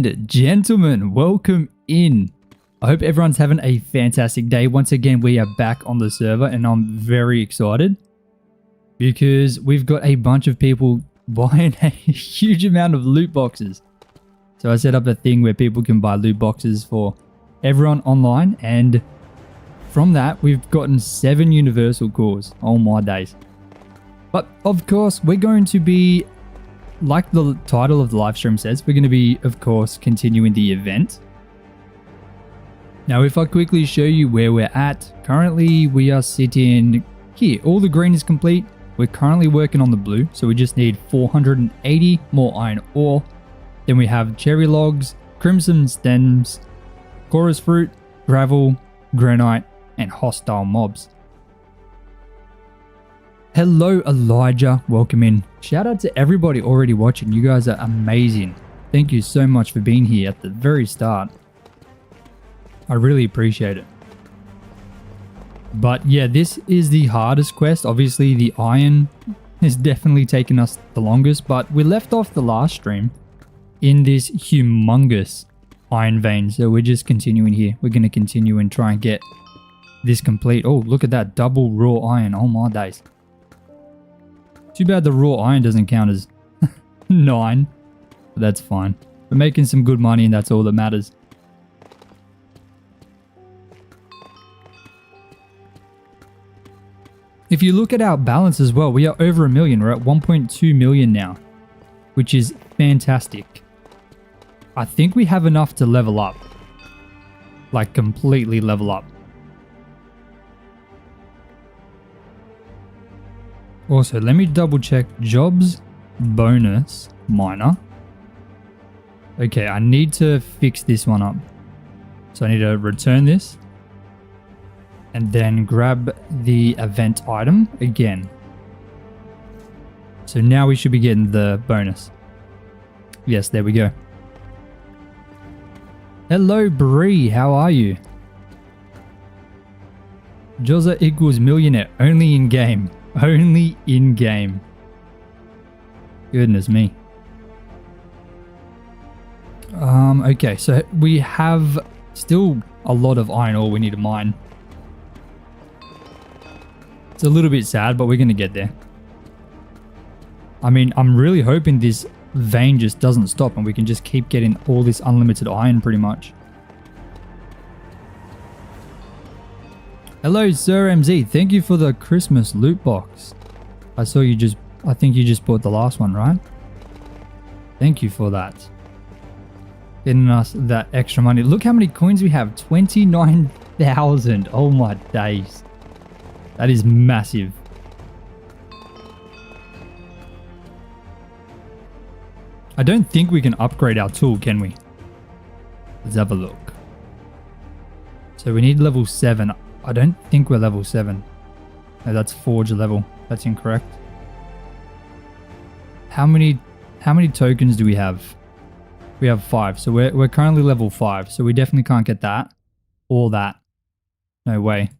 and gentlemen, welcome in. I hope everyone's having a fantastic day. Once again, we are back on the server and I'm very excited because we've got a bunch of people buying a huge amount of loot boxes. So I set up a thing where people can buy loot boxes for everyone online, and from that we've gotten 7 universal cores. Oh my days. But of course, we're going to be, like the title of the live stream says, we're going to be, of course, continuing the event. Now, if I quickly show you where we're at, currently we are sitting here. All the green is complete. We're currently working on the blue, so we just need 480 more iron ore. Then we have cherry logs, crimson stems, chorus fruit, gravel, granite, and hostile mobs. Hello Elijah, welcome in. Shout out to everybody already watching. You guys are amazing. Thank you so much for being here at the very start. I really appreciate it. But yeah, this is the hardest quest. Obviously the iron has definitely taken us the longest, but we left off the last stream in this humongous iron vein. So we're just continuing here. We're going to continue and try and get this complete. Oh, look at that double raw iron. Oh my days. Too bad the raw iron doesn't count as 9, but that's fine. We're making some good money and that's all that matters. If you look at our balance as well, we are over 1 million. We're at 1.2 million now, which is fantastic. I think we have enough to level up, like completely level up. Also, let me double check jobs, bonus, minor. Okay, I need to fix this one up. So I need to return this and then grab the event item again. So now we should be getting the bonus. Yes, there we go. Hello, Bree, how are you? Joza equals millionaire, only in game. Only in game. Goodness me. Okay, so we have still a lot of iron ore we need to mine. It's a little bit sad, but we're going to get there. I mean, I'm really hoping this vein just doesn't stop and we can just keep getting all this unlimited iron pretty much. Hello, Sir MZ. Thank you for the Christmas loot box. I saw you just, I think you just bought the last one, right? Thank you for that. Getting us that extra money. Look how many coins we have. 29,000. Oh my days. That is massive. I don't think we can upgrade our tool, can we? Let's have a look. So we need level 7. I don't think we're level 7. No, that's forge level. That's incorrect. How many tokens do we have? We have 5. So we're currently level 5. So we definitely can't get that or that. No way.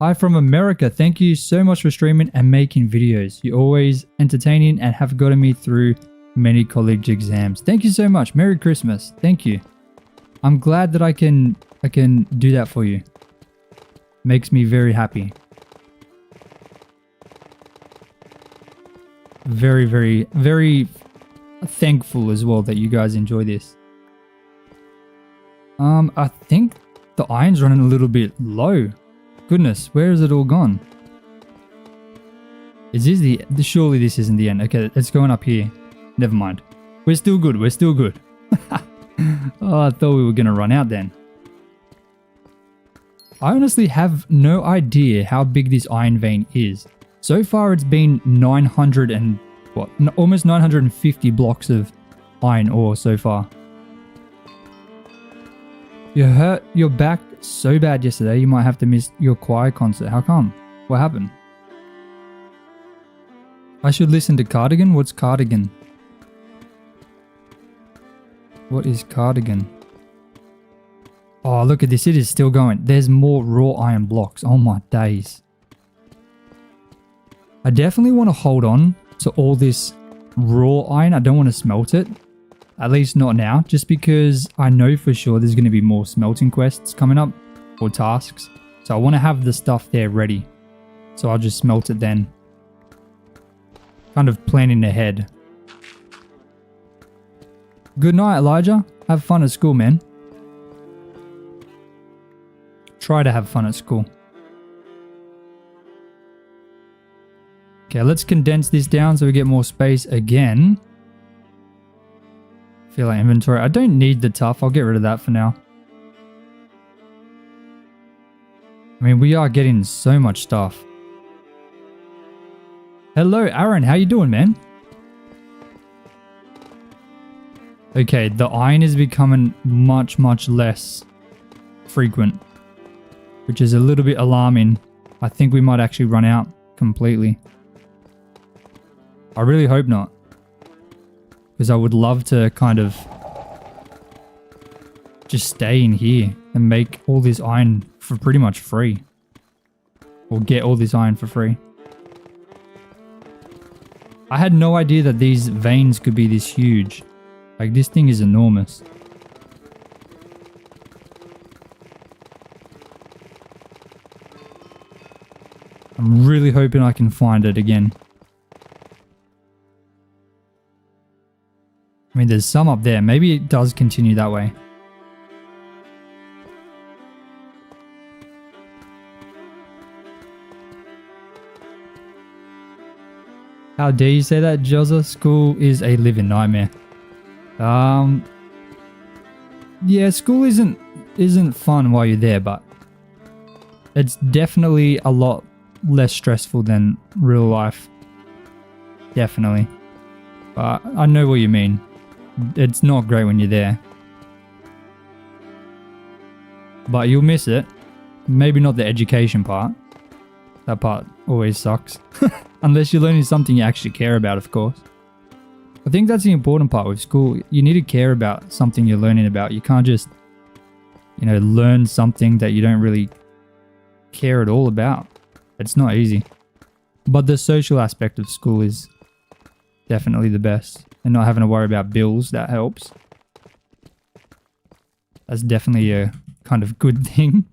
Hi from America. Thank you so much for streaming and making videos. You're always entertaining and have gotten me through many college exams. Thank you so much. Merry Christmas. Thank you. I'm glad that I can do that for you. Makes me very happy. Very, very, very thankful as well that you guys enjoy this. I think the iron's running a little bit low. Goodness, where has it all gone? Is this surely this isn't the end. Okay, it's going up here. Never mind. We're still good. We're still good. Oh, I thought we were going to run out then. I honestly have no idea how big this iron vein is. So far it's been 900 and what? Almost 950 blocks of iron ore so far. You hurt your back so bad yesterday you might have to miss your choir concert. How come? What happened? I should listen to Cardigan? What's Cardigan? What is Cardigan? Oh, look at this. It is still going. There's more raw iron blocks. Oh my days. I definitely want to hold on to all this raw iron. I don't want to smelt it. At least not now, just because I know for sure there's going to be more smelting quests coming up or tasks. So I want to have the stuff there ready. So I'll just smelt it then. Kind of planning ahead. Good night, Elijah. Have fun at school, man. Try to have fun at school. Okay, let's condense this down so we get more space again. Feel like inventory. I don't need the tough. I'll get rid of that for now. I mean, we are getting so much stuff. Hello, Aaron. How you doing, man? Okay, the iron is becoming much, much less frequent, which is a little bit alarming. I think we might actually run out completely. I really hope not, because I would love to kind of just stay in here and make all this iron for pretty much free, or get all this iron for free. I had no idea that these veins could be this huge. Like, this thing is enormous. I'm really hoping I can find it again. I mean, there's some up there. Maybe it does continue that way. How dare you say that, Jozza? School is a living nightmare. Yeah, school isn't fun while you're there, but it's definitely a lot less stressful than real life. Definitely. But I know what you mean. It's not great when you're there. But you'll miss it. Maybe not the education part. That part always sucks. Unless you're learning something you actually care about, of course. I think that's the important part with school. You need to care about something you're learning about. You can't just, you know, learn something that you don't really care at all about. It's not easy. But the social aspect of school is definitely the best. And not having to worry about bills, that helps. That's definitely a kind of good thing.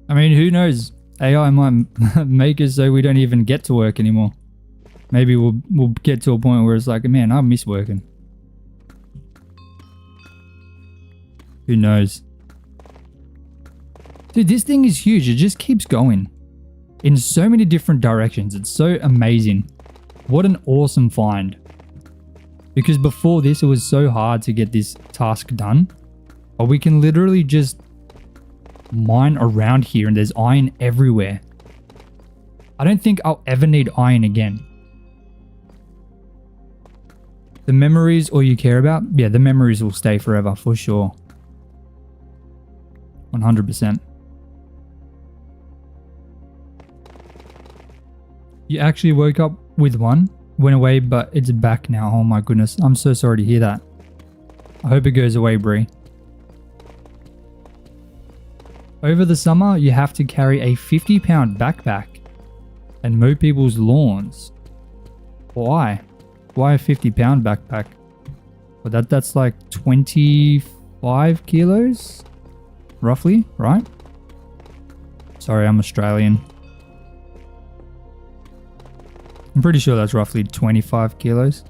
I mean, who knows? AI might make it so we don't even get to work anymore. Maybe we'll get to a point where it's like, man, I miss working. Who knows? Dude, this thing is huge. It just keeps going in so many different directions. It's so amazing. What an awesome find. Because before this, it was so hard to get this task done. But we can literally just mine around here and there's iron everywhere. I don't think I'll ever need iron again. The memories all you care about? Yeah, the memories will stay forever for sure. 100%. You actually woke up with one, went away, but it's back now. Oh my goodness. I'm so sorry to hear that. I hope it goes away, Bree. Over the summer, you have to carry a 50-pound backpack and mow people's lawns. Why? Why a 50-pound backpack? Well, that's like 25 kilos, roughly, right? Sorry, I'm Australian. I'm pretty sure that's roughly 25 kilos.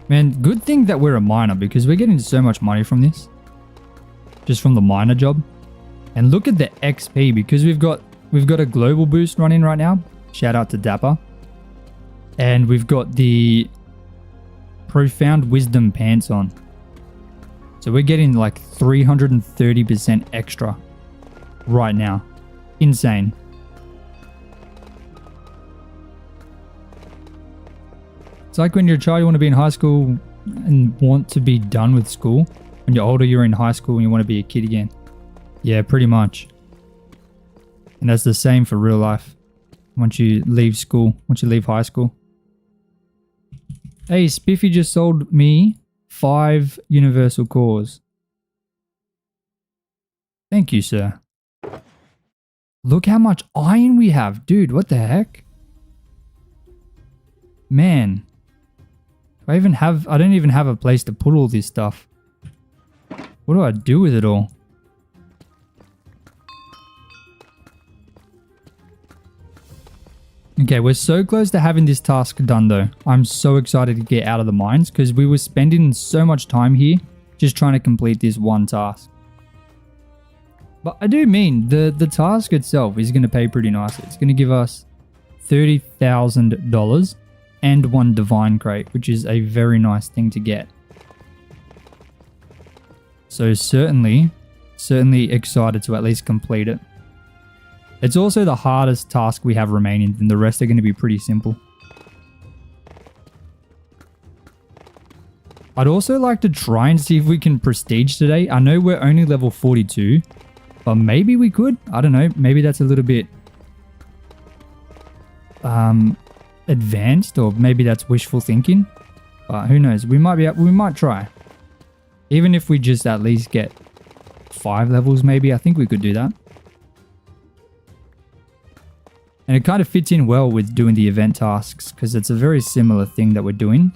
Man, good thing that we're a miner because we're getting so much money from this. Just from the miner job. And look at the XP because we've got a global boost running right now. Shout out to Dapper. And we've got the profound wisdom pants on. So we're getting like 330% extra right now. Insane. It's like when you're a child, you want to be in high school and want to be done with school. When you're older, you're in high school and you want to be a kid again. Yeah, pretty much. And that's the same for real life. Once you leave school, once you leave high school. Hey, Spiffy just sold me 5 universal cores. Thank you, sir. Look how much iron we have. Dude, what the heck? Man. I don't even have a place to put all this stuff. What do I do with it all? Okay, we're so close to having this task done though. I'm so excited to get out of the mines because we were spending so much time here just trying to complete this one task. But I do mean the task itself is going to pay pretty nicely. It's going to give us $30,000 and 1 divine crate, which is a very nice thing to get. So certainly excited to at least complete it. It's also the hardest task we have remaining, and the rest are going to be pretty simple. I'd also like to try and see if we can prestige today. I know we're only level 42, but maybe we could. I don't know. Maybe that's a little bit advanced, or maybe that's wishful thinking. But who knows? We might try. Even if we just at least get 5 levels, maybe. I think we could do that. And it kind of fits in well with doing the event tasks because it's a very similar thing that we're doing.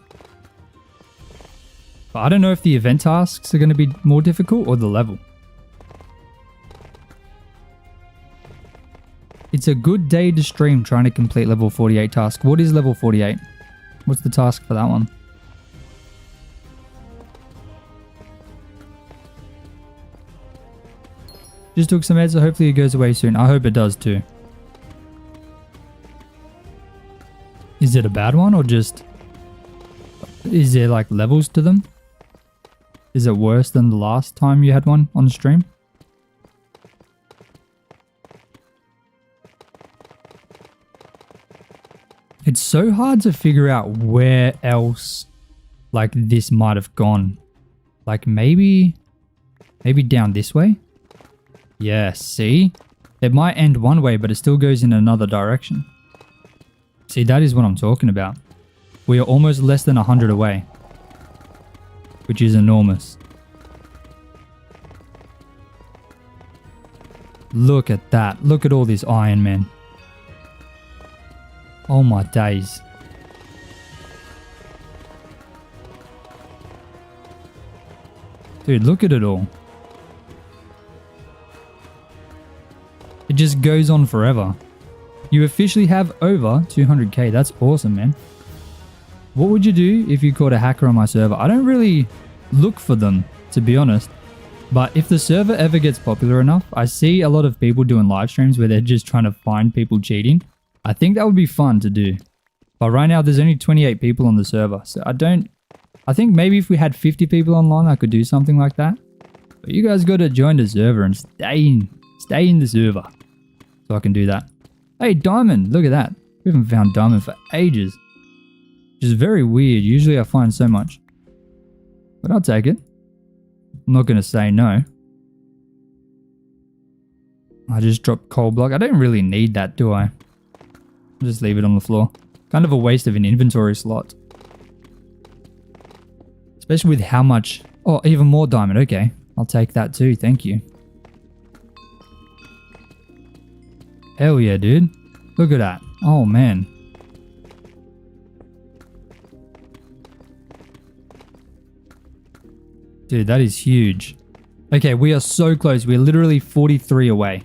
But I don't know if the event tasks are going to be more difficult or the level. It's a good day to stream trying to complete level 48 task. What is level 48? What's the task for that one? Just took some meds, so hopefully it goes away soon. I hope it does too. Is it a bad one or just... Is there like levels to them? Is it worse than the last time you had one on the stream? It's so hard to figure out where else like this might have gone. Like maybe down this way? Yeah, see? It might end one way, but it still goes in another direction. See, that is what I'm talking about. We are almost less than 100 away, which is enormous. Look at that. Look at all this iron, man. Oh my days. Dude, look at it all. It just goes on forever. You officially have over 200k. That's awesome, man. What would you do if you caught a hacker on my server? I don't really look for them, to be honest. But if the server ever gets popular enough, I see a lot of people doing live streams where they're just trying to find people cheating. I think that would be fun to do. But right now, there's only 28 people on the server. So I think maybe if we had 50 people online, I could do something like that. But you guys got to join the server and stay in the server. So I can do that. Hey, diamond, look at that. We haven't found diamond for ages. Which is very weird. Usually I find so much. But I'll take it. I'm not going to say no. I just dropped coal block. I don't really need that, do I? I'll just leave it on the floor. Kind of a waste of an inventory slot. Especially with how much... Oh, even more diamond. Okay. I'll take that too. Thank you. Hell yeah, dude. Look at that. Oh, man. Dude, that is huge. Okay, we are so close. We're literally 43 away.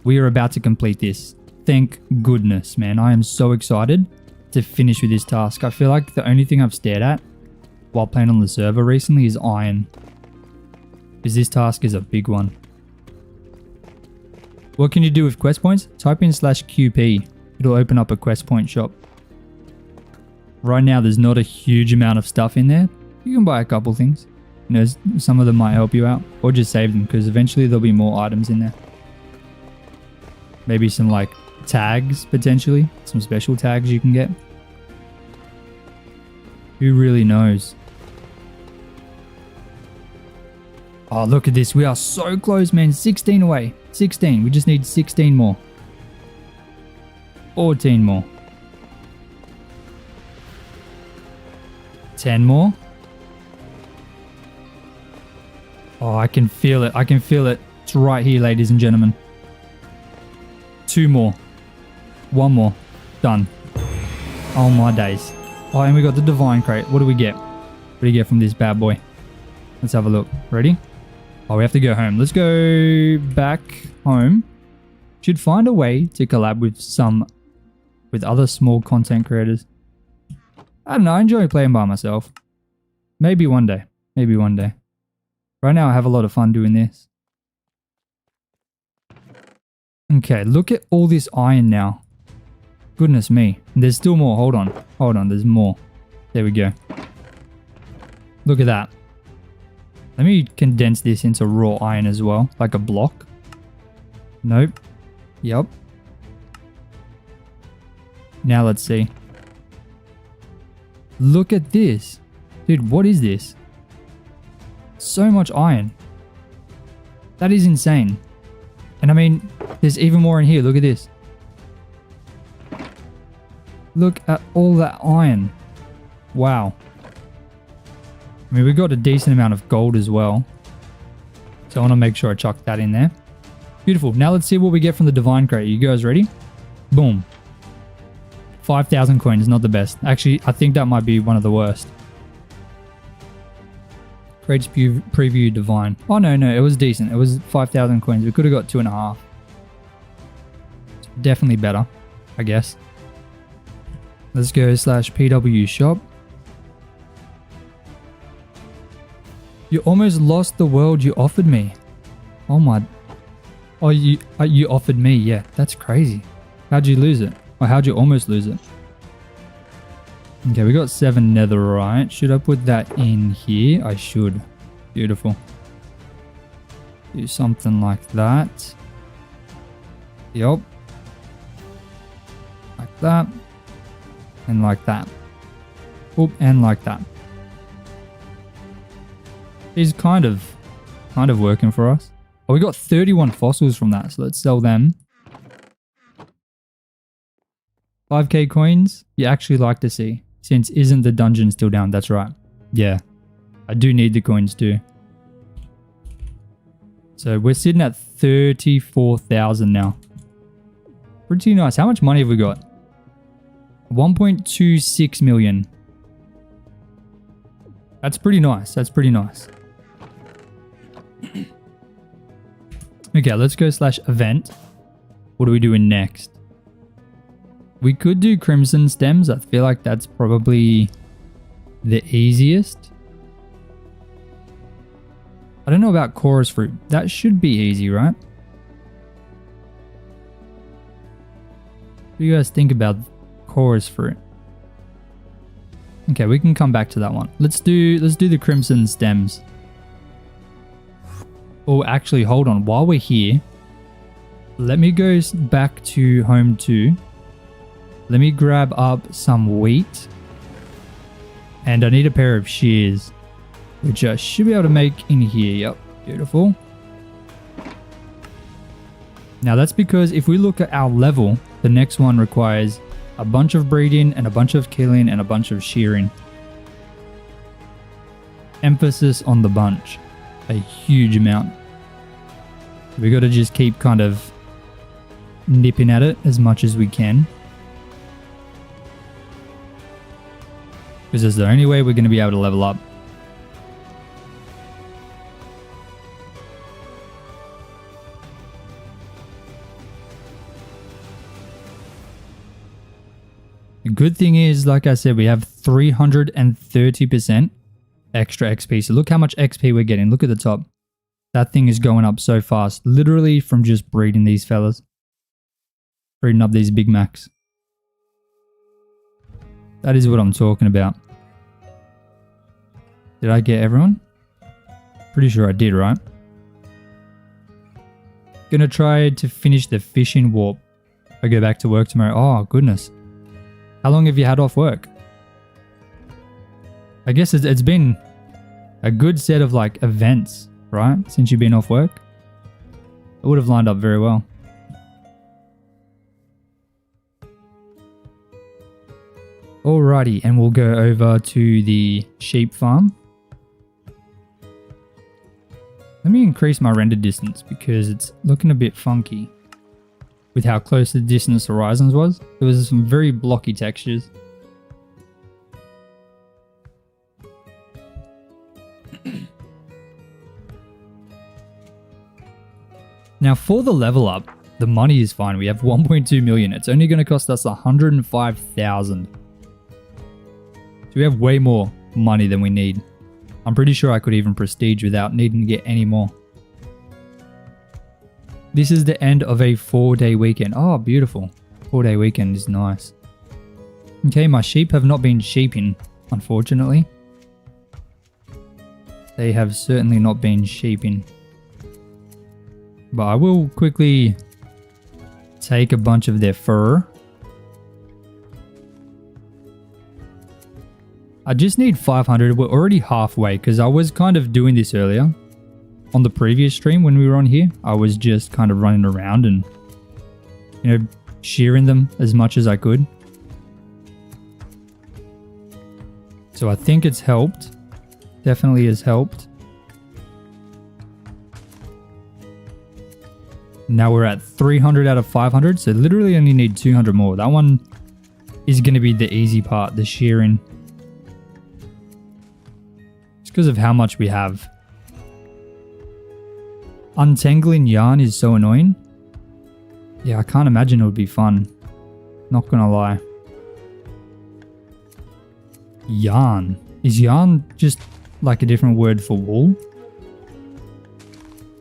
We are about to complete this. Thank goodness, man. I am so excited to finish with this task. I feel like the only thing I've stared at while playing on the server recently is iron. Because this task is a big one. What can you do with quest points? Type in /QP. It'll open up a quest point shop. Right now, there's not a huge amount of stuff in there. You can buy a couple things. You know, some of them might help you out. Or just save them, because eventually there'll be more items in there. Maybe some, like, tags, potentially. Some special tags you can get. Who really knows? Oh, look at this. We are so close, man. 16 away. 16. We just need 16 more. 14 more. 10 more. Oh, I can feel it. I can feel it. It's right here, ladies and gentlemen. 2 more. 1 more. Done. Oh my days. Oh, and we got the divine crate. What do we get? What do you get from this bad boy? Let's have a look. Ready? Oh, we have to go home. Let's go back home. Should find a way to collab with other small content creators. I don't know. I enjoy playing by myself. Maybe one day. Maybe one day. Right now, I have a lot of fun doing this. Okay, look at all this iron now. Goodness me. There's still more. Hold on. Hold on. There's more. There we go. Look at that. Let me condense this into raw iron as well. Like a block. Nope. Yep. Now let's see. Look at this. Dude, what is this? So much iron. That is insane. And I mean, there's even more in here. Look at this. Look at all that iron. Wow. I mean, we got a decent amount of gold as well. So I want to make sure I chuck that in there. Beautiful. Now let's see what we get from the divine crate. You guys ready? Boom. 5,000 coins, not the best. Actually, I think that might be one of the worst. Crates preview divine. Oh, no, it was decent. It was 5,000 coins. We could have got 2.5. Definitely better, I guess. Let's go /PW shop. You almost lost the world you offered me. Oh my. Oh, you offered me. Yeah, that's crazy. How'd you lose it? Or how'd you almost lose it? Okay, we got 7 netherite. Should I put that in here? I should. Beautiful. Do something like that. Yup. Like that. And like that. Oop, and like that. Is kind of working for us. Oh, we got 31 fossils from that, so let's sell them. 5k coins, you actually like to see. Since isn't the dungeon still down? That's right. Yeah, I do need the coins too. So we're sitting at 34,000 now. Pretty nice. How much money have we got? 1.26 million. That's pretty nice. That's pretty nice. Okay, let's go /event. What are we doing next? We could do crimson stems. I feel like that's probably the easiest. I don't know about chorus fruit. That should be easy, right? What do you guys think about chorus fruit? Okay, we can come back to that one. Let's do the crimson stems. Oh, actually, hold on. While we're here, let me go back to home 2. Let me grab up some wheat. And I need a pair of shears, which I should be able to make in here. Yep, beautiful. Now that's because if we look at our level, the next one requires a bunch of breeding and a bunch of killing and a bunch of shearing. Emphasis on the bunch. A huge amount. We got to just keep kind of nipping at it as much as we can. Because it's the only way we're going to be able to level up. The good thing is, like I said, we have 330% extra XP. So look how much XP we're getting. Look at the top. That thing is going up so fast. Literally from just breeding these fellas. Breeding up these Big Macs. That is what I'm talking about. Did I get everyone? Pretty sure I did, right? Gonna try to finish the fishing warp. I go back to work tomorrow. Oh, goodness. How long have you had off work? I guess it's been a good set of like events, right? Since you've been off work. It would have lined up very well. Alrighty, and we'll go over to the sheep farm. Let me increase my render distance because it's looking a bit funky. with how close the distance horizons was. There was some very blocky textures. Now for the level up, the money is fine. We have 1.2 million. It's only going to cost us 105,000. So we have way more money than we need. I'm pretty sure I could even prestige without needing to get any more. This is the end of a 4-day weekend. Oh, beautiful. 4-day weekend is nice. Okay, my sheep have not been sheeping, unfortunately. They have certainly not been sheeping. But I will quickly take a bunch of their fur. I just need 500. We're already halfway because I was kind of doing this earlier. On the previous stream when we were on here, I was just kind of running around and, you know, shearing them as much as I could. So I think it's helped. Definitely has helped. Now we're at 300 out of 500, so literally only need 200 more. That one is going to be the easy part, the shearing. It's because of how much we have. Untangling yarn is so annoying. Yeah, I can't imagine it would be fun. Not gonna lie. Yarn. Is yarn just like a different word for wool?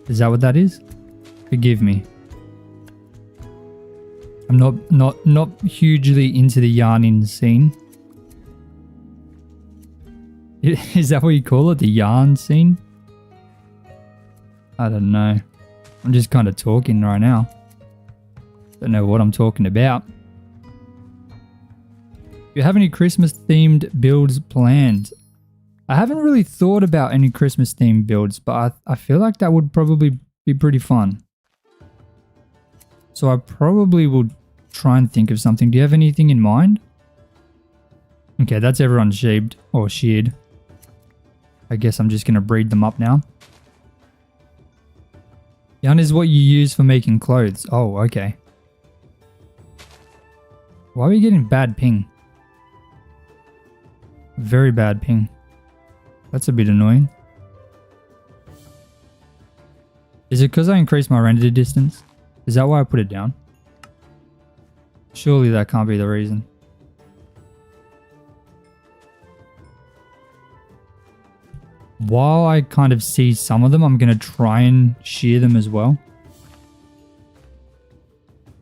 Is that what that is? Forgive me. I'm not hugely into the yarning scene. Is that what you call it? The yarn scene? I don't know. I'm just kind of talking right now. Don't know what I'm talking about. Do you have any Christmas themed builds planned? I haven't really thought about any Christmas themed builds, but I feel like that would probably be pretty fun. So I probably will try and think of something. Do you have anything in mind? Okay, that's everyone sheared or sheared. I guess I'm just going to breed them up now. Yarn is what you use for making clothes. Oh, okay. Why are we getting bad ping? Very bad ping. That's a bit annoying. Is it because I increased my render distance? Is that why I put it down? Surely that can't be the reason. While I kind of see some of them, I'm going to try and shear them as well.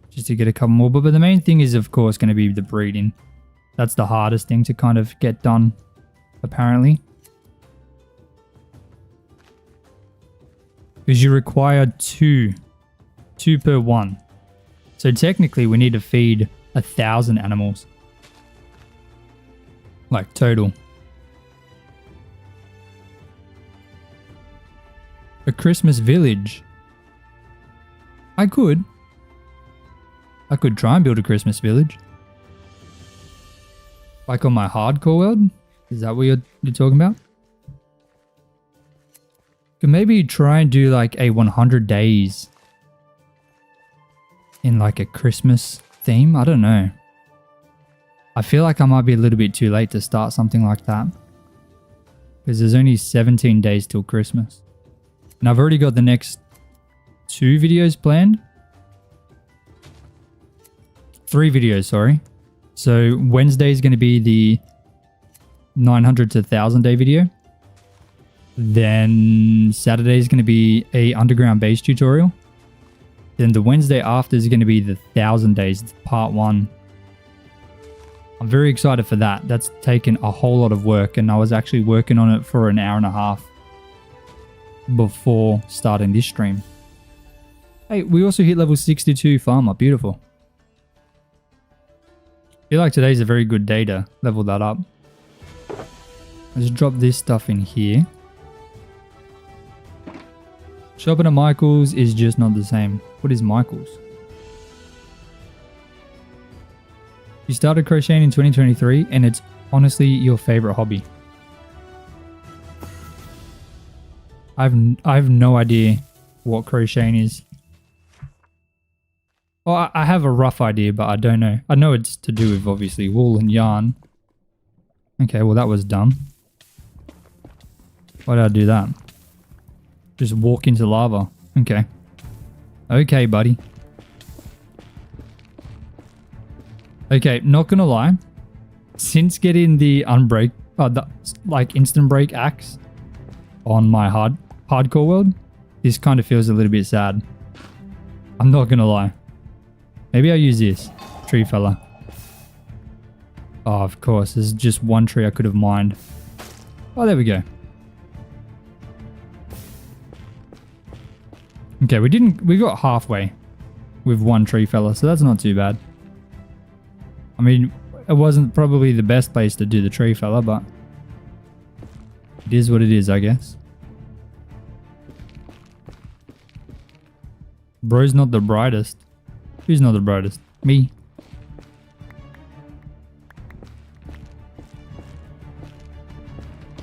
Just to get a couple more. But the main thing is, of course, going to be the breeding. That's the hardest thing to kind of get done, apparently. Because you require two per one. So technically we need to feed 1,000 animals. Like total. A Christmas village. I could try and build a Christmas village. Like on my hardcore world? Is that what you're talking about? Could maybe try and do like a 100 days in like a Christmas theme. I don't know. I feel like I might be a little bit too late to start something like that. Because there's only 17 days till Christmas. And I've already got the next 2 videos planned. 3 videos, sorry. So Wednesday is going to be the 900 to 1,000 day video. Then Saturday is going to be a underground base tutorial. Then the Wednesday after is going to be the 1,000 days, part 1. I'm very excited for that. That's taken a whole lot of work, and I was actually working on it for an hour and a half before starting this stream. Hey, we also hit level 62 farmer. Beautiful. I feel like today's a very good day to level that up. Let's drop this stuff in here. Shopping at Michael's is just not the same. What is Michael's? You started crocheting in 2023 and it's honestly your favorite hobby. I have no idea what crocheting is. Well, I have a rough idea, but I don't know. I know it's to do with, obviously, wool and yarn. Okay, well, that was dumb. Why did I do that? Just walk into lava. Okay. Okay, buddy. Okay, not gonna lie. Since getting the instant break axe on my hardcore world, this kind of feels a little bit sad. I'm not gonna lie. Maybe I'll use this tree fella. Oh, of course. There's just one tree I could have mined. Oh, there we go. Okay, we got halfway with one tree fella, so that's not too bad. I mean, it wasn't probably the best place to do the tree fella, but it is what it is, I guess. Bro's not the brightest. Who's not the brightest? Me.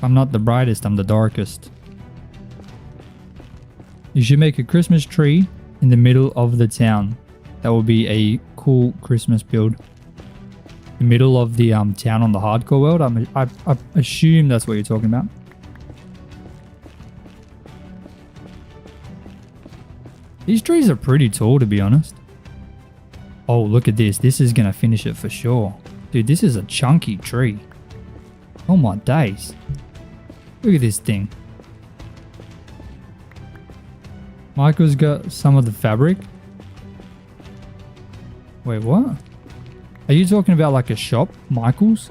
I'm not the brightest, I'm the darkest. You should make a Christmas tree in the middle of the town. That will be a cool Christmas build. The middle of the town on the hardcore world. I assume that's what you're talking about. These trees are pretty tall, to be honest. Oh, look at this. This is going to finish it for sure. Dude, this is a chunky tree. Oh my days. Look at this thing. Michael's got some of the fabric. Wait, what? Are you talking about like a shop, Michael's?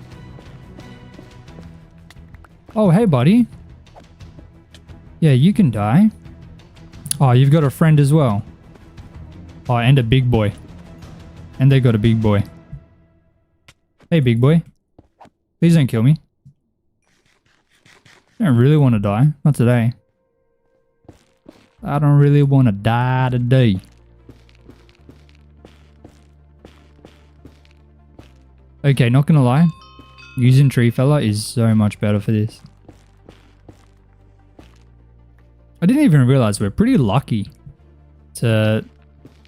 Oh, hey, buddy. Yeah, you can die. Oh, you've got a friend as well. Oh, and a big boy. And they got a big boy. Hey, big boy. Please don't kill me. I don't really want to die. Not today. I don't really want to die today. Okay, not gonna lie. Using tree fella is so much better for this. I didn't even realize we're pretty lucky to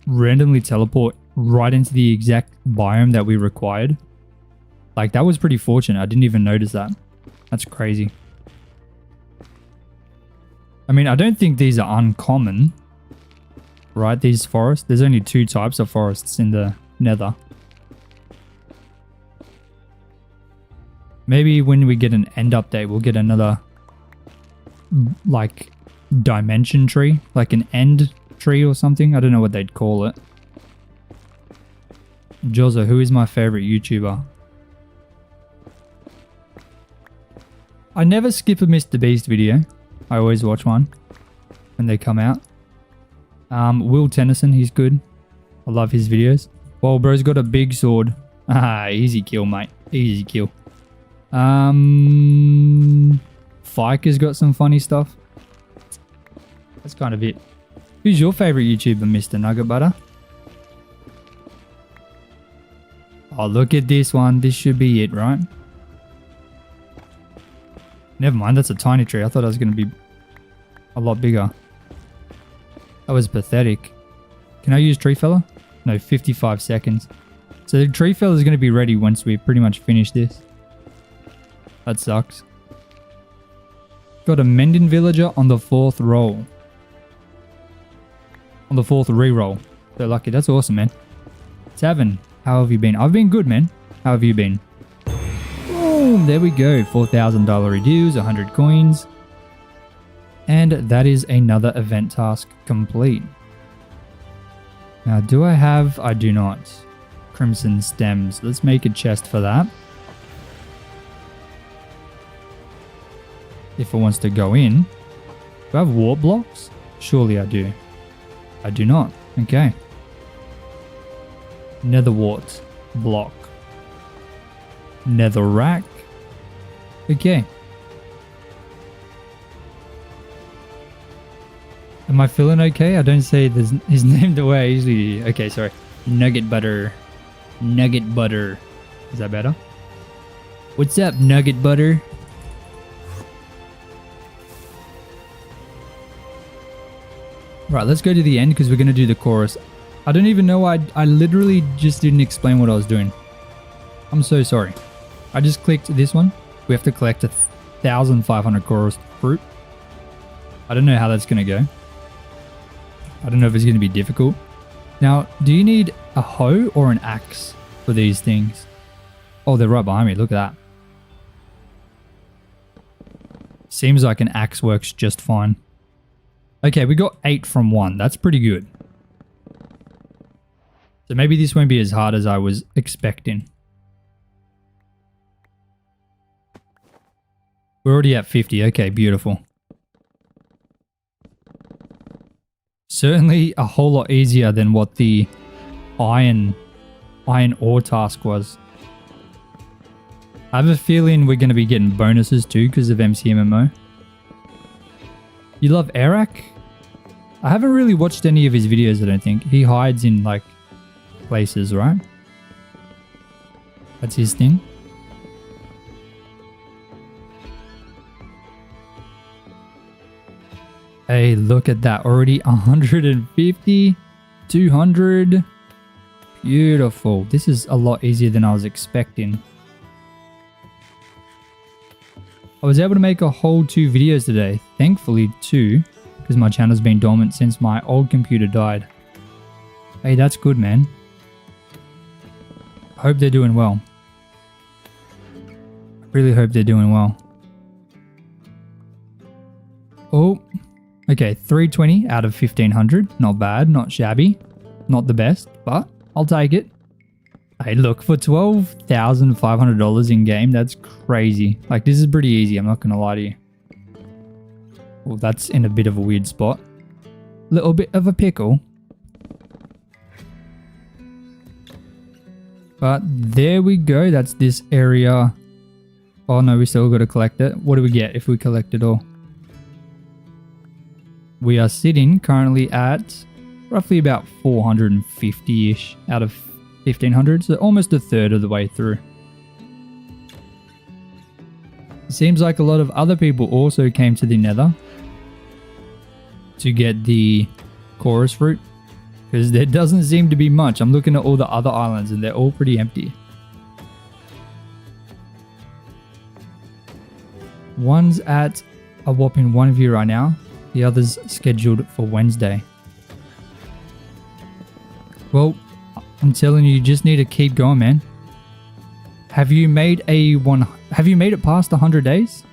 randomly teleport right into the exact biome that we required. Like, that was pretty fortunate. I didn't even notice that. That's crazy. I mean, I don't think these are uncommon, right? These forests. There's only 2 types of forests in the nether. Maybe when we get an end update, we'll get another, like, dimension tree. Like an end tree or something. I don't know what they'd call it. Jozo, who is my favorite YouTuber? I never skip a Mr. Beast video. I always watch one when they come out. Will Tennyson, he's good. I love his videos. Well, bro's got a big sword. Ah, easy kill, mate. Easy kill. Fiker's got some funny stuff. That's kind of it. Who's your favorite YouTuber, Mr. Nugget Butter? Oh, look at this one. This should be it, right? Never mind, that's a tiny tree. I thought it was going to be a lot bigger. That was pathetic. Can I use tree fella? No, 55 seconds. So the tree fella is going to be ready once we pretty much finish this. That sucks. Got a Mending Villager on the 4th roll. On the 4th re-roll. So lucky. That's awesome, man. Tavern, how have you been? I've been good, man. How have you been? Boom, there we go. $4,000 reduce, 100 coins. And that is another event task complete. Now, do I have... I do not. Crimson stems. Let's make a chest for that. If it wants to go in. Do I have warp blocks? Surely I do. I do not. Okay. Netherwart block. Netherrack. Okay. Am I feeling okay? I don't say his name the way I usually do. Okay, sorry. Nugget Butter. Nugget Butter. Is that better? What's up, Nugget Butter? Right, let's go to the end because we're going to do the chorus I don't even know. I literally just didn't explain what I was doing. I'm so sorry. I just clicked this one. We have to collect 1,500 chorus fruit. I don't know how that's going to go. I don't know if it's going to be difficult. Now, do you need a hoe or an axe for these things? Oh, they're right behind me. Look at that. Seems like an axe works just fine. Okay, we got 8 from 1. That's pretty good. So maybe this won't be as hard as I was expecting. We're already at 50. Okay, beautiful. Certainly a whole lot easier than what the iron ore task was. I have a feeling we're going to be getting bonuses too because of MCMMO. You love Eric? I haven't really watched any of his videos, I don't think. He hides in like places, right? That's his thing. Hey, look at that. Already 150, 200. Beautiful. This is a lot easier than I was expecting. I was able to make a whole 2 videos today. Thankfully 2, because my channel's been dormant since my old computer died. Hey, that's good, man. I hope they're doing well. I really hope they're doing well. Oh, okay, 320 out of 1,500. Not bad, not shabby. Not the best, but I'll take it. Hey, look, for $12,500 in game, that's crazy. Like, this is pretty easy, I'm not going to lie to you. Well, that's in a bit of a weird spot. Little bit of a pickle. But there we go, that's this area. Oh no, we still got to collect it. What do we get if we collect it all? We are sitting currently at roughly about 450-ish out of 1,500, so almost a third of the way through. It seems like a lot of other people also came to the Nether to get the chorus fruit, because there doesn't seem to be much. I'm looking at all the other islands and they're all pretty empty. One's at a whopping 1 view right now. The other's scheduled for Wednesday. Well, I'm telling you, you just need to keep going, man. Have you made it past 100 days?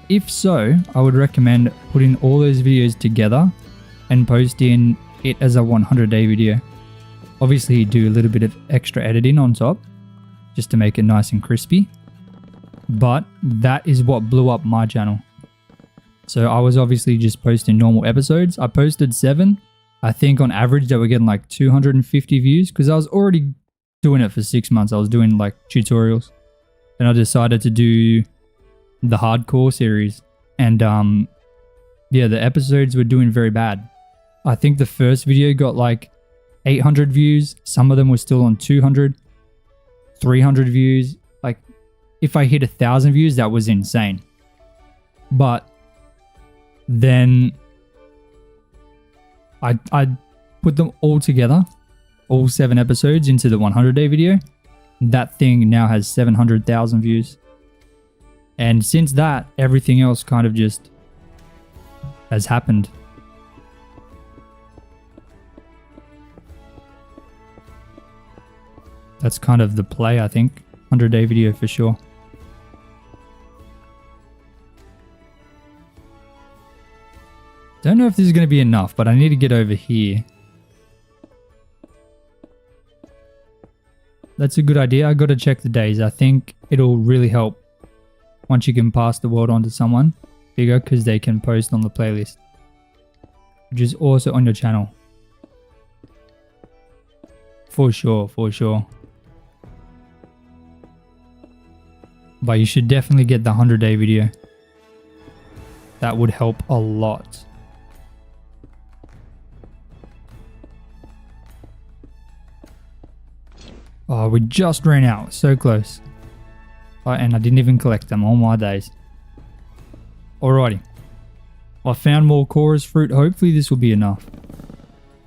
If so, I would recommend putting all those videos together and posting it as a 100-day video. Obviously, do a little bit of extra editing on top just to make it nice and crispy. But that is what blew up my channel. So I was obviously just posting normal episodes. I posted 7. I think on average they were getting like 250 views because I was already doing it for 6 months. I was doing like tutorials. And I decided to do the hardcore series. And yeah, the episodes were doing very bad. I think the first video got like 800 views. Some of them were still on 200, 300 views. Like if I hit 1,000 views, that was insane. But then I put them all together, all 7 episodes into the 100-day video. That thing now has 700,000 views. And since that, everything else kind of just has happened. That's kind of the play, I think. 100-day video for sure. Don't know if this is going to be enough, but I need to get over here. That's a good idea. I got to check the days. I think it'll really help once you can pass the world on to someone bigger because they can post on the playlist, which is also on your channel. For sure, for sure. But you should definitely get the 100-day video. That would help a lot. Oh, we just ran out. So close. Oh, and I didn't even collect them all my days. Alrighty. I found more chorus fruit. Hopefully this will be enough.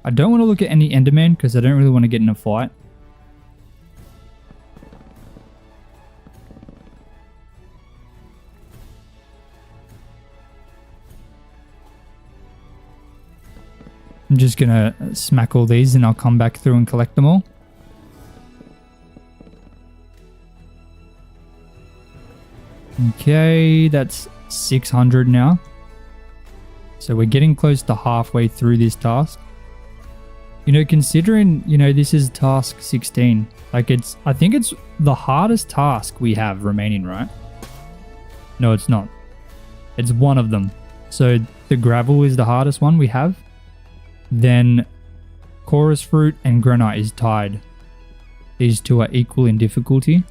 I don't want to look at any Enderman because I don't really want to get in a fight. I'm just going to smack all these and I'll come back through and collect them all. Okay, that's 600 now. So we're getting close to halfway through this task. You know, considering, you know, this is task 16. Like I think it's the hardest task we have remaining, right? No, it's not. It's one of them. So the gravel is the hardest one we have. Then chorus fruit and granite is tied. These two are equal in difficulty.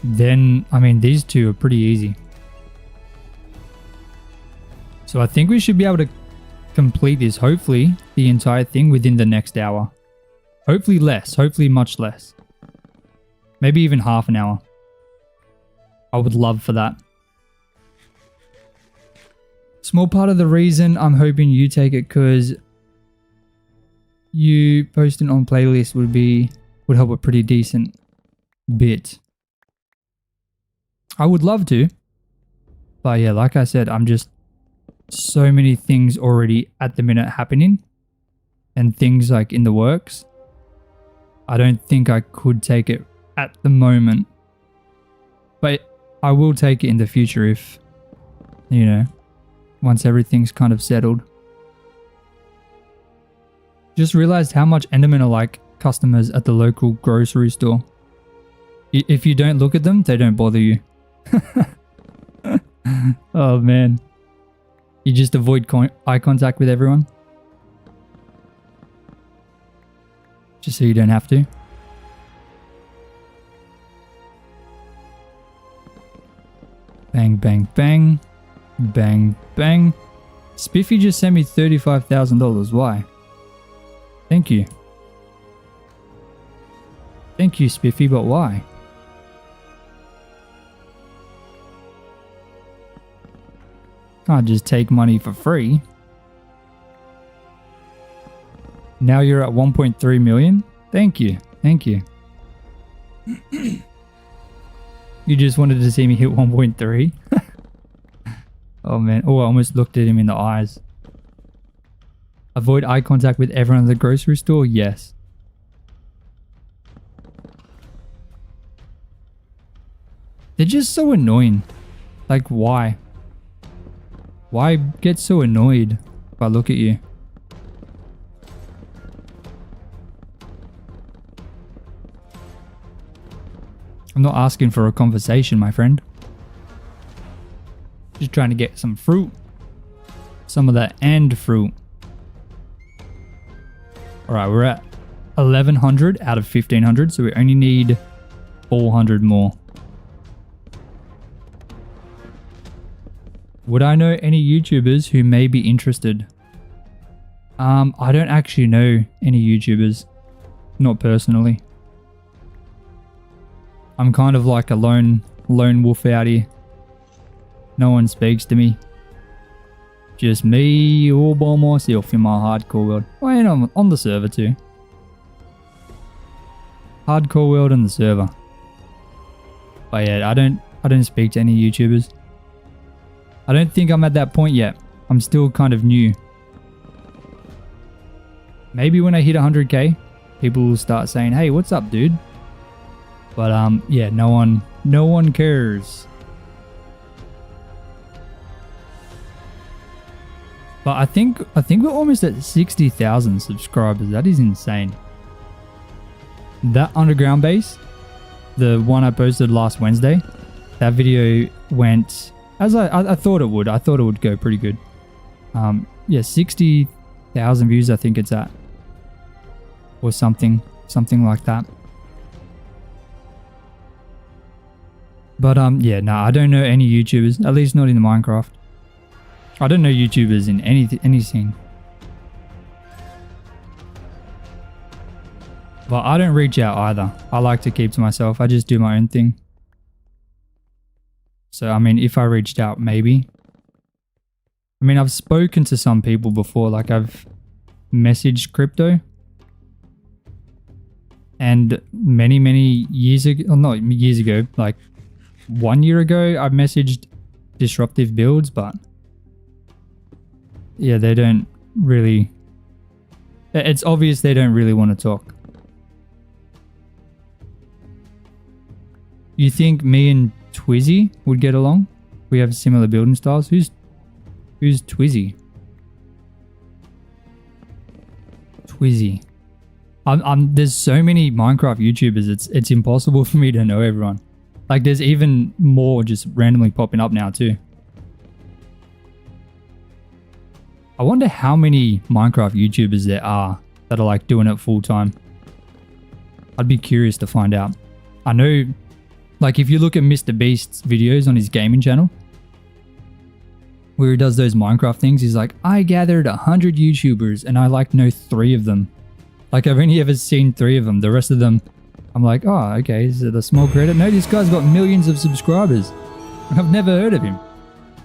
Then, I mean, these two are pretty easy. So I think we should be able to complete this, hopefully, the entire thing within the next hour. Hopefully less, hopefully much less. Maybe even half an hour. I would love for that. Small part of the reason I'm hoping you take it because you posting on playlist would help a pretty decent bit. I would love to, but yeah, like I said, I'm just so many things already at the minute happening and things like in the works. I don't think I could take it at the moment, but I will take it in the future if, you know, once everything's kind of settled. Just realized how much Endermen are like customers at the local grocery store. If you don't look at them, they don't bother you. Oh man. You just avoid eye contact with everyone. Just so you don't have to. Bang, bang, bang. Bang, bang. Spiffy just sent me $35,000. Why? Thank you. Thank you, Spiffy, but why? Can't just take money for free. Now you're at 1.3 million? Thank you. Thank you. You just wanted to see me hit 1.3? Oh man. Oh, I almost looked at him in the eyes. Avoid eye contact with everyone at the grocery store? Yes. They're just so annoying. Like, why? Why get so annoyed if I look at you? I'm not asking for a conversation, my friend. Just trying to get some fruit. Some of that and fruit. Alright, we're at 1100 out of 1500, so we only need 400 more. Would I know any YouTubers who may be interested? I don't actually know any YouTubers. Not personally. I'm kind of like a lone wolf out here. No one speaks to me. Just me all by myself in my hardcore world. Oh, and I'm on the server too. Hardcore world and the server. But yeah, I don't speak to any YouTubers. I don't think I'm at that point yet. I'm still kind of new. Maybe when I hit 100k, people will start saying, "Hey, what's up, dude?" But yeah, no one cares. But I think we're almost at 60,000 subscribers. That is insane. That underground base, the one I posted last Wednesday, that video went as I thought it would. I thought it would go pretty good. Yeah, 60,000 views I think it's at. Or something like that. But yeah, no, I don't know any YouTubers, at least not in the Minecraft. I don't know YouTubers in any scene. But I don't reach out either. I like to keep to myself. I just do my own thing. So, I mean, if I reached out, maybe. I mean, I've spoken to some people before. Like, I've messaged crypto. And many years ago, or not years ago, like 1 year ago, I messaged disruptive builds, but yeah, they don't really, it's obvious they don't really want to talk. You think me and Twizzy would get along? We have similar building styles. Who's Twizzy? Twizzy. There's so many Minecraft YouTubers, it's impossible for me to know everyone. Like there's even more just randomly popping up now too. I wonder how many Minecraft YouTubers there are that are like doing it full time. I'd be curious to find out. I know, like if you look at Mr. Beast's videos on his gaming channel, where he does those Minecraft things, he's like, I gathered 100 YouTubers and I like know 3 of them. Like I've only ever seen 3 of them. The rest of them, I'm like, oh, okay, is it a small credit? No, this guy's got millions of subscribers. I've never heard of him.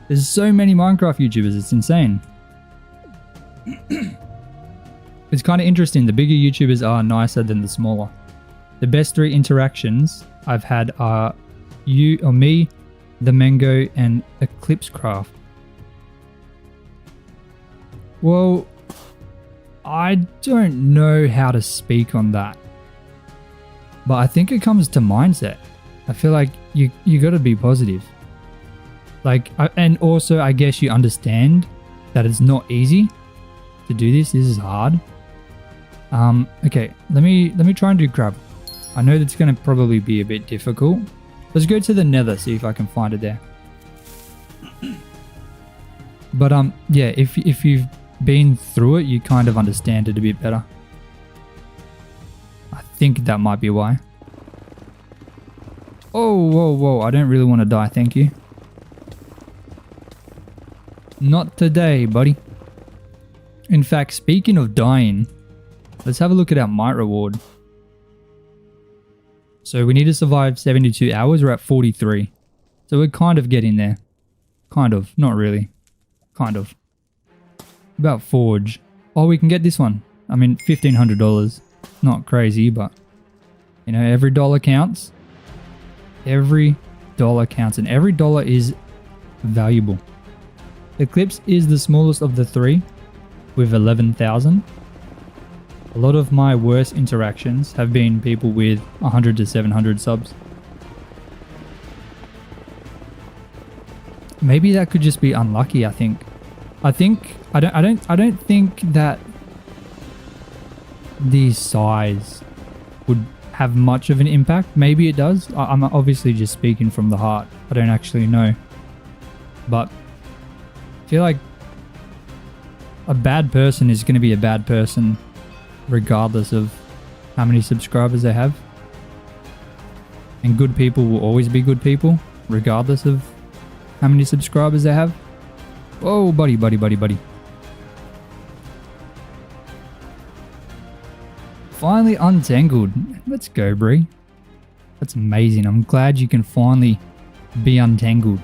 There's so many Minecraft YouTubers, it's insane. It's kind of interesting. The bigger YouTubers are nicer than the smaller. The best 3 interactions I've had are you or me, the Mango, and Eclipsecraft. Well, I don't know how to speak on that, but I think it comes to mindset. I feel like you got to be positive. Like, and also I guess you understand that it's not easy to do this. This is hard. Okay, let me try and do gravel. I know that's going to probably be a bit difficult. Let's go to the nether, see if I can find it there. But yeah, if you've been through it, you kind of understand it a bit better. I think that might be why. Oh, whoa, I don't really want to die, thank you. Not today, buddy. In fact, speaking of dying, let's have a look at our might reward. So we need to survive 72 hours, we're at 43. So we're kind of getting there. Kind of, not really. Kind of. About forge. Oh, we can get this one. I mean, $1,500. Not crazy, but you know, every dollar counts. Every dollar counts, and every dollar is valuable. Eclipse is the smallest of the 3 with 11,000. A lot of my worst interactions have been people with 100 to 700 subs. Maybe that could just be unlucky, I think. I don't think that the size would have much of an impact. Maybe it does. I'm obviously just speaking from the heart. I don't actually know. But I feel like a bad person is going to be a bad person regardless of how many subscribers they have. And good people will always be good people regardless of how many subscribers they have. Oh, buddy. Finally untangled. Let's go, Bree. That's amazing. I'm glad you can finally be untangled.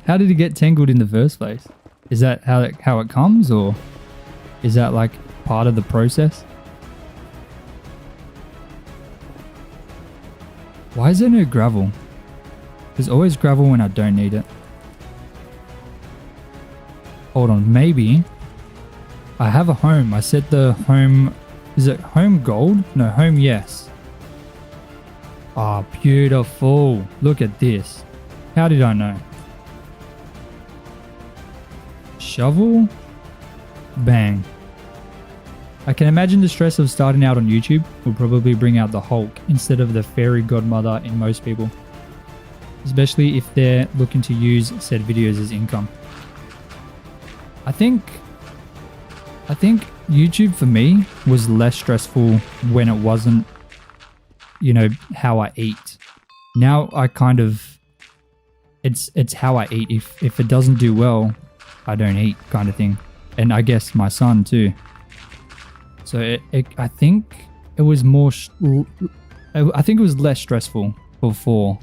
How did it get tangled in the first place? Is that how it comes, or is that like part of the process? Why is there no gravel? There's always gravel when I don't need it. Hold on, maybe I have a home. I set the home. Is it home gold? No, home yes. Ah, oh, beautiful. Look at this. How did I know? Shovel. Bang. I can imagine the stress of starting out on YouTube will probably bring out the Hulk instead of the fairy godmother in most people. Especially if they're looking to use said videos as income. I think YouTube for me was less stressful when it wasn't, you know, how I eat. Now I kind of, it's how I eat. If it doesn't do well, I don't eat, kind of thing. And I guess my son too. So I think it was more, I think it was less stressful before.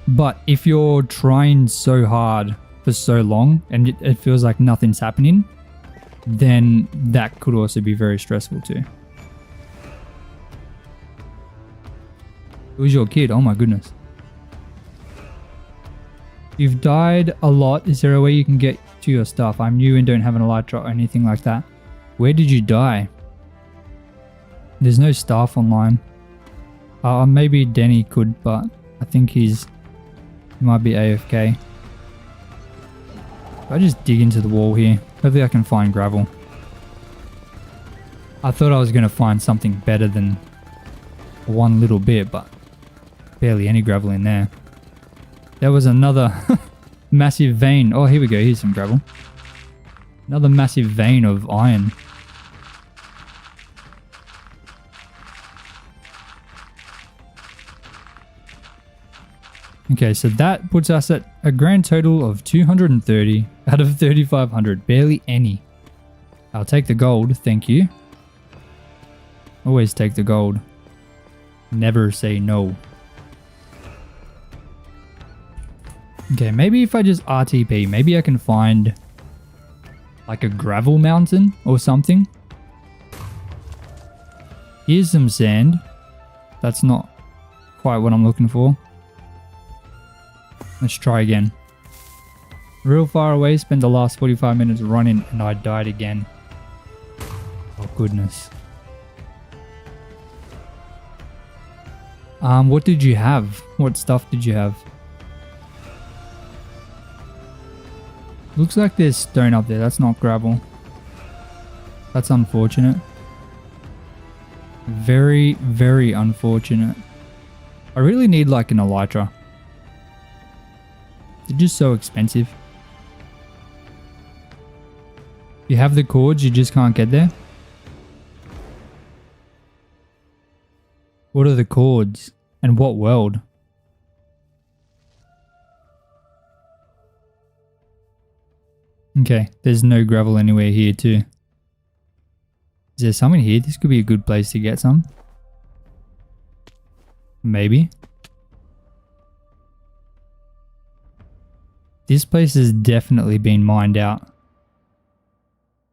But if you're trying so hard for so long and it feels like nothing's happening, then that could also be very stressful too. Who's your kid? Oh my goodness. You've died a lot. Is there a way you can get to your stuff? I'm new and don't have an elytra or anything like that. Where did you die? There's no staff online. Maybe Denny could, but I think he might be AFK. If I just dig into the wall here, hopefully I can find gravel. I thought I was going to find something better than one little bit, but barely any gravel in there. There was another massive vein. Oh, here we go. Here's some gravel. Another massive vein of iron. Okay, so that puts us at a grand total of 230 out of 3,500. Barely any. I'll take the gold, thank you. Always take the gold. Never say no. Okay, maybe if I just RTP, maybe I can find like a gravel mountain or something. Here's some sand. That's not quite what I'm looking for. Let's try again. Real far away, spent the last 45 minutes running and I died again. Oh goodness. What did you have? What stuff did you have? Looks like there's stone up there. That's not gravel. That's unfortunate. Very, very unfortunate. I really need like an elytra. They're just so expensive. You have the cords, you just can't get there. What are the cords? And what world? Okay, there's no gravel anywhere here too. Is there some in here? This could be a good place to get some. Maybe. This place has definitely been mined out.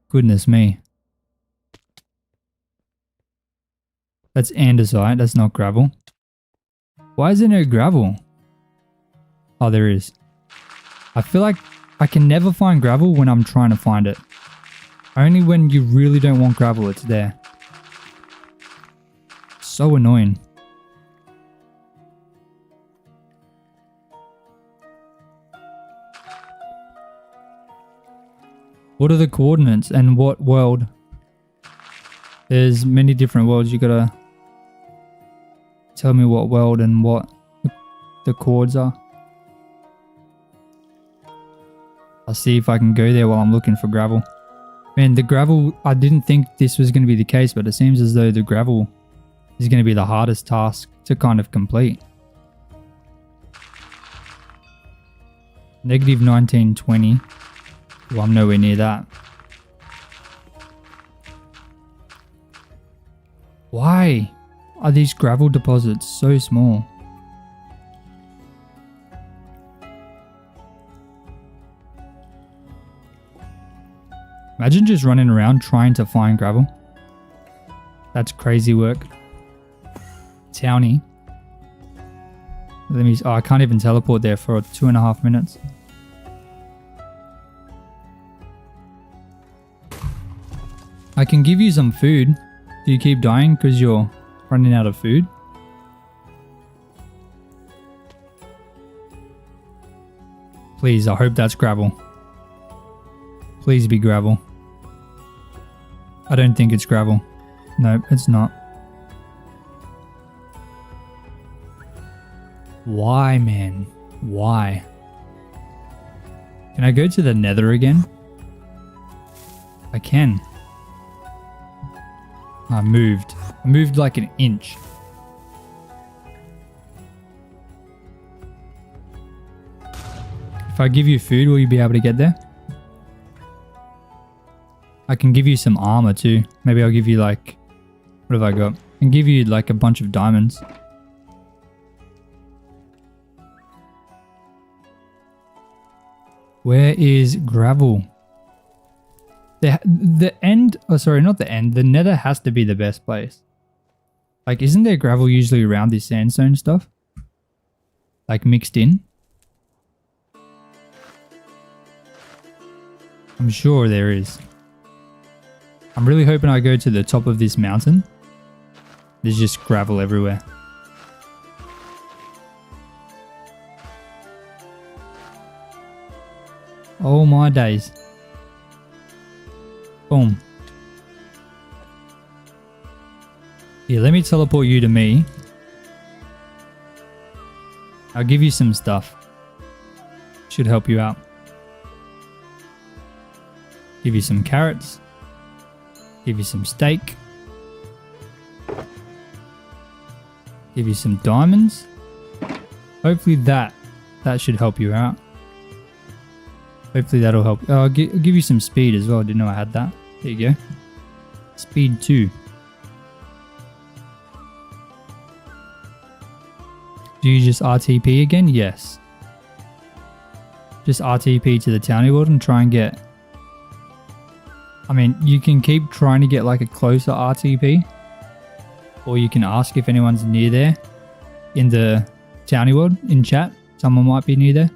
Goodness me. That's andesite, that's not gravel. Why is there no gravel? Oh, there is. I feel like I can never find gravel when I'm trying to find it. Only when you really don't want gravel, it's there. So annoying. What are the coordinates and what world? There's many different worlds. You gotta tell me what world and what the chords are. I'll see if I can go there while I'm looking for gravel. Man, the gravel, I didn't think this was going to be the case, but it seems as though the gravel is going to be the hardest task to kind of complete. Negative 1920. Well, I'm nowhere near that. Why are these gravel deposits so small? Imagine just running around trying to find gravel. That's crazy work. Townie. Let me. Oh, I can't even teleport there for 2.5 minutes. I can give you some food. Do you keep dying because you're running out of food? Please, I hope that's gravel. Please be gravel. I don't think it's gravel. No, it's not. Why, man? Why? Can I go to the nether again? I can. I moved. I moved like an inch. If I give you food, will you be able to get there? I can give you some armor too. Maybe I'll give you like... What have I got? I can give you like a bunch of diamonds. Where is gravel? The end, oh sorry, not the end. The nether has to be the best place. Like, isn't there gravel usually around this sandstone stuff? Like mixed in? I'm sure there is. I'm really hoping I go to the top of this mountain. There's just gravel everywhere. Oh my days. Boom. Here, let me teleport you to me. I'll give you some stuff. Should help you out. Give you some carrots. Give you some steak. Give you some diamonds. Hopefully that should help you out. Hopefully that'll help. Oh, I'll give you some speed as well. I didn't know I had that. There you go. Speed 2. Do you just RTP again? Yes. Just RTP to the towny world and try and get... I mean, you can keep trying to get like a closer RTP. Or you can ask if anyone's near there. In the towny world, in chat. Someone might be near there.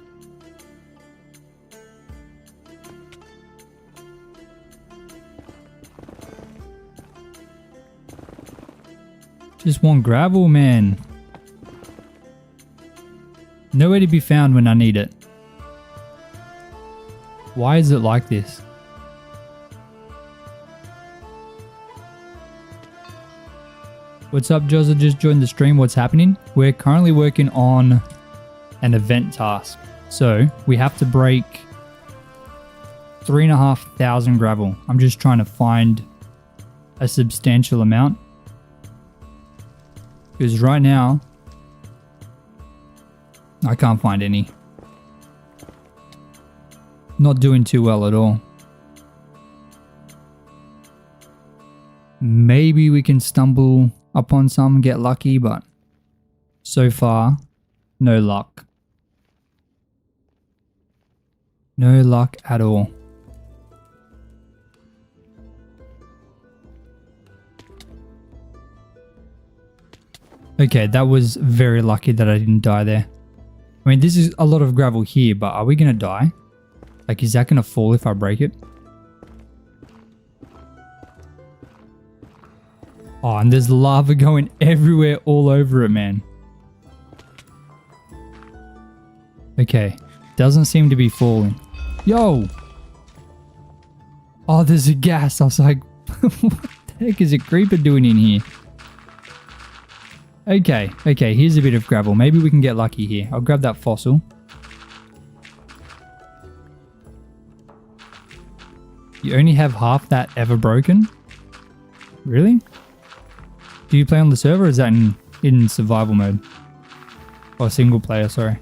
Just want gravel, man. Nowhere to be found when I need it. Why is it like this? What's up, Jozza? Just joined the stream. What's happening? We're currently working on an event task. So we have to break 3,500 gravel. I'm just trying to find a substantial amount. Because right now, I can't find any. Not doing too well at all. Maybe we can stumble upon some and get lucky, but so far, no luck. No luck at all. Okay, that was very lucky that I didn't die there. I mean, this is a lot of gravel here, but are we going to die? Like, is that going to fall if I break it? Oh, and there's lava going everywhere all over it, man. Okay, doesn't seem to be falling. Yo! Oh, there's a gas. I was like, what the heck is a creeper doing in here? Okay, here's a bit of gravel. Maybe we can get lucky here. I'll grab that fossil. You only have half that ever broken? Really? Do you play on the server or is that in survival mode? Or single player, sorry.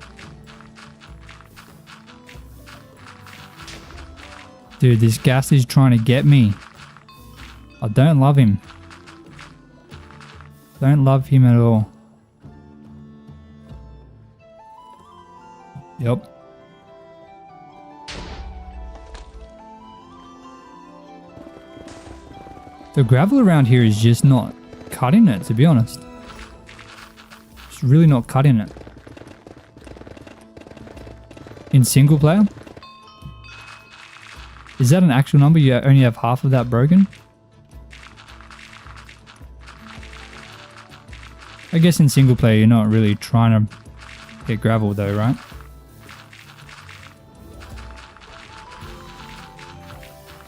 Dude, this gas is trying to get me. I don't love him. Don't love him at all. Yep. The gravel around here is just not cutting it, to be honest. It's really not cutting it. In single player? Is that an actual number? You only have half of that broken? I guess in single player you're not really trying to get gravel though, right?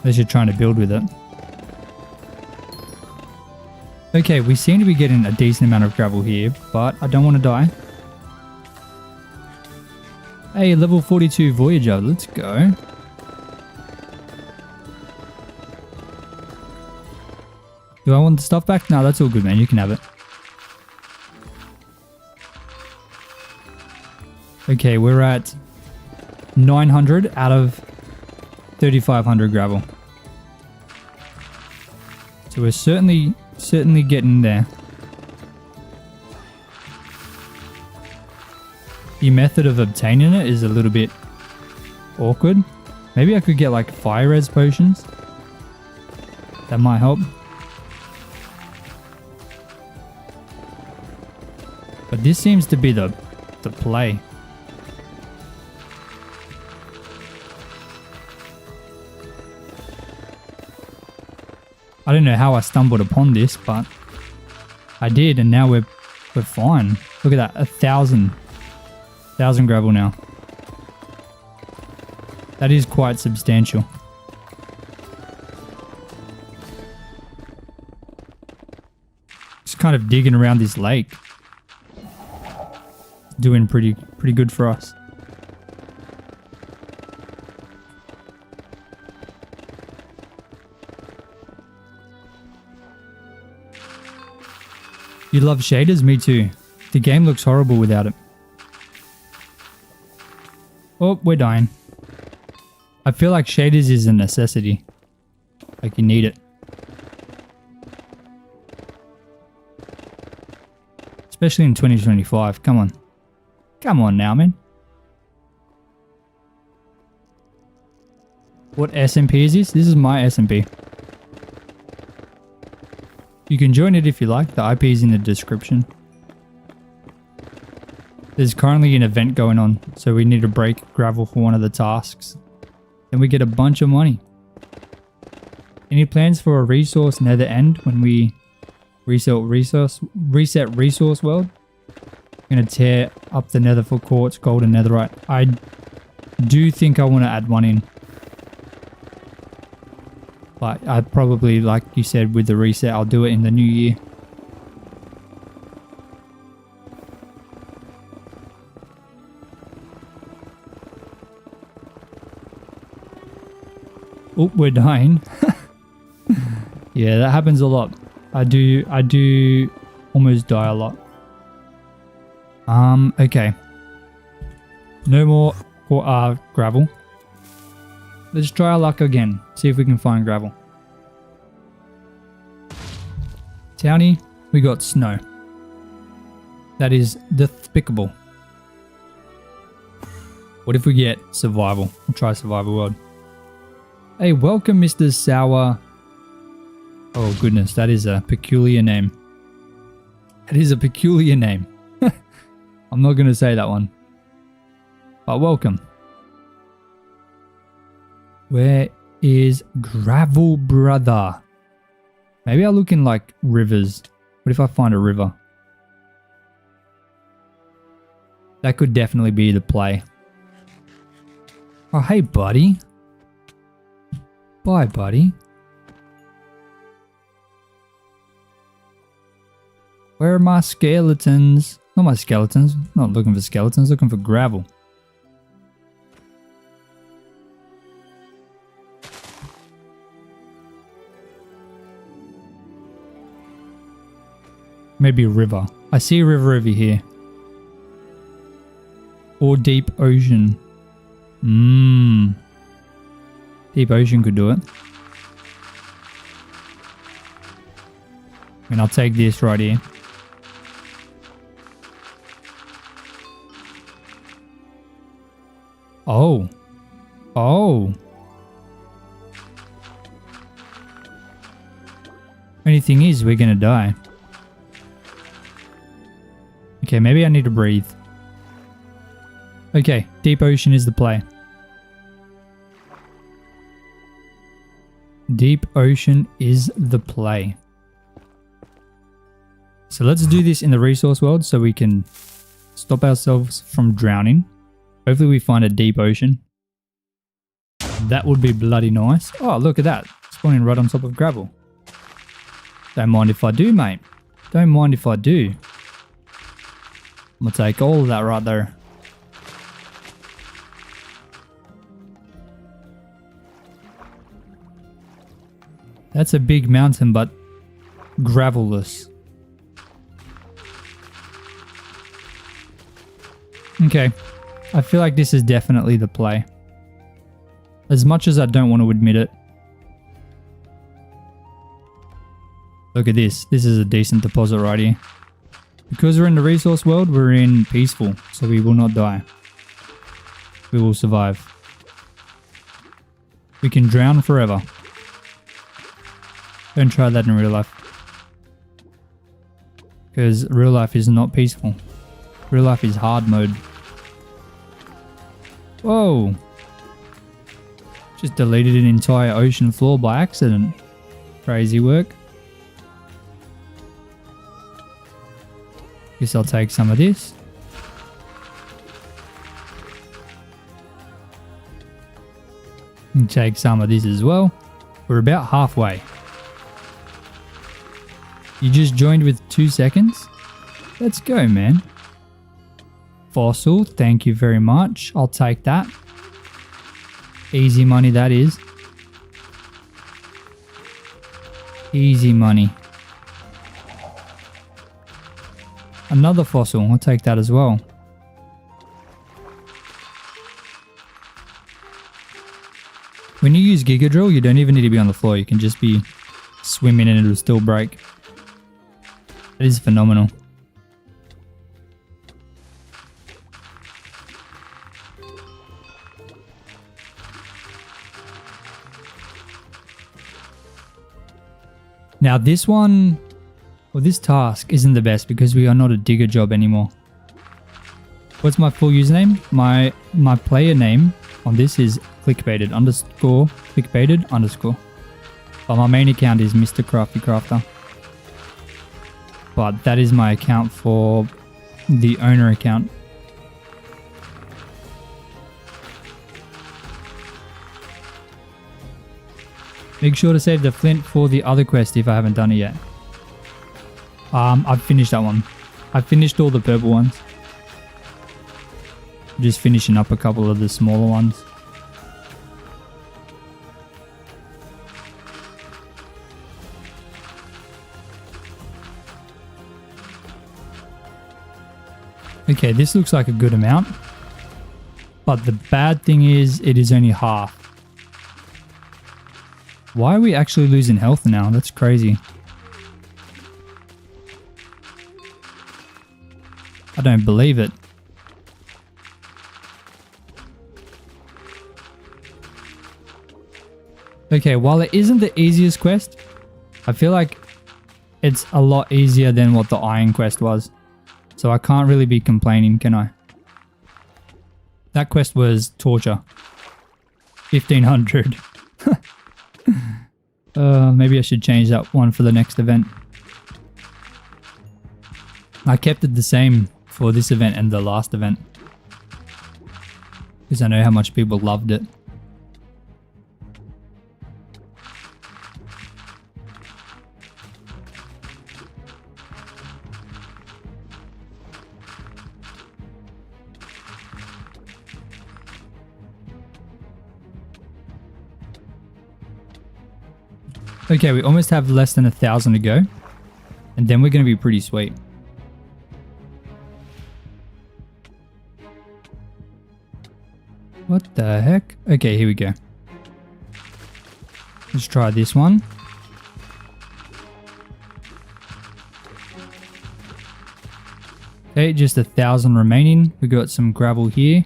Unless you're trying to build with it. Okay, we seem to be getting a decent amount of gravel here, but I don't want to die. Hey, level 42 Voyager, let's go. Do I want the stuff back? No, that's all good, man. You can have it. Okay, we're at 900 out of 3,500 gravel. So we're certainly getting there. The method of obtaining it is a little bit awkward. Maybe I could get like fire res potions. That might help. But this seems to be the play. I don't know how I stumbled upon this, but I did, and now we're fine. Look at that, 1,000 gravel now. That is quite substantial. Just kind of digging around this lake. Doing pretty good for us. You love shaders? Me too. The game looks horrible without it. Oh, we're dying. I feel like shaders is a necessity. Like you need it. Especially in 2025. Come on. Come on now, man. What SMP is this? This is my SMP. You can join it if you like. The IP is in the description. There's currently an event going on, so we need to break gravel for one of the tasks. Then we get a bunch of money. Any plans for a resource nether end when we reset resource world? I'm going to tear up the nether for quartz, gold and netherite. I do think I want to add one in. But I probably, like you said, with the reset, I'll do it in the new year. Oh, we're dying. Yeah, that happens a lot. I do almost die a lot. Okay. No more gravel. Let's try our luck again. See if we can find gravel. Townie, we got snow. That is despicable. What if we get survival? We'll try survival world. Hey, welcome Mr. Sour. Oh goodness, that is a peculiar name. That is a peculiar name. I'm not going to say that one. But welcome. Where is gravel, brother? Maybe I'll look in like rivers. What if I find a river? That could definitely be the play. Oh, hey, buddy. Bye, buddy. Where are my skeletons? Not my skeletons. Not looking for skeletons, looking for gravel. Maybe a river. I see a river over here. Or deep ocean. Deep ocean could do it. And I'll take this right here. Oh. Oh. Only thing is, we're gonna die. Okay, maybe I need to breathe. Okay, deep ocean is the play. Deep ocean is the play. So let's do this in the resource world so we can stop ourselves from drowning. Hopefully we find a deep ocean. That would be bloody nice. Oh, look at that. Spawning right on top of gravel. Don't mind if I do, mate. Don't mind if I do. I'm gonna take all of that right there. That's a big mountain, but gravelless. Okay. I feel like this is definitely the play. As much as I don't want to admit it. Look at this. This is a decent deposit right here. Because we're in the resource world, we're in peaceful. So we will not die. We will survive. We can drown forever. Don't try that in real life. Because real life is not peaceful. Real life is hard mode. Whoa! Just deleted an entire ocean floor by accident. Crazy work. Guess I'll take some of this. And take some of this as well. We're about halfway. You just joined with 2 seconds? Let's go, man. Fossil, thank you very much. I'll take that. Easy money that is. Easy money. Another fossil, I'll take that as well. When you use Giga Drill, you don't even need to be on the floor. You can just be swimming and it'll still break. It is phenomenal. Now this one, or this task isn't the best because we are not a digger job anymore. What's my full username? My player name on this is clickbaited underscore clickbaited underscore. But my main account is Mr. Crafty Crafter. But that is my account for the owner account. Make sure to save the flint for the other quest if I haven't done it yet. I've finished that one. I've finished all the purple ones. Just finishing up a couple of the smaller ones. Okay, this looks like a good amount. But the bad thing is, it is only half. Why are we actually losing health now? That's crazy. I don't believe it. Okay, while it isn't the easiest quest, I feel like it's a lot easier than what the iron quest was. So I can't really be complaining, can I? That quest was torture. 1500. Maybe I should change that one for the next event. I kept it the same for this event and the last event. Because I know how much people loved it. Okay, we almost have less than 1,000 to go. And then we're going to be pretty sweet. What the heck? Okay, here we go. Let's try this one. Okay, just 1,000 remaining. We got some gravel here.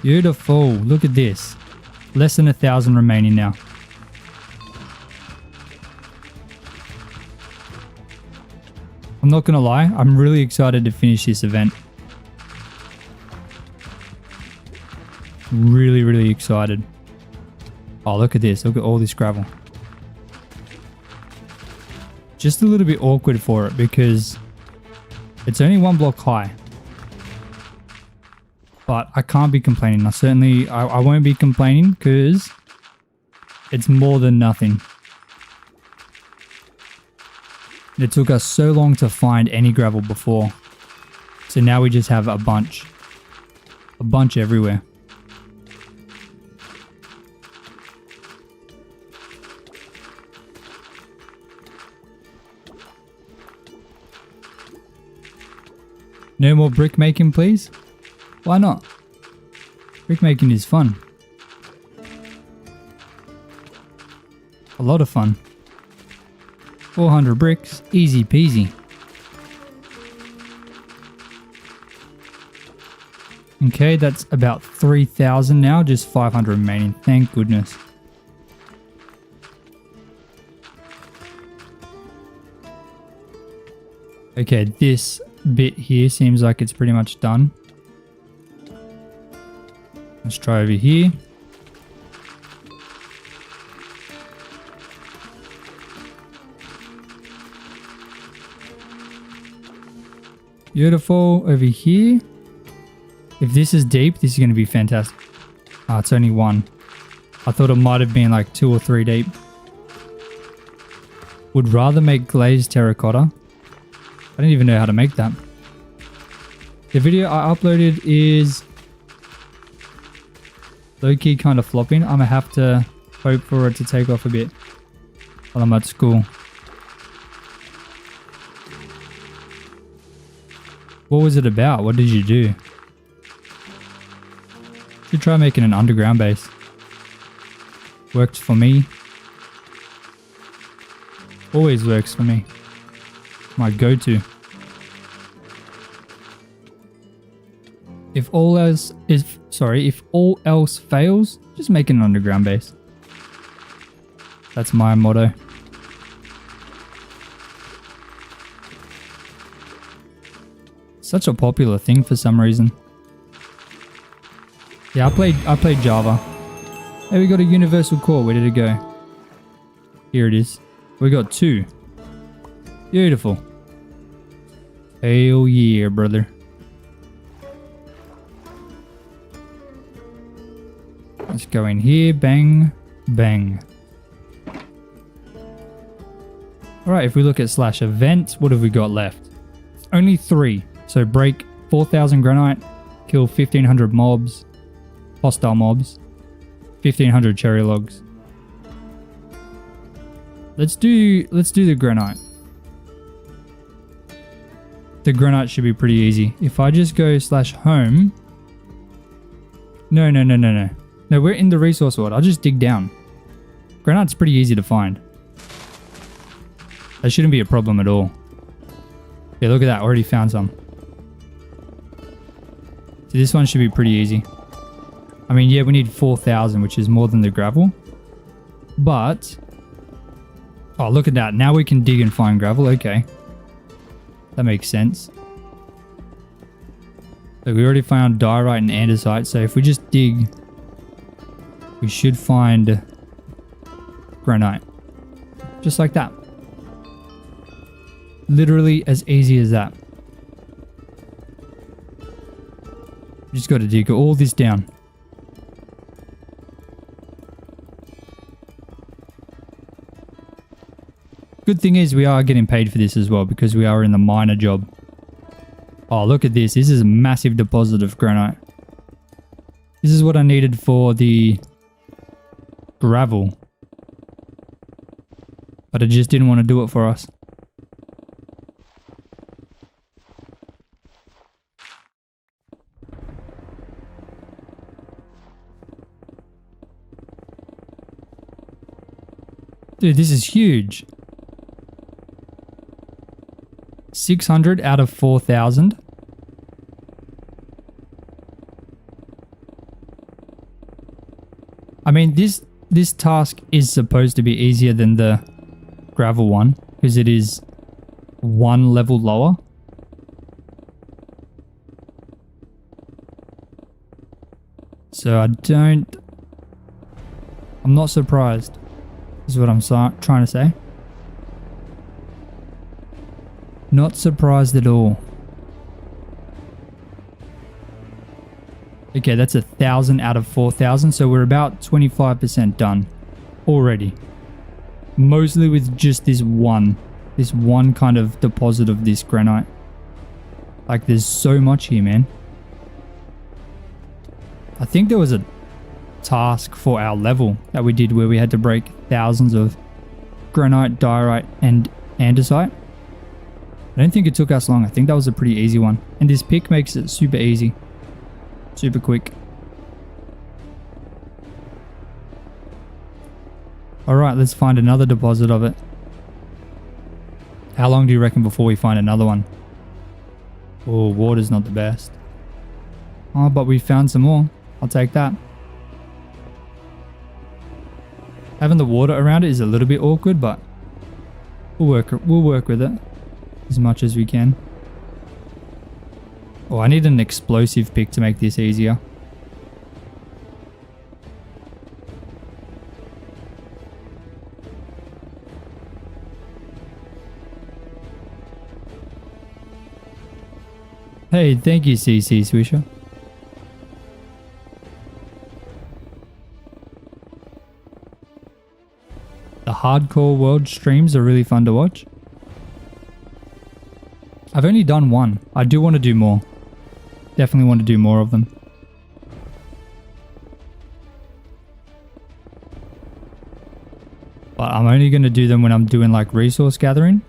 Beautiful. Look at this. Less than 1,000 remaining now. I'm not gonna lie, I'm really excited to finish this event. Really, really excited. Oh, look at this. Look at all this gravel. Just a little bit awkward for it because it's only 1 block high. But I can't be complaining. I won't be complaining because it's more than nothing. It took us so long to find any gravel before. So now we just have a bunch. A bunch everywhere. No more brick making, please? Why not? Brick making is fun. A lot of fun. 400 bricks, easy peasy. Okay, that's about 3,000 now, just 500 remaining. Thank goodness. Okay, this bit here seems like it's pretty much done. Let's try over here. Beautiful. Over here. If this is deep, this is going to be fantastic. Ah, it's only one. I thought it might have been like 2 or 3 deep. Would rather make glazed terracotta. I don't even know how to make that. The video I uploaded is low-key kind of flopping. I'm going to have to hope for it to take off a bit while I'm at school. What was it about? What did you do? Should try making an underground base. Worked for me. Always works for me. My go-to. If all else fails, just make an underground base. That's my motto. Such a popular thing for some reason. Yeah, I played Java. Hey, we got a universal core. Where did it go? Here it is. We got 2. Beautiful. Hell yeah, brother. Let's go in here. Bang, bang. Alright, if we look at slash events, what have we got left? Only 3. So break 4,000 granite, kill 1,500 mobs, hostile mobs, 1,500 cherry logs. Let's do the granite. The granite should be pretty easy. If I just go slash home. No, we're in the resource world. I'll just dig down. Granite's pretty easy to find. That shouldn't be a problem at all. Yeah, look at that. Already found some. So this one should be pretty easy. I mean, yeah, we need 4,000, which is more than the gravel. But... oh, look at that. Now we can dig and find gravel. Okay. That makes sense. So we already found diorite and andesite. So if we just dig, we should find granite. Just like that. Literally as easy as that. Just got to dig all this down. Good thing is we are getting paid for this as well because we are in the miner job. Oh, look at this. This is a massive deposit of granite. This is what I needed for the gravel. But I just didn't want to do it for us. Dude, this is huge. 600 out of 4,000. I mean, this task is supposed to be easier than the gravel one because it is 1 level lower. So I'm not surprised. Is what I'm trying to say. Not surprised at all. Okay, that's 1,000 out of 4,000, so we're about 25% done already. Mostly with just this one kind of deposit of this granite. Like, there's so much here, man. I think there was a task for our level that we did where we had to break thousands of granite, diorite, and andesite. I don't think it took us long. I think that was a pretty easy one. And this pick makes it super easy. Super quick. Alright, let's find another deposit of it. How long do you reckon before we find another one? Oh, water's not the best. Oh, but we found some more. I'll take that. Having the water around it is a little bit awkward, but we'll work with it as much as we can. Oh, I need an explosive pick to make this easier. Hey, thank you, CC Swisher. The hardcore world streams are really fun to watch. I've only done one. I do want to do more. Definitely want to do more of them. But I'm only going to do them when I'm doing like resource gathering.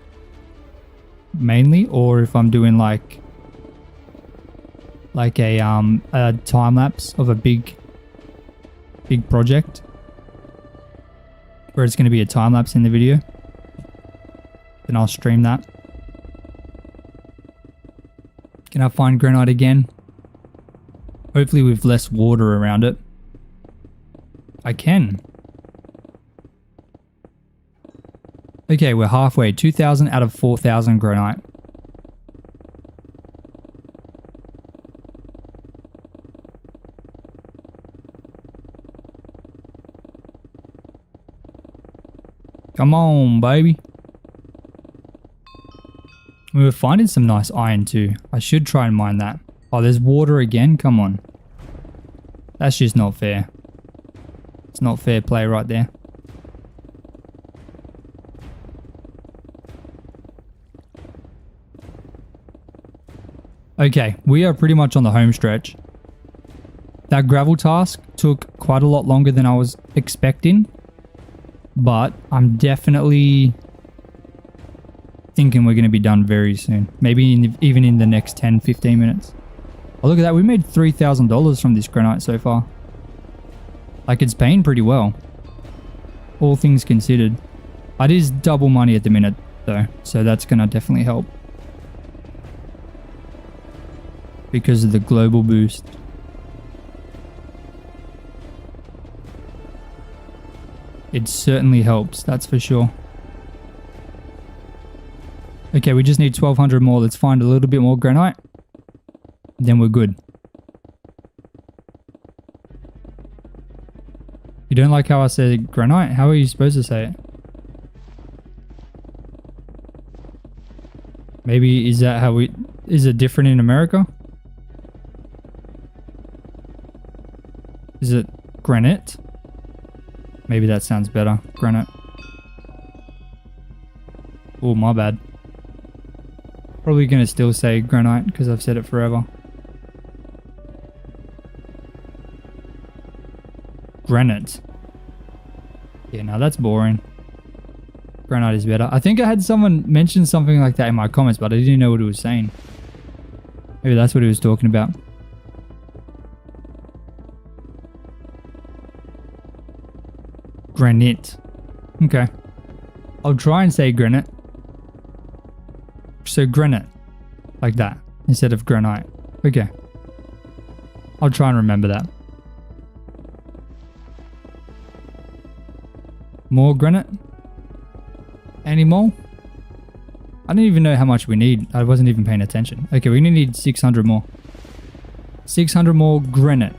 Mainly, or if I'm doing like a time lapse of a big project. Where it's going to be a time lapse in the video. Then I'll stream that. Can I find granite again? Hopefully with less water around it. I can. Okay, we're halfway. 2,000 out of 4,000 granite. Come on, baby. We were finding some nice iron too. I should try and mine that. Oh, there's water again? Come on. That's just not fair. It's not fair play right there. Okay, we are pretty much on the home stretch. That gravel task took quite a lot longer than I was expecting. But I'm definitely thinking we're going to be done very soon. Maybe even in the next 10-15 minutes. Oh, look at that. We made $3,000 from this granite so far. Like, it's paying pretty well. All things considered. It is double money at the minute, though. So that's going to definitely help. Because of the global boost. It certainly helps, that's for sure. Okay, we just need 1,200 more. Let's find a little bit more granite. Then we're good. You don't like how I said granite? How are you supposed to say it? Maybe is that how we... Is it different in America? Is it granite? Maybe that sounds better. Granite. Oh, my bad. Probably going to still say granite because I've said it forever. Granite. Yeah, no, that's boring. Granite is better. I think I had someone mention something like that in my comments, but I didn't know what it was saying. Maybe that's what he was talking about. Granite. Okay. I'll try and say granite. So granite. Like that. Instead of granite. Okay. I'll try and remember that. More granite? Any more? I don't even know how much we need. I wasn't even paying attention. Okay, we need 600 more. 600 more granite.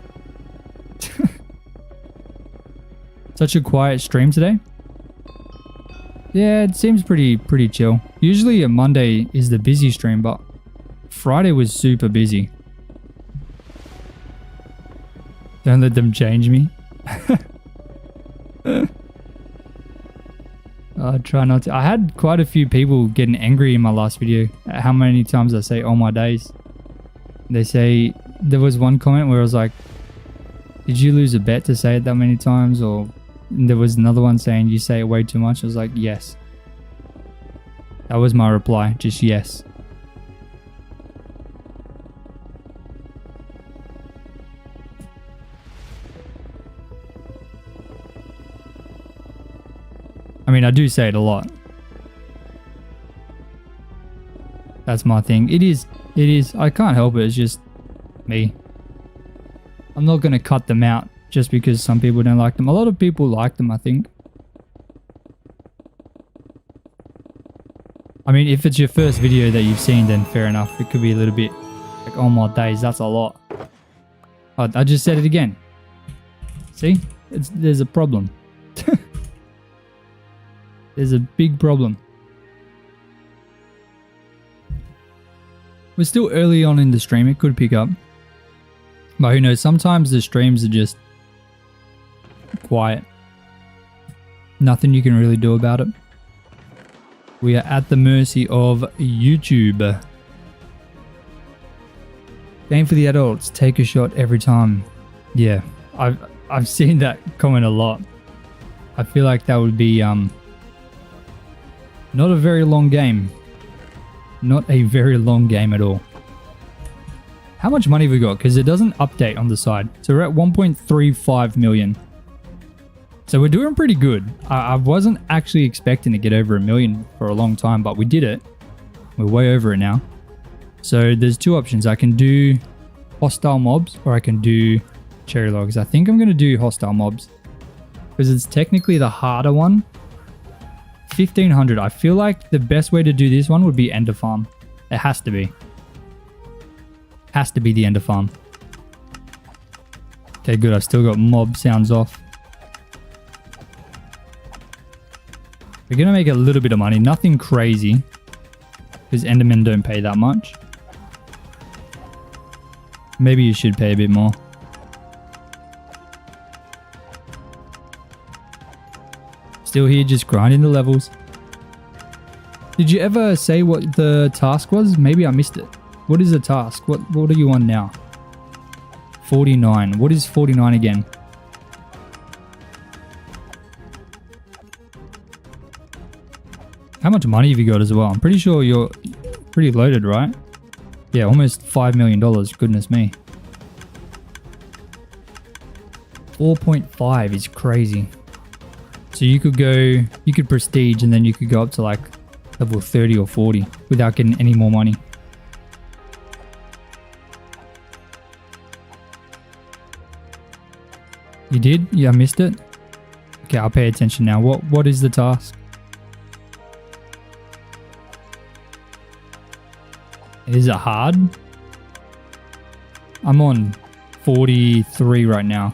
Such a quiet stream today. Yeah, it seems pretty chill. Usually a Monday is the busy stream, but Friday was super busy. Don't let them change me. I try not to. I had quite a few people getting angry in my last video at how many times I say all my days. They say, there was one comment where I was like, did you lose a bet to say it that many times? Or there was another one saying you say it way too much. I was like, yes. That was my reply, just yes. I mean, I do say it a lot. That's my thing. It is. I can't help it. It's just me. I'm not going to cut them out just because some people don't like them. A lot of people like them, I think. I mean, if it's your first video that you've seen, then fair enough. It could be a little bit like, oh my days, that's a lot. Oh, I just said it again. See? There's a problem. There's a big problem. We're still early on in the stream. It could pick up. But who knows? Sometimes the streams are just quiet. Nothing you can really do about it. We are at the mercy of YouTube. Game for the adults. Take a shot every time. Yeah, I've seen that comment a lot. I feel like that would be not a very long game. Not a very long game at all. How much money have we got? Because it doesn't update on the side. So we're at 1.35 million. So we're doing pretty good. I wasn't actually expecting to get over 1 million for a long time, but we did it. We're way over it now. So there's two options. I can do hostile mobs or I can do cherry logs. I think I'm going to do hostile mobs because it's technically the harder one. 1500. I feel like the best way to do this one would be ender farm. It has to be. Has to be the ender farm. Okay, good. I've still got mob sounds off. We're going to make a little bit of money. Nothing crazy. Because endermen don't pay that much. Maybe you should pay a bit more. Still here just grinding the levels. Did you ever say what the task was? Maybe I missed it. What is the task? What are you on now? 49. What is 49 again? How much money have you got as well? I'm pretty sure you're pretty loaded, right? Yeah, almost $5 million. Goodness me. 4.5 is crazy. So you could prestige and then you could go up to like level 30 or 40 without getting any more money. You did? Yeah, I missed it. Okay, I'll pay attention now. What is the task? Is it hard? I'm on 43 right now.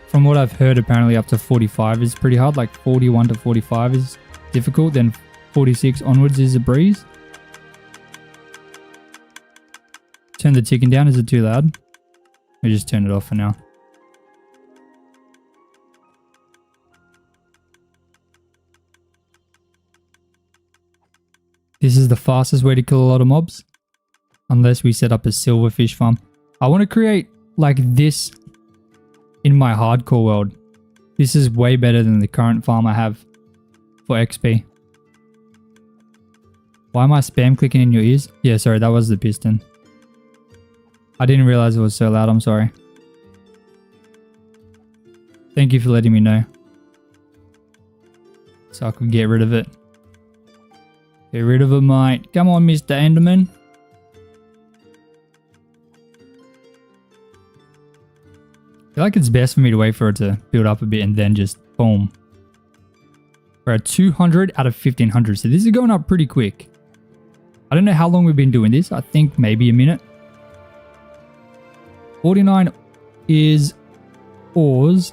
From what I've heard, apparently up to 45 is pretty hard. Like 41 to 45 is difficult. Then 46 onwards is a breeze. Turn the ticking down. Is it too loud? I just turn it off for now. This is the fastest way to kill a lot of mobs. Unless we set up a silverfish farm. I want to create like this in my hardcore world. This is way better than the current farm I have for XP. Why am I spam clicking in your ears? Yeah, sorry, that was the piston. I didn't realize it was so loud, I'm sorry. Thank you for letting me know. So I could get rid of it. Get rid of it, mate. Come on, Mr. Enderman. I feel like it's best for me to wait for it to build up a bit and then just boom. We're at 200 out of 1500. So this is going up pretty quick. I don't know how long we've been doing this. I think maybe a minute. 49 is ores.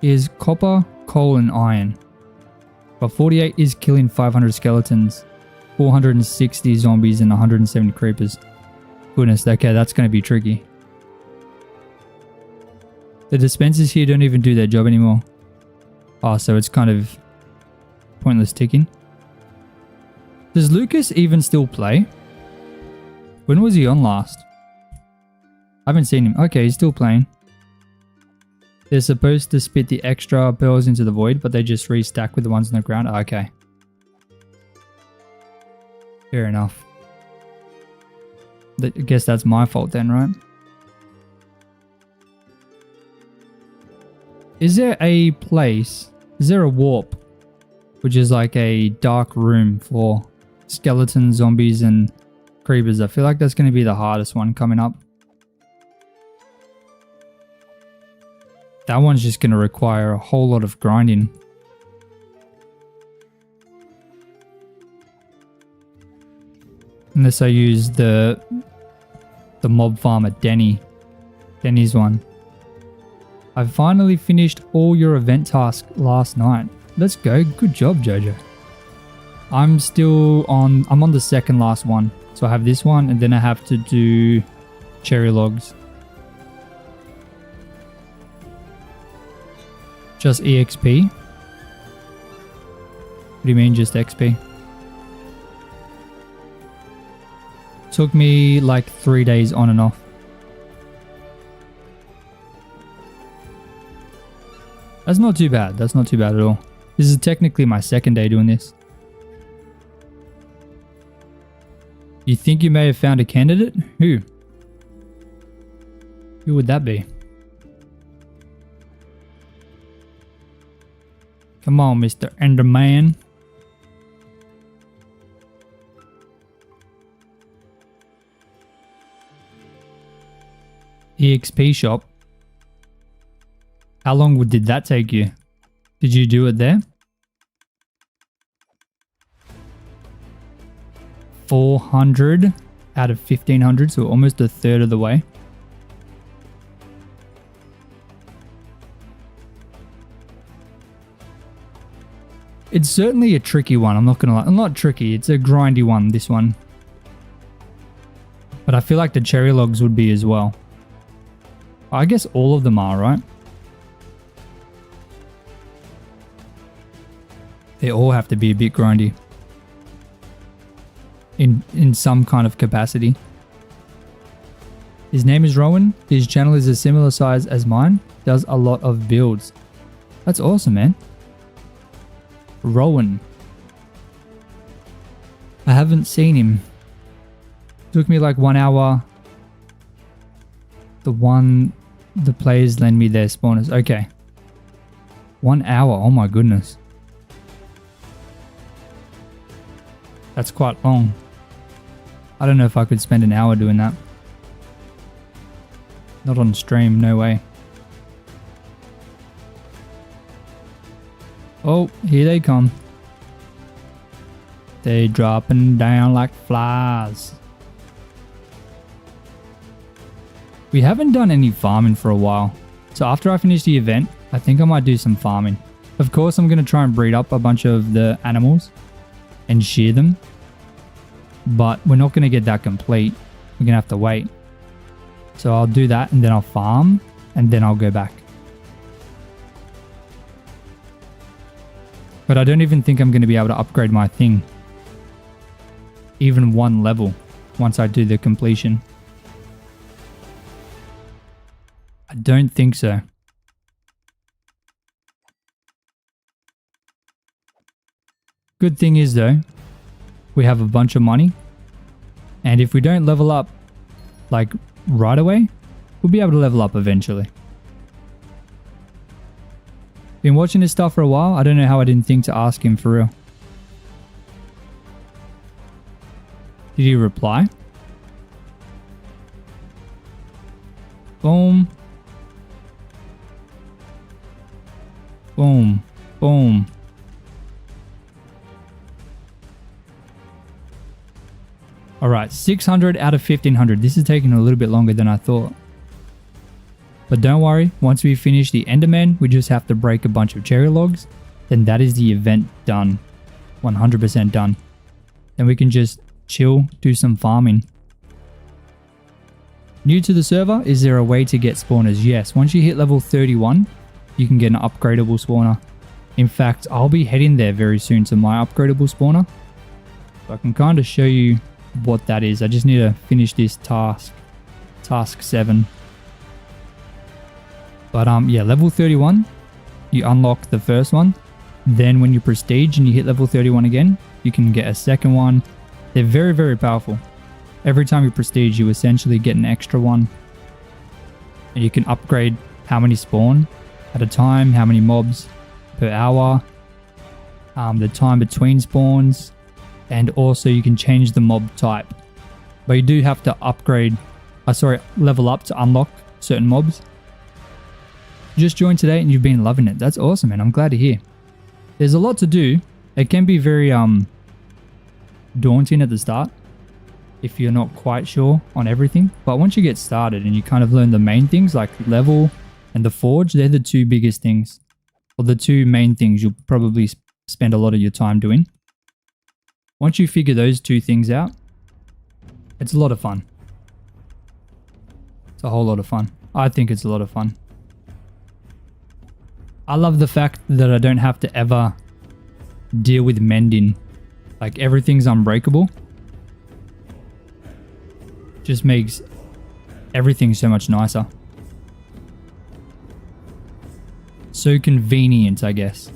Is copper, coal, and iron. But 48 is killing 500 skeletons, 460 zombies, and 170 creepers. Goodness, okay, that's going to be tricky. The dispensers here don't even do their job anymore. Oh, so it's kind of pointless ticking. Does Lucas even still play? When was he on last? I haven't seen him. Okay, he's still playing. They're supposed to spit the extra pearls into the void, but they just restack with the ones on the ground. Okay. Fair enough. I guess that's my fault then, right? Is there a place, is there a warp, which is like a dark room for skeletons, zombies, and creepers? I feel like that's going to be the hardest one coming up. That one's just going to require a whole lot of grinding. Unless I use the mob farmer Denny's one. I finally finished all your event tasks last night. Let's go. Good job, Jojo. I'm on the second last one. So I have this one and then I have to do cherry logs. Just EXP? What do you mean just XP? Took me like 3 days on and off. That's not too bad. That's not too bad at all. This is technically my second day doing this. You think you may have found a candidate? Who? Who would that be? Come on, Mr. Enderman. EXP shop. How long did that take you? Did you do it there? 400 out of 1500, so almost a third of the way. It's certainly a tricky one, I'm not gonna lie. Not tricky, it's a grindy one, this one. But I feel like the cherry logs would be as well. I guess all of them are, right? They all have to be a bit grindy. In some kind of capacity. His name is Rowan. His channel is a similar size as mine. Does a lot of builds. That's awesome, man. Rowan. I haven't seen him. Took me like 1 hour. The players lend me their spawners. Okay. 1 hour. Oh my goodness. That's quite long. I don't know if I could spend an hour doing that. Not on stream, no way. Oh, here they come. They dropping down like flies. We haven't done any farming for a while. So after I finish the event, I think I might do some farming. Of course, I'm going to try and breed up a bunch of the animals and shear them. But we're not going to get that complete. We're going to have to wait. So I'll do that and then I'll farm and then I'll go back. But I don't even think I'm going to be able to upgrade my thing. Even one level once I do the completion. I don't think so. Good thing is though, we have a bunch of money. And if we don't level up like right away, we'll be able to level up eventually. Been watching this stuff for a while. I don't know how I didn't think to ask him for real. Did he reply? Boom. Boom. Boom. Alright, 600 out of 1500. This is taking a little bit longer than I thought. But don't worry, once we finish the Enderman, we just have to break a bunch of cherry logs. Then that is the event done. 100% done. Then we can just chill, do some farming. New to the server, is there a way to get spawners? Yes, once you hit level 31, you can get an upgradable spawner. In fact, I'll be heading there very soon to my upgradable spawner. So I can kind of show you what that is. I just need to finish this task. Task 7. But yeah, level 31, you unlock the first one. Then when you prestige and you hit level 31 again, you can get a second one. They're very, very powerful. Every time you prestige, you essentially get an extra one. And you can upgrade how many spawn at a time, how many mobs per hour, the time between spawns, and also you can change the mob type. But you do have to level up to unlock certain mobs. just joined today and you've been loving it. That's awesome, man. I'm glad to hear. There's a lot to do. It can be very daunting at the start if you're not quite sure on everything. But once you get started and you kind of learn the main things like level and the forge, they're the two biggest things, or the two main things you'll probably spend a lot of your time doing. Once you figure those two things out, it's a lot of fun. It's a whole lot of fun. I think it's a lot of fun. I love the fact that I don't have to ever deal with mending. Like everything's unbreakable. Just makes everything so much nicer. So convenient, I guess.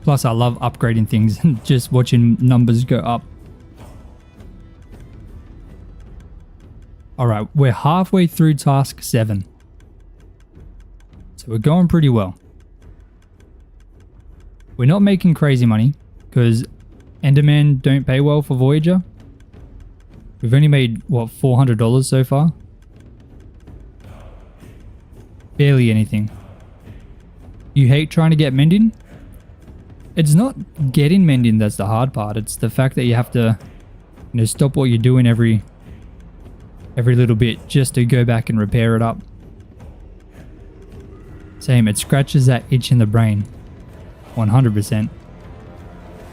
Plus, I love upgrading things and just watching numbers go up. Alright, we're halfway through task 7. So we're going pretty well. We're not making crazy money because Enderman don't pay well for Voyager. We've only made, what, $400 so far? Barely anything. You hate trying to get mending? It's not getting mending that's the hard part. It's the fact that you have to, stop what you're doing every little bit just to go back and repair it up. Same, it scratches that itch in the brain. 100%.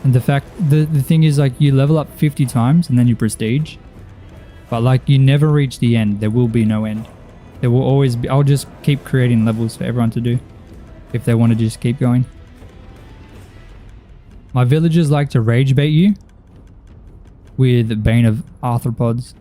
And the fact, the thing is, like, you level up 50 times and then you prestige. But like, you never reach the end. There will be no end. There will always be, I'll just keep creating levels for everyone to do if they want to just keep going. My villagers like to rage bait you with Bane of Arthropods.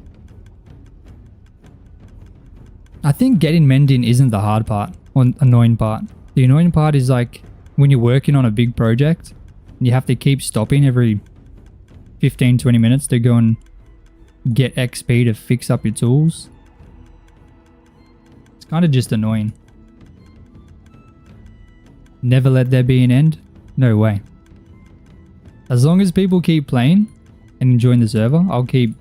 I think getting mending isn't the hard part or annoying part. The annoying part is like when you're working on a big project and you have to keep stopping every 15-20 minutes to go and get XP to fix up your tools. It's kind of just annoying. Never let there be an end? No way. As long as people keep playing and enjoying the server, I'll keep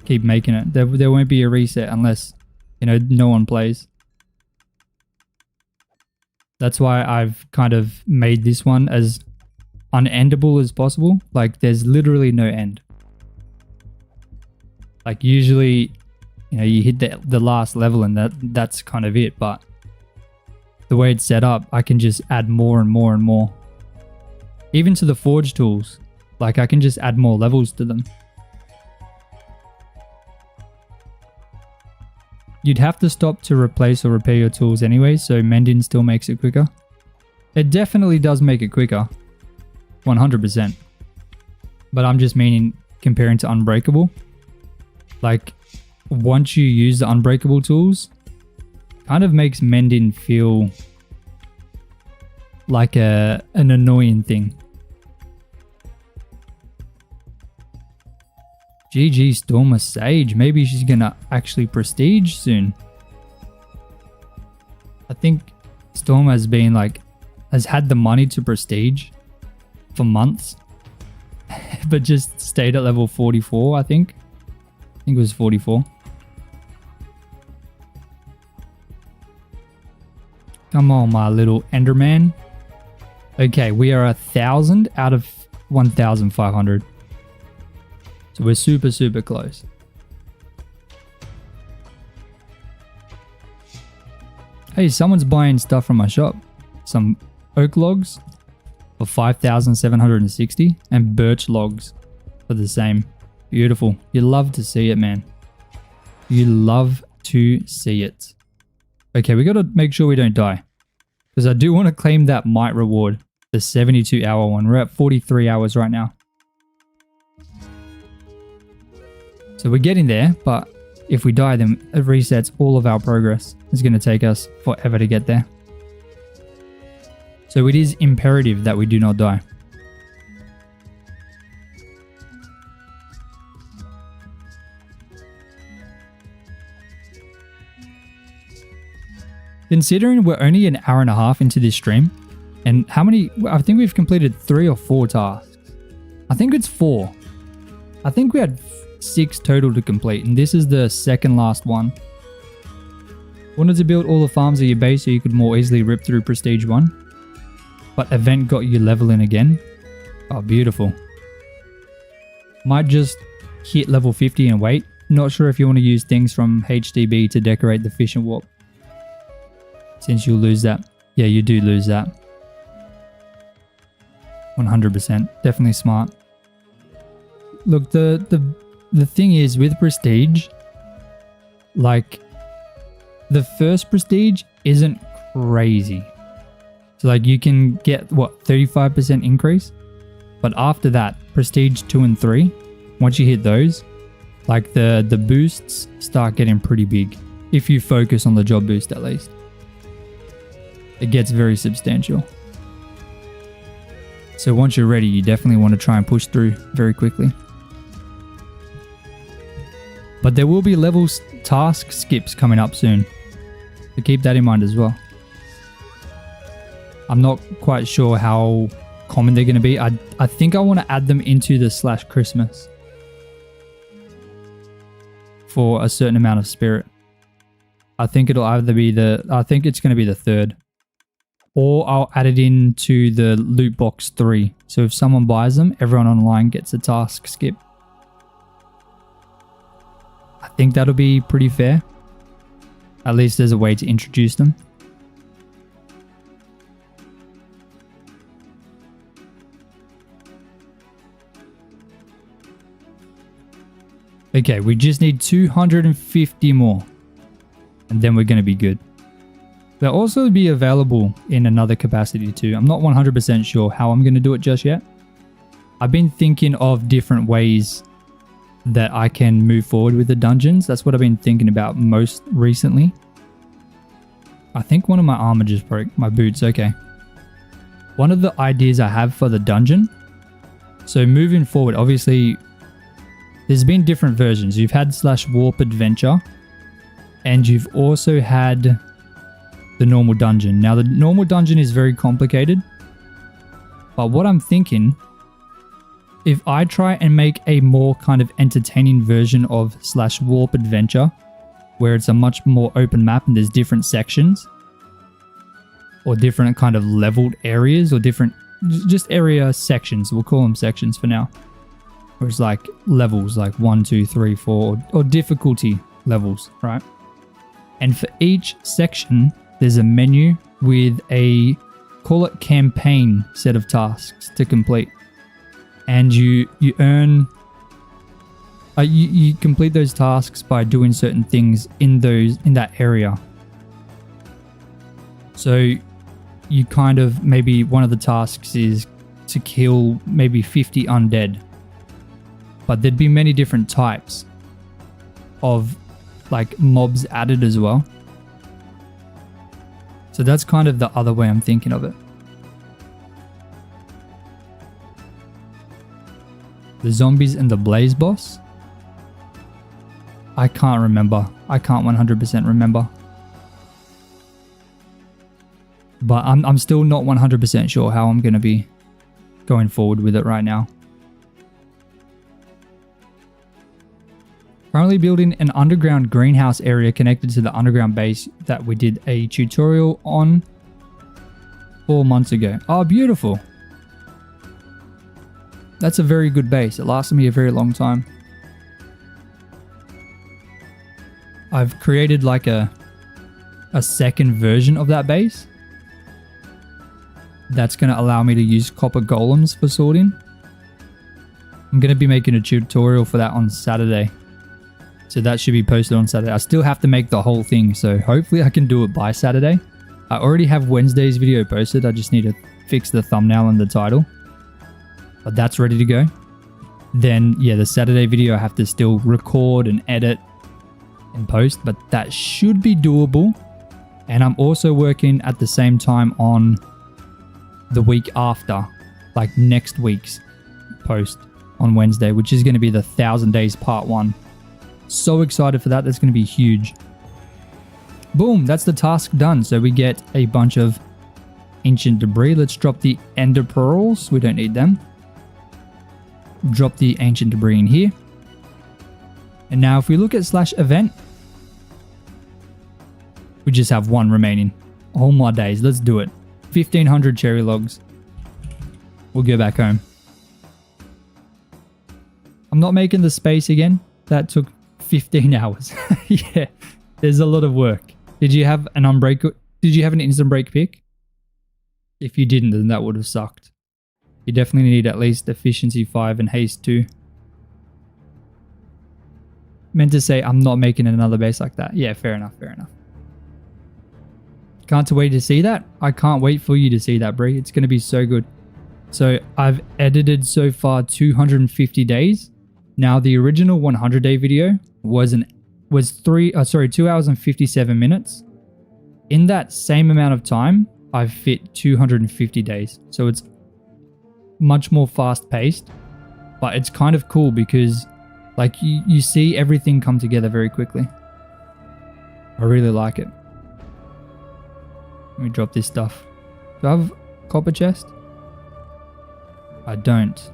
making it. There won't be a reset unless, no one plays. That's why I've kind of made this one as unendable as possible. Like, there's literally no end. Like, usually, you hit the last level and that's kind of it. But the way it's set up, I can just add more and more and more. Even to the forge tools. Like, I can just add more levels to them. You'd have to stop to replace or repair your tools anyway, so mending still makes it quicker. It definitely does make it quicker. 100%. But I'm just meaning comparing to Unbreakable. Like, once you use the Unbreakable tools, kind of makes mending feel like an annoying thing. GG Stormer Sage. Maybe she's gonna actually prestige soon. I think Storm has had the money to prestige for months, but just stayed at level 44, I think. I think it was 44. Come on, my little Enderman. Okay, we are 1,000 out of 1,500. So we're super, super close. Hey, someone's buying stuff from my shop. Some oak logs for 5,760 and birch logs for the same. Beautiful. You love to see it, man. You love to see it. Okay, we got to make sure we don't die. Because I do want to claim that might reward. The 72-hour one. We're at 43 hours right now. So we're getting there, but if we die, then it resets all of our progress. It's going to take us forever to get there. So it is imperative that we do not die. Considering we're only an hour and a half into this stream, and I think we've completed 3 or 4 tasks. I think it's 4. I think we had 6 total to complete, and this is the second last one. Wanted to build all the farms at your base so you could more easily rip through Prestige 1. But event got you leveling again. Oh, beautiful. Might just hit level 50 and wait. Not sure if you want to use things from HDB to decorate the fish and warp, since you'll lose that. Yeah, you do lose that. 100%. Definitely smart. Look, the thing is with Prestige, like, the first Prestige isn't crazy. So like you can get, what, 35% increase? But after that, Prestige 2 and 3, once you hit those, like the boosts start getting pretty big. If you focus on the job boost at least. It gets very substantial. So once you're ready, you definitely want to try and push through very quickly. But there will be levels task skips coming up soon. So keep that in mind as well. I'm not quite sure how common they're going to be. I think I want to add them into the /Christmas for a certain amount of spirit. I think it'll either be I think it's going to be the 3rd. Or I'll add it into the loot box 3. So if someone buys them, everyone online gets a task skip. I think that'll be pretty fair. At least there's a way to introduce them. Okay, we just need 250 more. And then we're going to be good. They'll also be available in another capacity too. I'm not 100% sure how I'm going to do it just yet. I've been thinking of different ways that I can move forward with the dungeons. That's what I've been thinking about most recently. I think one of my armor just broke. My boots, okay. One of the ideas I have for the dungeon. So moving forward, obviously, there's been different versions. You've had /warp adventure. And you've also had the normal dungeon. Now the normal dungeon is very complicated, but what I'm thinking, if I try and make a more kind of entertaining version of /warp adventure, where it's a much more open map and there's different sections or different kind of leveled areas or different just area sections, we'll call them sections for now, where it's like levels like 1, 2, 3, 4 or difficulty levels, right? And for each section there's a menu with a, call it campaign set of tasks to complete. And you earn, you complete those tasks by doing certain things in that area. So you kind of, maybe one of the tasks is to kill maybe 50 undead. But there'd be many different types of like mobs added as well. So that's kind of the other way I'm thinking of it. The zombies and the blaze boss? I can't remember. I can't 100% remember. But I'm still not 100% sure how I'm going to be going forward with it right now. Currently building an underground greenhouse area connected to the underground base that we did a tutorial on 4 months ago. Oh, beautiful. That's a very good base. It lasted me a very long time. I've created like a second version of that base. That's going to allow me to use copper golems for sorting. I'm going to be making a tutorial for that on Saturday. So that should be posted on Saturday. I still have to make the whole thing, so hopefully I can do it by Saturday. I already have Wednesday's video posted. I just need to fix the thumbnail and the title. But that's ready to go. Then, yeah, the Saturday video I have to still record and edit and post, but that should be doable. And I'm also working at the same time on the week after, like next week's post on Wednesday, which is going to be the 1000 Days Part 1. So excited for that. That's going to be huge. Boom, that's the task done. So we get a bunch of ancient debris. Let's drop the ender pearls. We don't need them. Drop the ancient debris in here. And now if we look at slash event, we just have one remaining. Oh my days, let's do it. 1,500 cherry logs. We'll go back home. I'm not making the space again. That took 15 hours. Yeah, there's a lot of work. Did you have an unbreak? Did you have an instant break pick? If you didn't, then that would have sucked. You definitely need at least efficiency 5 and haste 2. Meant to say I'm not making another base like that. Yeah, fair enough, fair enough. Can't wait to see that. I can't wait for you to see that, Brie. It's going to be so good. So I've edited so far 250 days. Now the original 100-day video was 2 hours and 57 minutes. In that same amount of time, I've fit 250 days. So it's much more fast paced, but it's kind of cool because like you see everything come together very quickly. I really like it. Let me drop this stuff. Do I have a copper chest? I don't.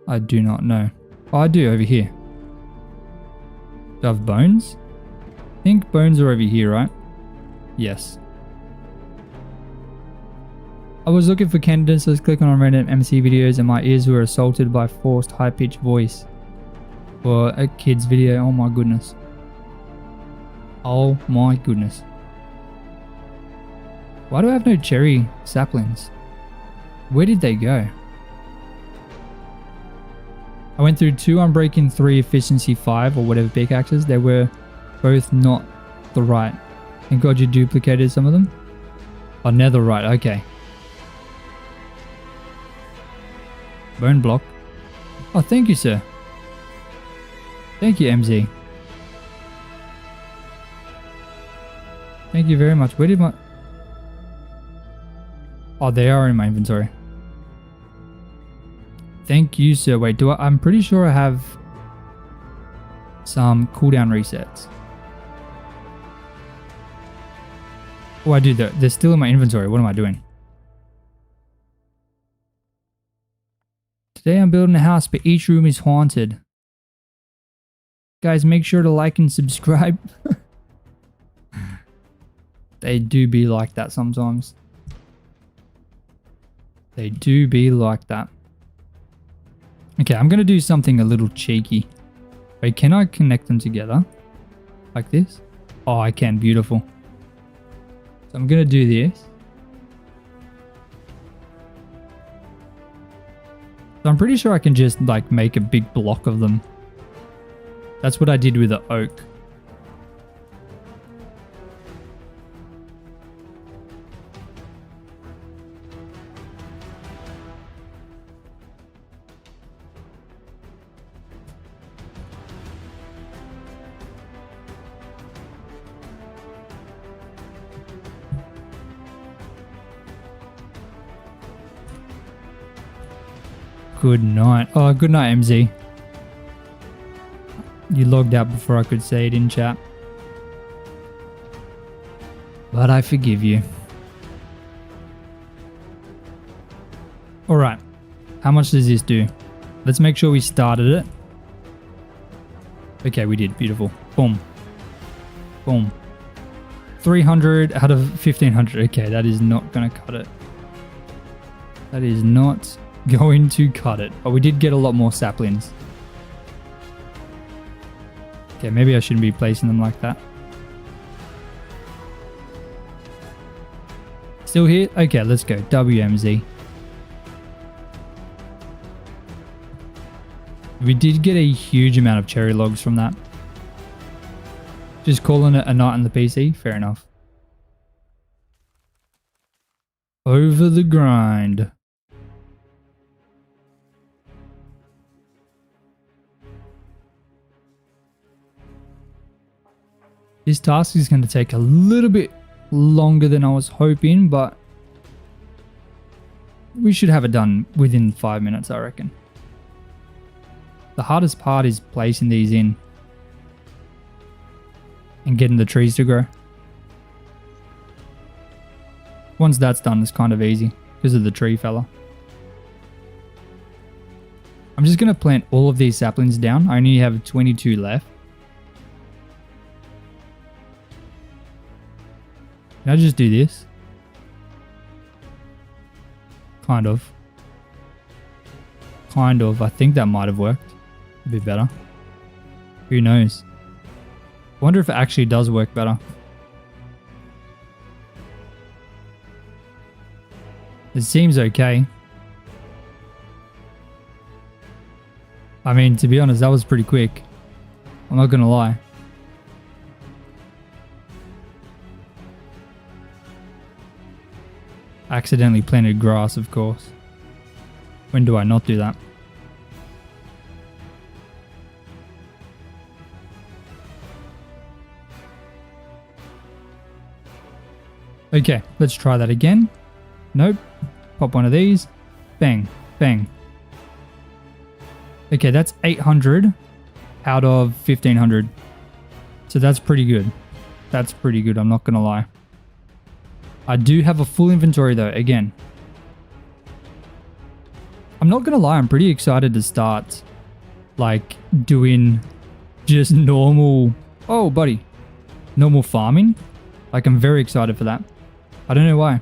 I do not know. Oh, I do over here. Do I have bones? I think bones are over here, right? Yes. I was looking for candidates. I was clicking on random MC videos and my ears were assaulted by forced high-pitched voice for a kid's video. Oh my goodness. Oh my goodness. Why do I have no cherry saplings? Where did they go? I went through 2 unbreaking, 3 efficiency 5 or whatever pickaxes. They were both not the right. Thank God you duplicated some of them. Oh, netherite. Okay. Bone block. Oh, thank you, sir. Thank you, MZ. Thank you very much. Where did my... Oh, they are in my inventory. Thank you, sir. Wait, I'm pretty sure I have some cooldown resets. Oh, I do. They're still in my inventory. What am I doing? Today I'm building a house, but each room is haunted. Guys, make sure to like and subscribe. They do be like that sometimes. They do be like that. Okay, I'm going to do something a little cheeky. Wait, can I connect them together? Like this? Oh, I can. Beautiful. So I'm going to do this. So I'm pretty sure I can just like make a big block of them. That's what I did with the oak. Good night. Oh, good night, MZ. You logged out before I could say it in chat. But I forgive you. Alright. How much does this do? Let's make sure we started it. Okay, we did. Beautiful. Boom. Boom. 300 out of 1,500. Okay, that is not going to cut it. That is not going to cut it. But we did get a lot more saplings. Okay, maybe I shouldn't be placing them like that. Still here? Okay, let's go. WMZ. We did get a huge amount of cherry logs from that. Just calling it a night on the PC? Fair enough. Over the grind. This task is going to take a little bit longer than I was hoping, but we should have it done within 5 minutes, I reckon. The hardest part is placing these in and getting the trees to grow. Once that's done, it's kind of easy because of the tree fella. I'm just going to plant all of these saplings down. I only have 22 left. Can I just do this? Kind of. Kind of. I think that might have worked a bit better. Who knows? I wonder if it actually does work better. It seems okay. I mean, to be honest, that was pretty quick. I'm not gonna lie. Accidentally planted grass, of course. When do I not do that? Okay, let's try that again. Nope. Pop one of these. Bang, bang. Okay, that's 800 out of 1500. So that's pretty good. That's pretty good, I'm not gonna lie. I do have a full inventory though, again. I'm not gonna lie, I'm pretty excited to start like doing just normal, oh buddy, normal farming. Like I'm very excited for that. I don't know why.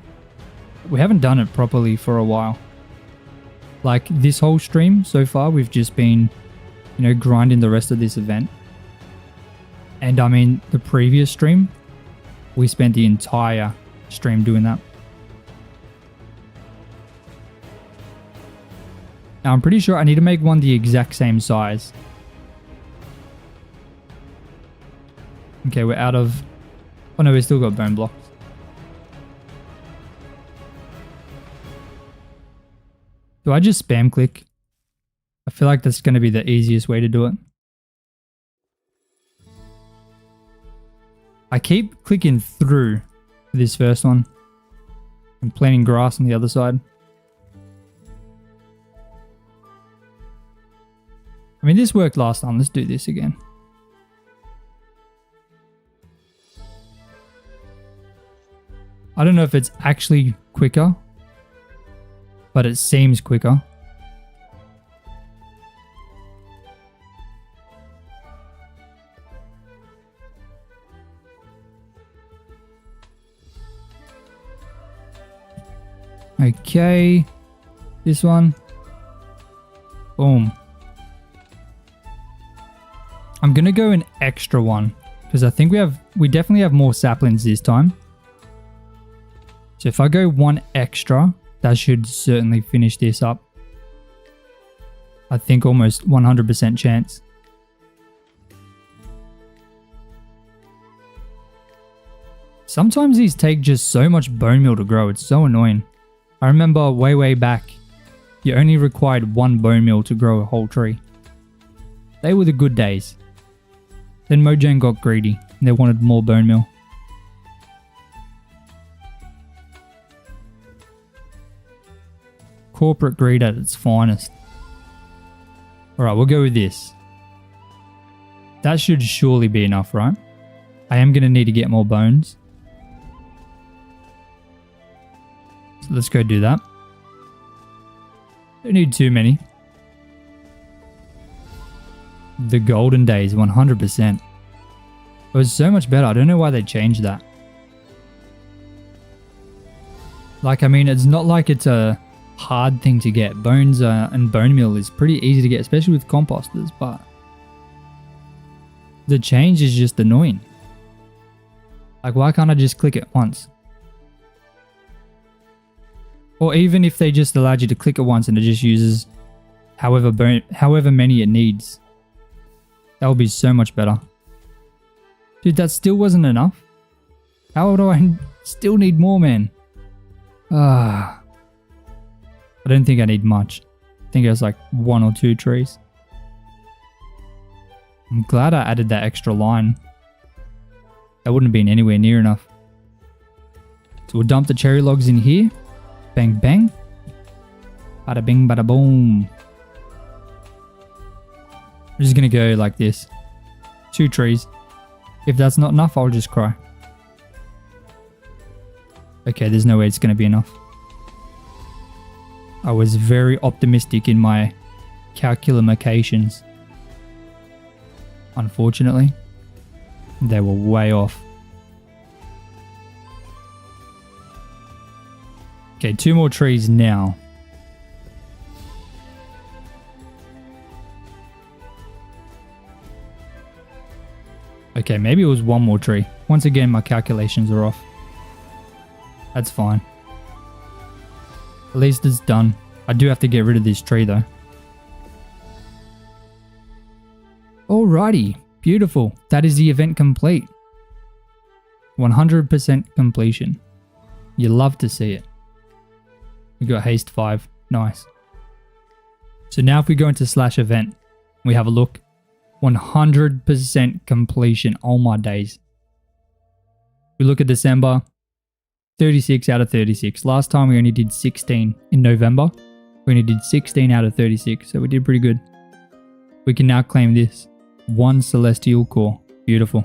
We haven't done it properly for a while. Like this whole stream so far, we've just been, you know, grinding the rest of this event. And I mean, the previous stream, we spent the entire stream doing that. Now I'm pretty sure I need to make one the exact same size. Okay, we're out of... Oh no, we still got bone blocks. Do I just spam click? I feel like that's going to be the easiest way to do it. I keep clicking through this first one. I'm planting grass on the other side. I mean, this worked last time. Let's do this again. I don't know if it's actually quicker, but it seems quicker. Okay, this one. Boom. I'm gonna go an extra one because I think we definitely have more saplings this time. So if I go one extra, that should certainly finish this up. I think almost 100% chance. Sometimes these take just so much bone meal to grow, it's so annoying. I remember way back, you only required 1 bone meal to grow a whole tree. They were the good days. Then Mojang got greedy and they wanted more bone meal. Corporate greed at its finest. Alright, we'll go with this. That should surely be enough, right? I am going to need to get more bones. So let's go do that. Don't need too many. The golden days, 100%. It was so much better. I don't know why they changed that. Like, I mean, it's not like it's a hard thing to get. Bones and bone meal is pretty easy to get, especially with composters, but the change is just annoying. Like, why can't I just click it once? Or even if they just allowed you to click it once and it just uses however many it needs. That would be so much better. Dude, that still wasn't enough. How do I still need more, man? I don't think I need much. I think it was like 1 or 2 trees. I'm glad I added that extra line. That wouldn't have been anywhere near enough. So we'll dump the cherry logs in here. Bang, bang. Bada bing, bada boom. I'm just going to go like this. 2 trees. If that's not enough, I'll just cry. Okay, there's no way it's going to be enough. I was very optimistic in my calculations. Unfortunately, they were way off. Okay, 2 more trees now. Okay, maybe it was 1 more tree. Once again, my calculations are off. That's fine. At least it's done. I do have to get rid of this tree though. Alrighty, beautiful. That is the event complete. 100% completion. You love to see it. We got haste 5. Nice. So now if we go into /event, we have a look. 100% completion. Oh my days. We look at December. 36 out of 36. Last time we only did 16 in November. We only did 16 out of 36. So we did pretty good. We can now claim this. 1 celestial core. Beautiful.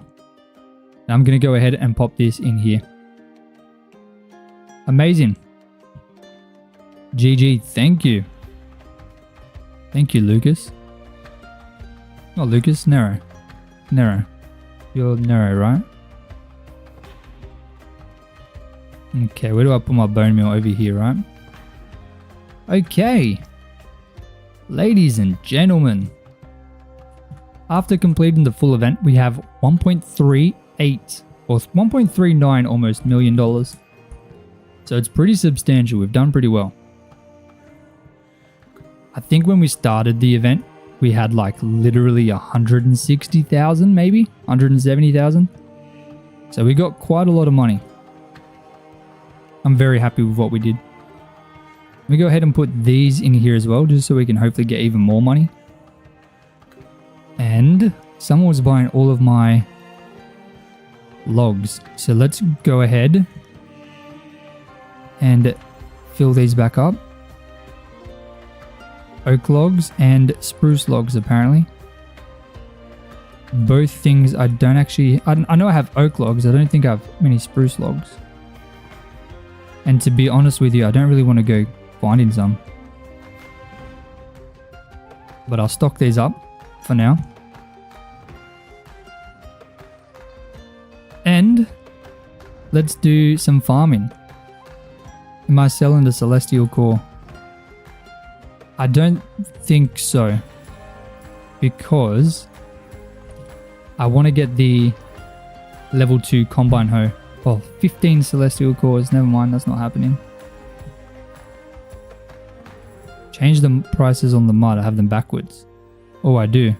Now I'm going to go ahead and pop this in here. Amazing. GG. Thank you. Thank you, Lucas. Not Lucas. Nero. Nero. You're Nero, right? Okay, where do I put my bone meal? Over here, right? Okay. Ladies and gentlemen. After completing the full event, we have 1.38 or 1.39 almost $1 million. So it's pretty substantial. We've done pretty well. I think when we started the event, we had like literally 160,000 maybe, 170,000. So we got quite a lot of money. I'm very happy with what we did. Let me go ahead and put these in here as well, just so we can hopefully get even more money. And someone was buying all of my logs. So let's go ahead and fill these back up. Oak logs and spruce logs apparently. Both things I don't actually... I know I have oak logs. I don't think I have many spruce logs. And to be honest with you, I don't really want to go finding some. But I'll stock these up for now. And let's do some farming. Am I selling the celestial core? I don't think so. Because I want to get the level 2 combine hoe. Oh, 15 celestial cores. Never mind, that's not happening. Change the prices on the mud. I have them backwards. Oh, I do.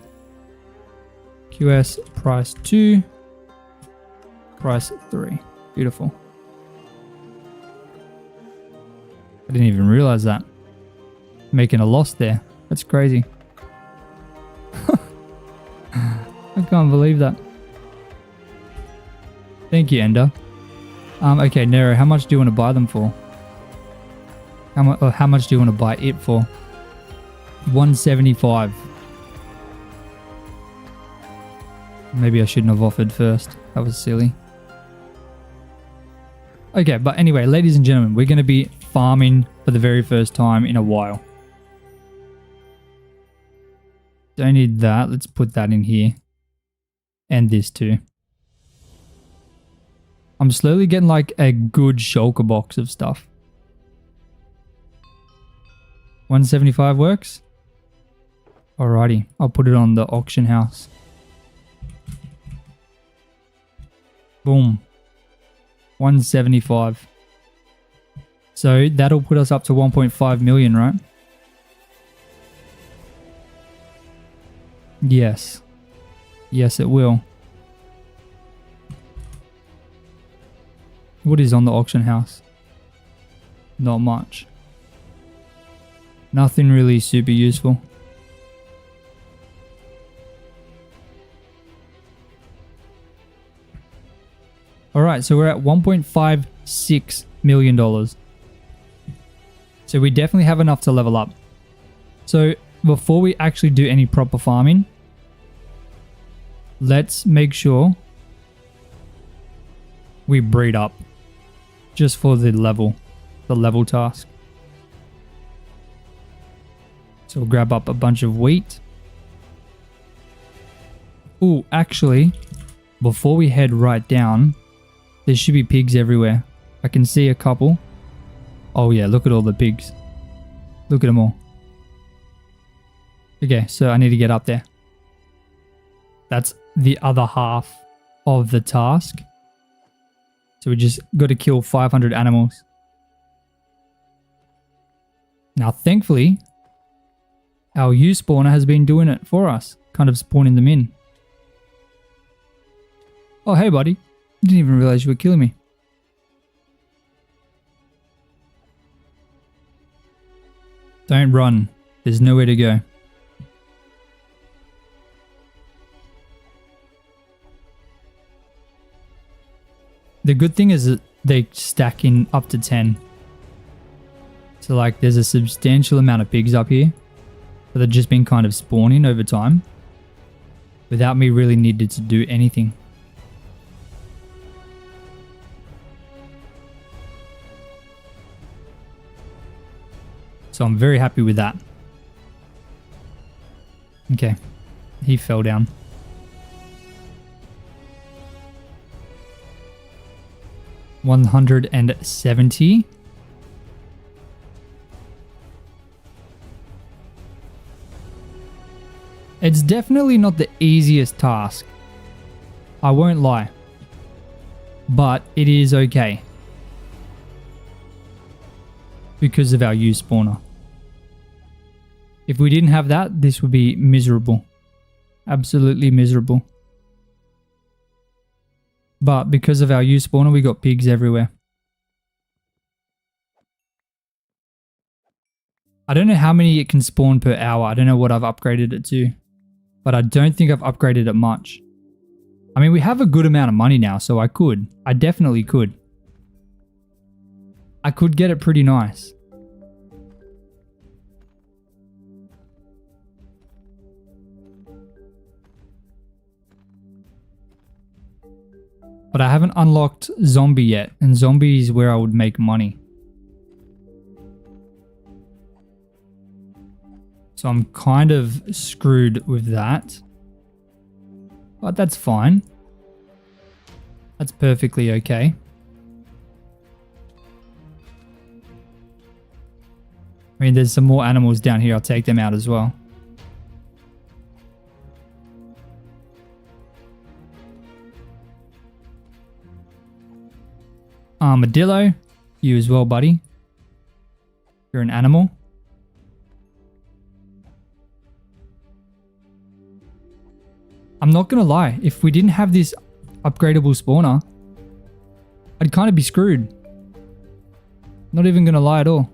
QS price 2. Price 3. Beautiful. I didn't even realize that. Making a loss there. That's crazy. I can't believe that. Thank you, Ender. Okay, Nero, how much do you want to buy them for? How much do you want to buy it for? 175. Maybe I shouldn't have offered first. That was silly. Okay, but anyway, ladies and gentlemen, we're going to be farming for the very first time in a while. Don't need that. Let's put that in here. And this too. I'm slowly getting like a good shulker box of stuff. 175 works? Alrighty, I'll put it on the auction house. Boom. 175. So that'll put us up to 1.5 million, right? Yes. Yes, it will. What is on the auction house? Not much. Nothing really super useful. Alright, so we're at $1.56 million. So we definitely have enough to level up. So before we actually do any proper farming, let's make sure we breed up. Just for the level task. So we'll grab up a bunch of wheat. Oh, actually, before we head right down, there should be pigs everywhere. I can see a couple. Oh yeah, look at all the pigs. Look at them all. Okay, so I need to get up there. That's the other half of the task. So we just got to kill 500 animals. Now, thankfully, our U spawner has been doing it for us, kind of spawning them in. Oh, hey, buddy. I didn't even realize you were killing me. Don't run. There's nowhere to go. The good thing is that they stack in up to 10. So like there's a substantial amount of pigs up here. But they've just been kind of spawning over time. Without me really needed to do anything. So I'm very happy with that. Okay. He fell down. $170. It's definitely not the easiest task. I won't lie. But it is okay. Because of our U spawner. If we didn't have that, this would be miserable. Absolutely miserable. But because of our U spawner, we got pigs everywhere. I don't know how many it can spawn per hour. I don't know what I've upgraded it to. But I don't think I've upgraded it much. I mean, we have a good amount of money now, so I could. I definitely could. I could get it pretty nice. But I haven't unlocked zombie yet, and zombie is where I would make money. So I'm kind of screwed with that. But that's fine. That's perfectly okay. I mean, there's some more animals down here. I'll take them out as well. Armadillo. You as well, buddy. You're an animal. I'm not going to lie. If we didn't have this upgradable spawner, I'd kind of be screwed. Not even going to lie at all.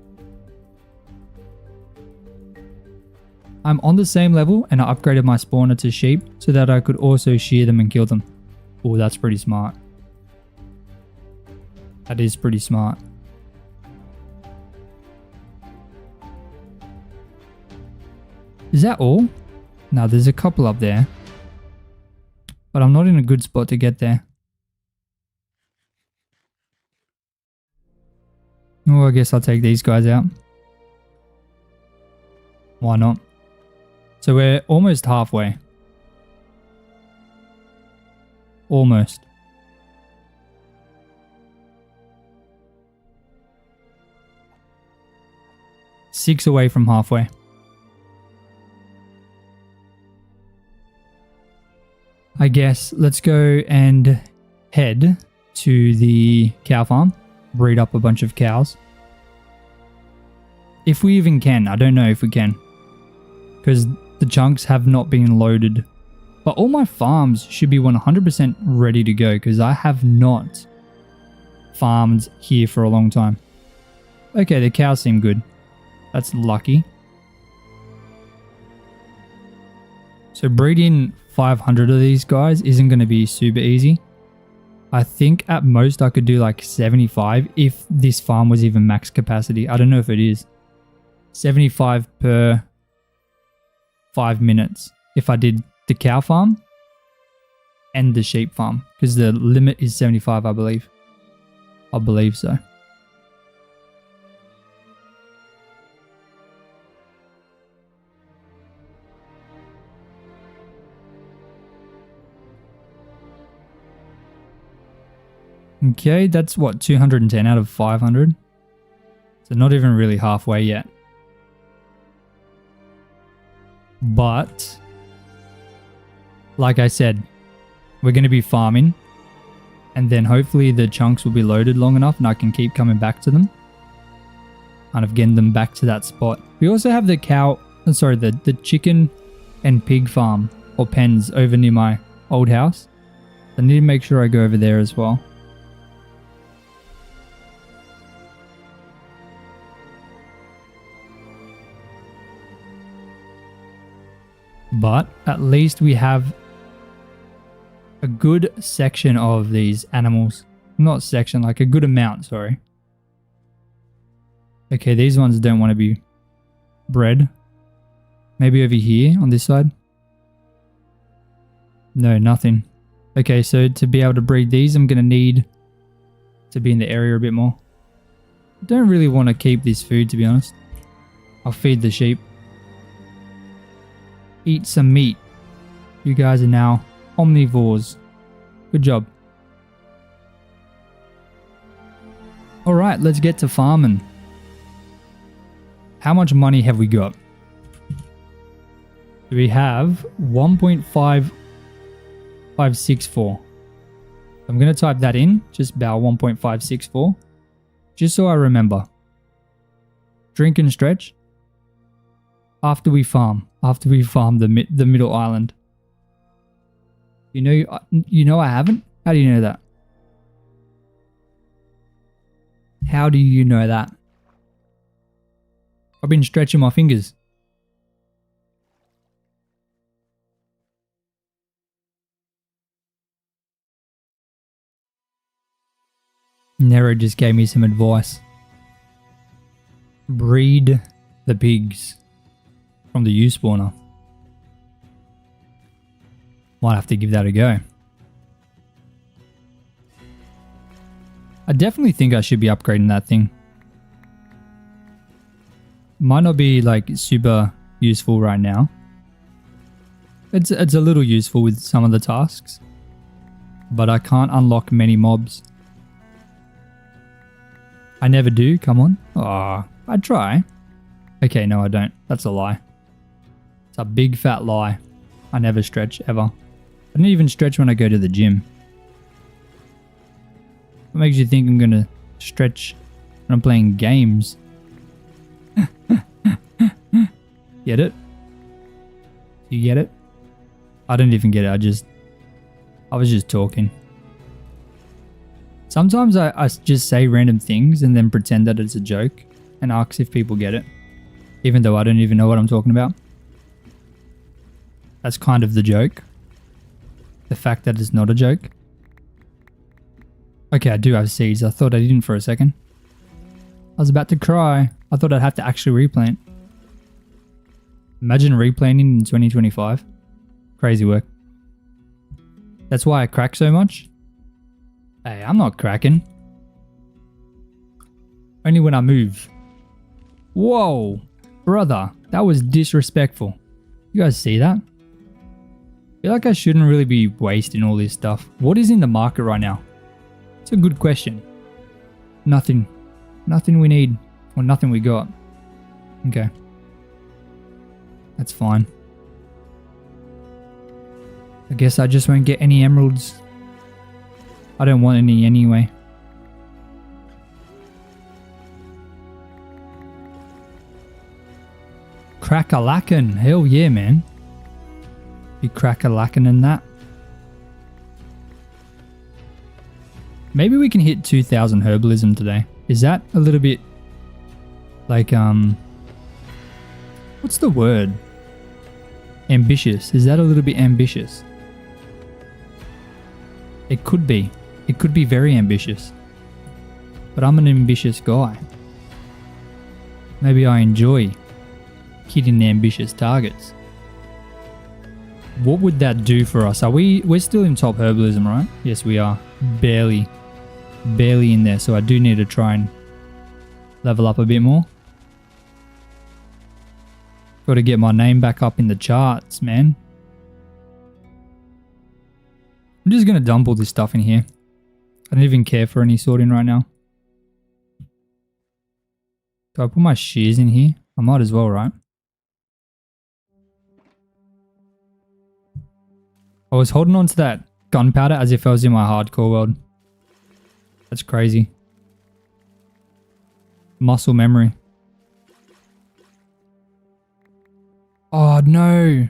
I'm on the same level and I upgraded my spawner to sheep so that I could also shear them and kill them. Oh, that's pretty smart. That is pretty smart. Is that all? No, there's a couple up there. But I'm not in a good spot to get there. Oh, I guess I'll take these guys out. Why not? So we're almost halfway. Almost. Six away from halfway. I guess let's go and head to the cow farm, breed up a bunch of cows. If we even can, I don't know if we can. Because the chunks have not been loaded. But all my farms should be 100% ready to go because I have not farmed here for a long time. Okay, the cows seem good. That's lucky. So breeding 500 of these guys isn't going to be super easy. I think at most I could do like 75 if this farm was even max capacity. I don't know if it is. 75 per 5 minutes if I did the cow farm and the sheep farm because the limit is 75, I believe. I believe so. Okay, that's what, 210 out of 500? So not even really halfway yet. But, like I said, we're going to be farming. And then hopefully the chunks will be loaded long enough and I can keep coming back to them. Kind of getting them back to that spot. We also have the the chicken and pig farm or pens over near my old house. I need to make sure I go over there as well. But at least we have a good section of these animals. Not section, like a good amount, sorry. Okay, these ones don't want to be bred. Maybe over here on this side. No, nothing. Okay, so to be able to breed these, I'm going to need to be in the area a bit more. I don't really want to keep this food, to be honest. I'll feed the sheep. Eat some meat. You guys are now omnivores. Good job. Alright, let's get to farming. How much money have we got? We have 1.5564. I'm going to type that in, just about 1.564, just so I remember. Drink and stretch. After we farm the middle island. You know I haven't? How do you know that? How do you know that? I've been stretching my fingers. Nero just gave me some advice. Breed the pigs from the U-spawner. Might have to give that a go. I definitely think I should be upgrading that thing. Might not be like super useful right now. It's a little useful with some of the tasks. But I can't unlock many mobs. I never do, come on. Oh, I try. Okay, no I don't. That's a lie. It's a big fat lie. I never stretch, ever. I don't even stretch when I go to the gym. What makes you think I'm gonna stretch when I'm playing games? Get it? You get it? I don't even get it. I was just talking. Sometimes I just say random things and then pretend that it's a joke and ask if people get it, even though I don't even know what I'm talking about. That's kind of the joke. The fact that it's not a joke. Okay, I do have seeds. I thought I didn't for a second. I was about to cry. I thought I'd have to actually replant. Imagine replanting in 2025. Crazy work. That's why I crack so much. Hey, I'm not cracking. Only when I move. Whoa, brother, that was disrespectful. You guys see that? I feel like I shouldn't really be wasting all this stuff. What is in the market right now? It's a good question. Nothing. Nothing we need. Or nothing we got. Okay. That's fine. I guess I just won't get any emeralds. I don't want any anyway. Crack-a-lackin'. Hell yeah, man. Be crack-a-lackin' in that. Maybe we can hit 2,000 herbalism today. Is that a little bit like, what's the word? Ambitious. Is that a little bit ambitious? It could be. It could be very ambitious. But I'm an ambitious guy. Maybe I enjoy hitting ambitious targets. What would that do for us? We're still in top herbalism, right? Yes, we are. Barely in there. So I do need to try and level up a bit more. Got to get my name back up in the charts, man. I'm just going to dump all this stuff in here. I don't even care for any sorting right now. Do I put my shears in here? I might as well, right? I was holding on to that gunpowder as if I was in my hardcore world. That's crazy. Muscle memory. Oh no.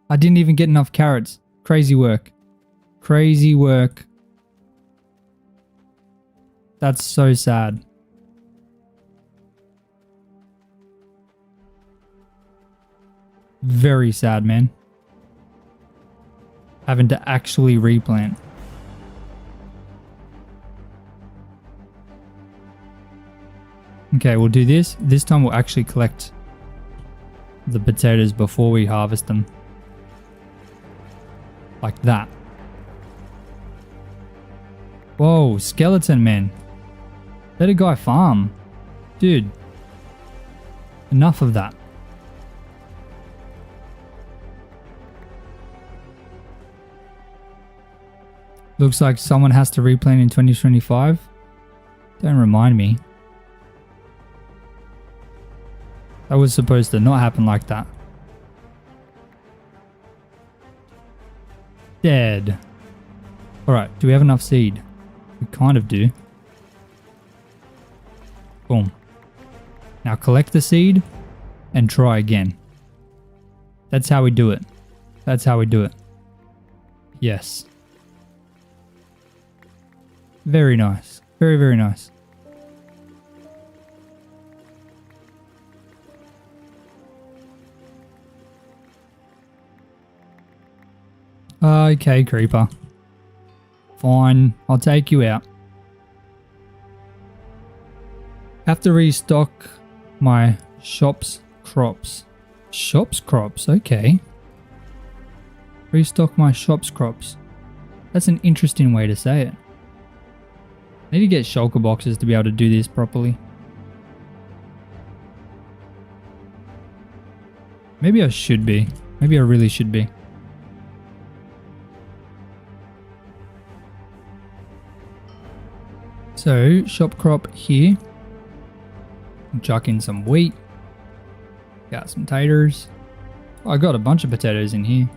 I didn't even get enough carrots. Crazy work. Crazy work. That's so sad. Very sad, man. Having to actually replant. Okay, we'll do this. This time we'll actually collect the potatoes before we harvest them. Like that. Whoa, skeleton man. Let a guy farm. Dude. Enough of that. Looks like someone has to replant in 2025. Don't remind me. That was supposed to not happen like that. Dead. Alright, do we have enough seed? We kind of do. Boom. Now collect the seed and try again. That's how we do it. That's how we do it. Yes. Very nice. Very, very nice. Okay, creeper. Fine, I'll take you out. Have to restock my shop's crops. Shop's crops, okay. Restock my shop's crops. That's an interesting way to say it. I need to get shulker boxes to be able to do this properly. Maybe I should be. Maybe I really should be. So, shop crop here. Chuck in some wheat. Got some taters. Oh, I got a bunch of potatoes in here.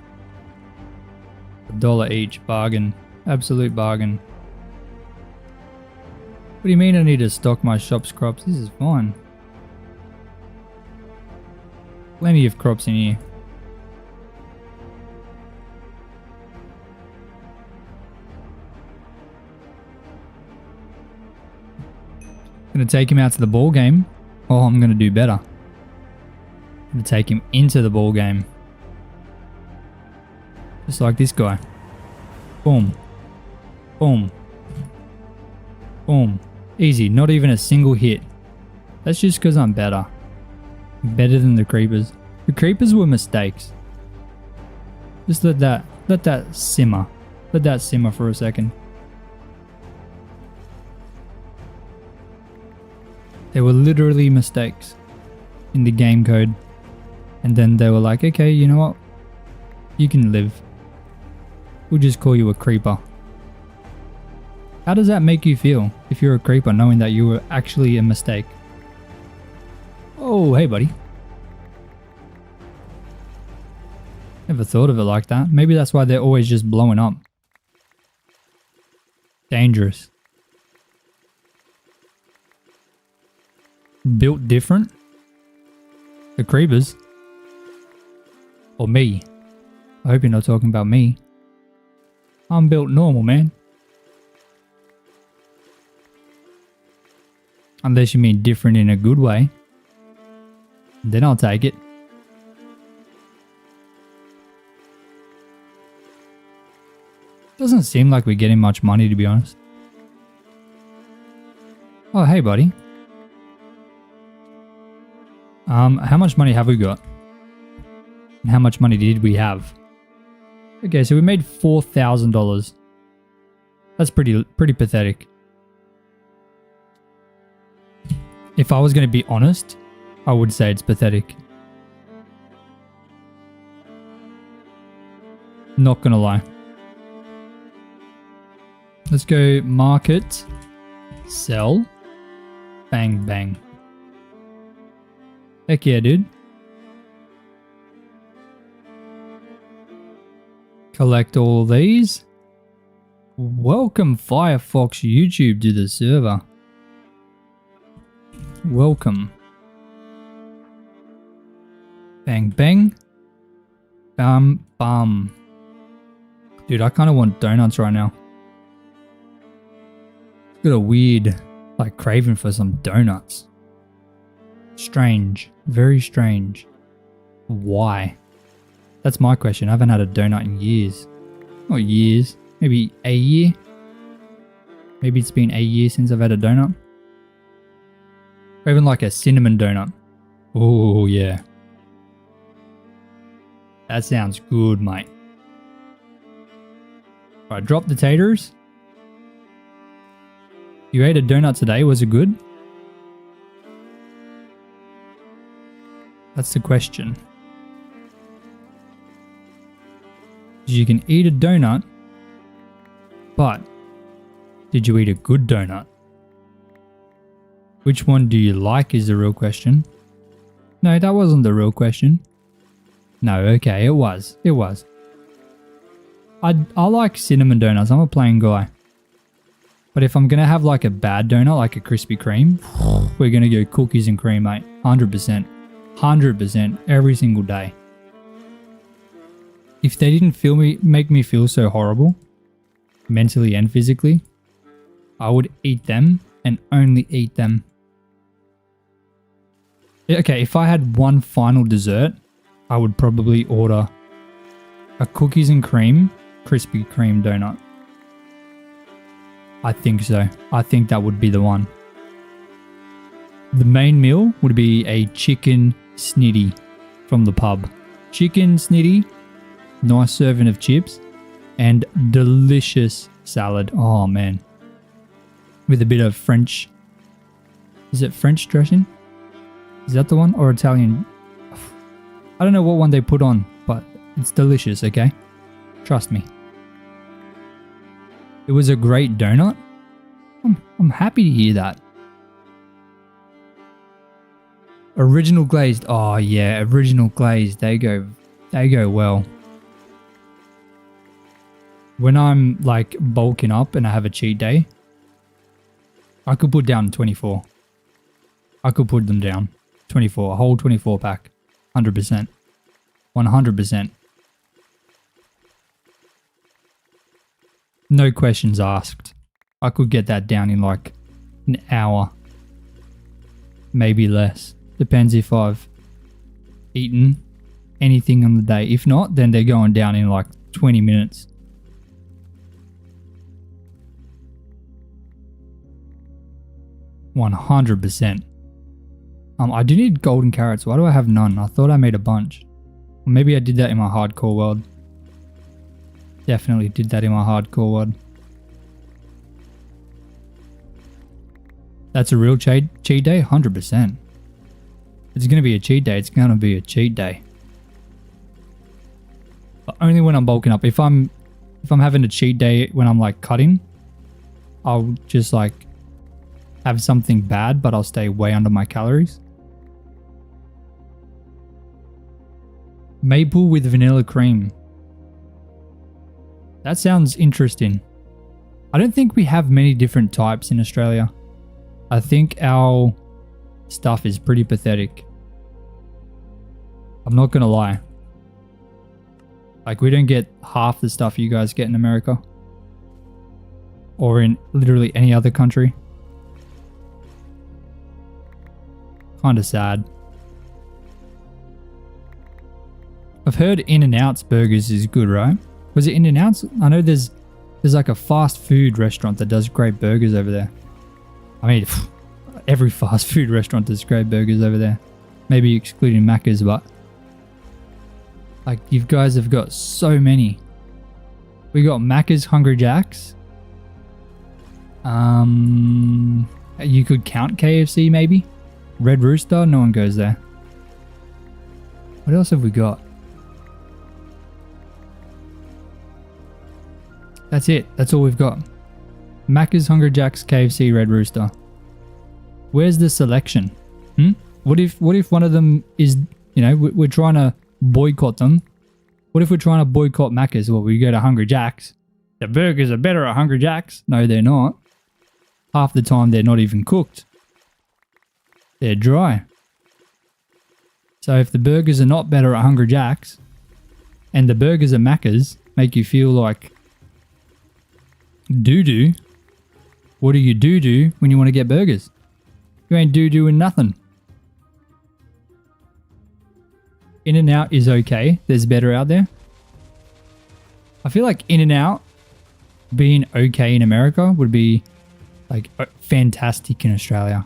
$1 each. Bargain. Absolute bargain. What do you mean I need to stock my shop's crops? This is fine. Plenty of crops in here. Gonna take him out to the ball game. Oh, I'm gonna do better. Gonna take him into the ball game. Just like this guy. Boom. Boom. Boom. Easy. Not even a single hit. That's just because I'm better. Better than the creepers. The creepers were mistakes. Just let that simmer. Let that simmer for a second. They were literally mistakes in the game code. And then they were like, okay, you know what? You can live. We'll just call you a creeper. How does that make you feel if you're a creeper knowing that you were actually a mistake? Oh, hey buddy. Never thought of it like that. Maybe that's why they're always just blowing up. Dangerous. Built different? The creepers? Or me? I hope you're not talking about me. I'm built normal, man. Unless you mean different in a good way. Then I'll take it. Doesn't seem like we're getting much money, to be honest. Oh, hey buddy. How much money have we got? And how much money did we have? Okay, so we made $4,000. That's pretty pathetic. If I was going to be honest, I would say it's pathetic. Not gonna lie. Let's go market, sell, bang, bang. Heck yeah, dude. Collect all these. Welcome Firefox YouTube to the server. Welcome. Bang, bang. Bum, bum. Dude, I kind of want donuts right now. Got a weird, like, craving for some donuts. Strange. Very strange. Why? That's my question. I haven't had a donut in years. Not years. Maybe a year. Maybe it's been a year since I've had a donut. Or even like a cinnamon donut. Oh, yeah. That sounds good, mate. Alright, drop the taters. You ate a donut today. Was it good? That's the question. You can eat a donut, but did you eat a good donut? Which one do you like is the real question. No, that wasn't the real question. No, okay, it was. It was. I like cinnamon donuts. I'm a plain guy. But if I'm going to have like a bad donut, like a Krispy Kreme, we're going to go cookies and cream, mate. 100%. 100% every single day. If they didn't make me feel so horrible, mentally and physically, I would eat them and only eat them. Okay, if I had one final dessert, I would probably order a cookies and cream Krispy Kreme donut. I think so. I think that would be the one. The main meal would be a chicken snitty from the pub. Chicken snitty, nice serving of chips, and delicious salad. Oh man. With a bit of French. Is it French dressing? Is that the one? Or Italian? I don't know what one they put on, but it's delicious, okay? Trust me. It was a great donut. I'm happy to hear that. Original glazed. Oh yeah, original glazed. They go well. When I'm like bulking up and I have a cheat day, I could put down 24. I could put them down. 24, a whole 24 pack. 100%. 100%. No questions asked. I could get that down in like an hour. Maybe less. Depends if I've eaten anything on the day. If not, then they're going down in like 20 minutes. %. I do need golden carrots. Why do I have none? I thought I made a bunch. Or maybe I did that in my hardcore world. Definitely did that in my hardcore world. That's a real cheat day? 100%. It's going to be a cheat day. It's going to be a cheat day. But only when I'm bulking up. If I'm having a cheat day when I'm like cutting, I'll just like have something bad, but I'll stay way under my calories. Maple with vanilla cream. That sounds interesting. I don't think we have many different types in Australia. I think our stuff is pretty pathetic. I'm not gonna lie. Like, we don't get half the stuff you guys get in America. Or in literally any other country. Kinda sad. I've heard In-N-Out's burgers is good, right? Was it In-N-Out's? I know there's like a fast food restaurant that does great burgers over there. I mean, every fast food restaurant does great burgers over there. Maybe excluding Macca's, but like, you guys have got so many. We got Macca's, Hungry Jack's. You could count KFC maybe. Red Rooster, no one goes there. What else have we got? That's it. That's all we've got. Macca's, Hungry Jack's, KFC, Red Rooster. Where's the selection? What if one of them is, you know, we're trying to boycott them. What if we're trying to boycott Macca's? Well, we go to Hungry Jack's. The burgers are better at Hungry Jack's. No, they're not. Half the time, they're not even cooked. They're dry. So if the burgers are not better at Hungry Jack's, and the burgers at Macca's make you feel like doo-doo, what do you do when you want to get burgers? You ain't doo-dooing nothing. In-N-Out is okay. There's better out there. I feel like In-N-Out being okay in America would be like fantastic in Australia.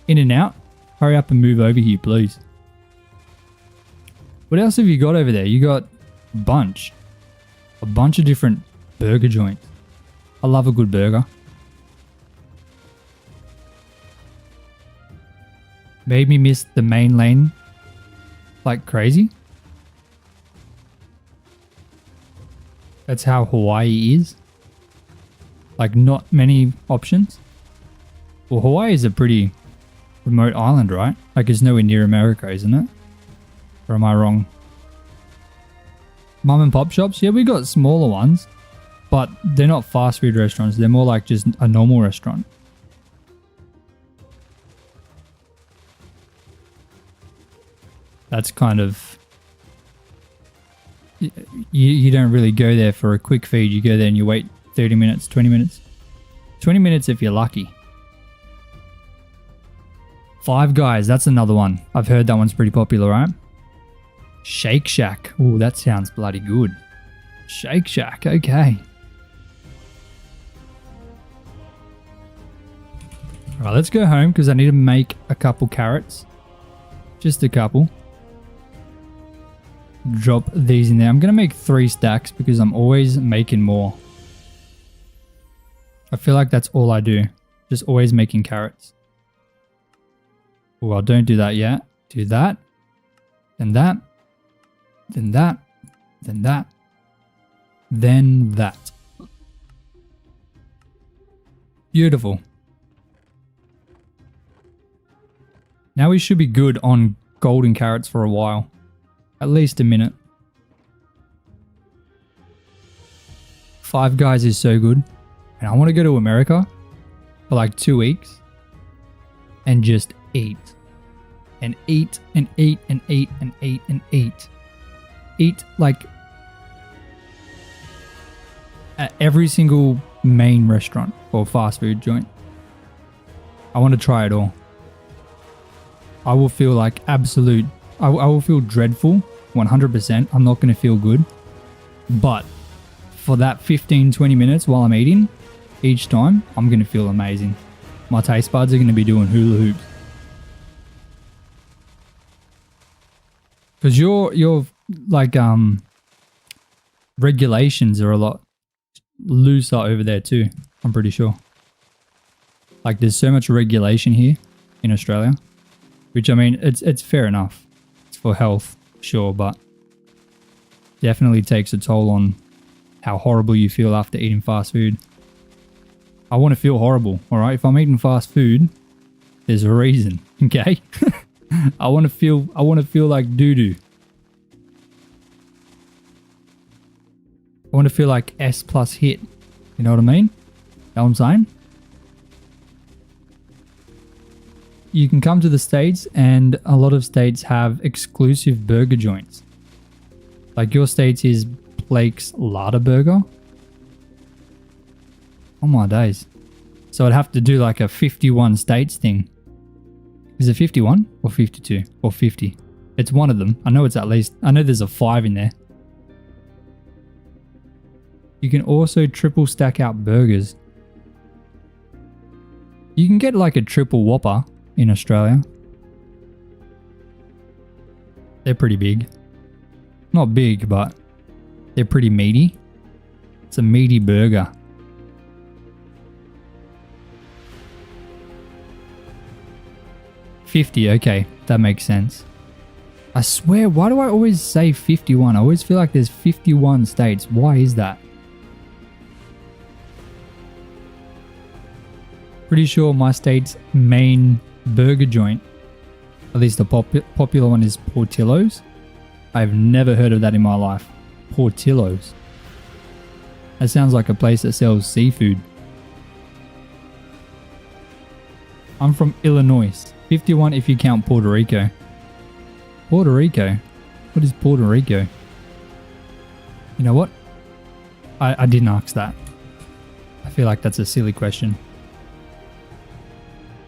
In-N-Out, hurry up and move over here, please. What else have you got over there? You got a bunch of different burger joints. I love a good burger. Made me miss the main lane like crazy. That's how Hawaii is. Like not many options. Well, Hawaii is a pretty remote island, right? Like it's nowhere near America, isn't it? Or am I wrong? Mum and pop shops? Yeah, we got smaller ones, but they're not fast food restaurants. They're more like just a normal restaurant. That's kind of... You don't really go there for a quick feed. You go there and you wait 30 minutes, 20 minutes. 20 minutes if you're lucky. Five Guys, that's another one. I've heard that one's pretty popular, right? Shake Shack. Oh, that sounds bloody good. Shake Shack, okay. Alright, let's go home because I need to make a couple carrots. Just a couple. Drop these in there. I'm going to make 3 stacks because I'm always making more. I feel like that's all I do. Just always making carrots. Well, don't do that yet. Do that. Then that. Then that. Then that. Then that. Beautiful. Now we should be good on golden carrots for a while. At least a minute. Five Guys is so good. And I want to go to America for like 2 weeks and just eat. And eat and eat and eat and eat and eat. Eat like at every single main restaurant or fast food joint. I want to try it all. I will feel like absolute... I will feel dreadful, 100%. I'm not going to feel good. But for that 15-20 minutes while I'm eating, each time, I'm going to feel amazing. My taste buds are going to be doing hula hoops. Because your like regulations are a lot looser over there too, I'm pretty sure. Like there's so much regulation here in Australia, which I mean, it's fair enough. For health, sure, but definitely takes a toll on how horrible you feel after eating fast food. I want to feel horrible, alright? If I'm eating fast food, there's a reason, okay? I want to feel like doo-doo. I want to feel like S plus hit. You know what I mean? Know what I'm saying? You can come to the States and a lot of states have exclusive burger joints. Like your state's is Blake's Larder Burger. Oh my days. So I'd have to do like a 51 states thing. Is it 51 or 52 or 50? It's one of them. I know it's at least, I know there's a 5 in there. You can also triple stack out burgers. You can get like a triple Whopper in Australia. They're pretty big. Not big, but they're pretty meaty. It's a meaty burger. $50, okay, that makes sense. I swear, why do I always say 51? I always feel like there's 51 states. Why is that? Pretty sure my state's main burger joint, at least the popular one, is Portillo's. I've never heard of that in my life. Portillo's. That sounds like a place that sells seafood. I'm from Illinois. 51 if you count Puerto Rico. Puerto Rico? What is Puerto Rico? You know what? I didn't ask that. I feel like that's a silly question.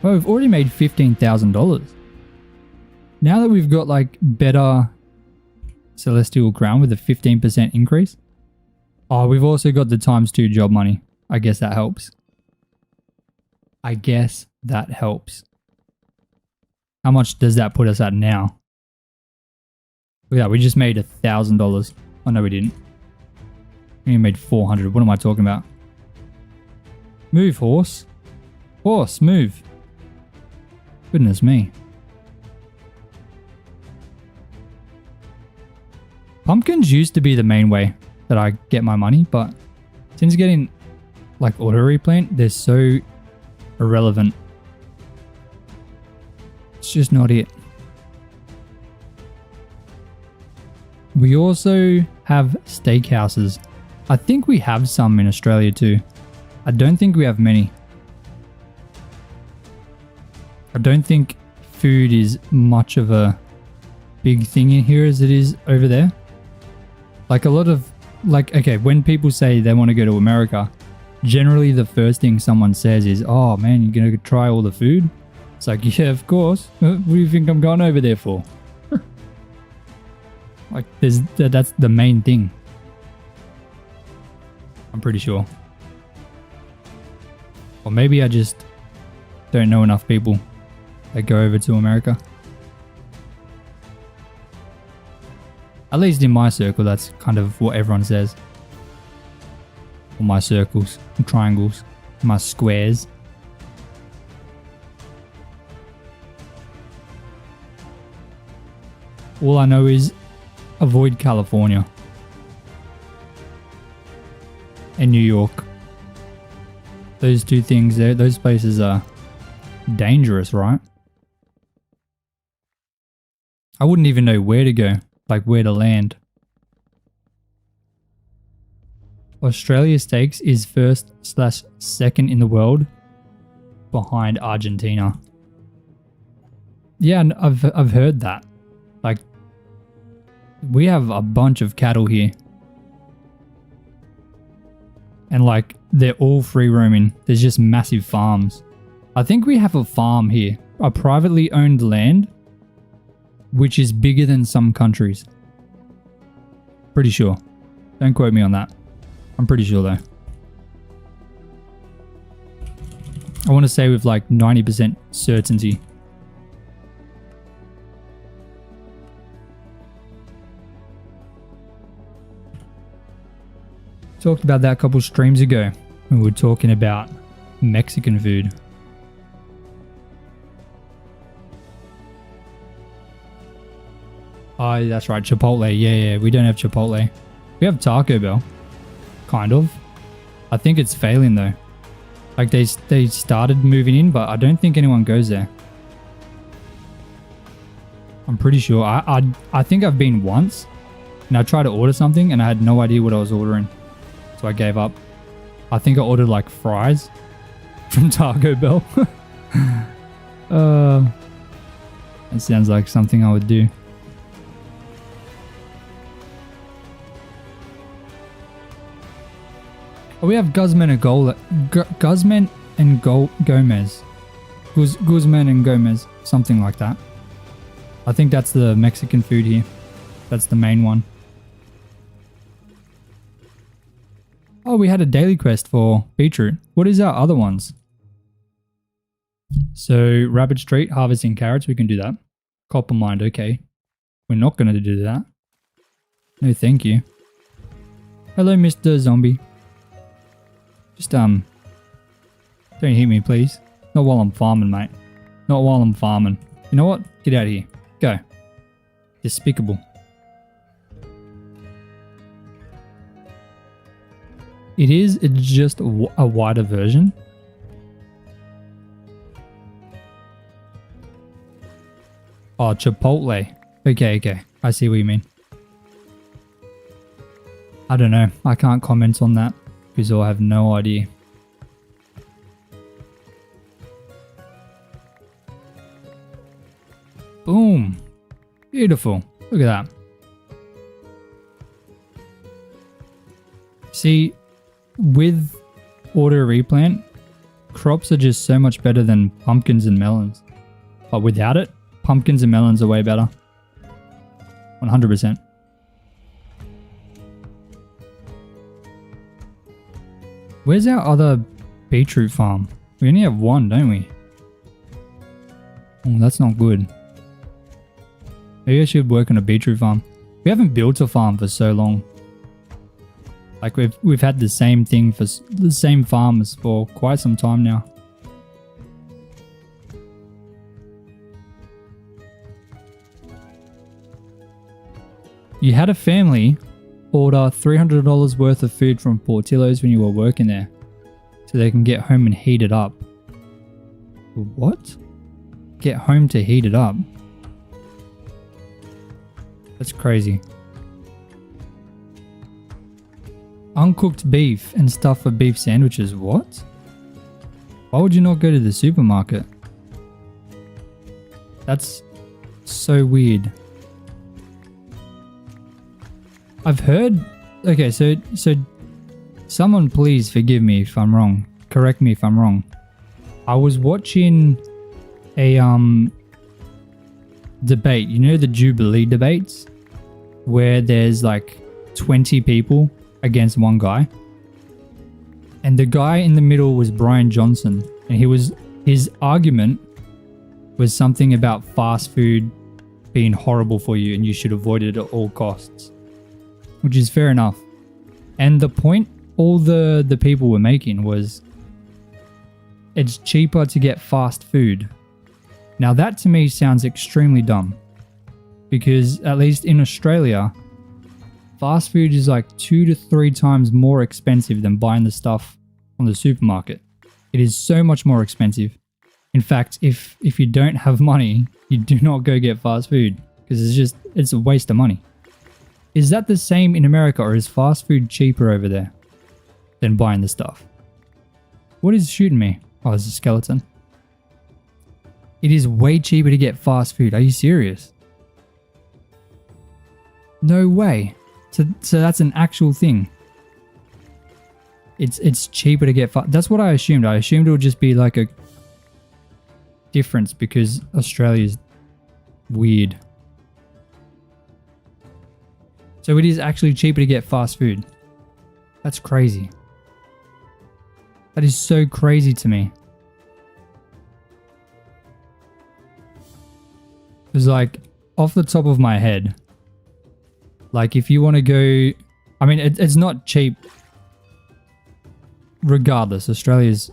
Well, we've already made $15,000. Now that we've got like better Celestial Crown with a 15% increase. Oh, we've also got the ×2 job money. I guess that helps. I guess that helps. How much does that put us at now? Look at that, we just made $1,000. Oh no, we didn't. We made 400. What am I talking about? Move, horse. Horse, move. Goodness me. Pumpkins used to be the main way that I get my money, but since getting like auto replant, they're so irrelevant. It's just not it. We also have steakhouses. I think we have some in Australia too. I don't think we have many. I don't think food is much of a big thing in here as it is over there. Like a lot of, like, okay, when people say they want to go to America, generally the first thing someone says is, oh man, you're going to try all the food? It's like, yeah, of course. What do you think I'm going over there for? Like, that's the main thing. I'm pretty sure. Or maybe I just don't know enough people that go over to America. At least in my circle, that's kind of what everyone says. Or my circles, triangles, my squares. All I know is avoid California and New York. Those two things there, those places are dangerous, right? I wouldn't even know where to go, like where to land. Australia Steaks is first/second in the world behind Argentina. Yeah, and I've heard that. Like, we have a bunch of cattle here. And like, they're all free roaming. There's just massive farms. I think we have a farm here, a privately owned land, which is bigger than some countries. Pretty sure. Don't quote me on that. I'm pretty sure though. I want to say with like 90% certainty. Talked about that a couple streams ago when we were talking about Mexican food. Oh, that's right, Chipotle. Yeah, we don't have Chipotle. We have Taco Bell. Kind of. I think it's failing though. Like they started moving in, but I don't think anyone goes there. I'm pretty sure. I think I've been once and I tried to order something and I had no idea what I was ordering. So I gave up. I think I ordered like fries from Taco Bell. It sounds like something I would do. Oh, we have Guzman and Gomez. Guzman and Gomez. Something like that. I think that's the Mexican food here. That's the main one. Oh, we had a daily quest for beetroot. What is our other ones? So, Rabbit Street, harvesting carrots. We can do that. Copper Mine, okay. We're not going to do that. No, thank you. Hello, Mr. Zombie. Just, don't hit me, please. Not while I'm farming, mate. Not while I'm farming. You know what? Get out of here. Go. Despicable. It's just a wider version. Oh, Chipotle. Okay, okay. I see what you mean. I don't know. I can't comment on that because I have no idea. Boom. Beautiful. Look at that. See, with auto replant, crops are just so much better than pumpkins and melons. But without it, pumpkins and melons are way better. 100%. Where's our other beetroot farm? We only have one, don't we? Oh, that's not good. Maybe I should work on a beetroot farm. We haven't built a farm for so long. Like we've had the same thing for the same farmers for quite some time now. You had a family order $300 worth of food from Portillo's when you were working there, so they can get home and heat it up. What? Get home to heat it up? That's crazy. Uncooked beef and stuff for beef sandwiches. What? Why would you not go to the supermarket? That's so weird. I've heard... Okay, so someone please forgive me if I'm wrong. Correct me if I'm wrong. I was watching a debate. You know the Jubilee debates? Where there's like 20 people against one guy. And the guy in the middle was Brian Johnson. And his argument was something about fast food being horrible for you and you should avoid it at all costs. Which is fair enough. And the point all the people were making was it's cheaper to get fast food. Now that to me sounds extremely dumb. Because at least in Australia, fast food is like 2 to 3 times more expensive than buying the stuff from the supermarket. It is so much more expensive. In fact, if you don't have money, you do not go get fast food because it's a waste of money. Is that the same in America, or is fast food cheaper over there than buying the stuff? What is shooting me? Oh, it's a skeleton. It is way cheaper to get fast food. Are you serious? No way. So that's an actual thing. It's cheaper to get fast. That's what I assumed. I assumed it would just be like a difference because Australia's weird. So it is actually cheaper to get fast food. That's crazy. That is so crazy to me. It's like, off the top of my head, like if you want to go... I mean, it's not cheap. Regardless, Australia's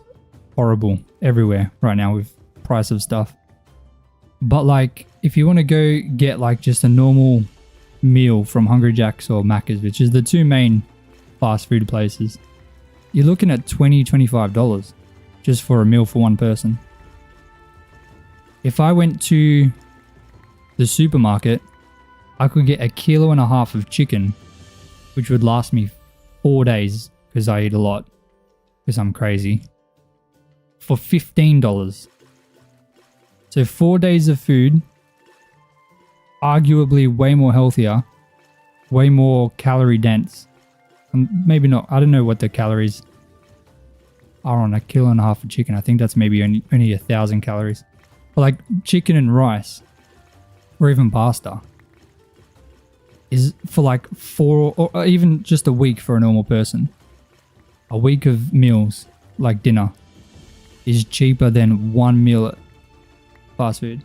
horrible everywhere right now with price of stuff. But like, if you want to go get like just a normal meal from Hungry Jack's or Macca's, which is the two main fast food places, you're looking at $20, $25 just for a meal for one person. If I went to the supermarket, I could get 1.5 kilos of chicken, which would last me 4 days because I eat a lot, because I'm crazy, for $15. So 4 days of food, arguably way more healthier, way more calorie dense. Maybe not, I don't know what the calories are on 1.5 kilos of chicken. I think that's maybe only 1,000 calories. But like chicken and rice, or even pasta, is for like 4 or even just a week for a normal person. A week of meals, like dinner, is cheaper than one meal at fast food.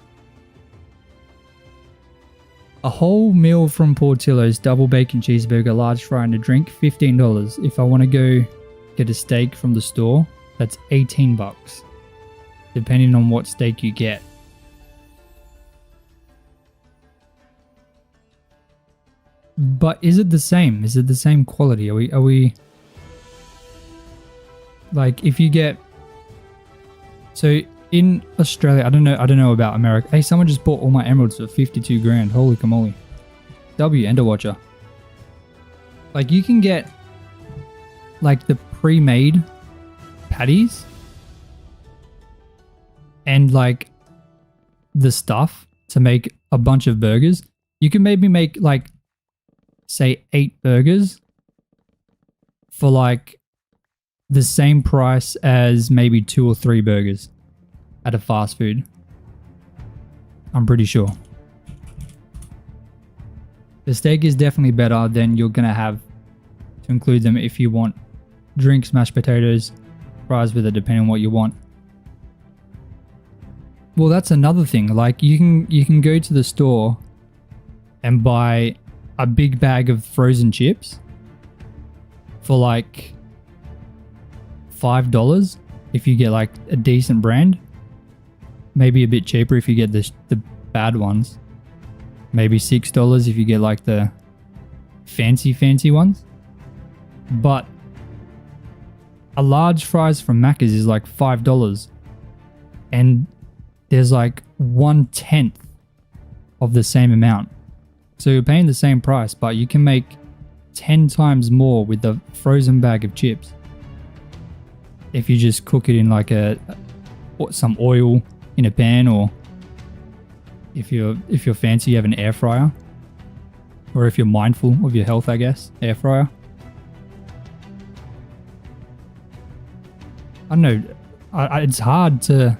A whole meal from Portillo's, double bacon cheeseburger, large fry and a drink, $15. If I want to go get a steak from the store, that's $18, depending on what steak you get. But is it the same? Is it the same quality? Are we like, if you get... So in Australia, I don't know about America. Hey, someone just bought all my emeralds for 52 grand. Holy camoli. W, Ender Watcher. Like, you can get, like, the pre-made patties and, like, the stuff to make a bunch of burgers. You can maybe make, like, say 8 burgers for, like, the same price as maybe 2 or 3 burgers at a fast food. I'm pretty sure. The steak is definitely better than you're going to have to include them if you want drinks, mashed potatoes, fries with it, depending on what you want. Well, that's another thing. Like, you can go to the store and buy a big bag of frozen chips for like $5 if you get like a decent brand. Maybe a bit cheaper if you get the bad ones. Maybe $6 if you get like the fancy ones. But a large fries from Macca's is like $5. And there's like 1/10 of the same amount. So you're paying the same price, but you can make 10 times more with the frozen bag of chips. If you just cook it in like some oil in a pan, or if you're fancy, you have an air fryer, or if you're mindful of your health, I guess, air fryer. I don't know. It's hard to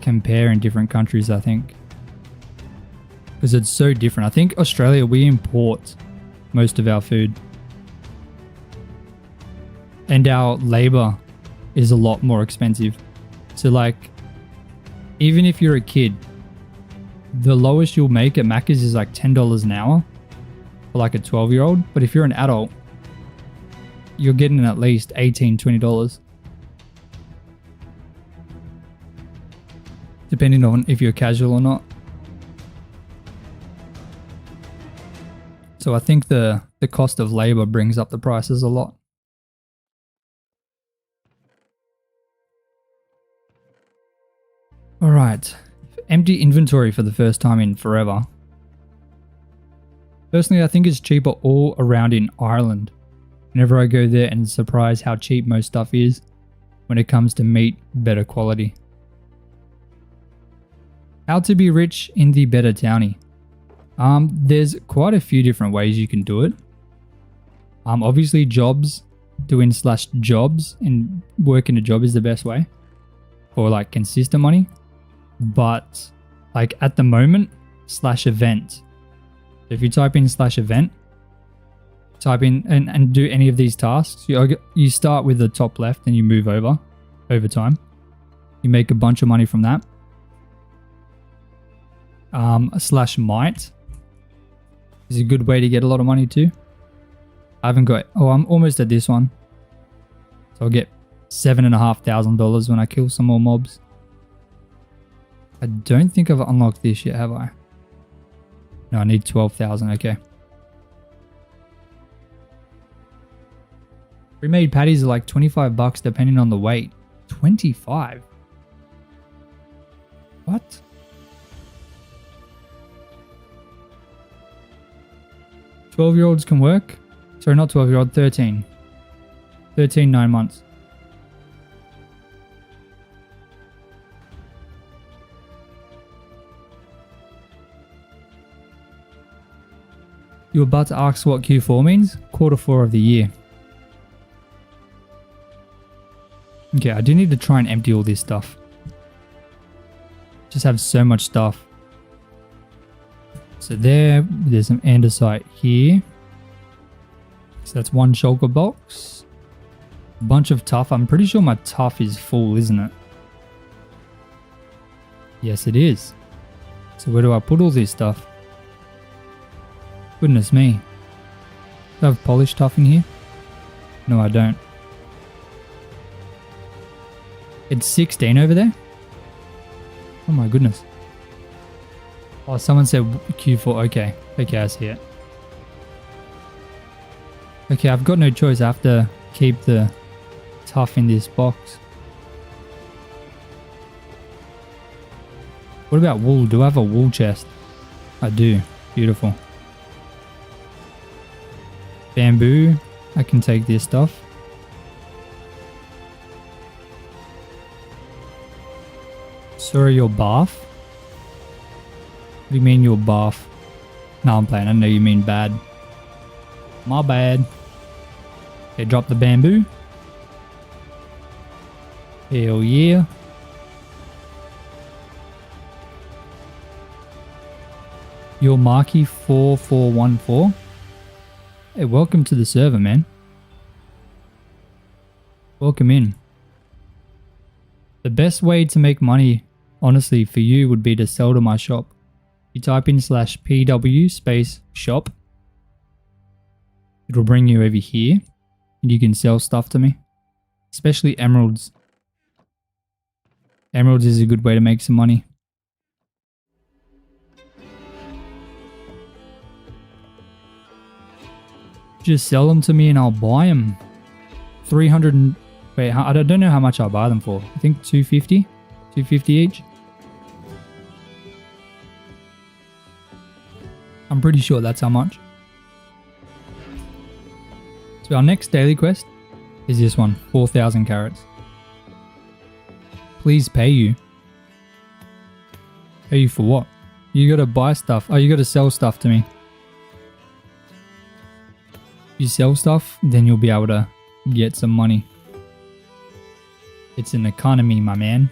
compare in different countries, I think, because it's so different. I think Australia, we import most of our food, and our labor is a lot more expensive. So like, even if you're a kid, the lowest you'll make at Macca's is like $10 an hour for like a 12-year-old. But if you're an adult, you're getting at least $18, $20. Depending on if you're casual or not. So I think the cost of labor brings up the prices a lot. All right, empty inventory for the first time in forever. Personally, I think it's cheaper all around in Ireland. Whenever I go there, and surprised how cheap most stuff is when it comes to meat, better quality. How to be rich in the better townie. There's quite a few different ways you can do it. Obviously jobs, doing /jobs and working a job is the best way for like consistent money. But like at the moment, /event. If you type in /event, type in and do any of these tasks, you start with the top left and you move over time. You make a bunch of money from that. /might is a good way to get a lot of money too. I haven't got, I'm almost at this one. So I'll get $7,500 when I kill some more mobs. I don't think I've unlocked this yet, have I? No, I need 12,000, okay. Pre-made patties are like $25 depending on the weight. 25? What? $12-year-olds can work? Sorry, not 12-year-old, 13. 13, 9 months. You were about to ask what Q4 means? Q4 of the year. Okay, I do need to try and empty all this stuff. Just have so much stuff. So there's some andesite here. So that's one shulker box. A bunch of tuff. I'm pretty sure my tuff is full, isn't it? Yes, it is. So where do I put all this stuff? Goodness me. Do I have polished tuff in here? No, I don't. It's 16 over there? Oh my goodness. Oh, someone said Q4. Okay. Okay, I see it. Okay, I've got no choice. I have to keep the tuff in this box. What about wool? Do I have a wool chest? I do. Beautiful. Bamboo. I can take this stuff. Sorry, your bath? What do you mean your bath? No, I'm playing. I know you mean bad. My bad. Okay, drop the bamboo. Hell yeah. Your Marky 4414. Hey, welcome to the server, man. Welcome in. The best way to make money, honestly, for you would be to sell to my shop. You type in /PW space shop. It'll bring you over here and you can sell stuff to me. Especially emeralds. Emeralds is a good way to make some money. Just sell them to me and I'll buy them. 300 and... Wait, I don't know how much I'll buy them for. I think 250? 250 each? I'm pretty sure that's how much. So our next daily quest is this one. 4,000 carrots. Please pay you. Pay you for what? You gotta buy stuff. Oh, you gotta sell stuff to me. You sell stuff, then you'll be able to get some money. It's an economy, my man.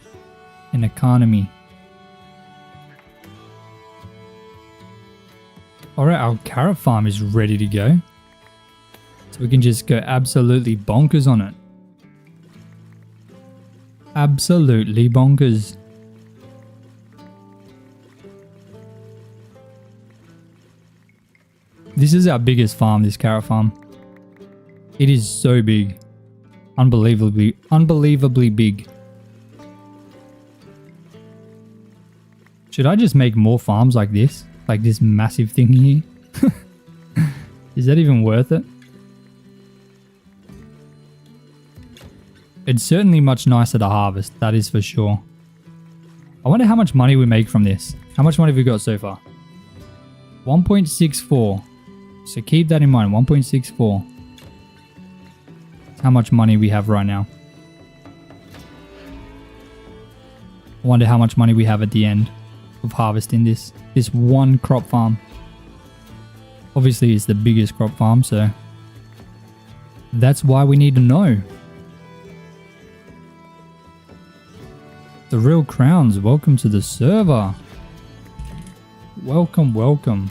An economy. Alright, our carrot farm is ready to go. So we can just go absolutely bonkers on it. Absolutely bonkers. This is our biggest farm, this carrot farm. It is so big. Unbelievably big. Should I just make more farms like this? Like this massive thing here? Is that even worth it? It's certainly much nicer to harvest, that is for sure. I wonder how much money we make from this. How much money have we got so far? 1.64. So keep that in mind, 1.64. That's how much money we have right now. I wonder how much money we have at the end of harvesting this one crop farm. Obviously it's the biggest crop farm, so that's why we need to know. The Real Crowns, welcome to the server. Welcome, welcome.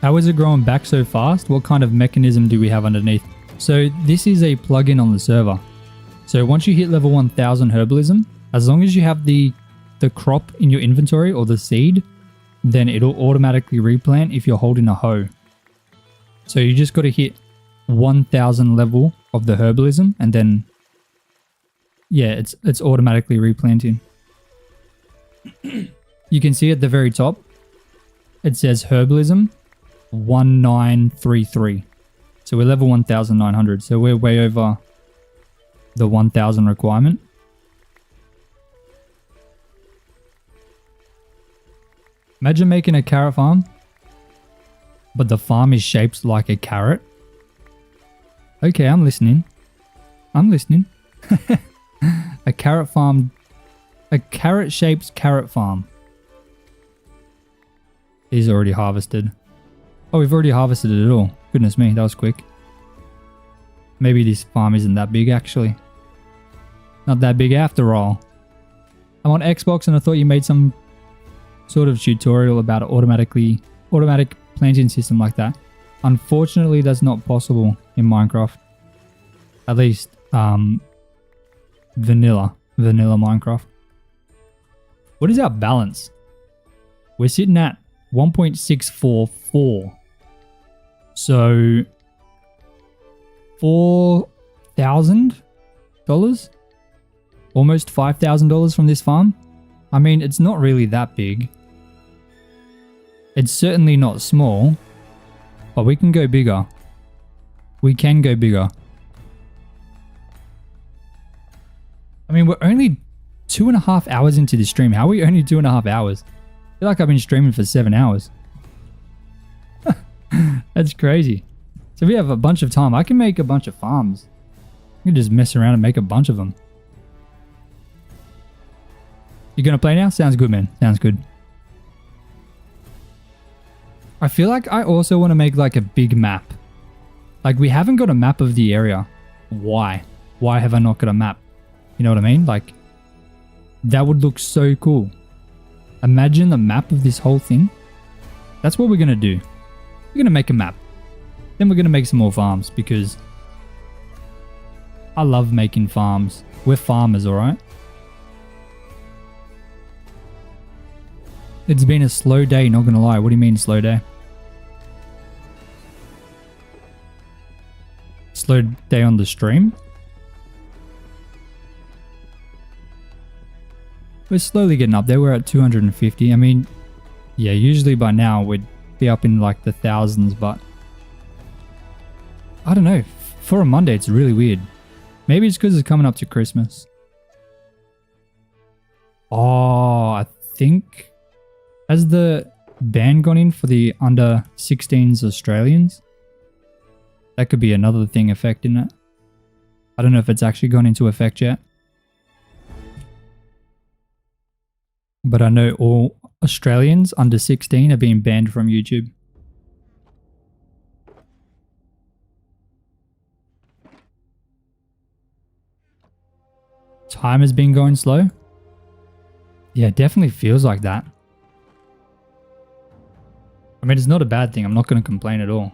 How is it growing back so fast? What kind of mechanism do we have underneath? So this is a plugin on the server. So once you hit level 1000 herbalism, as long as you have the crop in your inventory or the seed, then it'll automatically replant if you're holding a hoe. So you just got to hit 1000 level of the herbalism and then yeah, it's automatically replanting. You can see at the very top, it says herbalism 1933. So we're level 1900. So we're way over the 1000 requirement. Imagine making a carrot farm, but the farm is shaped like a carrot. Okay, I'm listening. I'm listening. A carrot farm. A carrot-shaped carrot farm. These are already harvested. Oh, we've already harvested it all. Goodness me, that was quick. Maybe this farm isn't that big, actually. Not that big after all. I'm on Xbox and I thought you made some sort of tutorial about automatic planting system like that. Unfortunately, that's not possible in Minecraft. At least, vanilla Minecraft. What is our balance? We're sitting at 1.644. So $4,000? Almost $5,000 from this farm? I mean, it's not really that big. It's certainly not small, but we can go bigger. We can go bigger. I mean, we're only 2.5 hours into this stream. How are we only 2.5 hours? I feel like I've been streaming for 7 hours. That's crazy. So we have a bunch of time. I can make a bunch of farms. I can just mess around and make a bunch of them. You gonna play now? Sounds good, man. Sounds good. I feel like I also want to make like a big map. Like we haven't got a map of the area. Why? Why have I not got a map? You know what I mean? Like that would look so cool. Imagine the map of this whole thing. That's what we're gonna do. We're gonna make a map. Then we're gonna make some more farms because I love making farms. We're farmers, alright? It's been a slow day, not gonna lie. What do you mean slow day? Slow day on the stream? We're slowly getting up there. We're at 250. I mean, yeah, usually by now we'd be up in like the thousands, but I don't know. For a Monday, it's really weird. Maybe it's because it's coming up to Christmas. Oh, I think... Has the ban gone in for the under 16s Australians? That could be another thing affecting it. I don't know if it's actually gone into effect yet. But I know all Australians under 16 are being banned from YouTube. Time has been going slow? Yeah, it definitely feels like that. I mean, it's not a bad thing. I'm not going to complain at all.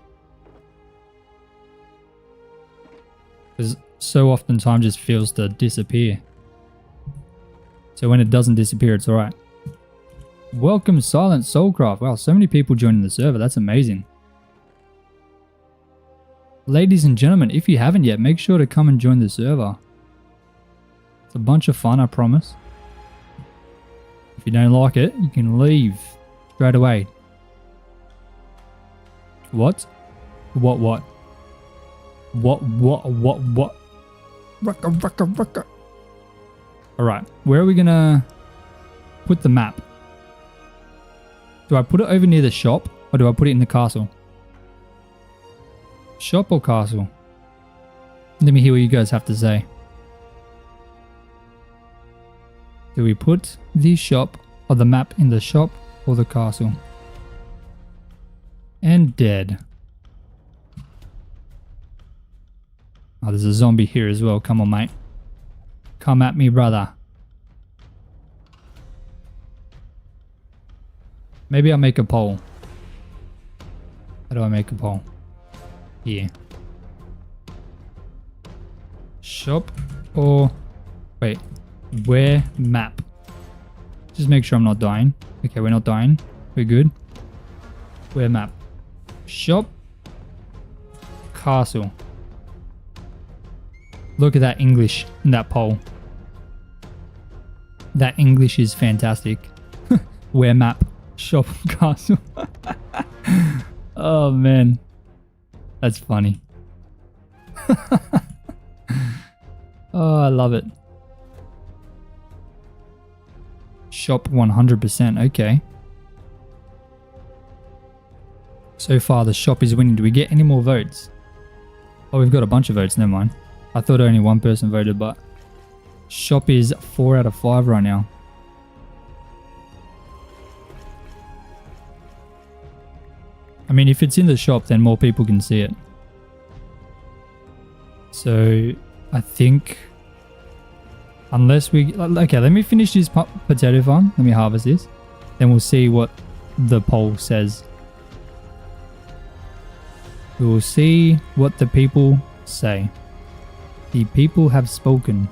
Because so often time just feels to disappear. So when it doesn't disappear, it's alright. Welcome, Silent Soulcraft. Wow, so many people joining the server. That's amazing. Ladies and gentlemen, if you haven't yet, make sure to come and join the server. It's a bunch of fun, I promise. If you don't like it, you can leave straight away. What? What? Rucka. Alright, where are we gonna put the map? Do I put it over near the shop or do I put it in the castle? Shop or castle? Let me hear what you guys have to say. Do we put the shop or the map in the shop or the castle? And dead. Oh, there's a zombie here as well. Come on, mate. Come at me, brother. Maybe I'll make a poll. How do I make a poll? Here. Shop or... Wait. Where map? Just make sure I'm not dying. Okay, we're not dying. We're good. Where map? Shop. Castle. Look at that English in that poll. That English is fantastic. Where map? Shop. Castle. Oh man. That's funny. Oh, I love it. Shop 100%. Okay. So far, the shop is winning. Do we get any more votes? Oh, we've got a bunch of votes. Never mind. I thought only one person voted, but shop is 4 out of 5 right now. I mean, if it's in the shop, then more people can see it. So, I think... Unless we... Okay, let me finish this potato farm. Let me harvest this. Then we'll see what the poll says. We will see what the people say. The people have spoken.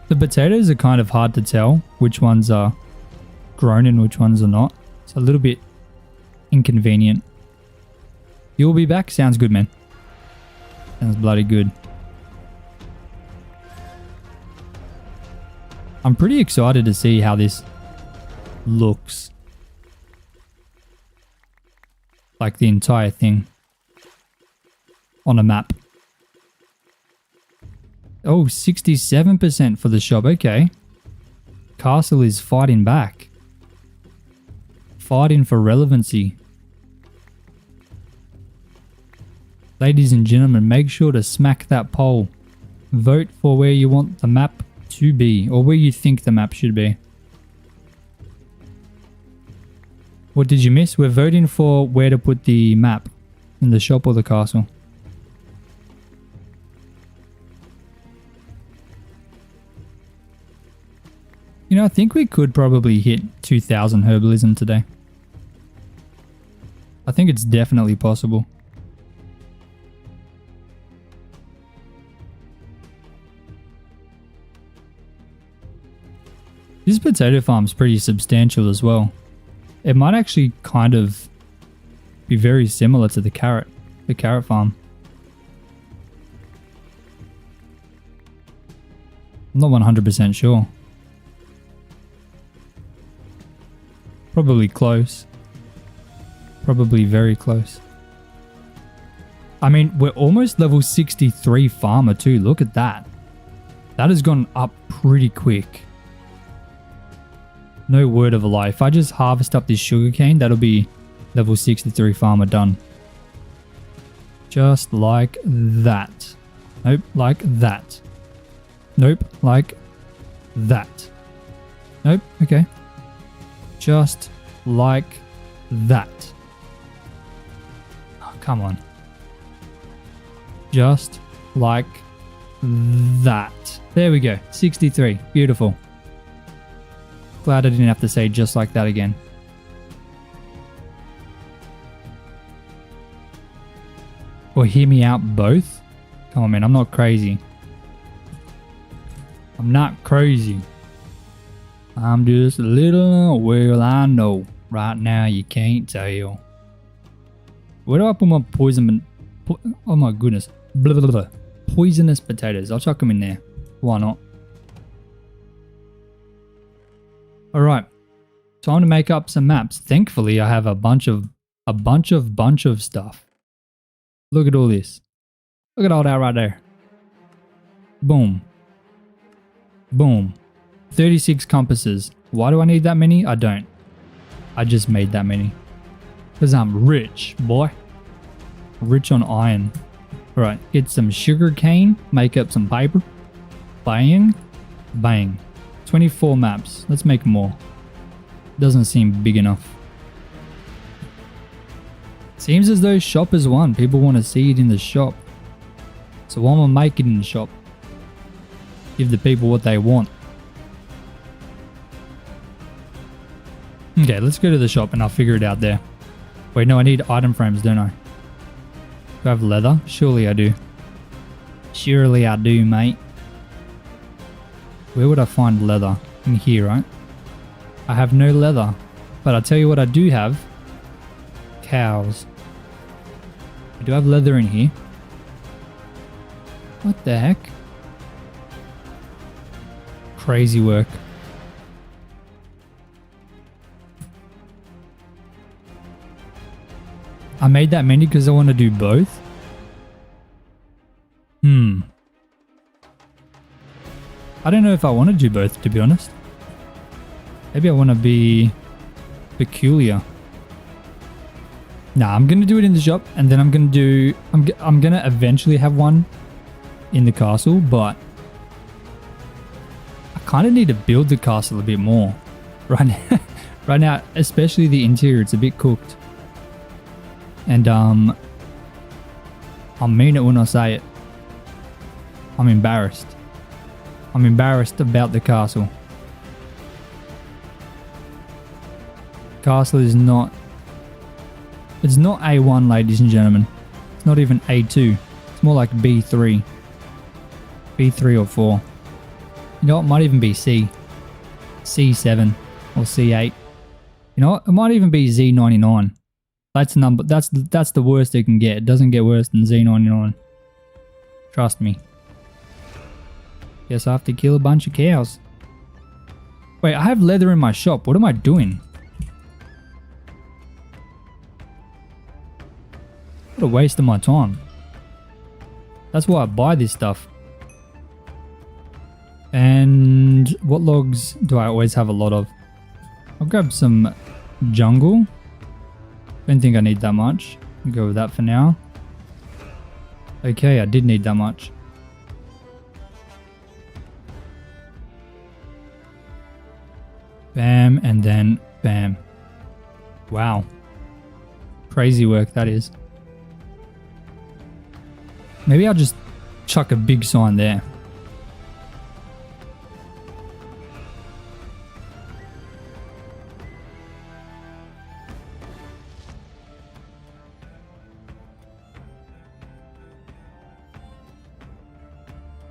The potatoes are kind of hard to tell which ones are grown and which ones are not. It's a little bit inconvenient. You'll be back? Sounds good, man. Sounds bloody good. I'm pretty excited to see how this looks. Like the entire thing. On a map. Oh, 67% for the shop. Okay. Castle is fighting back. Fighting for relevancy. Ladies and gentlemen, make sure to smack that poll. Vote for where you want the map to be, or where you think the map should be. What did you miss? We're voting for where to put the map. In the shop or the castle. You know, I think we could probably hit 2,000 herbalism today. I think it's definitely possible. This potato farm's pretty substantial as well. It might actually kind of be very similar to the carrot farm. I'm not 100% sure. Probably close. Probably very close. I mean, we're almost level 63 farmer too. Look at that. That has gone up pretty quick. No word of a lie. If I just harvest up this sugarcane, that'll be level 63 farmer done. Just like that. Nope, like that. Nope, like that. Nope, okay. Just like that. Oh, come on. Just like that. There we go. 63. Beautiful. Glad I didn't have to say just like that again. Or hear me out both? Come on, man. I'm not crazy. I'm not crazy. I'm just a little, well, I know. Right now you can't tell. Where do I put my poison? Oh my goodness. Blah, blah, blah. Poisonous potatoes. I'll chuck them in there. Why not? Alright. Time to make up some maps. Thankfully, I have a bunch of stuff. Look at all this. Look at all that right there. Boom. Boom. 36 compasses. Why do I need that many? I don't. I just made that many. Because I'm rich, boy. Rich on iron. Alright, get some sugar cane. Make up some paper. Bang. Bang. 24 maps. Let's make more. Doesn't seem big enough. Seems as though shop is one. People want to see it in the shop. So I'm gonna make it in the shop. Give the people what they want. Okay, let's go to the shop and I'll figure it out there. Wait, no, I need item frames, don't I? Do I have leather? Surely I do. Surely I do, mate. Where would I find leather? In here, right? I have no leather. But I'll tell you what I do have. Cows. I do have leather in here. What the heck? Crazy work. I made that many because I want to do both. I don't know if I want to do both, to be honest. Maybe I want to be peculiar. Nah, I'm going to do it in the shop and then I'm going to do... I'm going to eventually have one in the castle, but I kind of need to build the castle a bit more. Right now, especially the interior, it's a bit cooked. And I mean it when I say it. I'm embarrassed. I'm embarrassed about the castle. Castle is not... It's not A1, ladies and gentlemen. It's not even A2. It's more like B3. B3 or 4. You know what? It might even be C. C7 or C8. You know what? It might even be Z99. That's the number. That's the worst it can get. It doesn't get worse than Z99. Trust me. Guess I have to kill a bunch of cows. Wait, I have leather in my shop. What am I doing? What a waste of my time. That's why I buy this stuff. And what logs do I always have a lot of? I'll grab some jungle. Don't think I need that much. I'll go with that for now. Okay, I did need that much. Bam, and then bam. Wow. Crazy work that is. Maybe I'll just chuck a big sign there.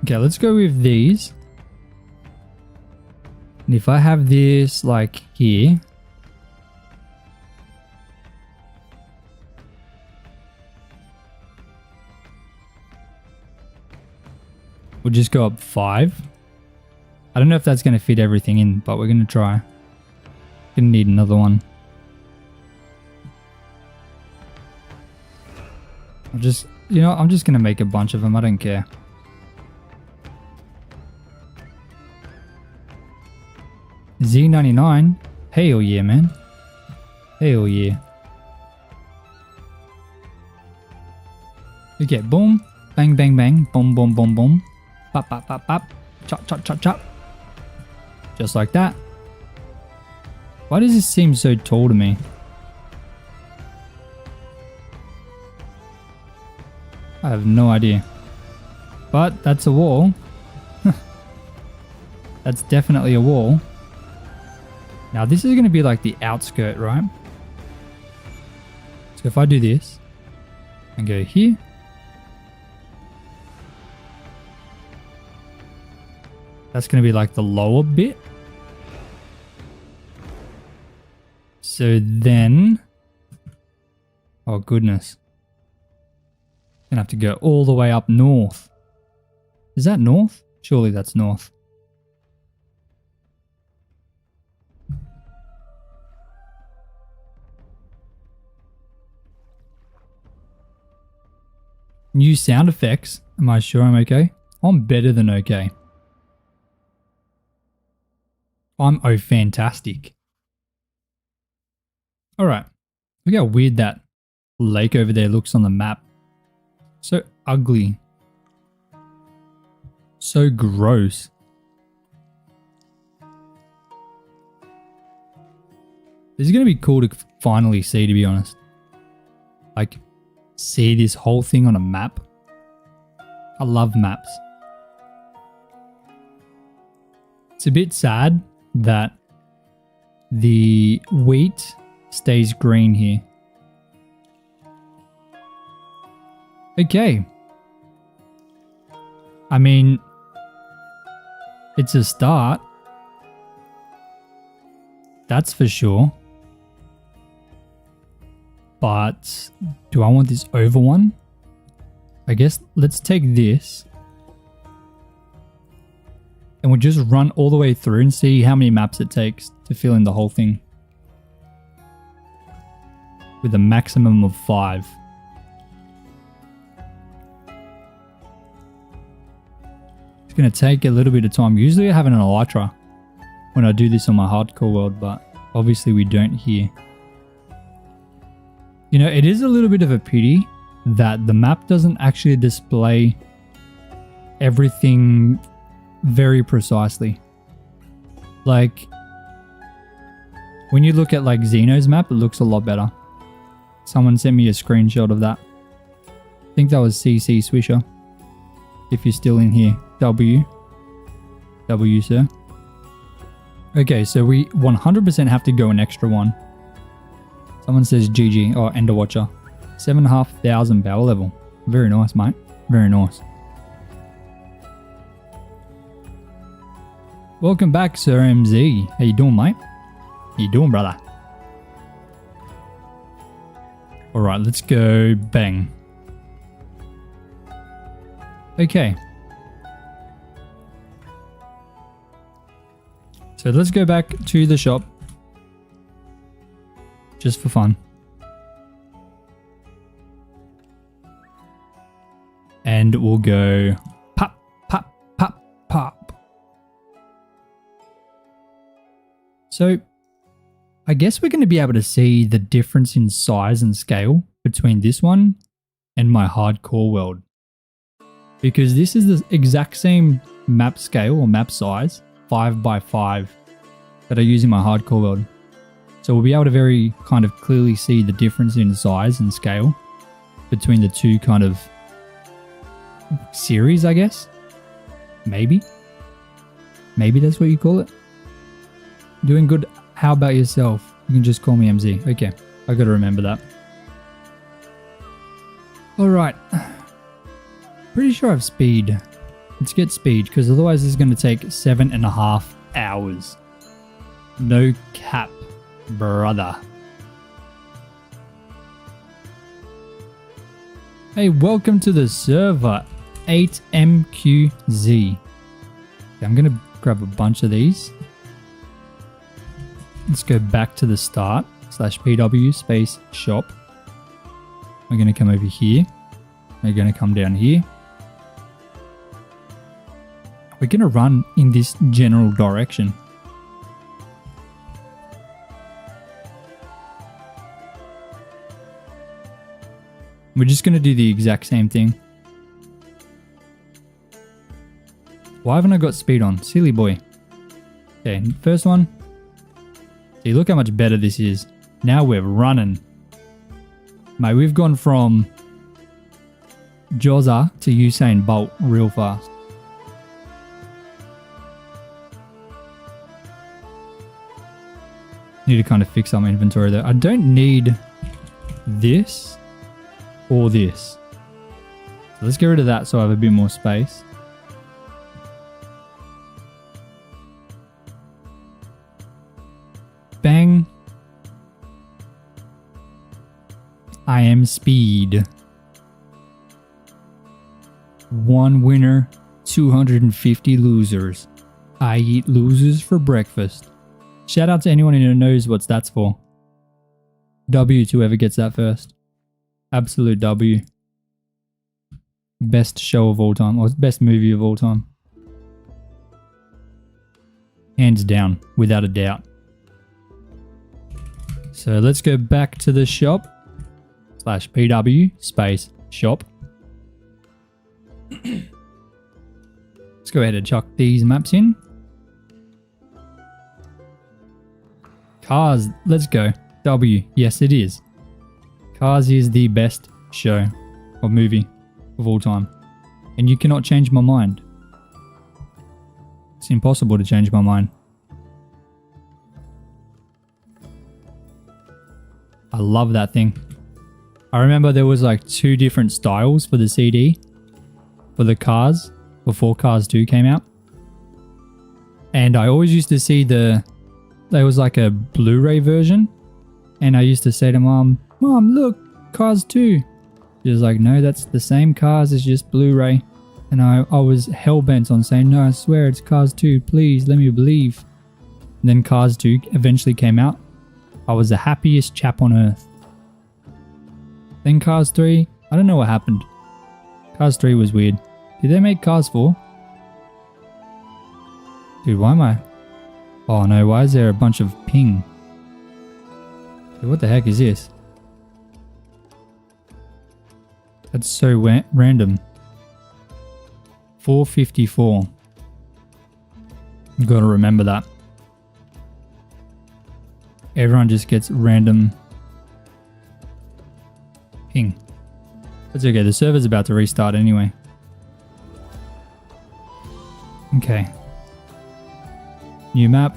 Okay, let's go with these. And if I have this like here, we'll just go up 5. I don't know if that's going to fit everything in, but we're going to try. Gonna need another one. I'm just going to make a bunch of them. I don't care. Z99. Hell yeah, man. Hell yeah. Okay, boom. Bang, bang, bang. Boom, boom, boom, boom. Pop, pop, pop, pop. Chop, chop, chop, chop. Just like that. Why does this seem so tall to me? I have no idea. But that's a wall. That's definitely a wall. Now this is going to be like the outskirt, right? So if I do this and go here. That's going to be like the lower bit. So then, oh goodness. Gonna have to go all the way up north. Is that north? Surely that's north. New sound effects. Am I sure I'm okay? I'm better than okay. I'm oh fantastic. Alright. Look how weird that lake over there looks on the map. So ugly. So gross. This is going to be cool to finally see, to be honest. Like, see this whole thing on a map. I love maps. It's a bit sad that the wheat stays green here. Okay. I mean, it's a start. That's for sure. But do I want this over one? I guess let's take this. And we'll just run all the way through and see how many maps it takes to fill in the whole thing. With a maximum of 5. It's going to take a little bit of time. Usually I have an elytra when I do this on my hardcore world, but obviously we don't here. You know, it is a little bit of a pity that the map doesn't actually display everything very precisely. Like, when you look at like Xeno's map, it looks a lot better. Someone sent me a screenshot of that. I think that was CC Swisher. If you're still in here. W, sir. Okay, so we 100% have to go an extra one. Someone says GG. Oh, Ender Watcher. 7,500 power level. Very nice, mate. Very nice. Welcome back, Sir MZ. How you doing, mate? How you doing, brother? Alright, let's go bang. Okay. So let's go back to the shop. Just for fun. And we'll go pop, pop, pop, pop. So I guess we're going to be able to see the difference in size and scale between this one and my hardcore world. Because this is the exact same map scale or map size, 5x5, that I use in my hardcore world. So we'll be able to very kind of clearly see the difference in size and scale between the two kind of series, I guess. Maybe that's what you call it. Doing good. How about yourself? You can just call me MZ. Okay, I gotta remember that. Alright. Pretty sure I have speed. Let's get speed, because otherwise this is going to take 7.5 hours. No cap, brother. Hey, welcome to the server, 8MQZ. Okay, I'm going to grab a bunch of these. Let's go back to the start, /PW space shop. We're going to come over here. We're going to come down here. We're going to run in this general direction. We're just going to do the exact same thing. Why haven't I got speed on? Silly boy. Okay, first one. See, look how much better this is. Now we're running. Mate, we've gone from Jozza to Usain Bolt real fast. Need to kind of fix some inventory though. I don't need this or this. So let's get rid of that so I have a bit more space. Bang. I am speed. One winner, 250 losers. I eat losers for breakfast. Shout out to anyone who knows what that's for. W to whoever gets that first. Absolute W. Best show of all time, or best movie of all time. Hands down, without a doubt. So let's go back to the shop. /PW space shop. Let's go ahead and chuck these maps in. Cars, let's go. W, yes it is. Cars is the best show or movie of all time. And you cannot change my mind. It's impossible to change my mind. I love that thing. I remember there was like 2 different styles for the CD for the Cars before Cars 2 came out. And I always used to see there was like a Blu-ray version. And I used to say to Mom, look, Cars 2. She was like, no, that's the same Cars, it's just Blu-ray. And I was hell-bent on saying, no, I swear it's Cars 2, please, let me believe. And then Cars 2 eventually came out. I was the happiest chap on earth. Then Cars 3, I don't know what happened. Cars 3 was weird. Did they make Cars 4? Dude, why am I... Oh no, why is there a bunch of ping? Dude, what the heck is this? That's so random. 454. Gotta remember that. Everyone just gets random ping. That's okay, the server's about to restart anyway. Okay. New map.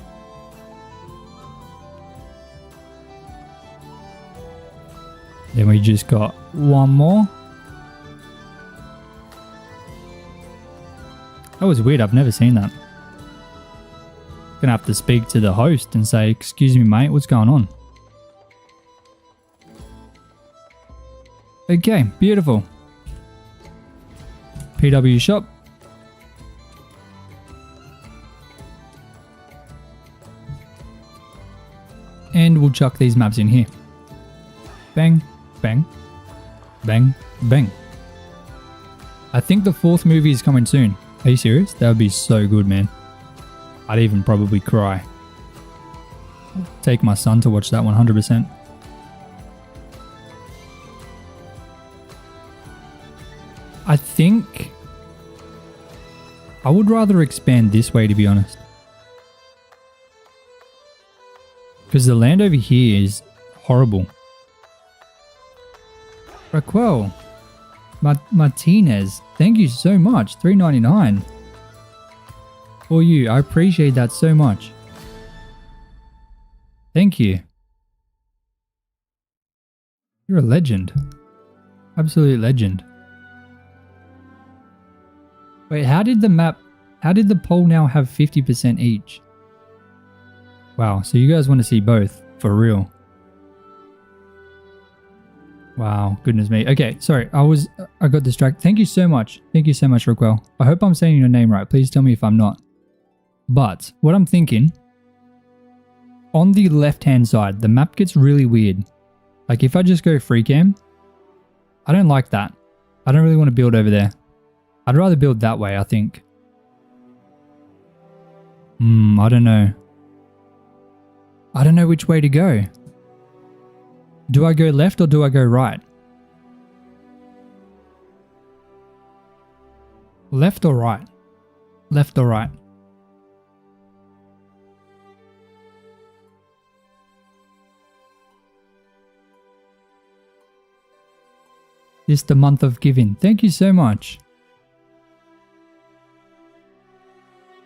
Then we just got one more. That was weird, I've never seen that. Gonna have to speak to the host and say, excuse me mate, what's going on? Okay, beautiful. PW shop. And we'll chuck these maps in here. Bang, bang, bang, bang. I think the 4th movie is coming soon. Are you serious? That would be so good, man. I'd even probably cry. Take my son to watch that 100%. I think I would rather expand this way, to be honest. Because the land over here is horrible. Raquel Martinez, thank you so much. $3.99 for you. I appreciate that so much. Thank you. You're a legend. Absolute legend. Wait, how did the poll now have 50% each? Wow, so you guys want to see both, for real. Wow, goodness me. Okay, sorry, I got distracted. Thank you so much. Thank you so much, Raquel. I hope I'm saying your name right. Please tell me if I'm not. But what I'm thinking, on the left-hand side, the map gets really weird. Like if I just go free cam, I don't like that. I don't really want to build over there. I'd rather build that way, I think. I don't know. I don't know which way to go. Do I go left or do I go right? Left or right? Left or right? This the month of giving. Thank you so much.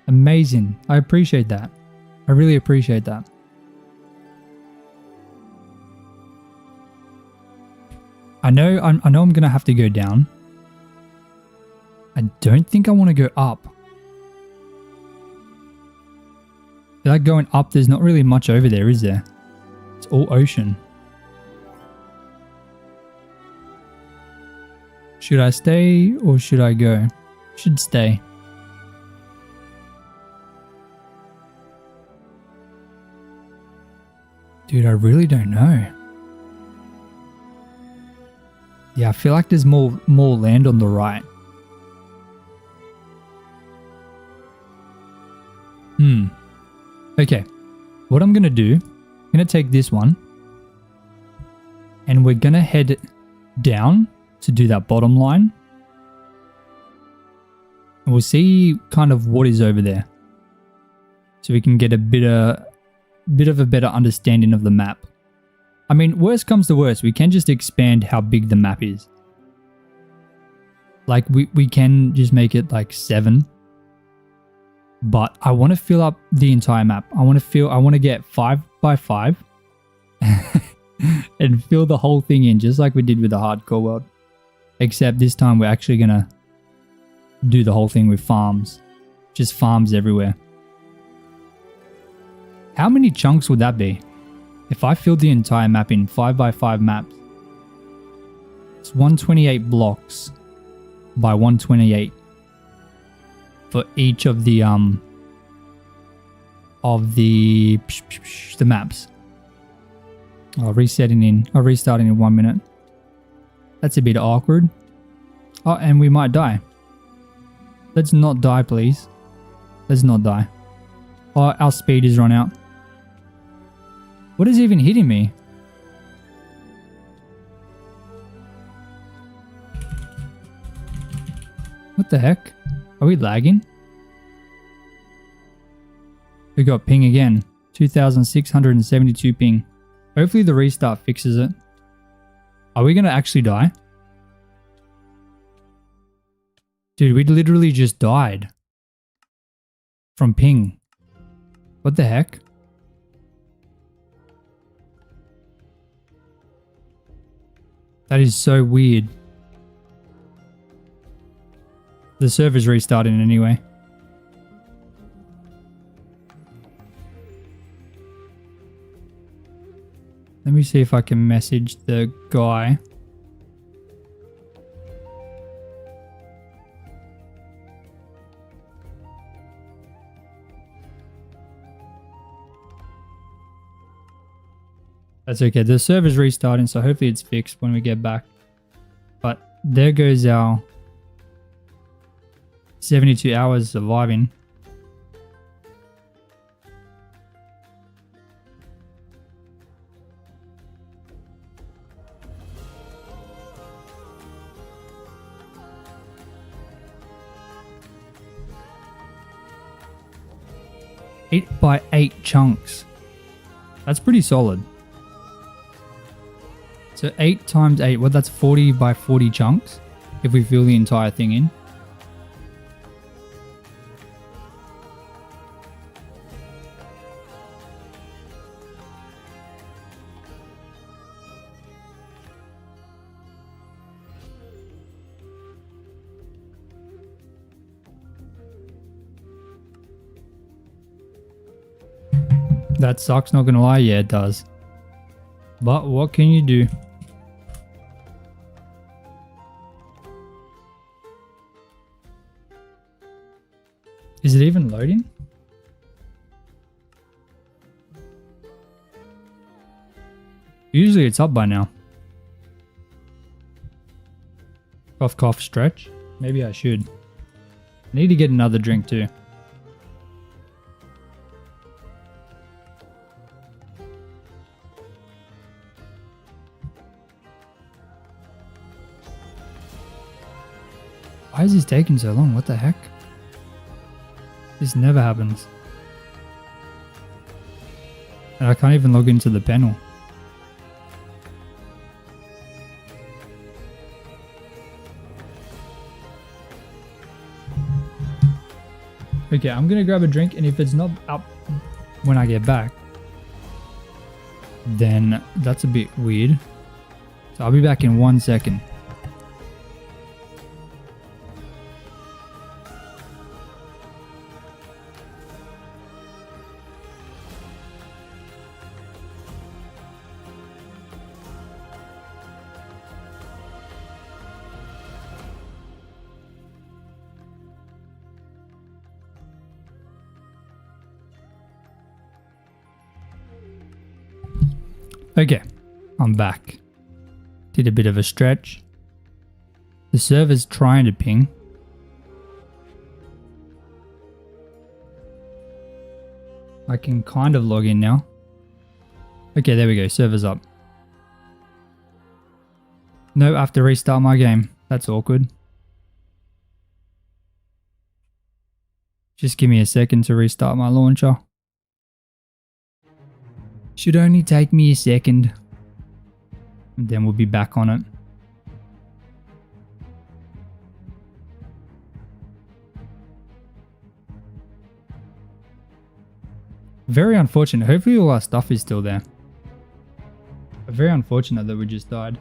Amazing. I appreciate that. I really appreciate that. I know I'm going to have to go down. I don't think I want to go up. Like going up, there's not really much over there, is there? It's all ocean. Should I stay or should I go? Should stay. Dude, I really don't know. Yeah, I feel like there's more land on the right. Okay. What I'm going to do, I'm going to take this one. And we're going to head down to do that bottom line. And we'll see kind of what is over there. So we can get a bit of a better understanding of the map. I mean, worst comes to worst, we can just expand how big the map is. Like, we can just make it like 7. But I want to fill up the entire map. I want to get 5 by 5 and fill the whole thing in, just like we did with the hardcore world. Except this time we're actually going to do the whole thing with farms. Just farms everywhere. How many chunks would that be? If I filled the entire map in 5 by 5 maps, it's 128 blocks by 128 for each of the maps. I'll restart in 1 minute. That's a bit awkward. Oh, and we might die. Let's not die, please. Let's not die. Oh, our speed is run out. What is even hitting me? What the heck? Are we lagging? We got ping again. 2,672 ping. Hopefully the restart fixes it. Are we going to actually die? Dude, we literally just died. From ping. What the heck? That is so weird. The server's restarting anyway. Let me see if I can message the guy. That's okay. The server's restarting, so hopefully it's fixed when we get back. But there goes our 72 hours surviving. Eight by 8 chunks. That's pretty solid. So 8 times 8, well, that's 40 by 40 chunks if we fill the entire thing in. That sucks, not gonna lie. Yeah, it does. But what can you do? Is it even loading? Usually it's up by now. Cough, cough, stretch. Maybe I should. I need to get another drink too. Why is this taking so long? What the heck? This never happens. And I can't even log into the panel. Okay, I'm gonna grab a drink, and if it's not up when I get back, then that's a bit weird. So I'll be back in 1 second. Okay, I'm back. Did a bit of a stretch. The server's trying to ping. I can kind of log in now. Okay, there we go. Server's up. No, I have to restart my game. That's awkward. Just give me a second to restart my launcher. Should only take me a second. And then we'll be back on it. Very unfortunate. Hopefully all our stuff is still there. Very unfortunate that we just died.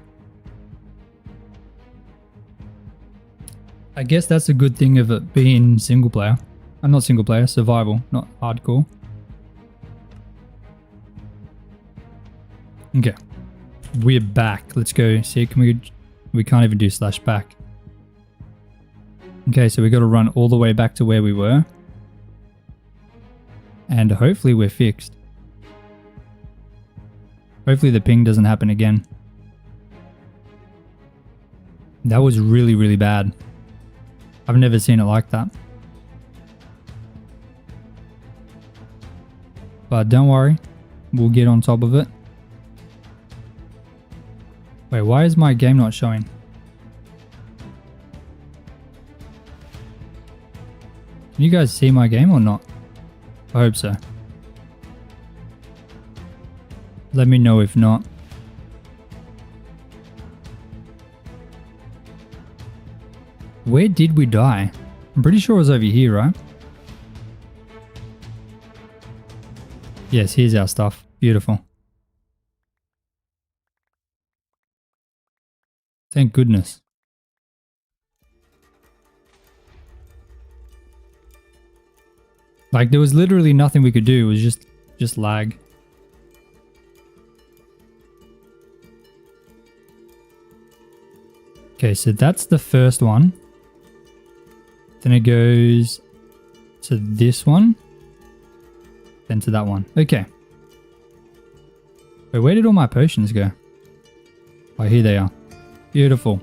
I guess that's a good thing of it being single player. Not single player, survival, not hardcore. Okay, we're back. Let's go. See, we can't even do /back. Okay, so we got to run all the way back to where we were. And hopefully we're fixed. Hopefully the ping doesn't happen again. That was really, really bad. I've never seen it like that. But don't worry, we'll get on top of it. Wait, why is my game not showing? Can you guys see my game or not? I hope so. Let me know if not. Where did we die? I'm pretty sure it was over here, right? Yes, here's our stuff. Beautiful. Thank goodness. Like, there was literally nothing we could do. It was just lag. Okay, so that's the first one. Then it goes to this one. Then to that one. Okay. Wait, where did all my potions go? Oh, here they are. Beautiful.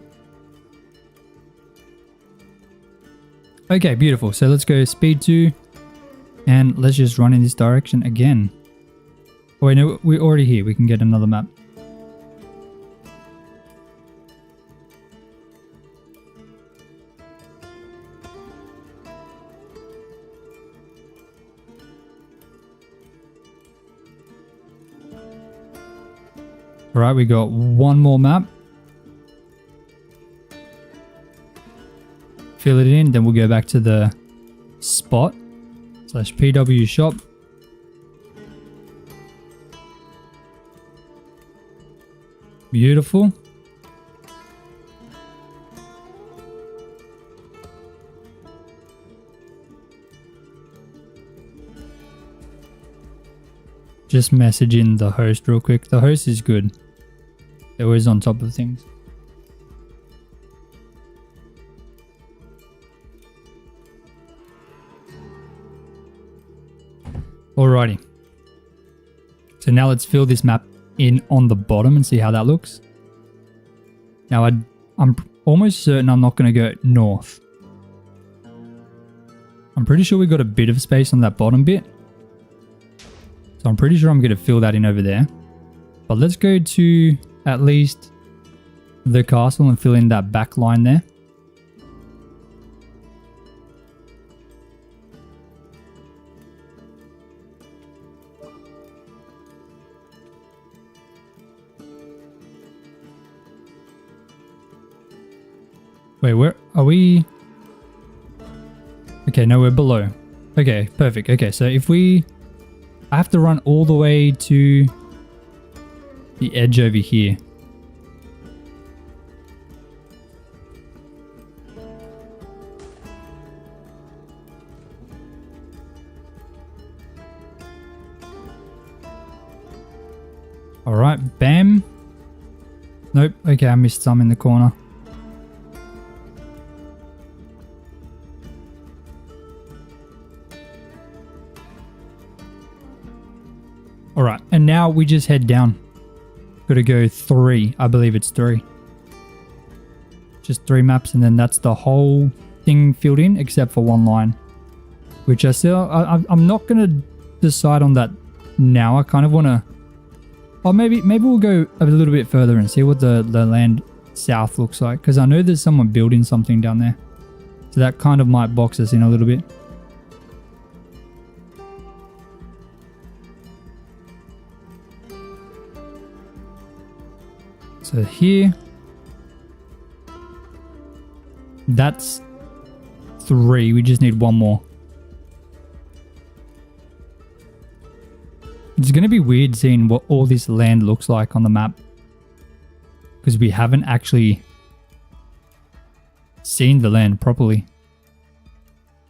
Okay, beautiful. So let's go speed 2 and let's just run in this direction again. Oh, wait, no, we're already here. We can get another map. All right, we got one more map. Fill it in, then we'll go back to the spot / PW shop. Beautiful. Just message in the host real quick. The host is good. They're always on top of things. Alrighty. So now let's fill this map in on the bottom and see how that looks. Now I'm almost certain I'm not going to go north. I'm pretty sure we got a bit of space on that bottom bit. So I'm pretty sure I'm going to fill that in over there. But let's go to at least the castle and fill in that back line there. Wait, where are we? Okay, no, we're below. Okay, perfect. Okay, so if I have to run all the way to the edge over here. All right, bam. Nope. Okay, I missed some in the corner. All right, and now we just head down. Got to go 3. I believe it's 3. Just 3 maps, and then that's the whole thing filled in except for one line, which I still I'm not gonna decide on that now. I kind of want to. Or maybe we'll go a little bit further and see what the land south looks like, because I know there's someone building something down there, so that kind of might box us in a little bit. So here, that's 3. We just need one more. It's going to be weird seeing what all this land looks like on the map, because we haven't actually seen the land properly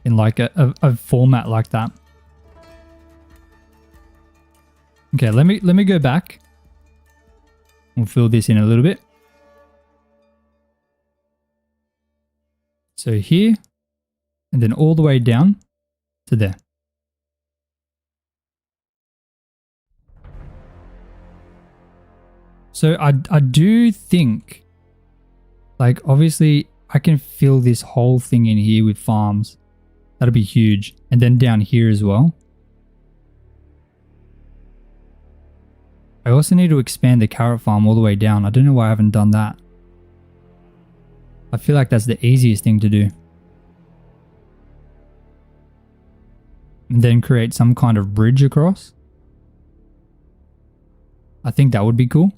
in like a format like that. Okay, let me go back. We'll fill this in a little bit. So here, and then all the way down to there. So I do think, like, obviously I can fill this whole thing in here with farms. That'll be huge. And then down here as well. I also need to expand the carrot farm all the way down. I don't know why I haven't done that. I feel like that's the easiest thing to do. And then create some kind of bridge across. I think that would be cool.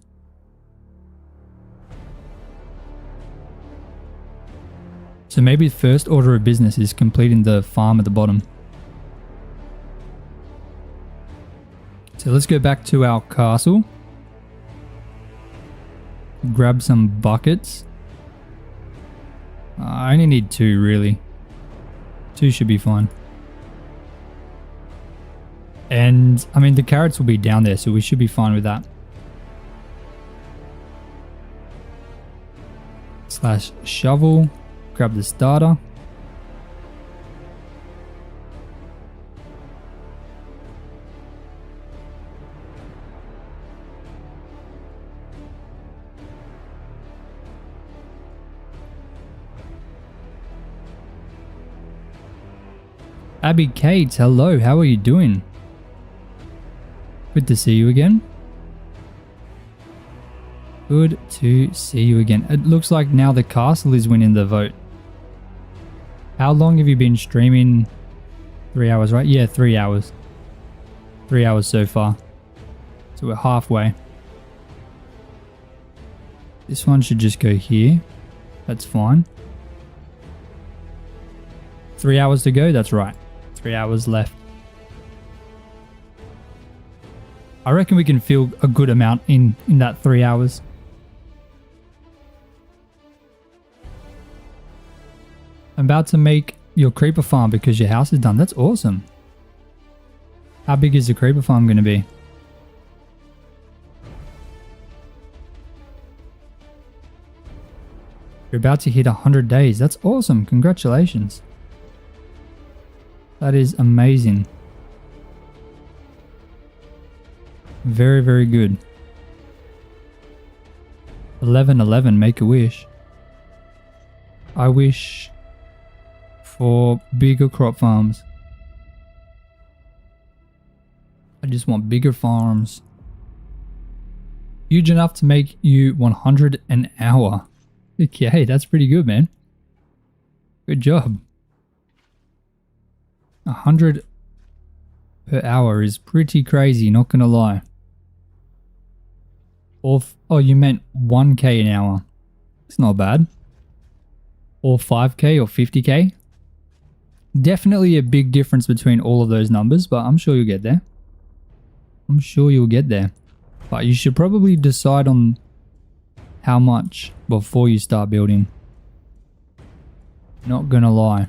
So maybe the first order of business is completing the farm at the bottom. So let's go back to our castle. Grab some buckets. I only need 2 really. 2 should be fine. And I mean the carrots will be down there, so we should be fine with that. Slash shovel. Grab the starter. Abby Kate, hello, how are you doing? Good to see you again. Good to see you again. It looks like now the castle is winning the vote. How long have you been streaming? 3 hours, right? Yeah, 3 hours. 3 hours so far. So we're halfway. This one should just go here. That's fine. 3 hours to go? That's right. 3 hours left. I reckon we can fill a good amount in that 3 hours. I'm about to make your creeper farm because your house is done. That's awesome. How big is the creeper farm going to be? You're about to hit 100 days. That's awesome. Congratulations. That is amazing. Very, very good. 1111, make a wish. I wish for bigger crop farms. I just want bigger farms. Huge enough to make you 100 an hour. Okay, that's pretty good, man. Good job. 100 per hour is pretty crazy, not gonna lie. Or, oh, you meant 1k an hour. It's not bad. Or 5k or 50k. Definitely a big difference between all of those numbers, but I'm sure you'll get there. I'm sure you'll get there. But you should probably decide on how much before you start building. Not gonna lie.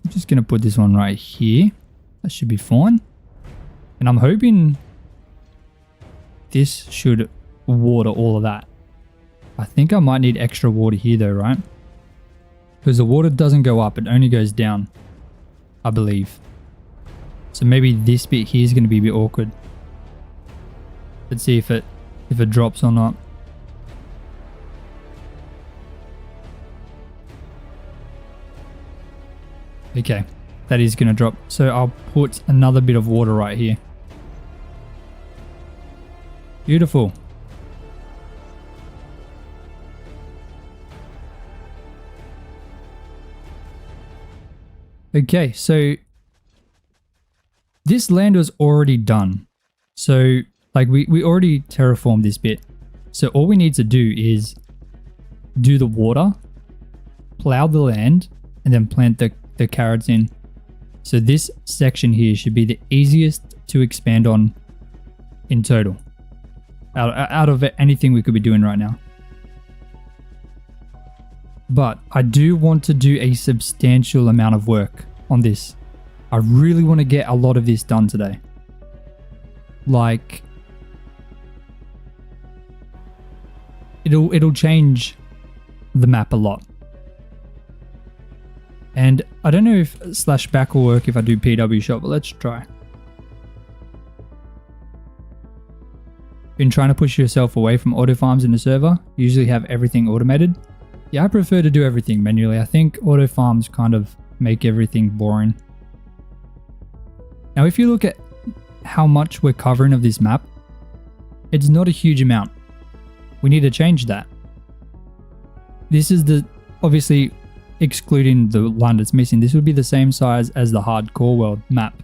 I'm just gonna put this one right here. That should be fine. And I'm hoping this should water all of that. I think I might need extra water here though, right? Because the water doesn't go up, it only goes down, I believe. So maybe this bit here is going to be a bit awkward. Let's see if it drops or not. Okay, that is going to drop. So I'll put another bit of water right here. Beautiful. Okay, so this land was already done. So like we already terraformed this bit. So all we need to do is do the water, plow the land, and then plant the carrots in. So this section here should be the easiest to expand on in total. Out of anything we could be doing right now. But I do want to do a substantial amount of work on this. I really want to get a lot of this done today. Like, it'll change the map a lot. And I don't know if /back will work if I do PW shop, but let's try. Been trying to push yourself away from auto farms in the server? You usually have everything automated? Yeah, I prefer to do everything manually. I think auto farms kind of make everything boring. Now, if you look at how much we're covering of this map, it's not a huge amount. We need to change that. This is obviously excluding the line that's missing. This would be the same size as the hardcore world map.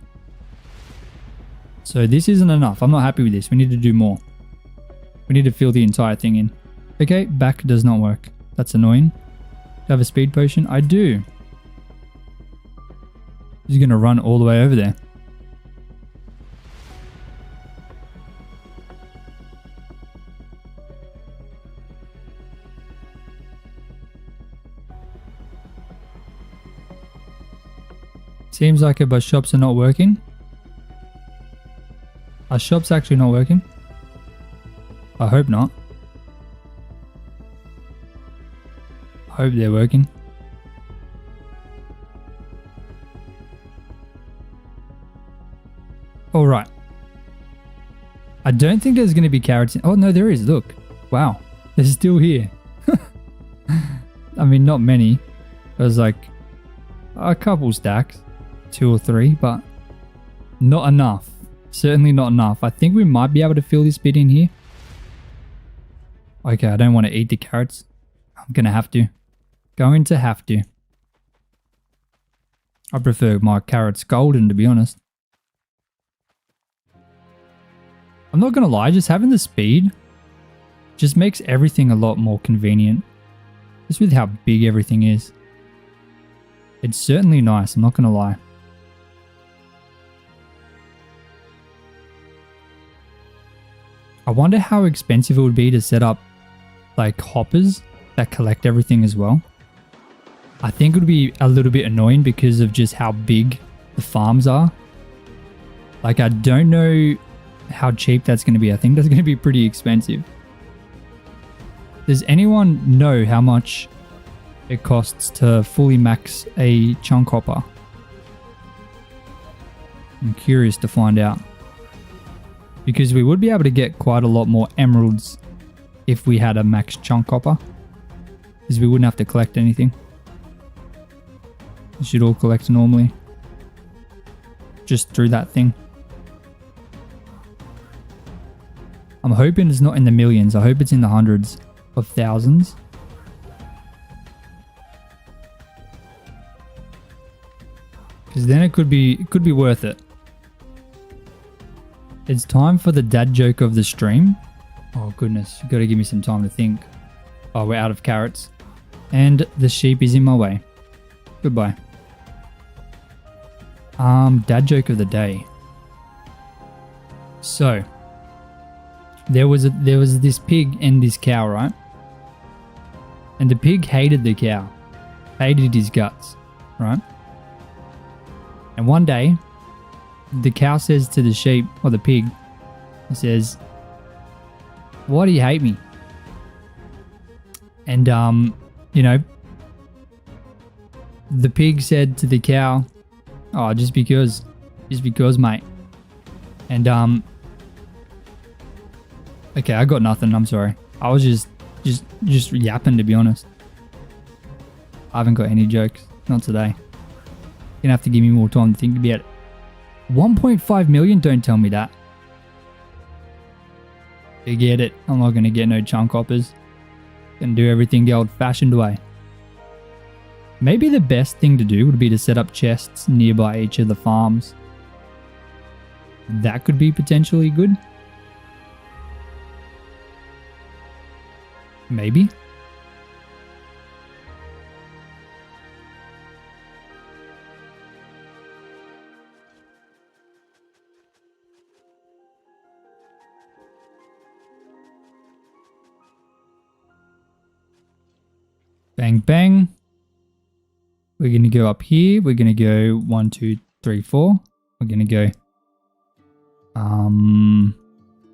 So this isn't enough. I'm not happy with this. We need to do more. We need to fill the entire thing in. Okay, back does not work. That's annoying. Do I have a speed potion? I do. He's going to run all the way over there. Seems like it, but shops are not working. Are shops actually not working? I hope not. I hope they're working. Alright. I don't think there's going to be carrots in. Oh no, there is. Look. Wow. They're still here. I mean, not many. I was like, a couple stacks, 2 or 3, but not enough. Certainly not enough. I think we might be able to fill this bit in here. Okay, I don't want to eat the carrots. I'm going to have to. Going to have to. I prefer my carrots golden, to be honest. I'm not going to lie, just having the speed just makes everything a lot more convenient. Just with how big everything is. It's certainly nice, I'm not going to lie. I wonder how expensive it would be to set up like hoppers that collect everything as well. I think it would be a little bit annoying because of just how big the farms are. Like I don't know how cheap that's going to be. I think that's going to be pretty expensive. Does anyone know how much it costs to fully max a chunk hopper? I'm curious to find out. Because we would be able to get quite a lot more emeralds if we had a max chunk hopper. Because we wouldn't have to collect anything. It should all collect normally. Just through that thing. I'm hoping it's not in the millions. I hope it's in the hundreds of thousands. Because then it could be worth it. It's time for the dad joke of the stream. Oh goodness, you gotta give me some time to think. Oh, we're out of carrots. And the sheep is in my way. Goodbye. Dad joke of the day. So, there was this pig and this cow, right? And the pig hated the cow. Hated his guts, right? And one day, the cow says to the sheep, or the pig, he says, "Why do you hate me?" And, you know, the pig said to the cow, "Oh, just because, mate." And, okay, I got nothing, I'm sorry. I was just yapping, to be honest. I haven't got any jokes, not today. You're gonna have to give me more time to think about it. 1.5 million? Don't tell me that. Forget it. I'm not going to get no chunk hoppers. Gonna do everything the old-fashioned way. Maybe the best thing to do would be to set up chests nearby each of the farms. That could be potentially good. Maybe. Bang, bang. We're going to go up here. We're going to go 1, 2, 3, 4. We're going to go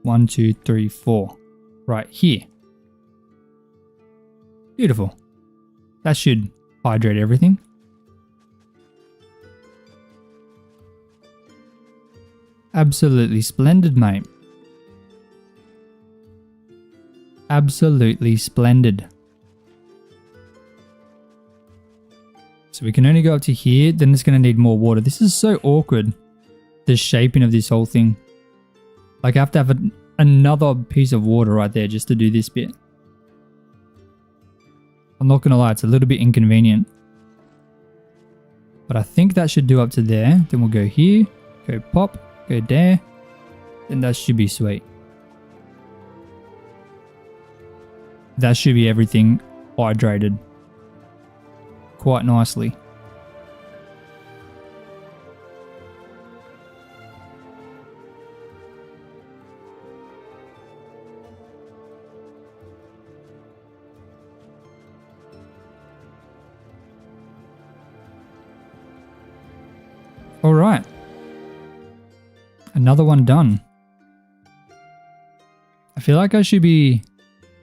1, 2, 3, 4. Right here. Beautiful. That should hydrate everything. Absolutely splendid, mate. Absolutely splendid. So we can only go up to here, then it's going to need more water. This is so awkward, the shaping of this whole thing. Like I have to have another piece of water right there just to do this bit. I'm not going to lie, it's a little bit inconvenient. But I think that should do up to there. Then we'll go here, go pop, go there. Then that should be sweet. That should be everything hydrated quite nicely. All right. Another one done. I feel like I should be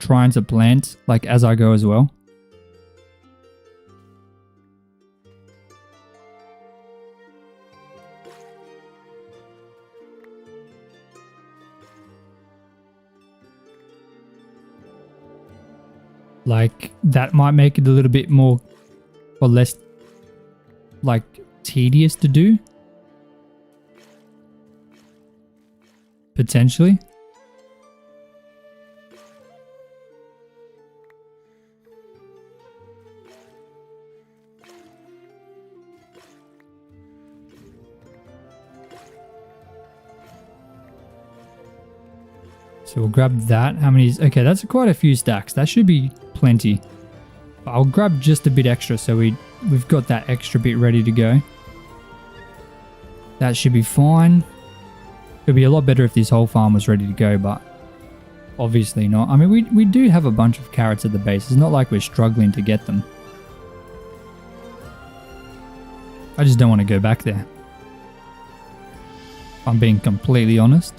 trying to plant like as I go as well. Like that might make it a little bit more or less like tedious to do. Potentially. So we'll grab that. How many? Okay, that's quite a few stacks. That should be plenty. I'll grab just a bit extra so we've got that extra bit ready to go. That should be fine. It'd be a lot better if this whole farm was ready to go, but obviously not. I mean, we do have a bunch of carrots at the base. It's not like we're struggling to get them. I just don't want to go back there. If I'm being completely honest.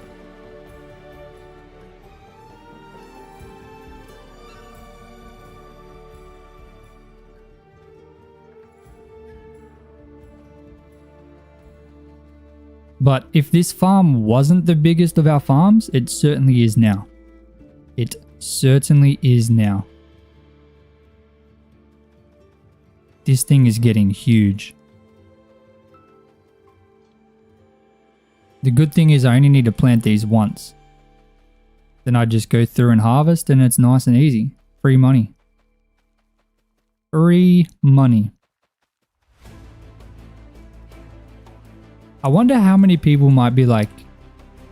But if this farm wasn't the biggest of our farms, it certainly is now. It certainly is now. This thing is getting huge. The good thing is I only need to plant these once. Then I just go through and harvest and it's nice and easy. Free money. Free money. I wonder how many people might be like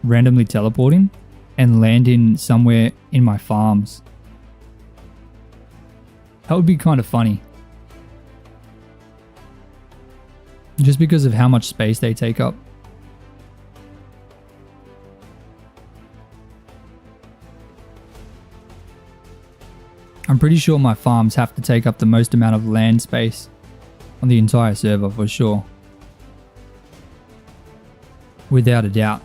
randomly teleporting and landing somewhere in my farms. That would be kind of funny. Just because of how much space they take up. I'm pretty sure my farms have to take up the most amount of land space on the entire server for sure. Without a doubt.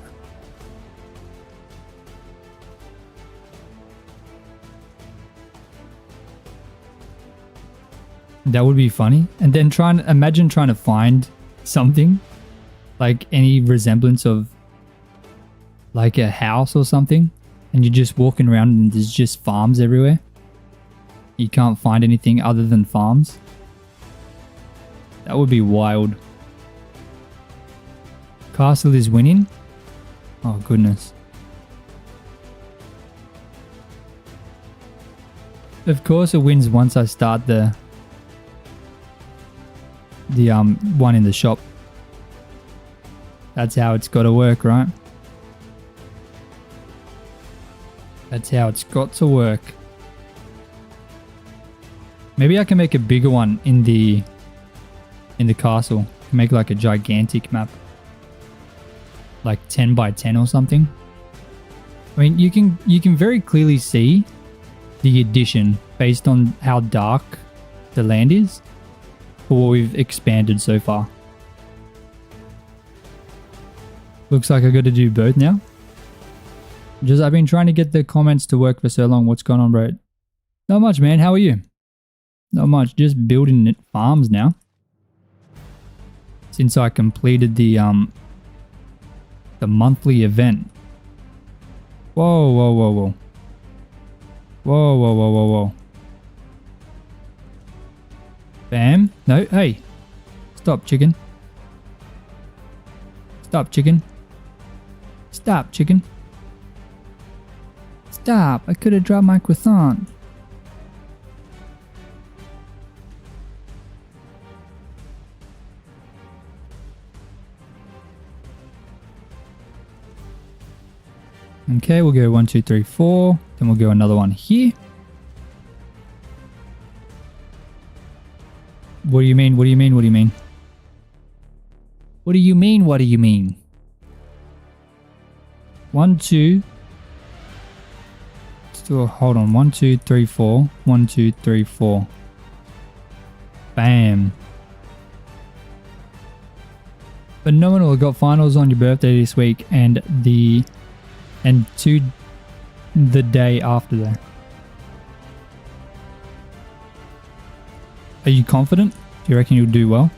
That would be funny. And then imagine trying to find something, like any resemblance of like a house or something, and you're just walking around and there's just farms everywhere. You can't find anything other than farms. That would be wild. Castle is winning. Oh goodness. Of course it wins once I start the one in the shop. That's how it's got to work, right? That's how it's got to work. Maybe I can make a bigger one in the castle. Make like a gigantic map. Like 10 by 10 or something. I mean, you can very clearly see the addition based on how dark the land is for what we've expanded so far. Looks like I got to do both now. I've been trying to get the comments to work for so long. What's going on, bro? Not much, man. How are you? Not much. Just building farms now. Since I completed the monthly event. Whoa, whoa, whoa, whoa. Whoa, whoa, whoa, whoa, whoa. Bam. No, hey. Stop, chicken. Stop, chicken. Stop, chicken. Stop. I could have dropped my croissant. Okay, we'll go 1, 2, 3, 4. Then we'll go another one here. What do you mean? What do you mean? What do you mean? What do you mean? What do you mean? 1, 2. Still, hold on. 1, 2, 3, 4. 1, 2, 3, 4. Bam. Phenomenal. I got finals on your birthday this week and the day after that. Are you confident? Do you reckon you'll do well?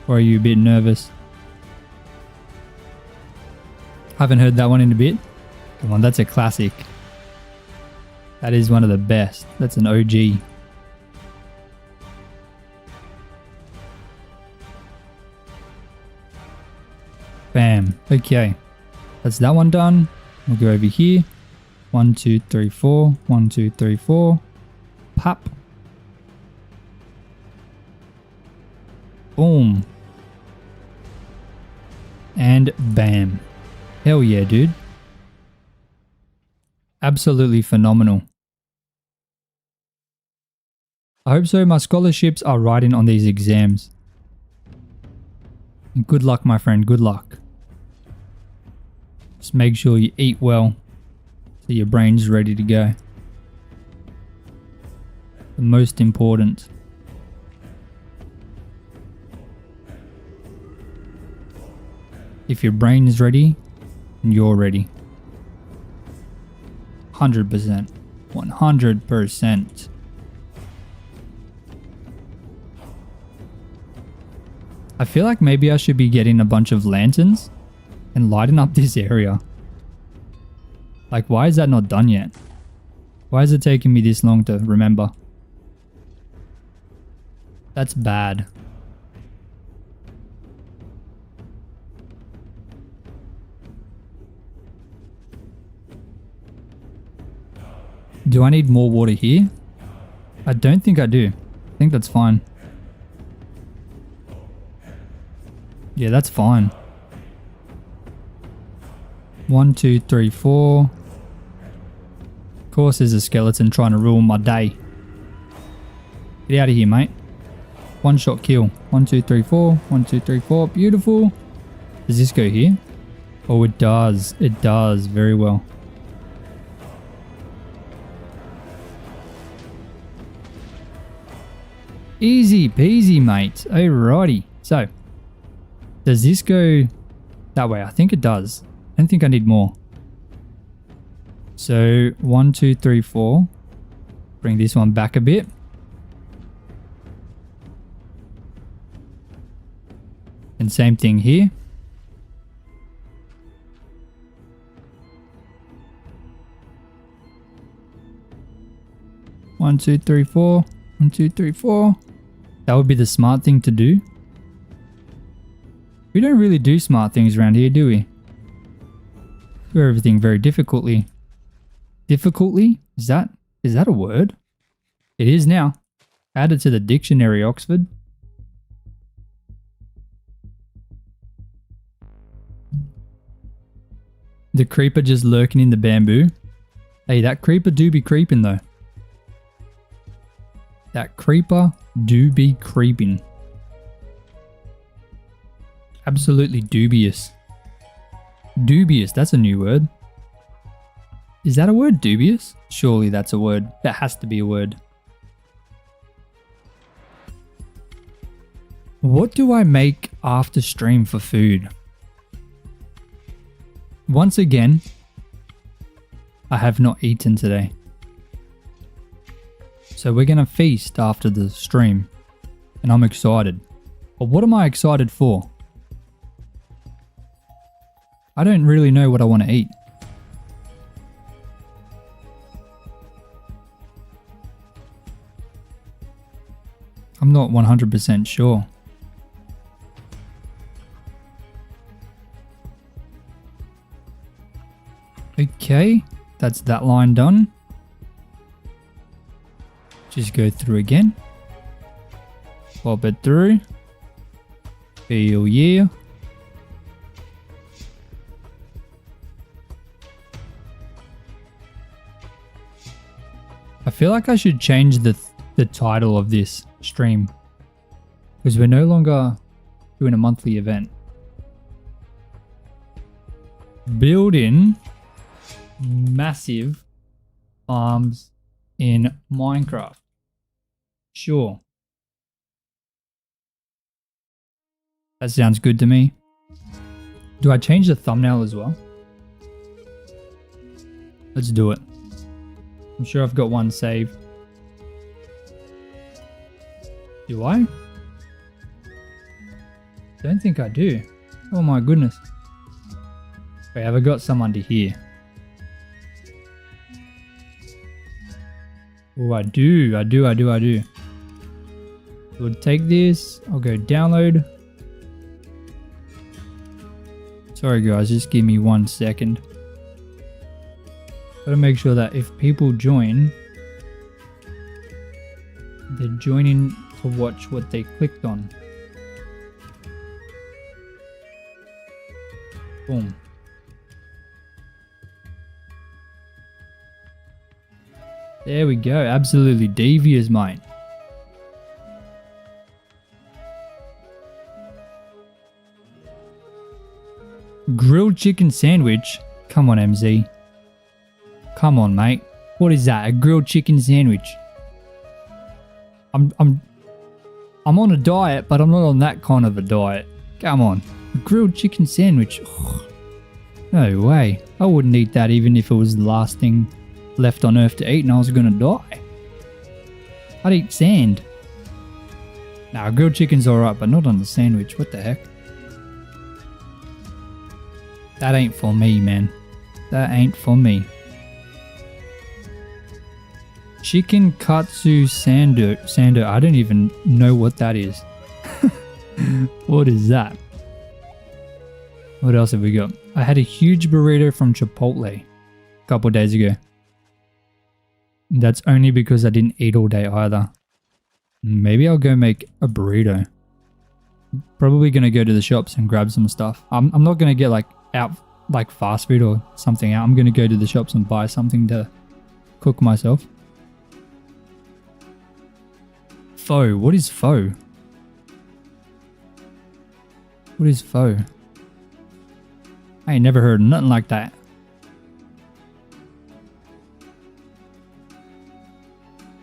Or are you a bit nervous? Haven't heard that one in a bit. Come on, that's a classic. That is one of the best. That's an OG. Okay, that's that one done. We'll go over here. 1, 2, 3, 4. 1, 2, 3, 4. Pop. Boom. And bam. Hell yeah, dude. Absolutely phenomenal. I hope so. My scholarships are riding on these exams. And good luck, my friend. Good luck. Just make sure you eat well so your brain's ready to go. The most important. If your brain is ready, you're ready. 100%. 100%. I feel like maybe I should be getting a bunch of lanterns and lighting up this area. Like, why is that not done yet? Why is it taking me this long to remember? That's bad. Do I need more water here? I don't think I do. I think that's fine. Yeah, that's fine. 1, 2, 3, 4. Of course there's a skeleton trying to ruin my day. Get out of here, mate. One shot kill. 1, 2, 3, 4. 1, 2, 3, 4. Beautiful. Does this go here? Oh, it does. It does. Very well. Easy peasy, mate. Alrighty. So, does this go that way? I think it does. I don't think I need more. So, 1, 2, 3, 4. Bring this one back a bit. And same thing here. One, two, three, four. 1, 2, 3, 4. That would be the smart thing to do. We don't really do smart things around here, do we? Do everything very difficultly. Difficultly? Is that a word? It is now. Add it to the dictionary, Oxford. The creeper just lurking in the bamboo. Hey, that creeper do be creeping though. That creeper do be creeping. Absolutely dubious. Dubious, that's a new word. Is that a word, dubious? Surely that's a word. That has to be a word. What do I make after stream for food? Once again, I have not eaten today. So we're going to feast after the stream. And I'm excited. But what am I excited for? I don't really know what I want to eat. I'm not 100% sure. Okay, that's that line done. Just go through again. Pop it through. Hell yeah. I feel like I should change the title of this stream. Because we're no longer doing a monthly event. Building massive farms in Minecraft. Sure. That sounds good to me. Do I change the thumbnail as well? Let's do it. I'm sure I've got one saved. Do I? Don't think I do. Oh my goodness. Wait, have I got some under here? Oh, I do. We'll take this. I'll go download. Sorry guys, just give me 1 second. Gotta make sure that if people join, they're joining to watch what they clicked on. Boom. There we go. Absolutely devious, mate. Grilled chicken sandwich? Come on, MZ. Come on, mate. What is that? A grilled chicken sandwich? I'm on a diet, but I'm not on that kind of a diet. Come on. A grilled chicken sandwich. Oh, no way. I wouldn't eat that even if it was the last thing left on earth to eat and I was gonna die. I'd eat sand. Nah, grilled chicken's alright, but not on the sandwich. What the heck? That ain't for me, man. That ain't for me. Chicken katsu sando. I don't even know what that is. What is that? What else have we got? I had a huge burrito from Chipotle a couple days ago. That's only because I didn't eat all day either. Maybe I'll go make a burrito. Probably gonna go to the shops and grab some stuff. I'm not gonna get like fast food or something out. I'm gonna go to the shops and buy something to cook myself. Pho. What is pho? What is pho? I ain't never heard of nothing like that.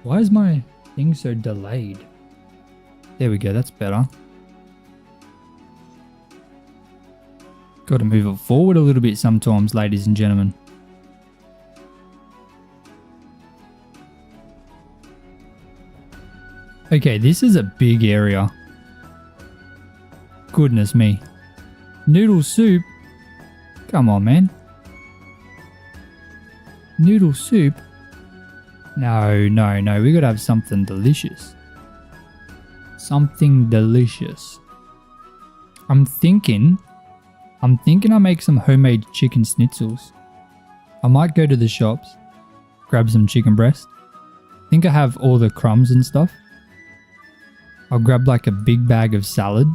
Why is my thing so delayed? There we go, that's better. Gotta move it forward a little bit sometimes, ladies and gentlemen. Okay, this is a big area. Goodness me. Noodle soup? Come on, man. Noodle soup? No, no, no. We gotta have something delicious. Something delicious. I'm thinking I make some homemade chicken schnitzels. I might go to the shops, grab some chicken breast. I think I have all the crumbs and stuff. I'll grab like a big bag of salad.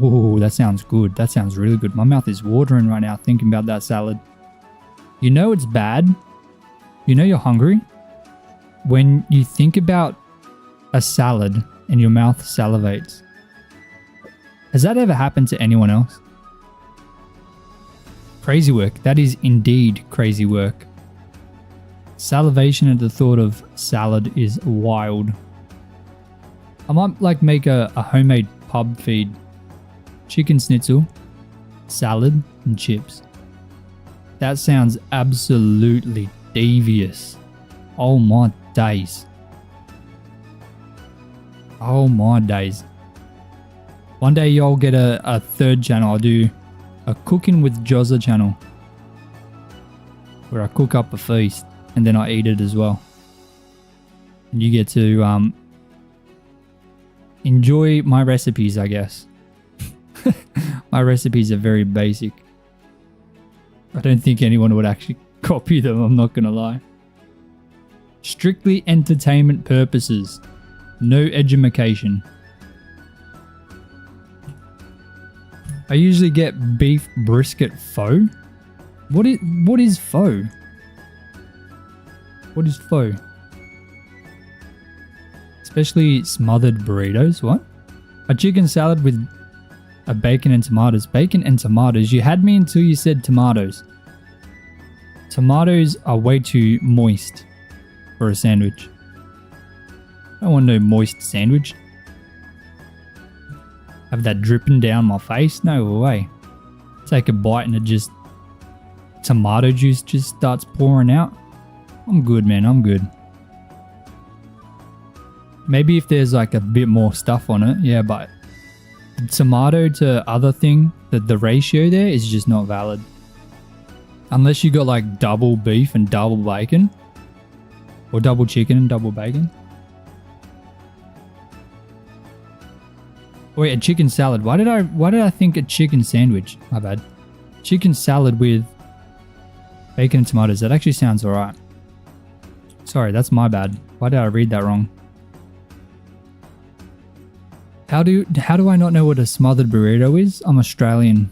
Oh, that sounds good. That sounds really good. My mouth is watering right now thinking about that salad. You know it's bad? You know you're hungry? When you think about a salad and your mouth salivates. Has that ever happened to anyone else? Crazy work. That is indeed crazy work. Salivation at the thought of salad is wild. I might like make a homemade pub feed. Chicken schnitzel, salad, and chips. That sounds absolutely devious. Oh my days. Oh my days. One day y'all get a third channel. I'll do a cooking with Jozza channel. Where I cook up a feast and then I eat it as well. And you get to enjoy my recipes, I guess. My recipes are very basic. I don't think anyone would actually copy them, I'm not gonna lie. Strictly entertainment purposes. No edumacation. I usually get beef brisket pho. What is pho? What is pho? Especially smothered burritos. What? A chicken salad with a bacon and tomatoes. Bacon and tomatoes. You had me until you said tomatoes. Tomatoes are way too moist for a sandwich. I don't want no moist sandwich. Have that dripping down my face? No way. Take a bite and it just... tomato juice just starts pouring out. I'm good, man. I'm good. Maybe if there's like a bit more stuff on it. Yeah, but tomato to other thing, the ratio there is just not valid. Unless you got like double beef and double bacon. Or double chicken and double bacon. Wait, a chicken salad. Why did I think a chicken sandwich? My bad. chicken salad with bacon and tomatoes. That actually sounds alright. Sorry, that's my bad. Why did I read that wrong? How do I not know what a smothered burrito is? I'm Australian.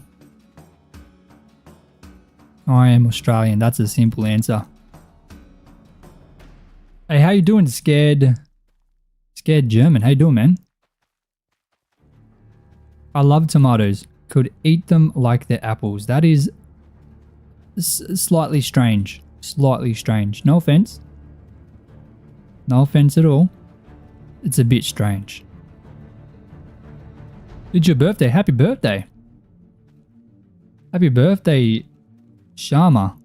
I am Australian. That's a simple answer. Hey, how you doing, Scared German? How you doing, man? I love tomatoes. Could eat them like they're apples. That is slightly strange. Slightly strange. No offense. No offense at all. It's a bit strange. It's your birthday. Happy birthday. Happy birthday, Sharma.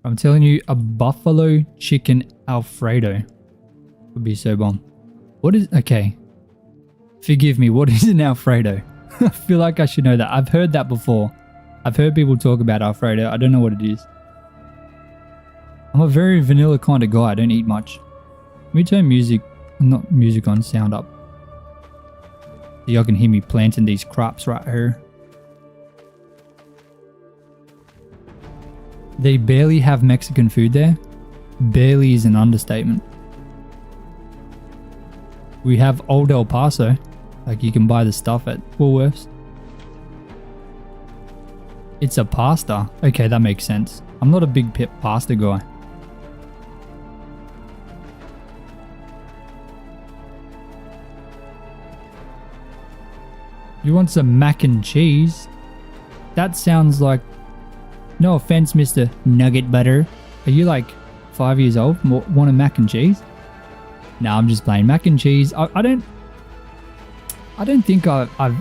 I'm telling you, a buffalo chicken Alfredo would be so bomb. What is... Okay. Forgive me. What is an Alfredo? I feel like I should know that. I've heard that before. I've heard people talk about Alfredo. I don't know what it is. I'm a very vanilla kind of guy. I don't eat much. Let me turn music... Not music on. Sound up. So y'all can hear me planting these crops right here. They barely have Mexican food there. Barely is an understatement. We have Old El Paso. Like you can buy the stuff at Woolworths. It's a pasta. Okay, that makes sense. I'm not a big pasta guy. You want some mac and cheese? That sounds like... No offense, Mr. Nugget Butter. Are you like 5 years old? Want a mac and cheese? No, I'm just playing. Mac and cheese. I don't think I've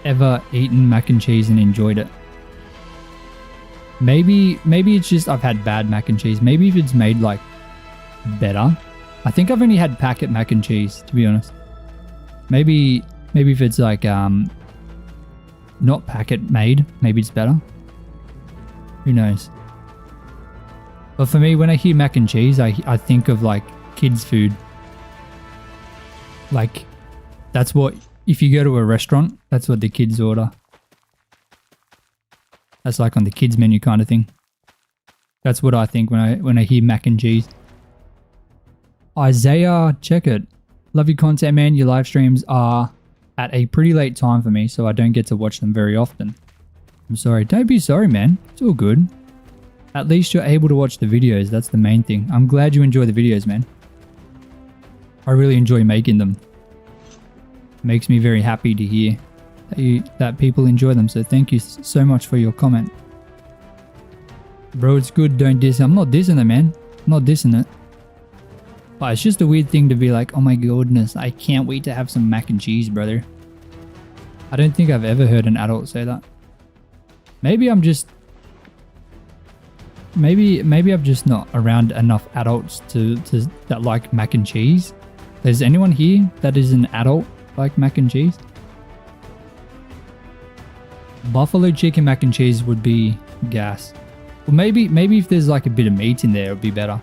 ever eaten mac and cheese and enjoyed it. Maybe it's just I've had bad mac and cheese. Maybe if it's made like better. I think I've only had packet mac and cheese, to be honest. Maybe if it's like not packet made, maybe it's better. Who knows? But for me, when I hear mac and cheese, I think of like kids' food. Like, that's what, if you go to a restaurant, that's what the kids order. That's like on the kids menu kind of thing. That's what I think when I hear mac and cheese. Isaiah, check it. Love your content, man. Your live streams are at a pretty late time for me, so I don't get to watch them very often. I'm sorry. Don't be sorry, man. It's all good. At least you're able to watch the videos. That's the main thing. I'm glad you enjoy the videos, man. I really enjoy making them. Makes me very happy to hear that people enjoy them. So thank you so much for your comment. Bro, it's good. Don't diss it. I'm not dissing it, man. I'm not dissing it. But it's just a weird thing to be like, oh my goodness, I can't wait to have some mac and cheese, brother. I don't think I've ever heard an adult say that. Maybe I'm just... Maybe I'm just not around enough adults that like mac and cheese. Is anyone here that is an adult like mac and cheese? Buffalo chicken mac and cheese would be gas. Well, maybe if there's like a bit of meat in there, it would be better.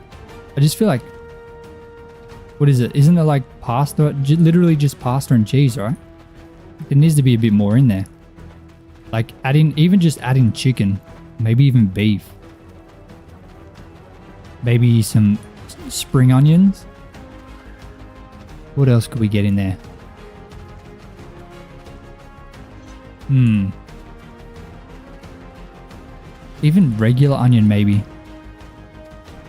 I just feel like... What is it? Isn't it like pasta? Literally just pasta and cheese, right? There needs to be a bit more in there. Like even just adding chicken. Maybe even beef. Maybe some spring onions. What else could we get in there? Even regular onion, maybe.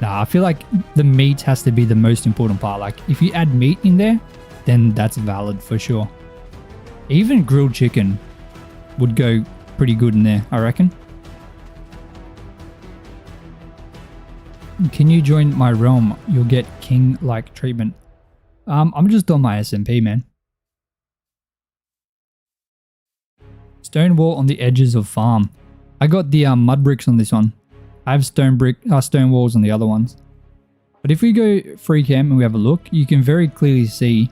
Nah, I feel like the meat has to be the most important part. Like, if you add meat in there, then that's valid for sure. Even grilled chicken would go pretty good in there, I reckon. Can you join my realm? You'll get king-like treatment. I'm just on my SMP, man. Stone wall on the edges of farm. I got the mud bricks on this one. I have stone walls on the other ones. But if we go free cam and we have a look, you can very clearly see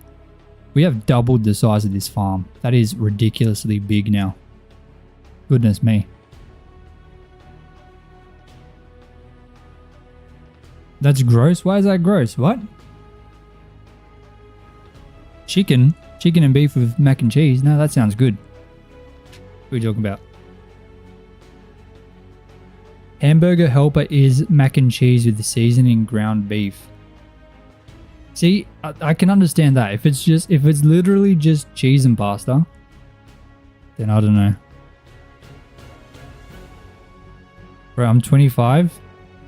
we have doubled the size of this farm. That is ridiculously big now. Goodness me. That's gross? Why is that gross? What? Chicken? Chicken and beef with mac and cheese? No, that sounds good. What are you talking about? Hamburger helper is mac and cheese with the seasoning ground beef. See, I can understand that. If it's literally just cheese and pasta, then I don't know. Bro, I'm 25.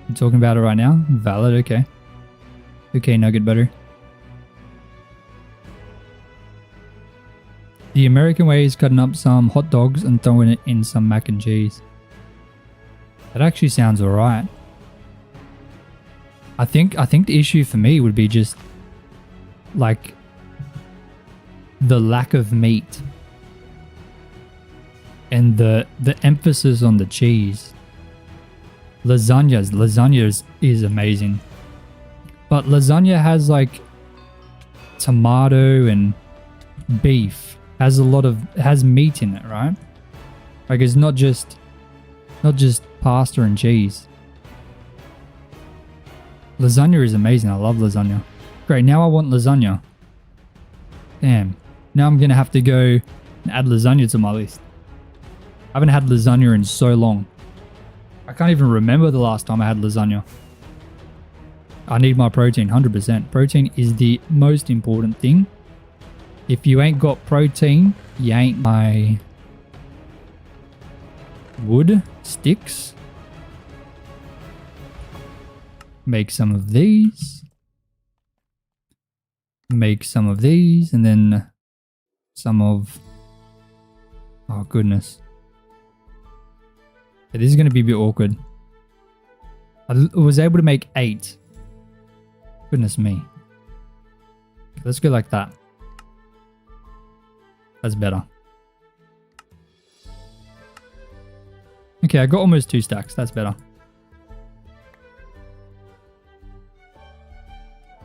You're talking about it right now? Valid, okay. Okay, nugget butter. The American way is cutting up some hot dogs and throwing it in some mac and cheese. That actually sounds alright. I think the issue for me would be just like the lack of meat and the emphasis on the cheese. Lasagna is amazing, but lasagna has like tomato and beef, has meat in it, right? Like it's not just pasta and cheese. Lasagna is amazing. I love lasagna. Great, now I want lasagna. Damn. Now I'm gonna have to go and add lasagna to my list. I haven't had lasagna in so long. I can't even remember the last time I had lasagna. I need my protein, 100%. Protein is the most important thing. If you ain't got protein, you ain't my wood sticks. Make some of these. Make some of these, and then some of... Oh, goodness. It is going to be a bit awkward. I was able to make 8. Goodness me. Let's go like that. That's better. Okay, I got almost 2 stacks. That's better.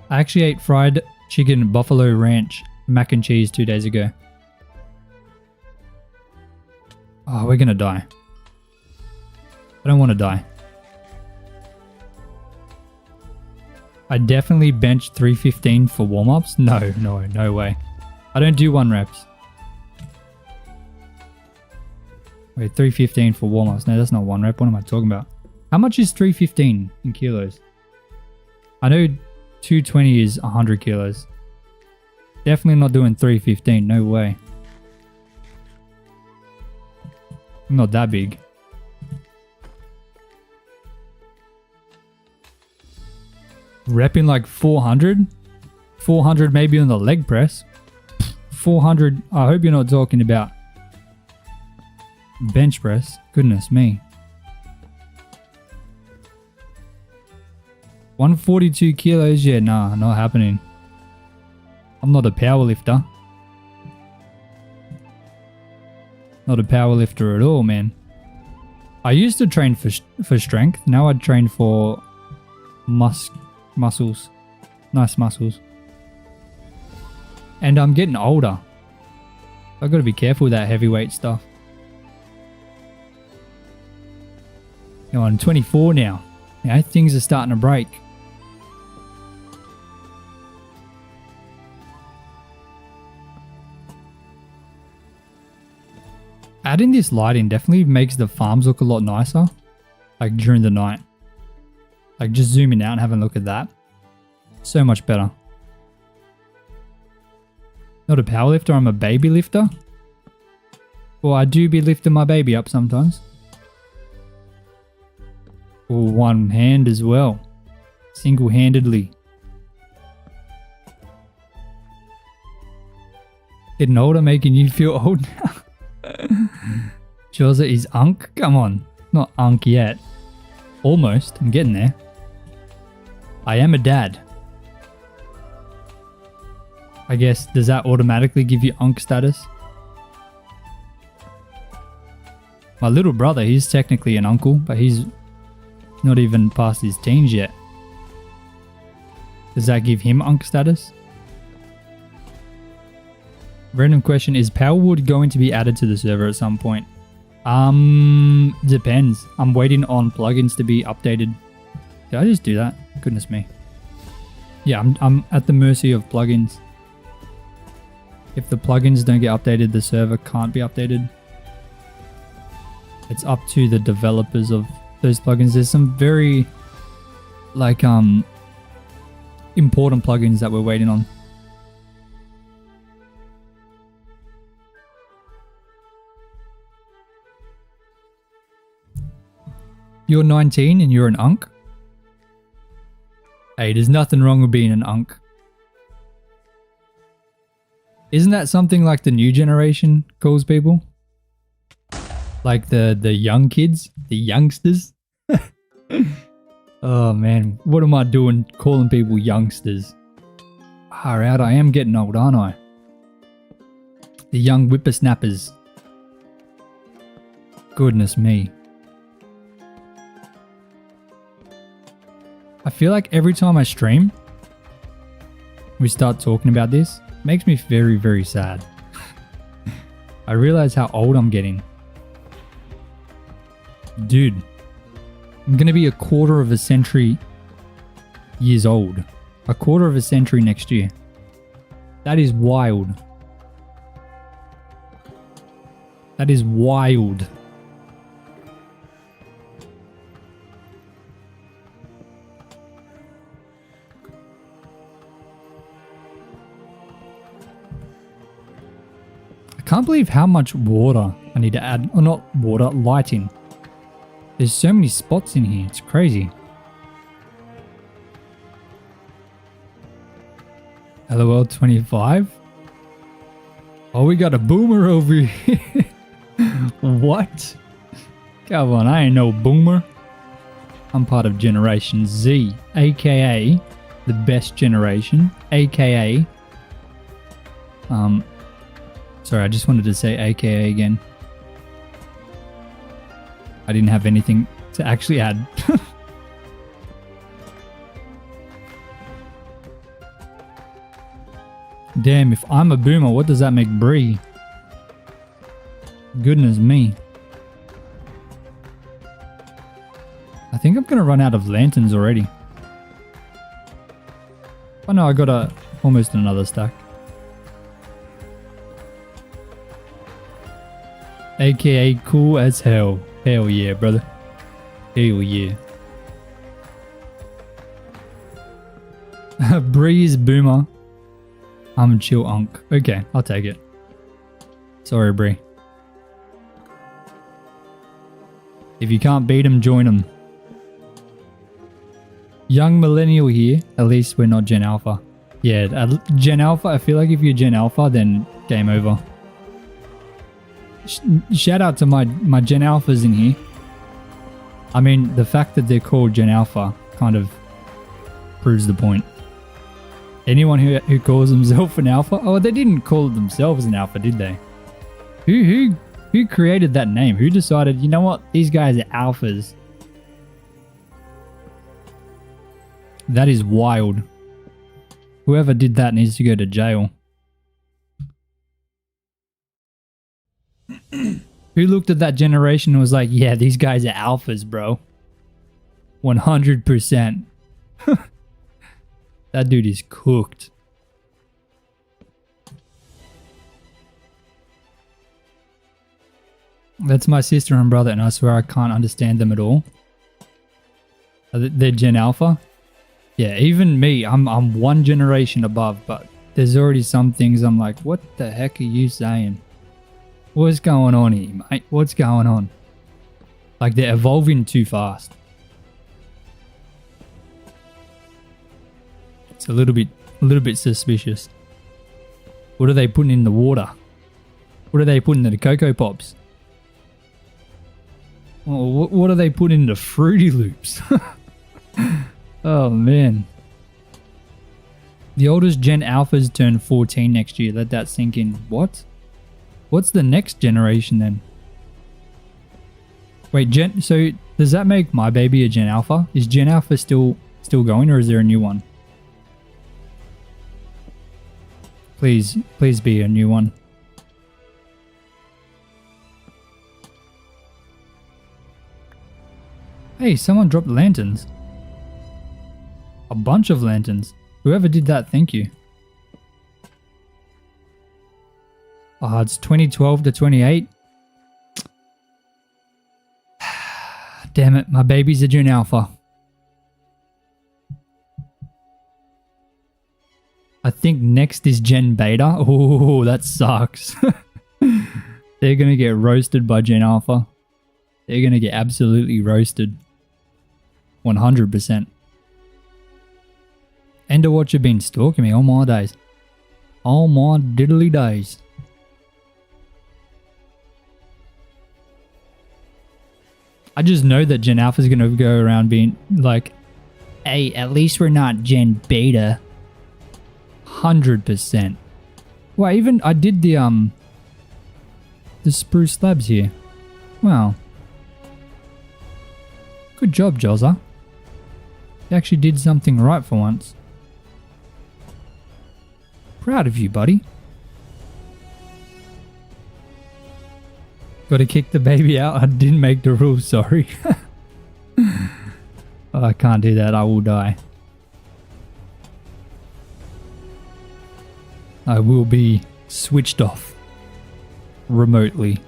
I actually ate fried chicken buffalo ranch mac and cheese 2 days ago. Oh, we're gonna die. I don't want to die. I definitely bench 315 for warm-ups. No way. I don't do 1 reps. Wait, 315 for warm-ups. No, that's not 1 rep. What am I talking about? How much is 315 in kilos? I know 220 is 100 kilos. Definitely not doing 315. No way. I'm not that big. Repping like 400? 400 maybe on the leg press. 400, I hope you're not talking about bench press. Goodness me. 142 kilos? Yeah, nah, not happening. I'm not a power lifter. Not a power lifter at all, man. I used to train for strength. Now I train for muscles. Nice muscles. And I'm getting older. I've got to be careful with that heavyweight stuff. You know, I'm 24 now. You know, things are starting to break. Adding this lighting definitely makes the farms look a lot nicer. Like during the night. Like just zooming out and having a look at that. So much better. Not a power lifter, I'm a baby lifter. Well, I do be lifting my baby up sometimes. Or 1 hand as well. Single-handedly. Getting older making you feel old now. Joza is unk? Come on. Not unk yet. Almost. I'm getting there. I am a dad. I guess, does that automatically give you unk status? My little brother, he's technically an uncle, but he's not even past his teens yet. Does that give him unk status? Random question, is Powerwood going to be added to the server at some point? Depends. I'm waiting on plugins to be updated. Did I just do that? Goodness me. Yeah, I'm at the mercy of plugins. If the plugins don't get updated, the server can't be updated. It's up to the developers of those plugins. There's some very like important plugins that we're waiting on. You're 19 and you're an unk? Hey, there's nothing wrong with being an unk. Isn't that something like the new generation calls people? Like the young kids? The youngsters? Oh man, what am I doing calling people youngsters? Alright, I am getting old, aren't I? The young whippersnappers. Goodness me. I feel like every time I stream, we start talking about this. It makes me very, very sad. I realize how old I'm getting. Dude, I'm going to be a quarter of a century years old. A quarter of a century next year. That is wild. That is wild. I can't believe how much water I need to add. Or not water, lighting. There's so many spots in here. It's crazy. LOL 25? Oh, we got a boomer over here. What? Come on, I ain't no boomer. I'm part of Generation Z, aka the best generation, aka sorry, I just wanted to say aka again. I didn't have anything to actually add. Damn, if I'm a boomer, what does that make Bree? Goodness me. I think I'm gonna run out of lanterns already. Oh no, I got almost another stack. AKA cool as hell. Hell yeah, brother. Hell yeah. Breeze boomer. I'm a chill unk. Okay, I'll take it. Sorry, Bree. If you can't beat him, join him. Young millennial here. At least we're not Gen Alpha. Yeah, Gen Alpha. I feel like if you're Gen Alpha, then game over. Shout out to my Gen Alphas in here. I mean, the fact that they're called Gen Alpha kind of proves the point. Anyone who calls himself an alpha? Oh, they didn't call themselves an alpha, did they? Who created that name? Who decided, you know what? These guys are alphas. That is wild. Whoever did that needs to go to jail. Who looked at that generation and was like, yeah, these guys are alphas, bro. 100%. That dude is cooked. That's my sister and brother, and I swear I can't understand them at all. They're Gen Alpha. Yeah, even me, I'm one generation above, but there's already some things I'm like, what the heck are you saying? What's going on here, mate? What's going on? Like, they're evolving too fast. It's a little bit suspicious. What are they putting in the water? What are they putting in the Cocoa Pops? Oh, what are they putting in the Fruity Loops? Oh man. The oldest Gen Alphas turn 14 next year. Let that sink in. What? What's the next generation then? Wait, so does that make my baby a Gen Alpha? Is Gen Alpha still going, or is there a new one? Please be a new one. Hey, someone dropped lanterns. A bunch of lanterns. Whoever did that, thank you. Oh, it's 2012 to 28. Damn it, my baby's a Gen Alpha. I think next is Gen Beta. Oh, that sucks. They're going to get roasted by Gen Alpha. They're going to get absolutely roasted. 100%. Enderwatch have been stalking me all my days. All my diddly days. I just know that Gen Alpha is going to go around being like, hey, at least we're not Gen Beta. 100%. Well, even I did the spruce slabs here. Wow. Good job, Jozza. You actually did something right for once. Proud of you, buddy. Gotta kick the baby out. I didn't make the rules, sorry. Oh, I can't do that. I will die. I will be switched off remotely.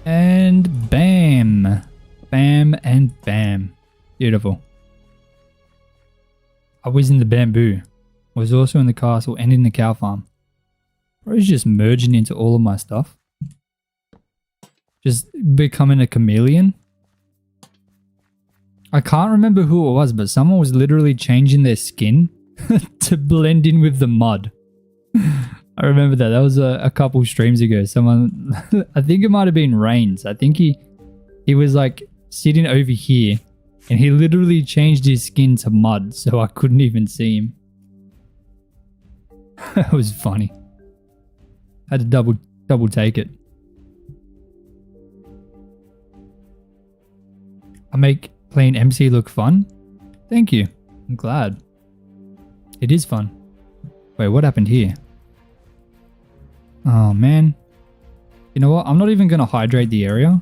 And bam. Bam and bam. Beautiful. I was in the bamboo. I was also in the castle and in the cow farm. I was just merging into all of my stuff. Just becoming a chameleon. I can't remember who it was, but someone was literally changing their skin to blend in with the mud. I remember that. That was a couple streams ago. Someone, I think it might have been Reigns. I think he was like sitting over here and he literally changed his skin to mud so I couldn't even see him. That was funny. Had to double take it. I make playing MC look fun? Thank you. I'm glad. It is fun. Wait, what happened here? Oh man. You know what? I'm not even going to hydrate the area.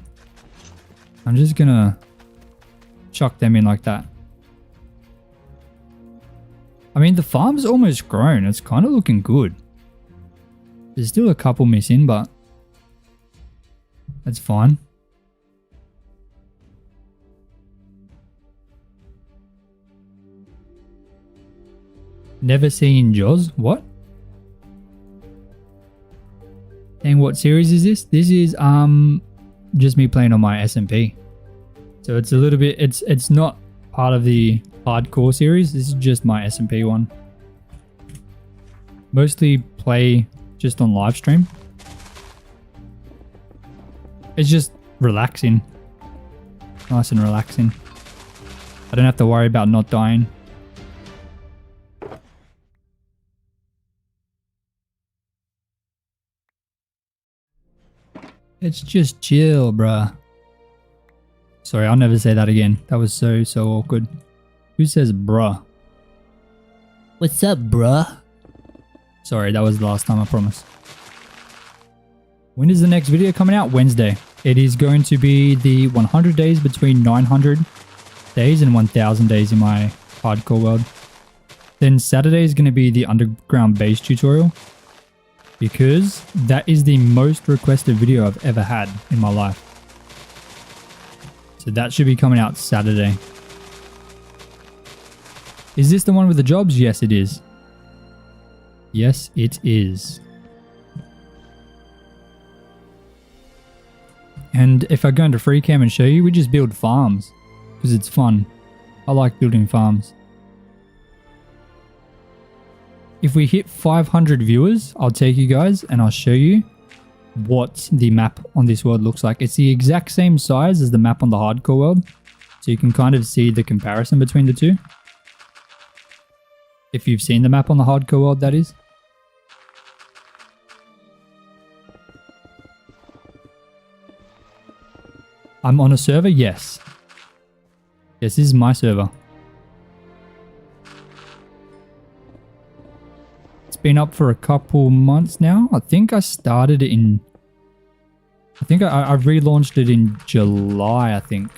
I'm just going to chuck them in like that. I mean, the farm's almost grown. It's kind of looking good. There's still a couple missing, but that's fine. Never seen Jaws? What? Dang, what series is this? This is just me playing on my SMP. So it's a little bit, it's not part of the hardcore series. This is just my SMP one. Mostly play just on live stream. It's just relaxing. Nice and relaxing. I don't have to worry about not dying. It's just chill, bruh. Sorry, I'll never say that again. That was so awkward. Who says bruh? What's up, bruh? Sorry, that was the last time, I promise. When is the next video coming out? Wednesday. It is going to be the 100 days between 900 days and 1000 days in my hardcore world. Then Saturday is going to be the underground base tutorial. Because that is the most requested video I've ever had in my life. So that should be coming out Saturday. Is this the one with the jobs? Yes, it is. Yes, it is. And if I go into free cam and show you, we just build farms. Because it's fun. I like building farms. If we hit 500 viewers, I'll take you guys and I'll show you what the map on this world looks like. It's the exact same size as the map on the hardcore world. So you can kind of see the comparison between the two. If you've seen the map on the hardcore world, that is. I'm on a server? Yes. Yes, this is my server. Been up for a couple months now. I think I started it in... I think I relaunched it in July, I think.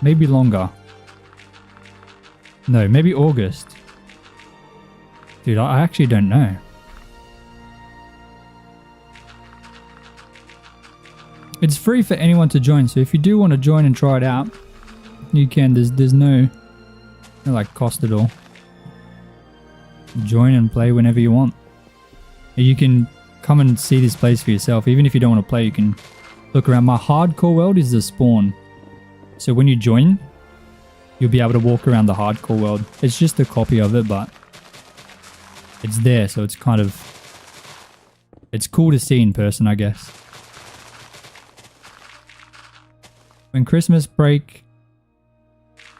Maybe longer. No, maybe August. Dude, I actually don't know. It's free for anyone to join, so if you do want to join and try it out, you can. There's no like cost at all. Join and play whenever you want. You can come and see this place for yourself. Even if you don't want to play, you can look around. My hardcore world is the spawn. So when you join, you'll be able to walk around the hardcore world. It's just a copy of it, but it's there, so it's kind of... It's cool to see in person, I guess. When Christmas break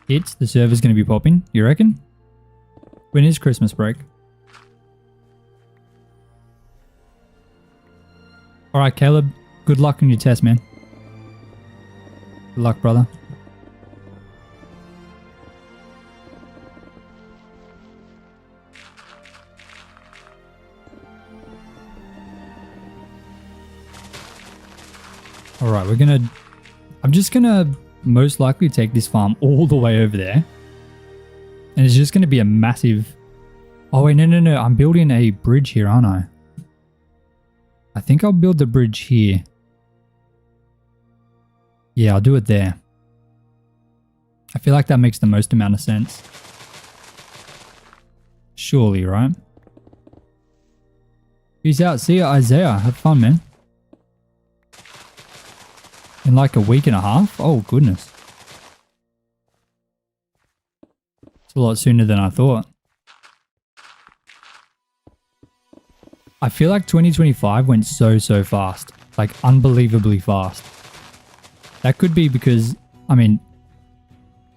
hits, the server's going to be popping, you reckon? When is Christmas break? Alright, Caleb. Good luck on your test, man. Good luck, brother. Alright, I'm just gonna most likely take this farm all the way over there. And it's just gonna be a massive... Oh wait, no. I'm building a bridge here, aren't I? I think I'll build the bridge here. Yeah, I'll do it there. I feel like that makes the most amount of sense. Surely, right? Peace out. See ya, Isaiah. Have fun, man. In like a week and a half? Oh, goodness. It's a lot sooner than I thought. I feel like 2025 went so fast. Like, unbelievably fast. That could be because, I mean,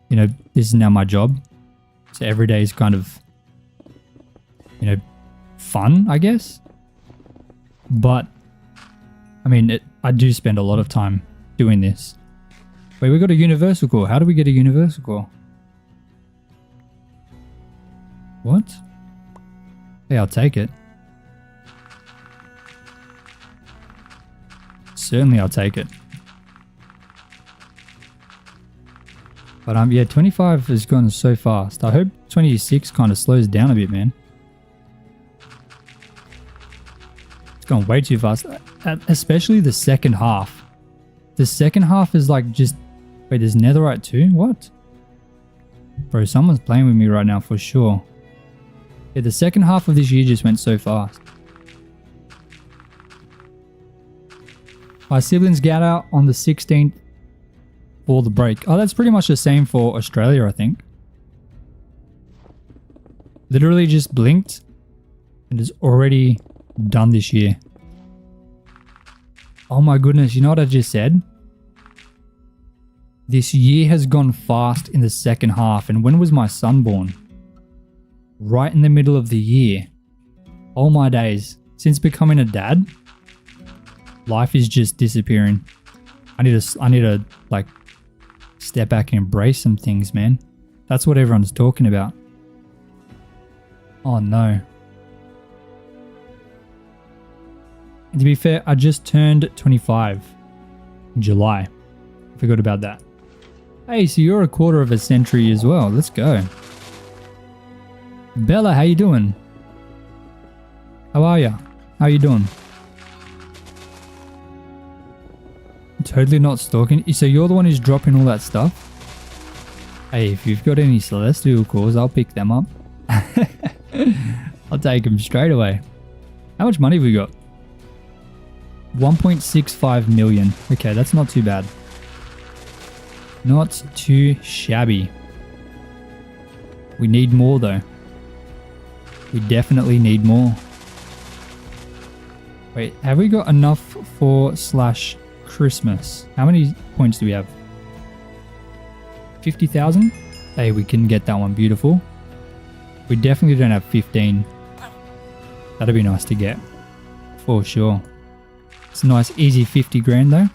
you know, this is now my job. So every day is kind of, you know, fun, I guess. But, I mean, I do spend a lot of time doing this. Wait, we got a universal core. How do we get a universal core? What? Hey, I'll take it. Certainly I'll take it. But yeah, 25 has gone so fast. I hope 26 kind of slows down a bit, man. It's gone way too fast. Especially the second half. The second half is like just... Wait, there's netherite too? What? Bro, someone's playing with me right now for sure. Yeah, the second half of this year just went so fast. My siblings get out on the 16th for the break. Oh, that's pretty much the same for Australia, I think. Literally just blinked and is already done this year. Oh my goodness, you know what I just said? This year has gone fast in the second half. And when was my son born? Right in the middle of the year. Oh my days. Since becoming a dad, life is just disappearing. I need to like step back and embrace some things, man. That's what everyone's talking about. Oh no. And to be fair, I just turned 25 in July. Forgot about that. Hey, so you're a quarter of a century as well. Let's go. Bella, how you doing? How are ya? How you doing? Totally not stalking. So you're the one who's dropping all that stuff? Hey, if you've got any celestial cores, I'll pick them up. I'll take them straight away. How much money have we got? 1.65 million. Okay, that's not too bad. Not too shabby. We need more though. We definitely need more. Wait, have we got enough for / Christmas? How many points do we have? 50,000? Hey, we can get that one. Beautiful. We definitely don't have 15. That'd be nice to get. For sure. It's a nice easy 50 grand though.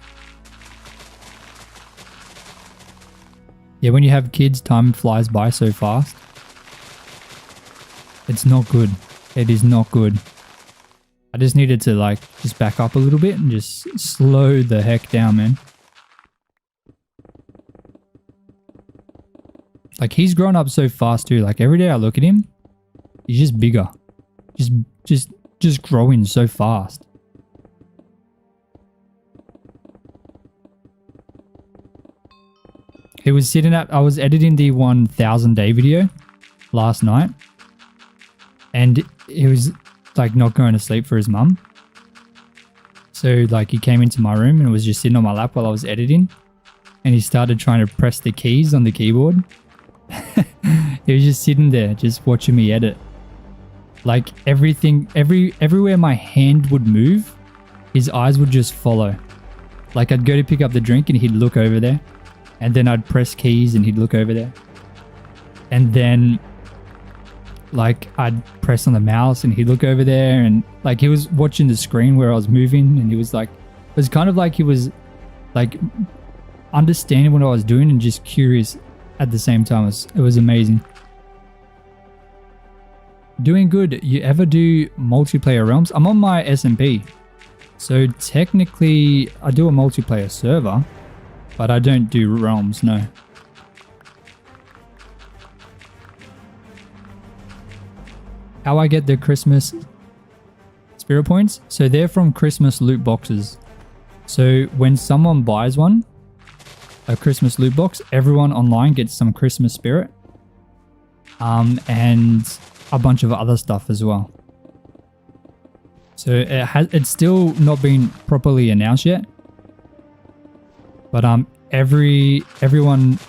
Yeah, when you have kids, time flies by so fast. It's not good. It is not good. I just needed to like just back up a little bit and just slow the heck down, man. Like he's grown up so fast too. Like every day I look at him, he's just bigger. Just growing so fast. He was sitting at, I was editing the 1000 day video last night, and he was like not going to sleep for his mum. So like he came into my room and was just sitting on my lap while I was editing, and he started trying to press the keys on the keyboard. He was just sitting there just watching me edit. Like everything, everywhere my hand would move, his eyes would just follow. Like I'd go to pick up the drink and he'd look over there, and then I'd press keys and he'd look over there. And then like I'd press on the mouse and he'd look over there, and like he was watching the screen where I was moving, and he was like, it was kind of like he was like understanding what I was doing and just curious at the same time. It was amazing. Doing good. You ever do multiplayer realms? I'm on my SMP. So technically I do a multiplayer server, but I don't do realms, no. How I get the Christmas spirit points? So they're from Christmas loot boxes. So when someone buys one, a Christmas loot box, everyone online gets some Christmas spirit. And a bunch of other stuff as well. So it's still not been properly announced yet. But everyone,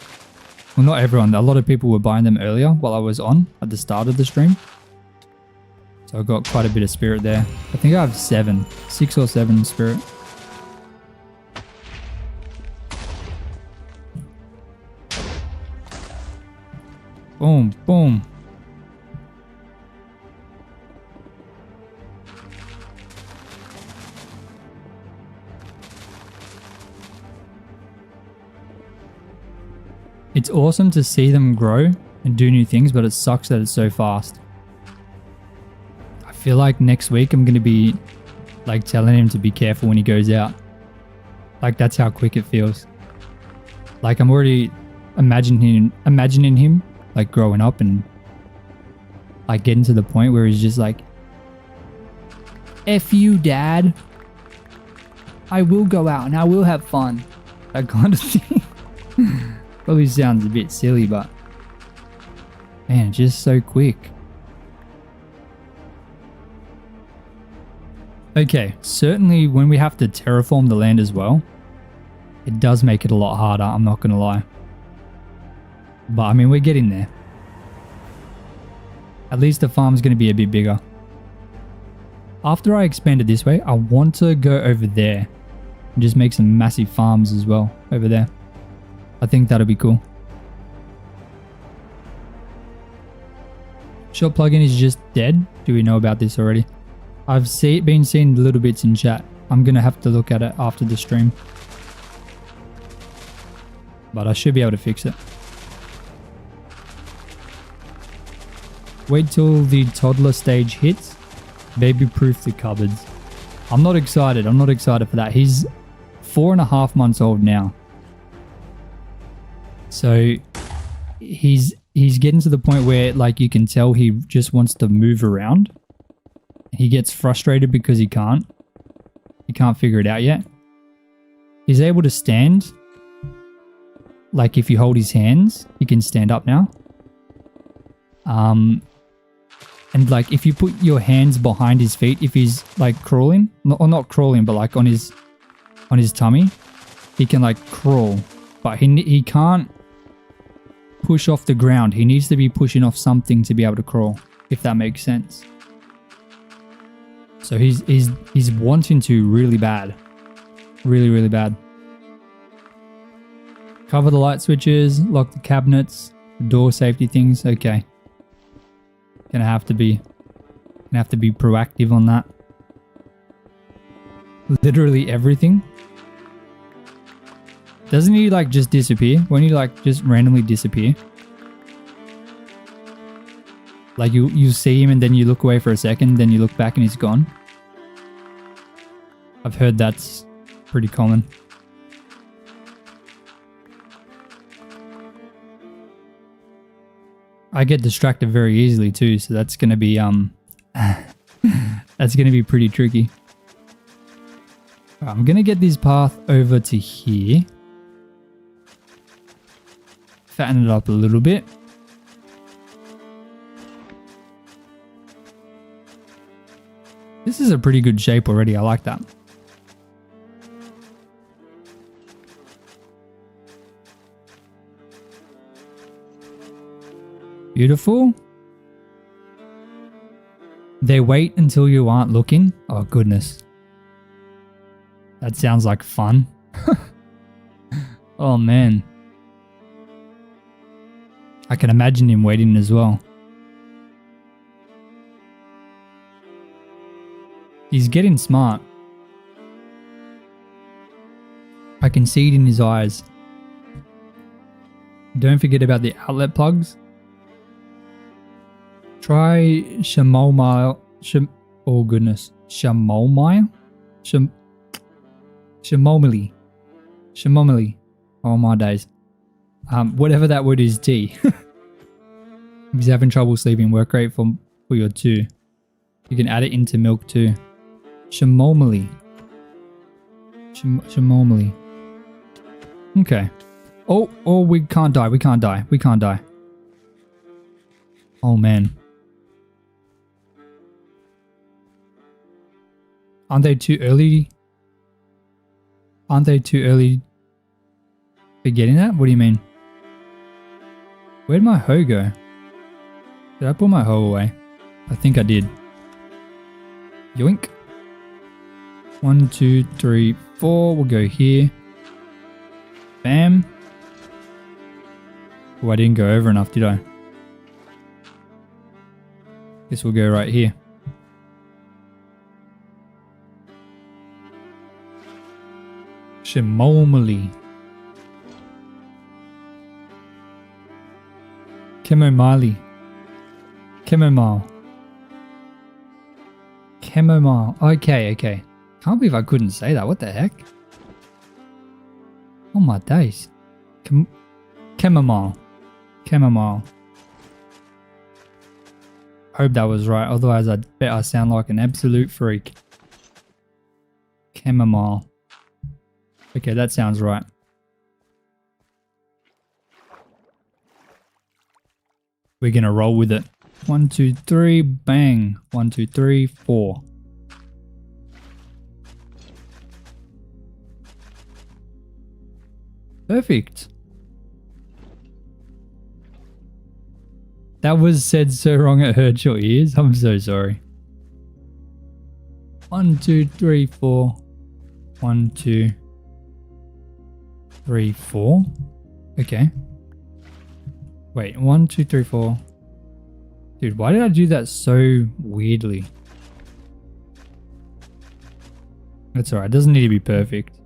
well, not everyone, a lot of people were buying them earlier while I was on at the start of the stream. So I got quite a bit of spirit there. I think I have 6 or 7 spirit. Boom, boom. It's awesome to see them grow and do new things, but it sucks that it's so fast. I feel like next week I'm going to be like telling him to be careful when he goes out. Like that's how quick it feels. Like I'm already imagining him like growing up and like getting to the point where he's just like, F you, Dad. I will go out and I will have fun. That kind of thing. Probably sounds a bit silly, but man, just so quick. Okay, certainly when we have to terraform the land as well, it does make it a lot harder, I'm not gonna lie. But I mean, we're getting there. At least the farm's gonna be a bit bigger. After I expand it this way, I want to go over there and just make some massive farms as well over there. I think that'll be cool. Shop plugin is just dead. Do we know about this already? I've been seeing little bits in chat. I'm going to have to look at it after the stream. But I should be able to fix it. Wait till the toddler stage hits. Baby-proof the cupboards. I'm not excited. I'm not excited for that. He's 4.5 months old now. So he's getting to the point where like you can tell he just wants to move around. He gets frustrated because he can't figure it out yet. He's able to stand. Like if you hold his hands, he can stand up now. And like if you put your hands behind his feet, if he's like crawling, or not crawling, but like on his tummy, he can like crawl, but he can't push off the ground. He needs to be pushing off something to be able to crawl, if that makes sense. So he's wanting to really bad. Really, really bad. Cover the light switches, lock the cabinets, door safety things. Okay. Gonna have to be proactive on that. Literally everything. Doesn't he like just disappear? Won't he like just randomly disappear? Like you see him and then you look away for a second, then you look back and he's gone. I've heard that's pretty common. I get distracted very easily too, so that's gonna be that's gonna be pretty tricky. I'm gonna get this path over to here. fatten it up a little bit. This is a pretty good shape already. I like that. Beautiful. They wait until you aren't looking. Oh, goodness. That sounds like fun. Oh, man. I can imagine him waiting as well. He's getting smart. I can see it in his eyes. Don't forget about the outlet plugs. Try Shamomile. Oh goodness. Shamomile? Shamomili. Shamomili. Oh my days. Whatever that word is, T. If he's having trouble sleeping, work great for your two. You can add it into milk too. Shamomili. Shamomili. Okay. Oh, we can't die. We can't die. We can't die. Oh man. Aren't they too early? Aren't they too early for getting that? What do you mean? Where'd my hoe go? Did I put my hoe away? I think I did. Yoink. 1, 2, 3, 4. We'll go here. Bam. Oh, I didn't go over enough, did I? Guess we'll go right here. Shimomali. Chamomile. Chamomile. Chamomile. Okay. Can't believe I couldn't say that. What the heck? Oh my days. Chamomile. Chamomile. Hope that was right. Otherwise, I bet I sound like an absolute freak. Chamomile. Okay, that sounds right. We're going to roll with it. 1, 2, 3, bang. 1, 2, 3, 4. Perfect. That was said so wrong it hurt your ears. I'm so sorry. 1, 2, 3, 4. 1, 2, 3, 4. Okay. Wait, 1, 2, 3, 4. Dude, why did I do that so weirdly? That's alright, it doesn't need to be perfect.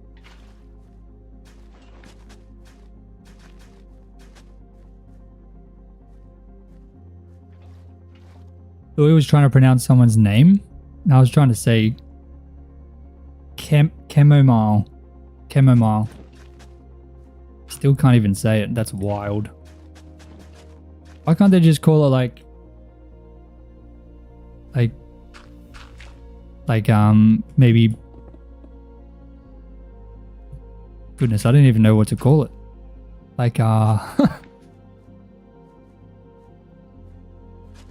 So I was trying to pronounce someone's name, and I was trying to say chamomile. Chamomile. Still can't even say it. That's wild. Why can't they just call it like maybe, goodness, I didn't even know what to call it. Like I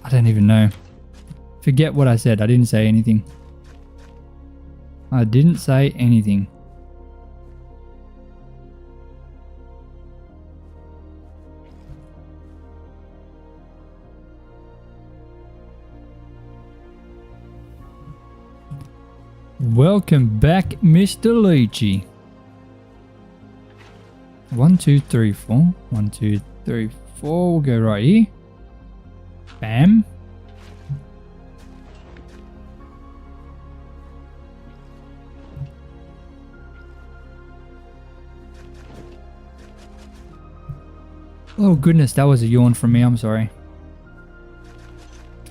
don't even know. Forget what I said. I didn't say anything. I didn't say anything. Welcome back, Mr. Lychee. 1, 2, 3, 4. 1, 2, 3, 4. We'll go right here. Bam. Oh goodness, that was a yawn from me. I'm sorry.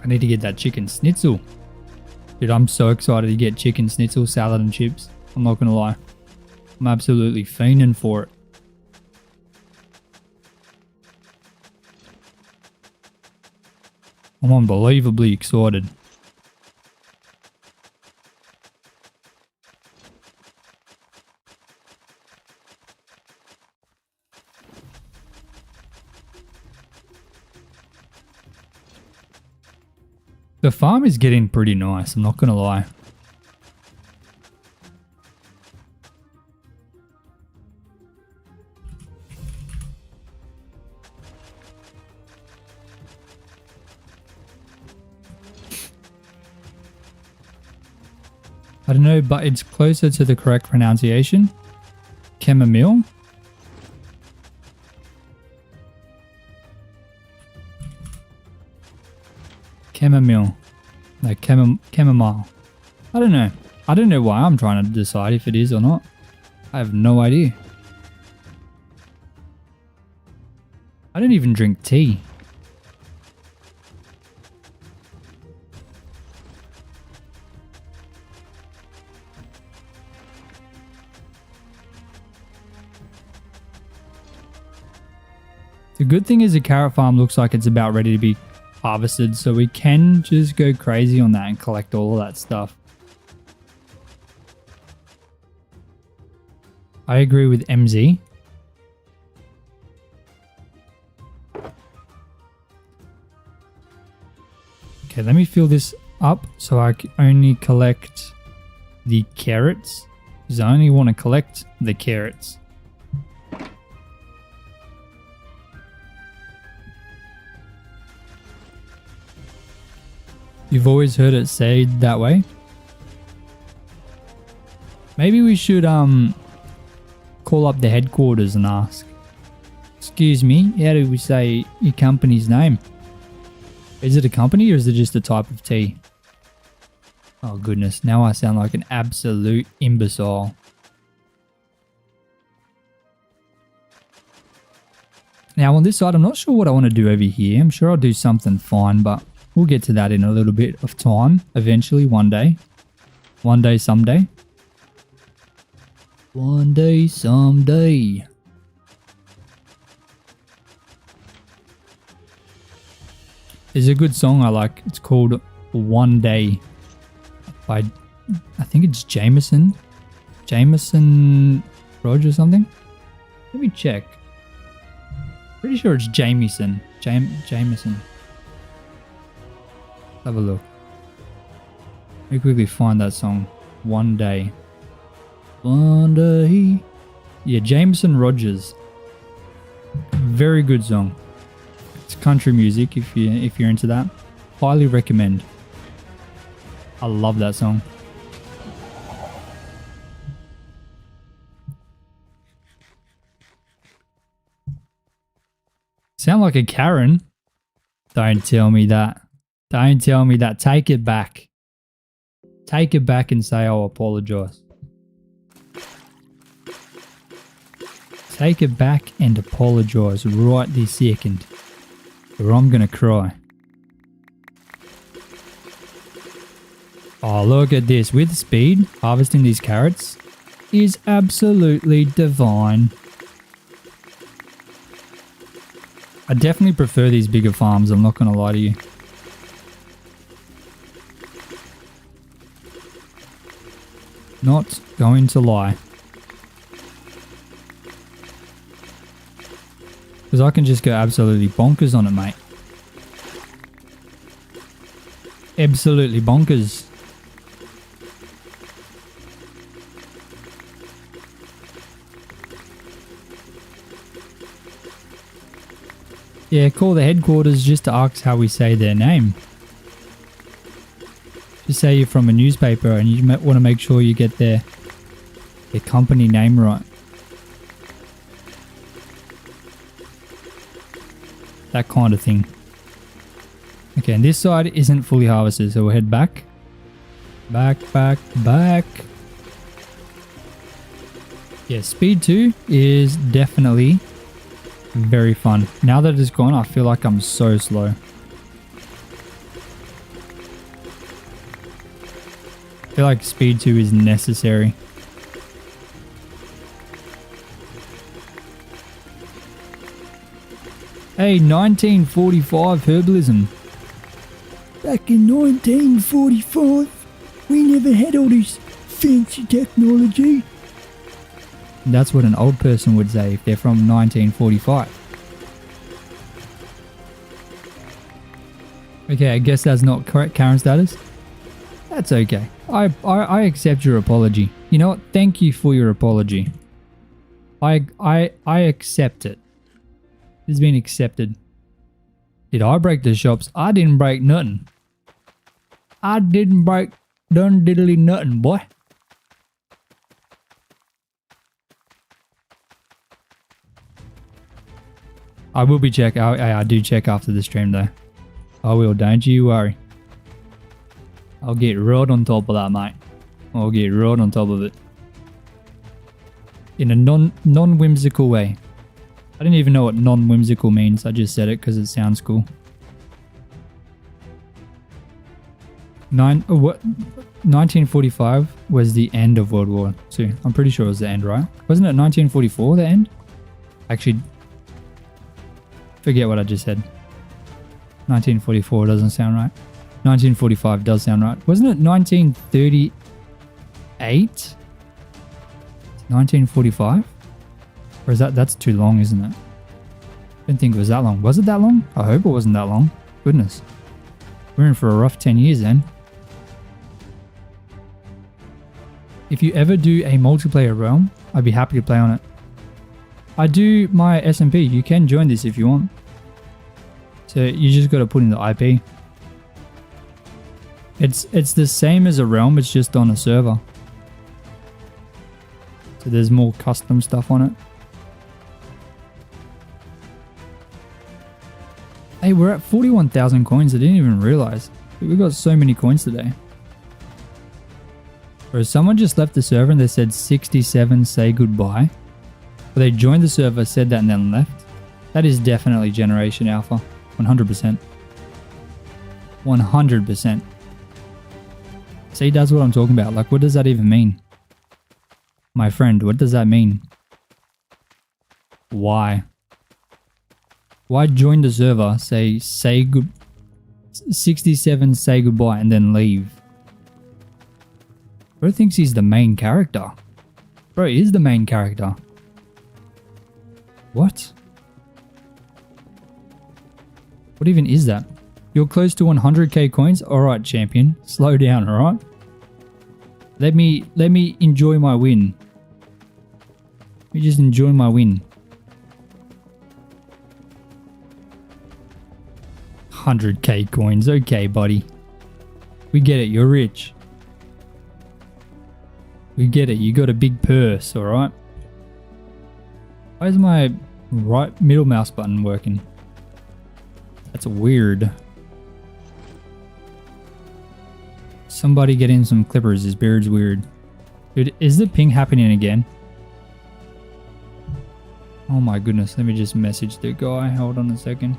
I need to get that chicken schnitzel. Dude, I'm so excited to get chicken schnitzel, salad and chips. I'm not going to lie. I'm absolutely fiending for it. I'm unbelievably excited. The farm is getting pretty nice, I'm not going to lie. I don't know, but it's closer to the correct pronunciation. Chamomile. Chamomile. No, chamomile. I don't know. I don't know why I'm trying to decide if it is or not. I have no idea. I don't even drink tea. The good thing is the carrot farm looks like it's about ready to be harvested, so we can just go crazy on that and collect all of that stuff. I agree with MZ. Okay, let me fill this up so I can only collect the carrots, because I only want to collect the carrots. You've always heard it said that way. Maybe we should call up the headquarters and ask. Excuse me, how do we say your company's name? Is it a company or is it just a type of tea? Oh goodness, now I sound like an absolute imbecile. Now on this side, I'm not sure what I want to do over here. I'm sure I'll do something fine, but we'll get to that in a little bit of time. Eventually, one day. One day, someday. One day, someday. There's a good song I like. It's called One Day by, I think it's Jameson Rogers or something. Let me check. Pretty sure it's Jameson. Jameson. Have a look. Let me quickly find that song. One Day. One Day. Yeah, Jameson Rogers. Very good song. It's country music if you're into that. Highly recommend. I love that song. Sound like a Karen? Don't tell me that. Don't tell me that. Take it back. Take it back and say I'll apologize. Take it back and apologize right this second, or I'm gonna cry. Oh, look at this. With speed, harvesting these carrots is absolutely divine. I definitely prefer these bigger farms, I'm not gonna lie to you. Not going to lie. Because I can just go absolutely bonkers on it, mate. Absolutely bonkers. Yeah, call the headquarters just to ask how we say their name. Just say you're from a newspaper and you want to make sure you get their company name right. That kind of thing. Okay, and this side isn't fully harvested, so we'll head back. Back. Yeah, speed 2 is definitely very fun. Now that it's gone, I feel like I'm so slow. I feel like speed 2 is necessary. Hey, 1945 herbalism. Back in 1945, we never had all this fancy technology. That's what an old person would say if they're from 1945. Okay, I guess that's not correct Karen status. That's okay. I accept your apology. You know what? Thank you for your apology. I accept it. It's been accepted. Did I break the shops? I didn't break nothing. I didn't break done diddly nothing, boy. I will be check. I do check after the stream though. I will, don't you worry. I'll get right on top of that, mate. I'll get right on top of it. In a non-whimsical way. I didn't even know what non-whimsical means. I just said it because it sounds cool. 1945 was the end of World War II. I'm pretty sure it was the end, right? Wasn't it 1944 the end? Actually, forget what I just said. 1944 doesn't sound right. 1945 does sound right. Wasn't it 1938? 1945? Or is that's too long, isn't it? I didn't think it was that long. Was it that long? I hope it wasn't that long. Goodness. We're in for a rough 10 years then. If you ever do a multiplayer realm, I'd be happy to play on it. I do my SMP. You can join this if you want. So you just got to put in the IP. It's the same as a realm, it's just on a server. So there's more custom stuff on it. Hey, we're at 41,000 coins. I didn't even realize. We got so many coins today. Bro, someone just left the server and they said 67 say goodbye. But they joined the server, said that and then left. That is definitely Generation Alpha. 100%. 100%. See, that's what I'm talking about. Like, what does that even mean? My friend, what does that mean? Why? Why join the server, say 67 say goodbye and then leave? Bro thinks he's the main character. Bro is the main character. What? What even is that? You're close to 100k coins? Alright, champion. Slow down, alright? Let me enjoy my win. Let me just enjoy my win. 100k coins. Okay, buddy. We get it. You're rich. We get it. You got a big purse, alright? Why is my right middle mouse button working? That's weird. Somebody get in some clippers. His beard's weird. Dude, is the ping happening again? Oh my goodness. Let me just message the guy. Hold on a second.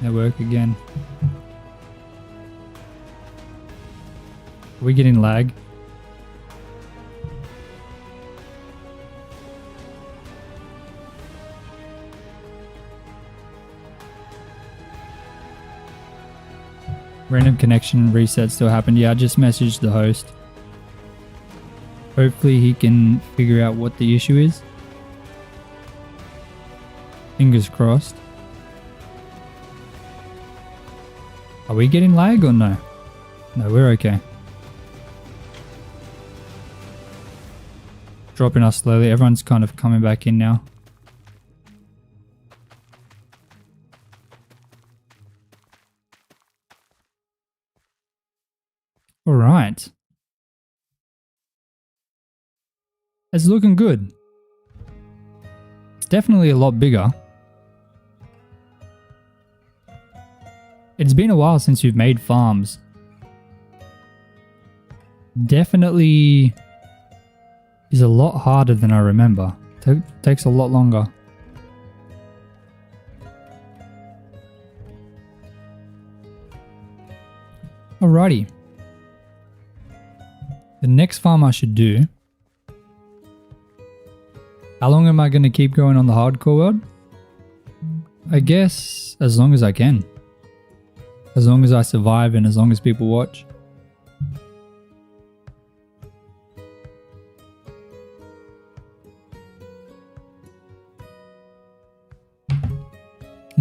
Network again. Are we getting lag? Random connection reset still happened. Yeah, I just messaged the host. Hopefully he can figure out what the issue is. Fingers crossed. Are we getting lag or no? No, we're okay. Dropping us slowly. Everyone's kind of coming back in now. All right. It's looking good. It's definitely a lot bigger. It's been a while since we've made farms. Definitely is a lot harder than I remember. Takes a lot longer. Alrighty. The next farm I should do. How long am I going to keep going on the hardcore world? I guess as long as I can. As long as I survive and as long as people watch.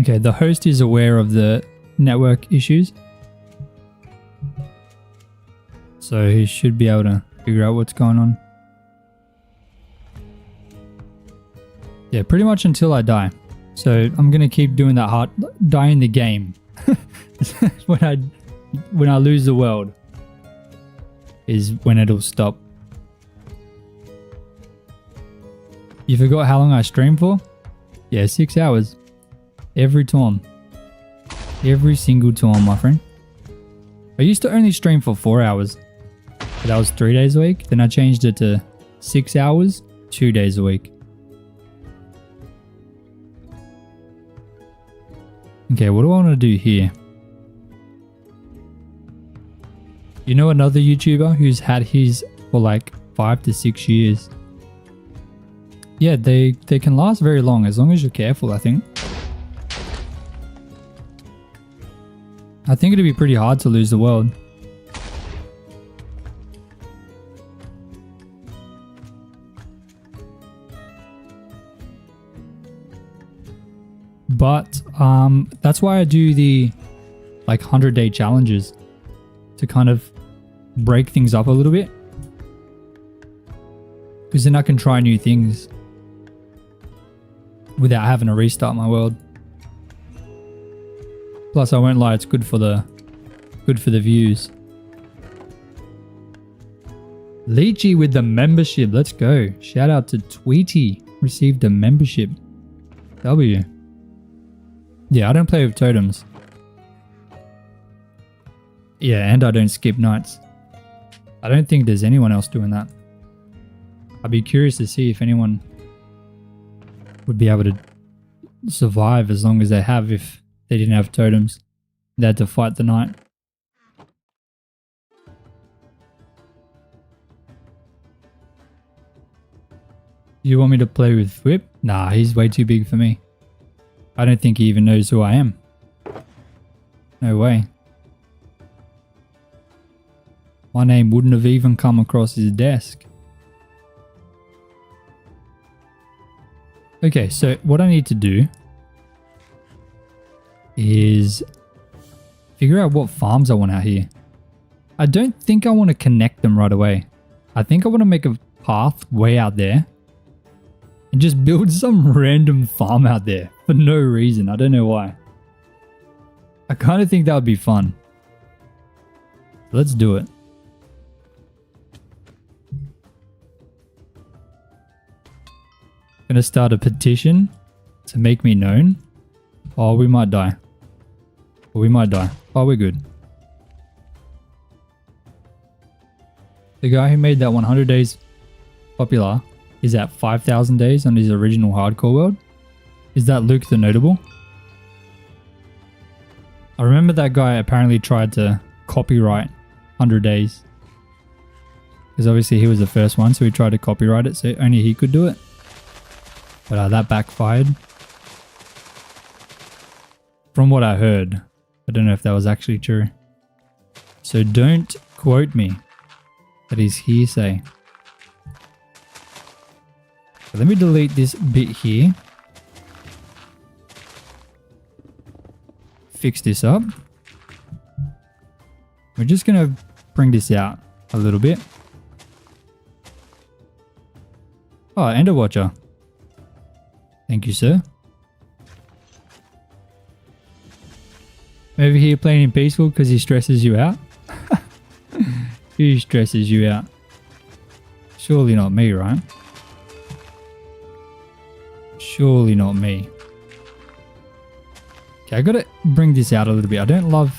Okay, the host is aware of the network issues. So he should be able to figure out what's going on. Yeah, pretty much until I die. So I'm going to keep doing that hard. Die in the game. When I lose the world is when it'll stop. You forgot how long I stream for? Yeah, 6 hours. Every time. Every single time, my friend. I used to only stream for 4 hours. But that was 3 days a week. Then I changed it to 6 hours, 2 days a week. Okay, what do I want to do here? You know another YouTuber who's had his for like 5 to 6 years? Yeah, they can last very long as long as you're careful, I think. I think it'd be pretty hard to lose the world. But that's why I do the like 100-day challenges to kind of break things up a little bit. Because then I can try new things without having to restart my world. Plus, I won't lie, it's good for the views. Lychee with the membership. Let's go. Shout out to Tweety. Received a membership. W. Yeah, I don't play with totems. Yeah, and I don't skip nights. I don't think there's anyone else doing that. I'd be curious to see if anyone would be able to survive as long as they have if they didn't have totems. They had to fight the night. You want me to play with Whip? Nah, he's way too big for me. I don't think he even knows who I am. No way. My name wouldn't have even come across his desk. Okay, so what I need to do is figure out what farms I want out here. I don't think I want to connect them right away. I think I want to make a path way out there and just build some random farm out there for no reason. I don't know why. I kind of think that would be fun. Let's do it. Gonna start a petition to make me known. Oh, we might die. We might die. Oh, we're good. The guy who made that 100 days popular is at 5,000 days on his original hardcore world. Is that Luke the Notable? I remember that guy apparently tried to copyright 100 days. Because obviously he was the first one, so he tried to copyright it so only he could do it. But that backfired. From what I heard. I don't know if that was actually true. So don't quote me. That is hearsay. So let me delete this bit here. Fix this up. We're just going to bring this out a little bit. Oh, Ender Watcher. Thank you, sir. Over here playing in peaceful because he stresses you out. Who stresses you out? Surely not me, right? Surely not me. Okay, I gotta bring this out a little bit. I don't love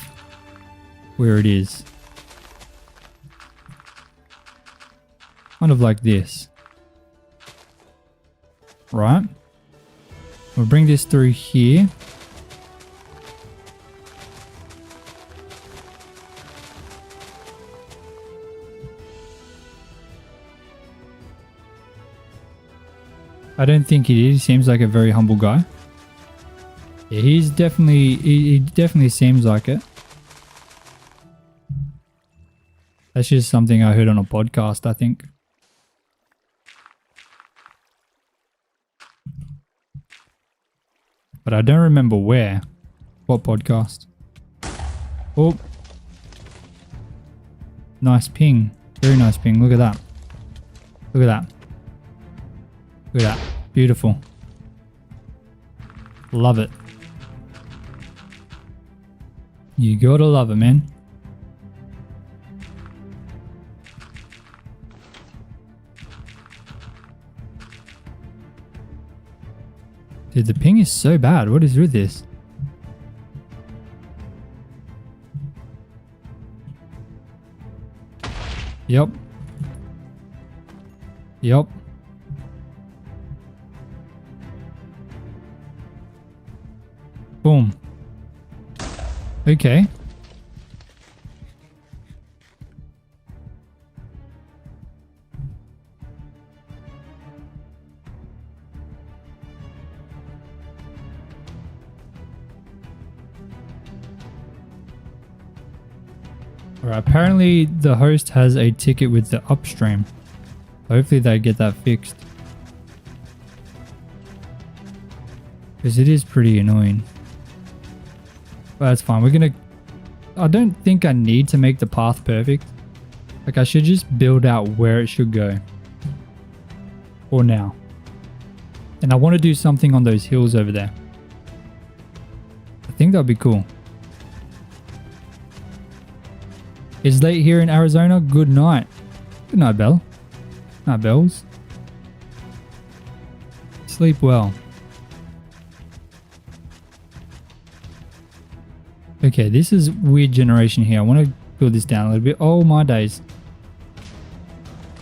where it is. Kind of like this. Right? We'll bring this through here. I don't think he is. He seems like a very humble guy. Yeah, he definitely seems like it. That's just something I heard on a podcast, I think. But I don't remember where. What podcast? Oh. Nice ping. Very nice ping. Look at that. Look at that. Look at that. Beautiful. Love it. You gotta love it, man. Dude, the ping is so bad. What is with this? Yep. Yep. Boom. Okay. Alright, apparently the host has a ticket with the upstream. Hopefully they get that fixed. Because it is pretty annoying. But that's fine. We're gonna... I don't think I need to make the path perfect. Like, I should just build out where it should go. For now. And I want to do something on those hills over there. I think that'd be cool. It's late here in Arizona. Good night. Good night, Belle. Night, Bells. Sleep well. Okay, this is weird generation here. I want to build this down a little bit. Oh my days.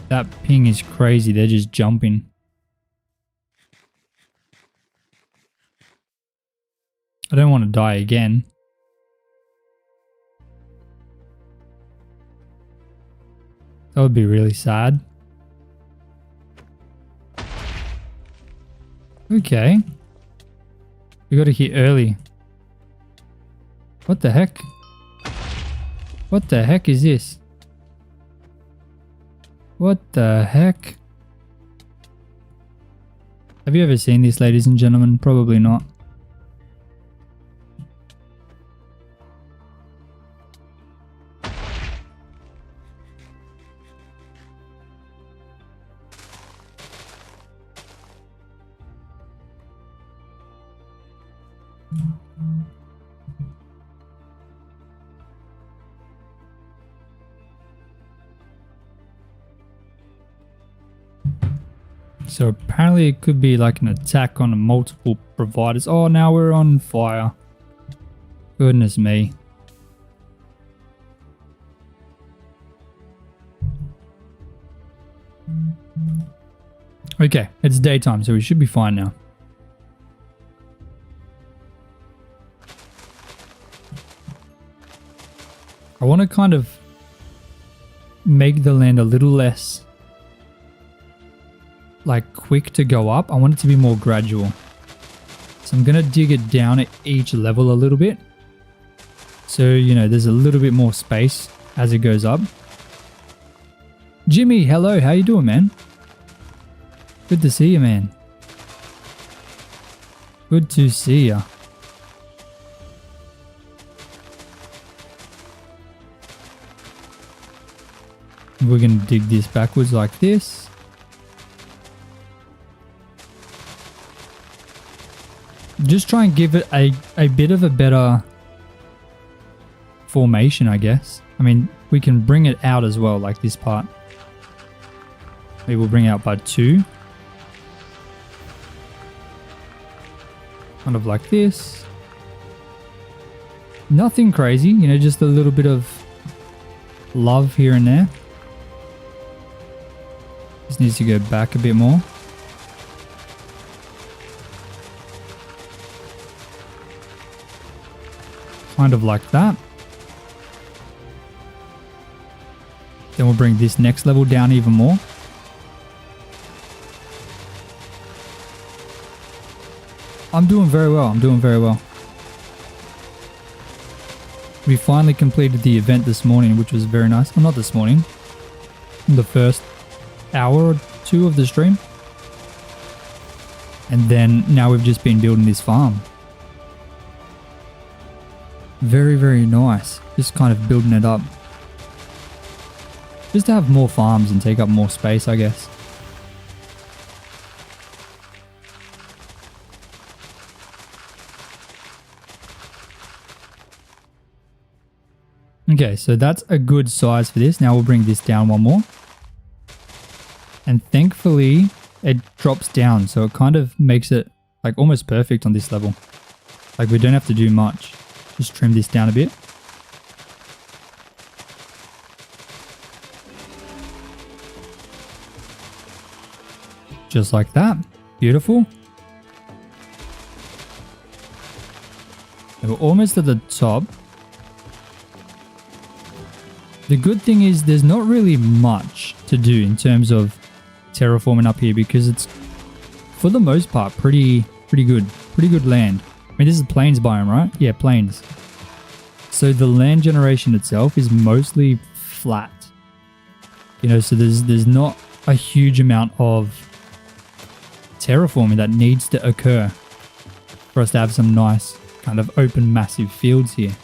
That ping is crazy. They're just jumping. I don't want to die again. That would be really sad. Okay. We got to hit early. What the heck? What the heck is this? What the heck? Have you ever seen this, ladies and gentlemen? Probably not. So apparently it could be like an attack on multiple providers. Oh, now we're on fire. Goodness me. Okay, it's daytime, so we should be fine now. I want to kind of make the land a little less like quick to go up. I want it to be more gradual. So I'm going to dig it down at each level a little bit. So, you know, there's a little bit more space as it goes up. Jimmy, hello. How you doing, man? Good to see you, man. Good to see ya. We're going to dig this backwards like this. Just try and give it a bit of a better formation, I guess. I mean, we can bring it out as well, like this part. Maybe we'll bring it out by 2. Kind of like this. Nothing crazy, you know, just a little bit of love here and there. Just needs to go back a bit more. Kind of like that. Then we'll bring this next level down even more. I'm doing very well. I'm doing very well. We finally completed the event this morning, which was very nice. Well, not this morning. The first hour or 2 of the stream. And then now we've just been building this farm. Very, very nice. Just kind of building it up. Just to have more farms and take up more space, I guess. Okay, so that's a good size for this. Now we'll bring this down one more. And thankfully, it drops down. So it kind of makes it like almost perfect on this level. Like we don't have to do much. Just trim this down a bit. Just like that. Beautiful. We're almost at the top. The good thing is there's not really much to do in terms of terraforming up here because it's, for the most part, pretty good. Pretty good land. I mean, this is plains biome, right? Yeah, plains. So the land generation itself is mostly flat. You know, so there's not a huge amount of terraforming that needs to occur for us to have some nice kind of open massive fields here.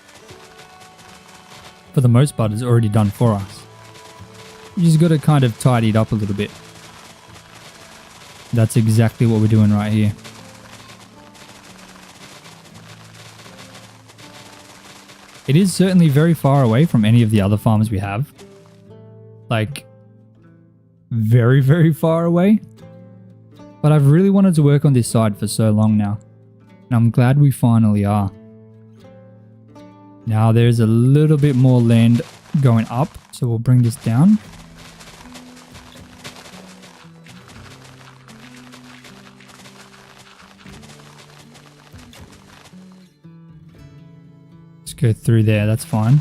For the most part, it's already done for us. You just got to kind of tidy it up a little bit. That's exactly what we're doing right here. It is certainly very far away from any of the other farms we have. Like, very, very far away. But I've really wanted to work on this side for so long now. And I'm glad we finally are. Now there's a little bit more land going up, so we'll bring this down. Let's go through there, that's fine.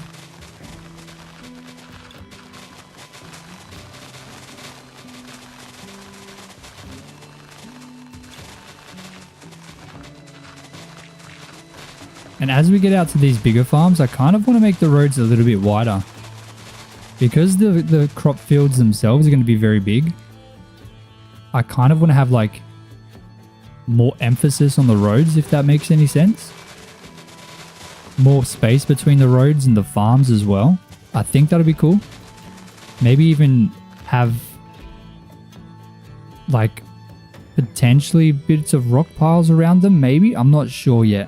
And as we get out to these bigger farms, I kind of want to make the roads a little bit wider. Because the crop fields themselves are going to be very big, I kind of want to have like more emphasis on the roads, if that makes any sense. More space between the roads and the farms as well. I think that'll be cool. Maybe even have like potentially bits of rock piles around them, maybe? I'm not sure yet.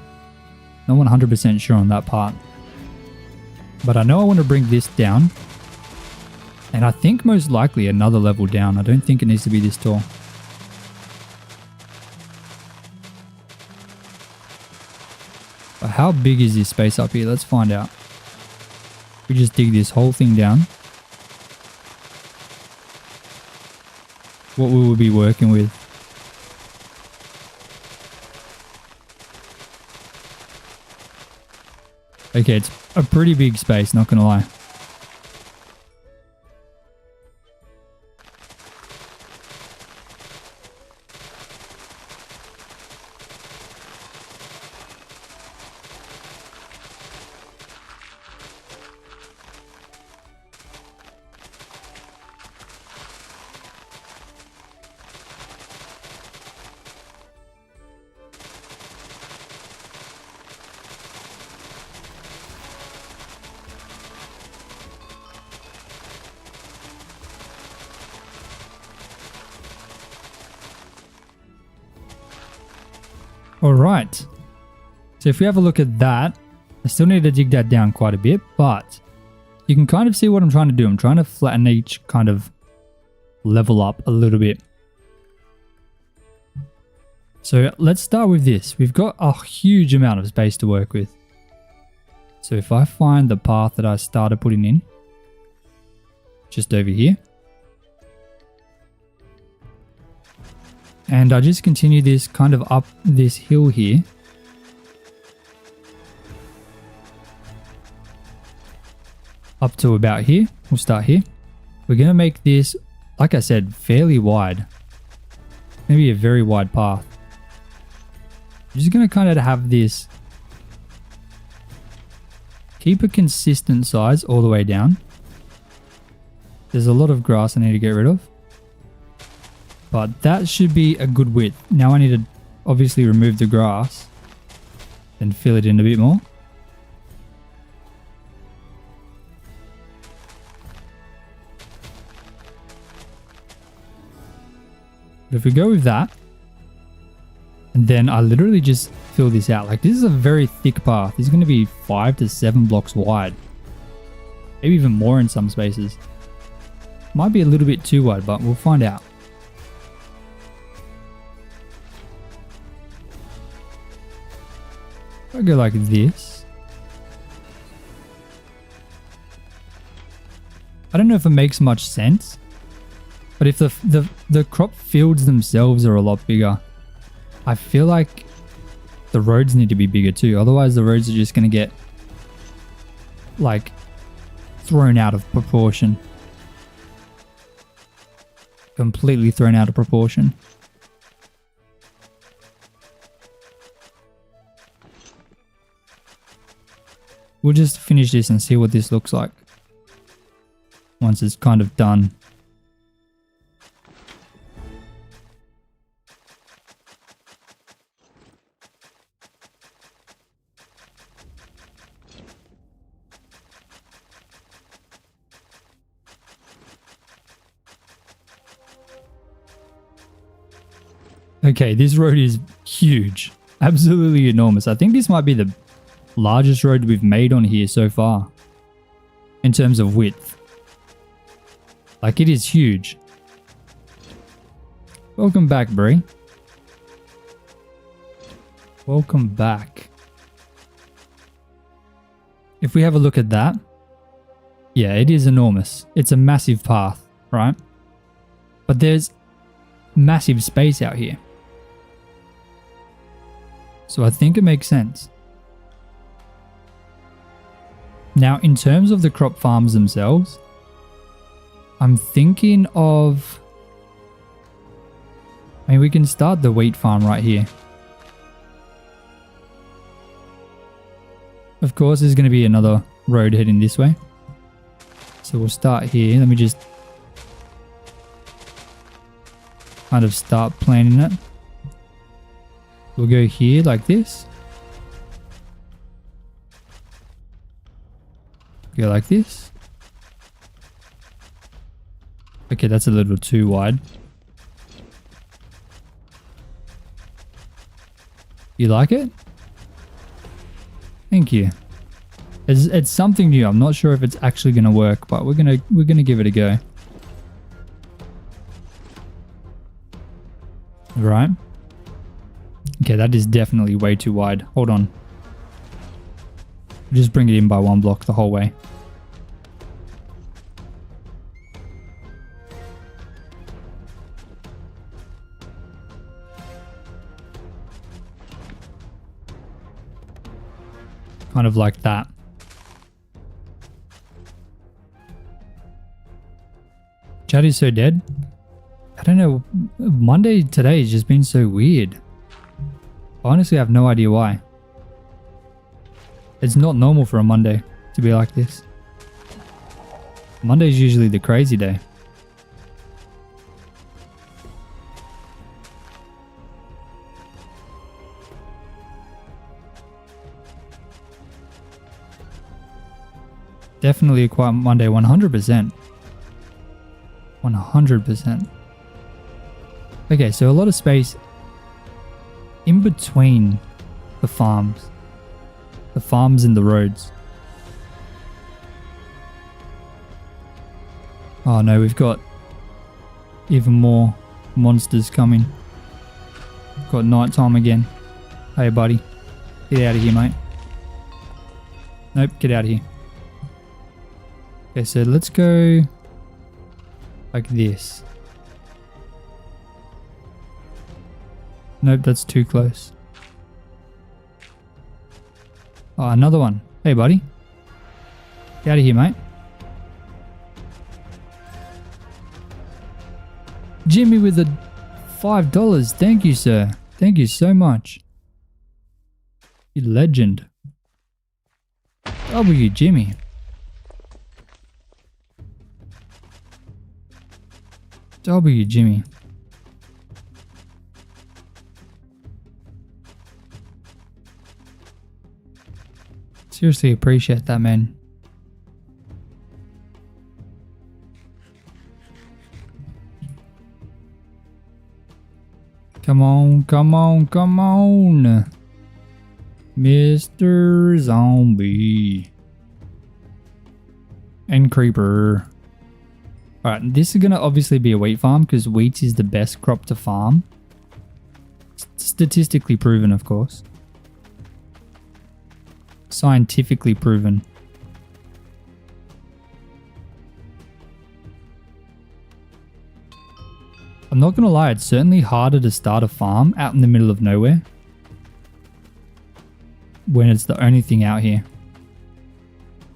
Not 100% sure on that part. But I know I want to bring this down. And I think most likely another level down. I don't think it needs to be this tall. But how big is this space up here? Let's find out. We just dig this whole thing down. What will we be working with? Okay, it's a pretty big space, not gonna lie. Alright, so if we have a look at that, I still need to dig that down quite a bit, but you can kind of see what I'm trying to do. I'm trying to flatten each kind of level up a little bit. So let's start with this. We've got a huge amount of space to work with. So if I find the path that I started putting in, just over here, and I just continue this kind of up this hill here. Up to about here. We'll start here. We're going to make this, like I said, fairly wide. Maybe a very wide path. I'm just going to kind of have this. Keep a consistent size all the way down. There's a lot of grass I need to get rid of. But that should be a good width. Now I need to obviously remove the grass and fill it in a bit more. But if we go with that, and then I literally just fill this out. Like, this is a very thick path. This is going to be 5 to 7 blocks wide. Maybe even more in some spaces. Might be a little bit too wide, but we'll find out. I'll go like this. I don't know if it makes much sense, but if the crop fields themselves are a lot bigger, I feel like the roads need to be bigger too. Otherwise the roads are just going to get like thrown out of proportion. Completely thrown out of proportion. We'll just finish this and see what this looks like once it's kind of done. Okay, this road is huge. Absolutely enormous. I think this might be the largest road we've made on here so far in terms of width. Like, it is huge. Welcome back, Bree. Welcome back. If we have a look at that, yeah, it is enormous. It's a massive path, right? But there's massive space out here. So I think it makes sense. Now, in terms of the crop farms themselves, I'm thinking of... I mean, we can start the wheat farm right here. Of course, there's going to be another road heading this way. So we'll start here. Let me just kind of start planning it. We'll go here like this. Go like this. Okay, that's a little too wide. You like it? Thank you. It's something new. I'm not sure if it's actually gonna work, but we're gonna give it a go. Right. Okay, that is definitely way too wide. Hold on. Just bring it in by 1 block the whole way. Kind of like that. Chat is so dead. I don't know. Monday today has just been so weird. Honestly, I have no idea why. It's not normal for a Monday to be like this. Monday's usually the crazy day. Definitely a quiet Monday, 100%. 100%. Okay, so a lot of space in between the farms. The farms and the roads. Oh no, we've got even more monsters coming. Got nighttime again. Hey buddy, get out of here, mate. Nope, get out of here. Okay, so let's go like this. Nope, that's too close. Oh, another one. Hey, buddy. Get out of here, mate. Jimmy with the $5. Thank you, sir. Thank you so much. You legend. W, Jimmy. W, Jimmy. Seriously appreciate that, man. on, come on, come on. Mr. Zombie. And Creeper. Alright, this is going to obviously be a wheat farm because wheat is the best crop to farm. Statistically proven, of course. Scientifically proven. I'm not gonna lie, it's certainly harder to start a farm out in the middle of nowhere when it's the only thing out here.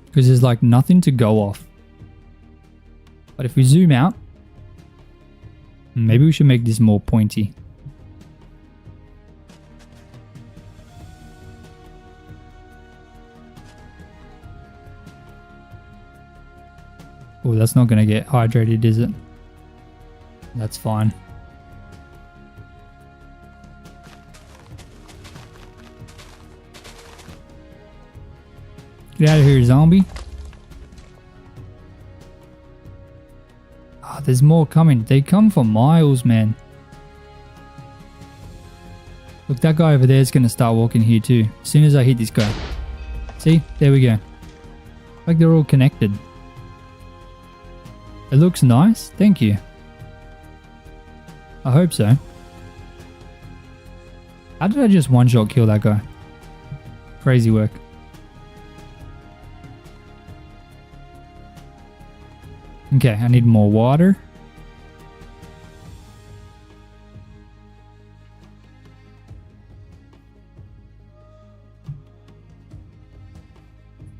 Because there's like nothing to go off. But if we zoom out, maybe we should make this more pointy. Oh, that's not gonna get hydrated, is it? That's fine. Get out of here, zombie. Ah, there's more coming. They come for miles, man. Look, that guy over there is going to start walking here too. As soon as I hit this guy. See? There we go. Like they're all connected. It looks nice. Thank you. I hope so. How did I just one-shot kill that guy? Crazy work. Okay, I need more water.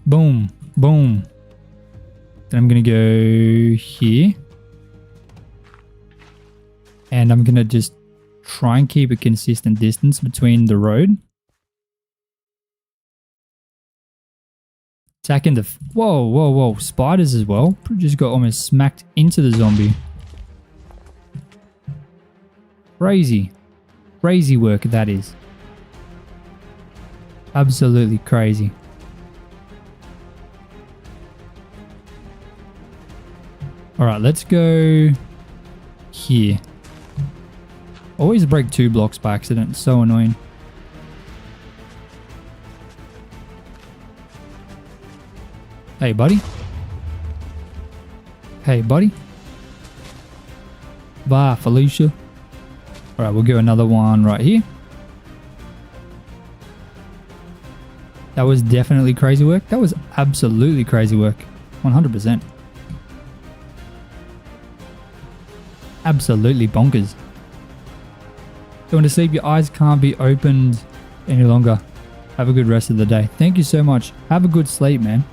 Boom, boom. Then I'm gonna go here. And I'm going to just try and keep a consistent distance between the road. Attacking the... Whoa, whoa, whoa. Spiders as well. Just got almost smacked into the zombie. Crazy. Crazy work that is. Absolutely crazy. Alright, let's go here. Always break 2 blocks by accident. It's so annoying. Hey, buddy. Hey, buddy. Bye, Felicia. Alright, we'll go another one right here. That was definitely crazy work. That was absolutely crazy work. 100%. Absolutely bonkers. Going to sleep, your eyes can't be opened any longer. Have a good rest of the day. Thank you so much. Have a good sleep, man.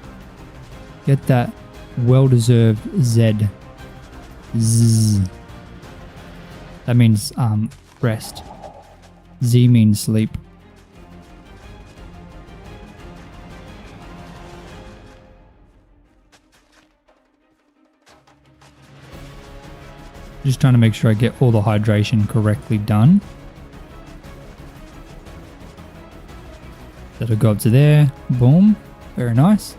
Get that well-deserved Z. Z. That means rest. Z means sleep. Just trying to make sure I get all the hydration correctly done. That'll go up to there. Boom. Very nice.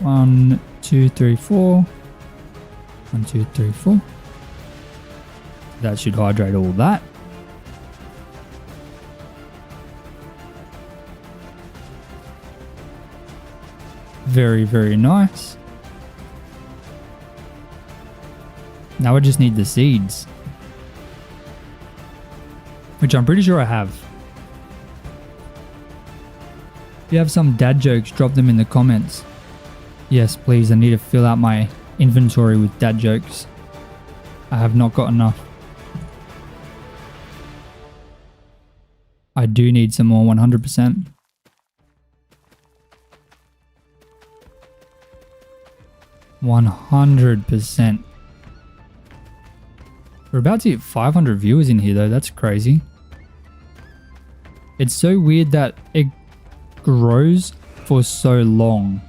1, 2, 3, 4. 1, 2, 3, 4. That should hydrate all that. Very, very nice. Now I just need the seeds. Which I'm pretty sure I have. If you have some dad jokes, drop them in the comments. Yes, please, I need to fill out my inventory with dad jokes. I have not got enough. I do need some more, 100%. %. We're about to hit 500 viewers in here though, that's crazy. It's so weird that it grows for so long.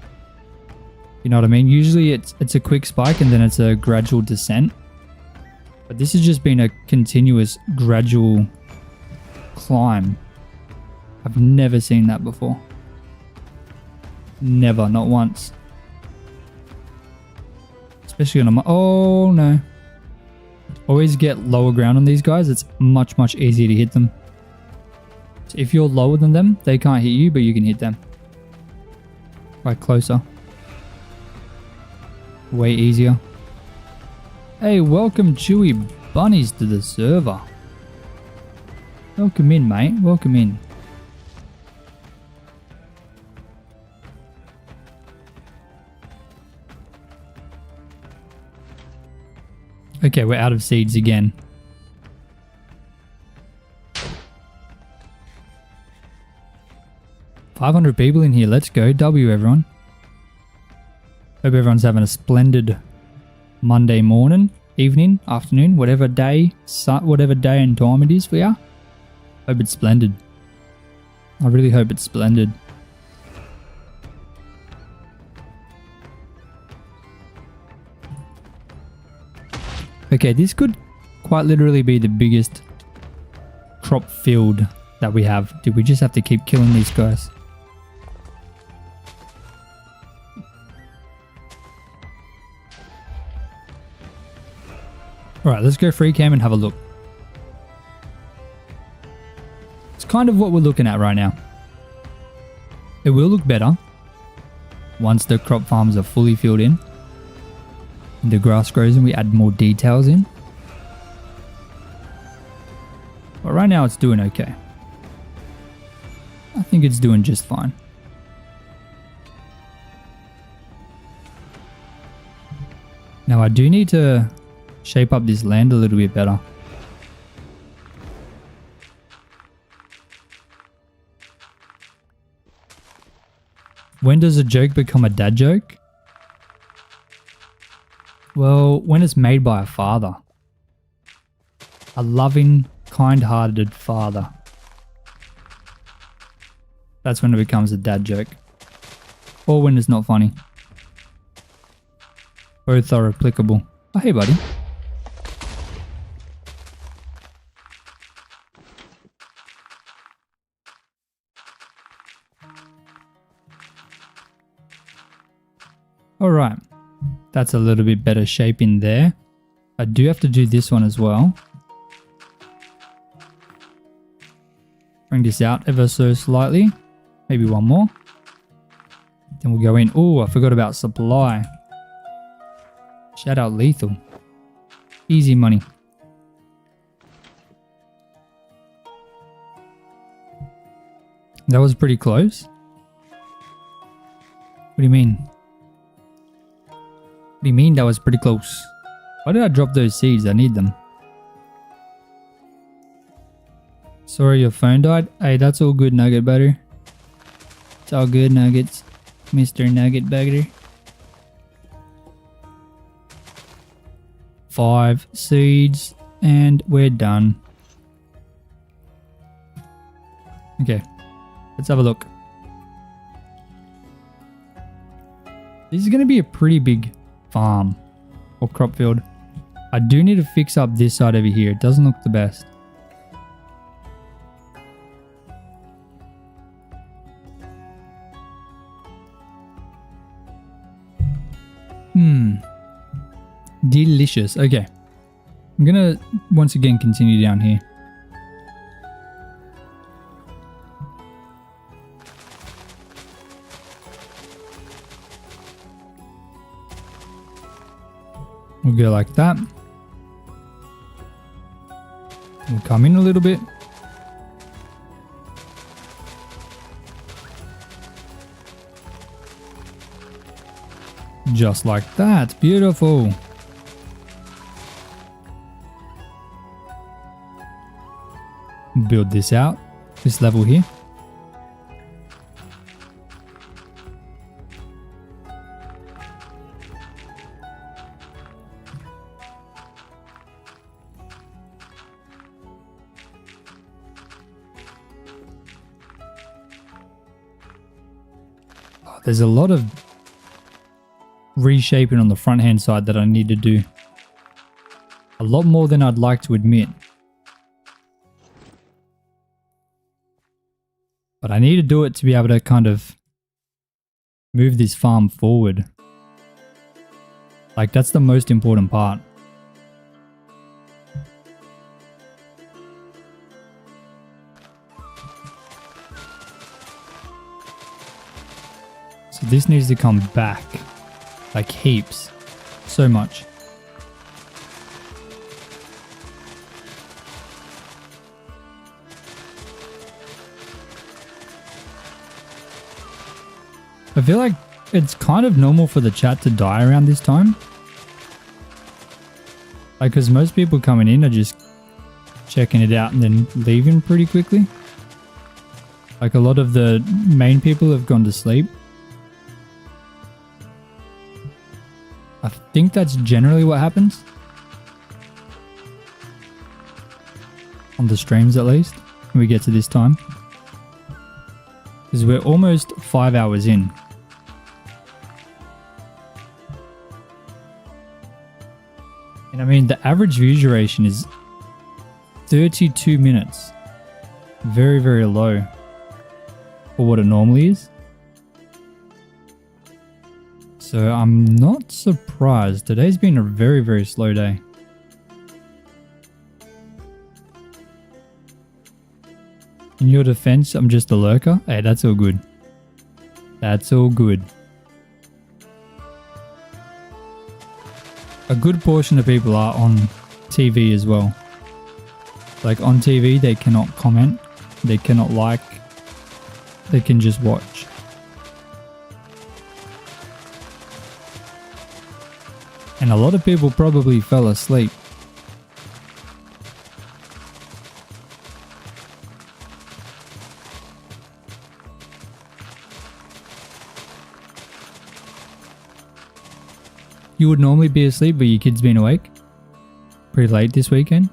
You know what I mean? Usually it's a quick spike and then it's a gradual descent. But this has just been a continuous gradual climb. I've never seen that before. Never, not once. Especially on a... Oh no. Always get lower ground on these guys. It's much easier to hit them. So if you're lower than them, they can't hit you, but you can hit them. Right closer. Way easier. Hey, welcome Chewy Bunnies to the server. Welcome in, mate. Welcome in. Okay, we're out of seeds again. $500 people in here. Let's go. W, everyone. Hope everyone's having a splendid Monday morning, evening, afternoon, whatever day and time it is for you. Hope it's splendid. I really hope it's splendid. Okay, this could quite literally be the biggest crop field that we have. Dude, we just have to keep killing these guys. Alright, let's go free cam and have a look. It's kind of what we're looking at right now. It will look better once the crop farms are fully filled in. The grass grows and we add more details in. But right now it's doing okay. I think it's doing just fine. Now I do need to shape up this land a little bit better. When does a joke become a dad joke? Well, when it's made by a father. A loving, kind-hearted father. That's when it becomes a dad joke. Or when it's not funny. Both are applicable. Oh, hey, buddy. Alright. That's a little bit better shape in there. I do have to do this one as well. Bring this out ever so slightly. Maybe one more. Then we'll go in. Oh, I forgot about supply. Shout out Lethal. Easy money. That was pretty close. What do you mean? What do you mean that was pretty close? Why did I drop those seeds? I need them. Sorry your phone died. Hey, that's all good, Nugget Butter. It's all good, Nuggets. Mr. Nugget Butter. 5 seeds and we're done. Okay, let's have a look. This is going to be a pretty big farm or crop field. I do need to fix up this side over here. It doesn't look the best. Delicious. Okay. I'm gonna once again continue down here. We'll go like that. We'll come in a little bit. Just like that. Beautiful. Build this out. This level here. There's a lot of reshaping on the front hand side that I need to do. A lot more than I'd like to admit. But I need to do it to be able to kind of move this farm forward. Like, that's the most important part. So this needs to come back. Like heaps. So much. I feel like it's kind of normal for the chat to die around this time. Like, because most people coming in are just checking it out and then leaving pretty quickly. Like, a lot of the main people have gone to sleep. I think that's generally what happens. On the streams, at least, when we get to this time. Because we're almost 5 hours in. And I mean, the average view duration is 32 minutes. Very, very low for what it normally is. So I'm not surprised. Today's been a very, very slow day. In your defense, I'm just a lurker. Hey, that's all good. That's all good. A good portion of people are on TV as well. Like on TV, they cannot comment, they cannot like, they can just watch. And a lot of people probably fell asleep. You would normally be asleep, but your kid's been awake? Pretty late this weekend?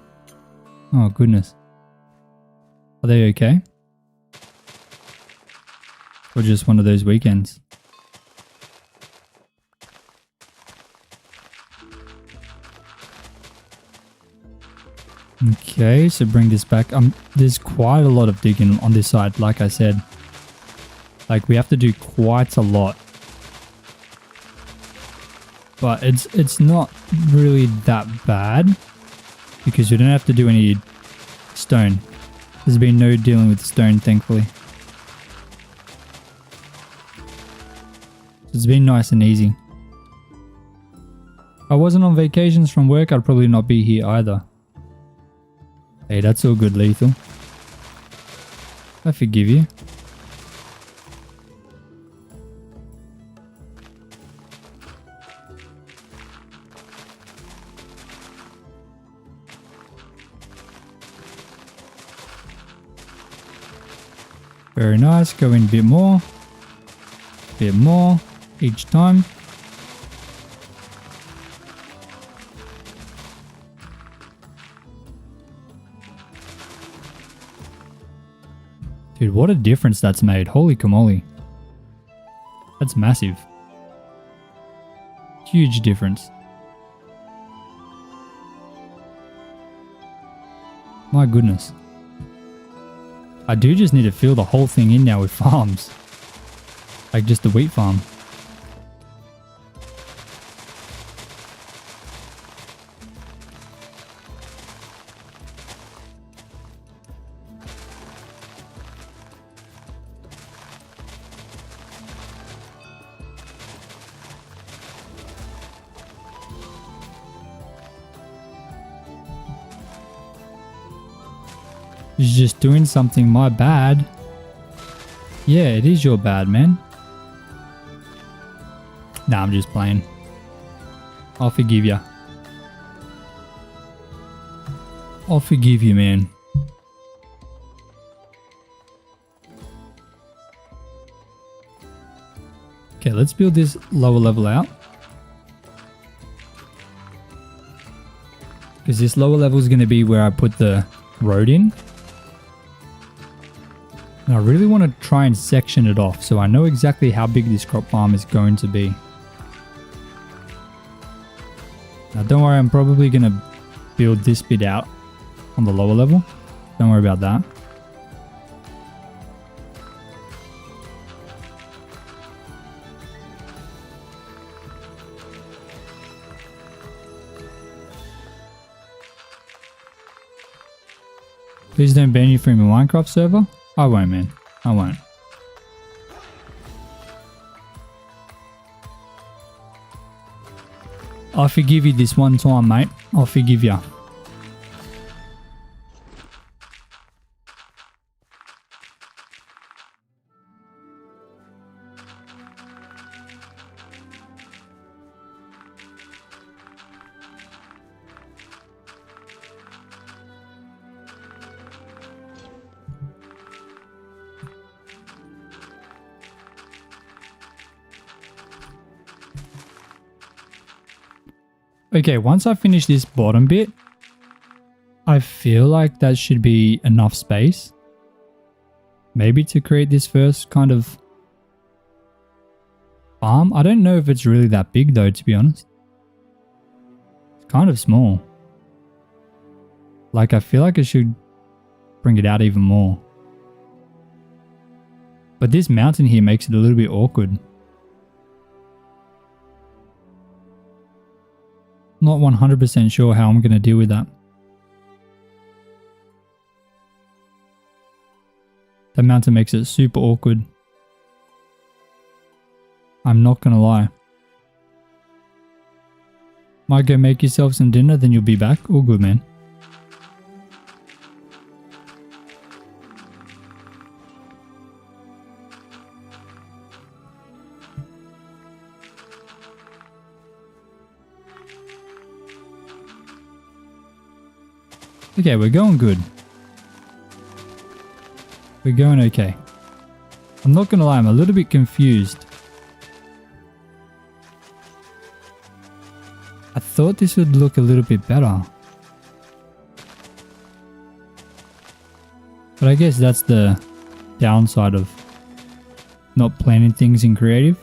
Oh, goodness. Are they okay? Or just one of those weekends? Okay, so bring this back. There's quite a lot of digging on this side, like I said. Like, we have to do quite a lot. But it's not really that bad because we don't have to do any stone. There's been no dealing with stone, thankfully. It's been nice and easy. If I wasn't on vacations from work, I'd probably not be here either. Hey, that's all good, Lethal. I forgive you. Very nice. Go in a bit more each time. Dude, what a difference that's made. Holy camoli. That's massive. Huge difference. My goodness. I do just need to fill the whole thing in now with farms. Like just the wheat farm. You're just doing something, my bad. Yeah, it is your bad, man. Nah, I'm just playing. I'll forgive ya. I'll forgive you, man. Okay, let's build this lower level out. Because this lower level is going to be where I put the road in. And I really want to try and section it off so I know exactly how big this crop farm is going to be. Now don't worry, I'm probably going to build this bit out on the lower level. Don't worry about that. Please don't ban you from your Minecraft server. I won't, man. I won't. I forgive you this one time, mate. I'll forgive you. Okay, once I finish this bottom bit, I feel like that should be enough space. Maybe to create this first kind of farm. I don't know if it's really that big though, to be honest. It's kind of small. Like, I feel like I should bring it out even more. But this mountain here makes it a little bit awkward. Not 100% sure how I'm going to deal with that. That mountain makes it super awkward. I'm not going to lie. Might go make yourself some dinner, then you'll be back. All good, man. Okay, we're going good. We're going okay. I'm not gonna lie, I'm a little bit confused. I thought this would look a little bit better. But I guess that's the downside of not planning things in creative.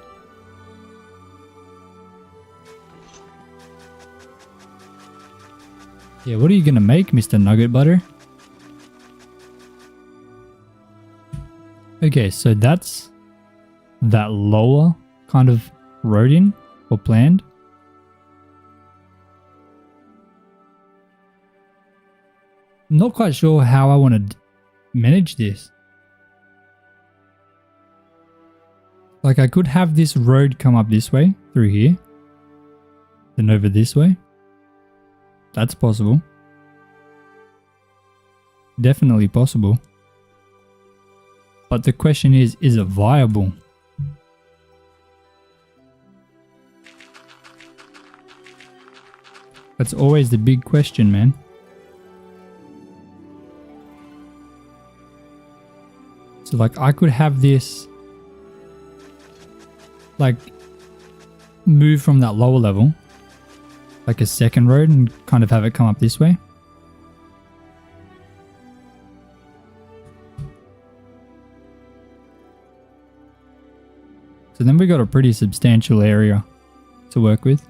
Yeah, what are you gonna make, Mr. Nugget Butter? Okay, so that's that lower kind of road in or planned. I'm not quite sure how I want to manage this. Like, I could have this road come up this way through here, then over this way. That's possible. Definitely possible. But the question is it viable? That's always the big question, man. So like, I could have this like move from that lower level, like a second road, and kind of have it come up this way. So then we got a pretty substantial area to work with.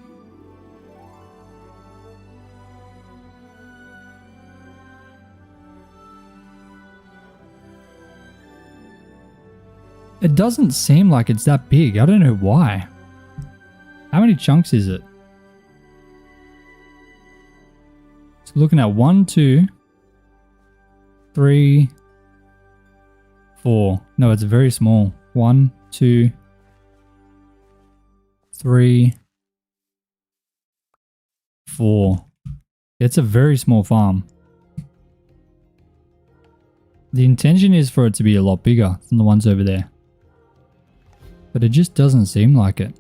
It doesn't seem like it's that big. I don't know why. How many chunks is it? So looking at 1, 2, 3, 4. No, it's very small. 1, 2, 3, 4. It's a very small farm. The intention is for it to be a lot bigger than the ones over there. But it just doesn't seem like it.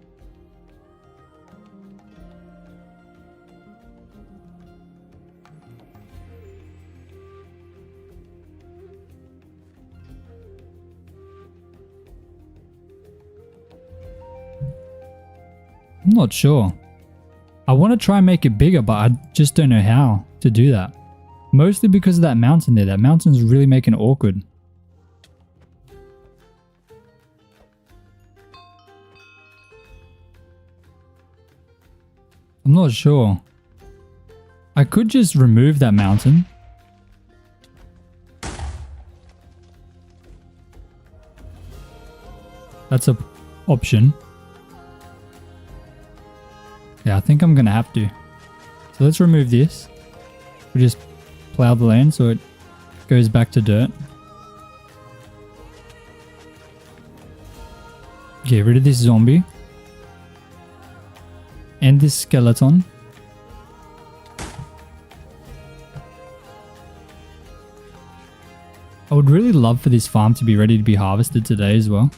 I'm not sure. I want to try and make it bigger, but I just don't know how to do that. Mostly because of that mountain there. That mountain's really making it awkward. I'm not sure. I could just remove that mountain. That's an option. Yeah, I think I'm going to have to. So let's remove this. We just plow the land so it goes back to dirt. Get rid of this zombie. And this skeleton. I would really love for this farm to be ready to be harvested today as well.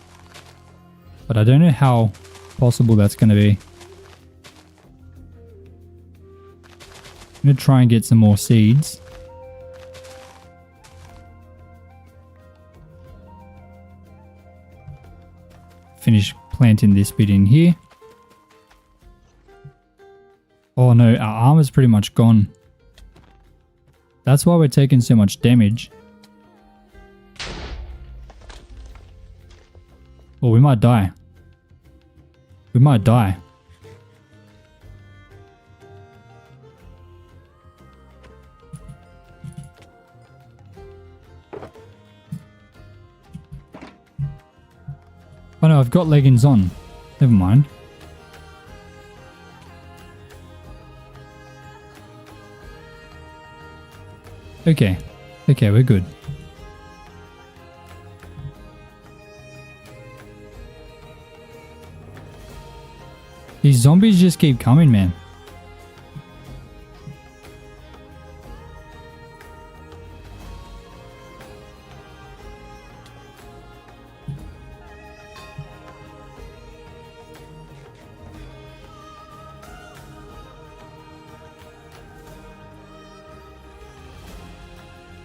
But I don't know how possible that's going to be. I'm going to try and get some more seeds. Finish planting this bit in here. Oh no, our armor's pretty much gone. That's why we're taking so much damage. Oh, we might die. We might die. Oh no, I've got leggings on. Never mind. Okay. Okay, we're good. These zombies just keep coming, man.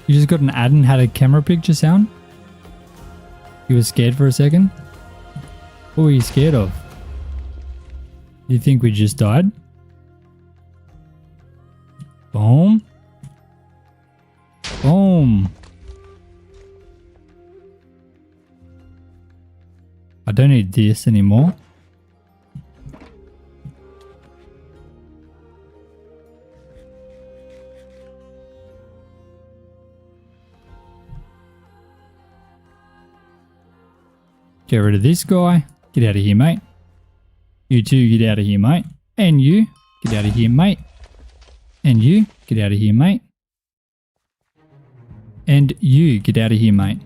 You just got an ad and had a camera picture sound? You were scared for a second? What were you scared of? You think we just died? Boom. Boom. I don't need this anymore. Get rid of this guy. Get out of here, mate. You two, get out of here, mate. And you, get out of here, mate. And you, get out of here, mate. And you, get out of here, mate.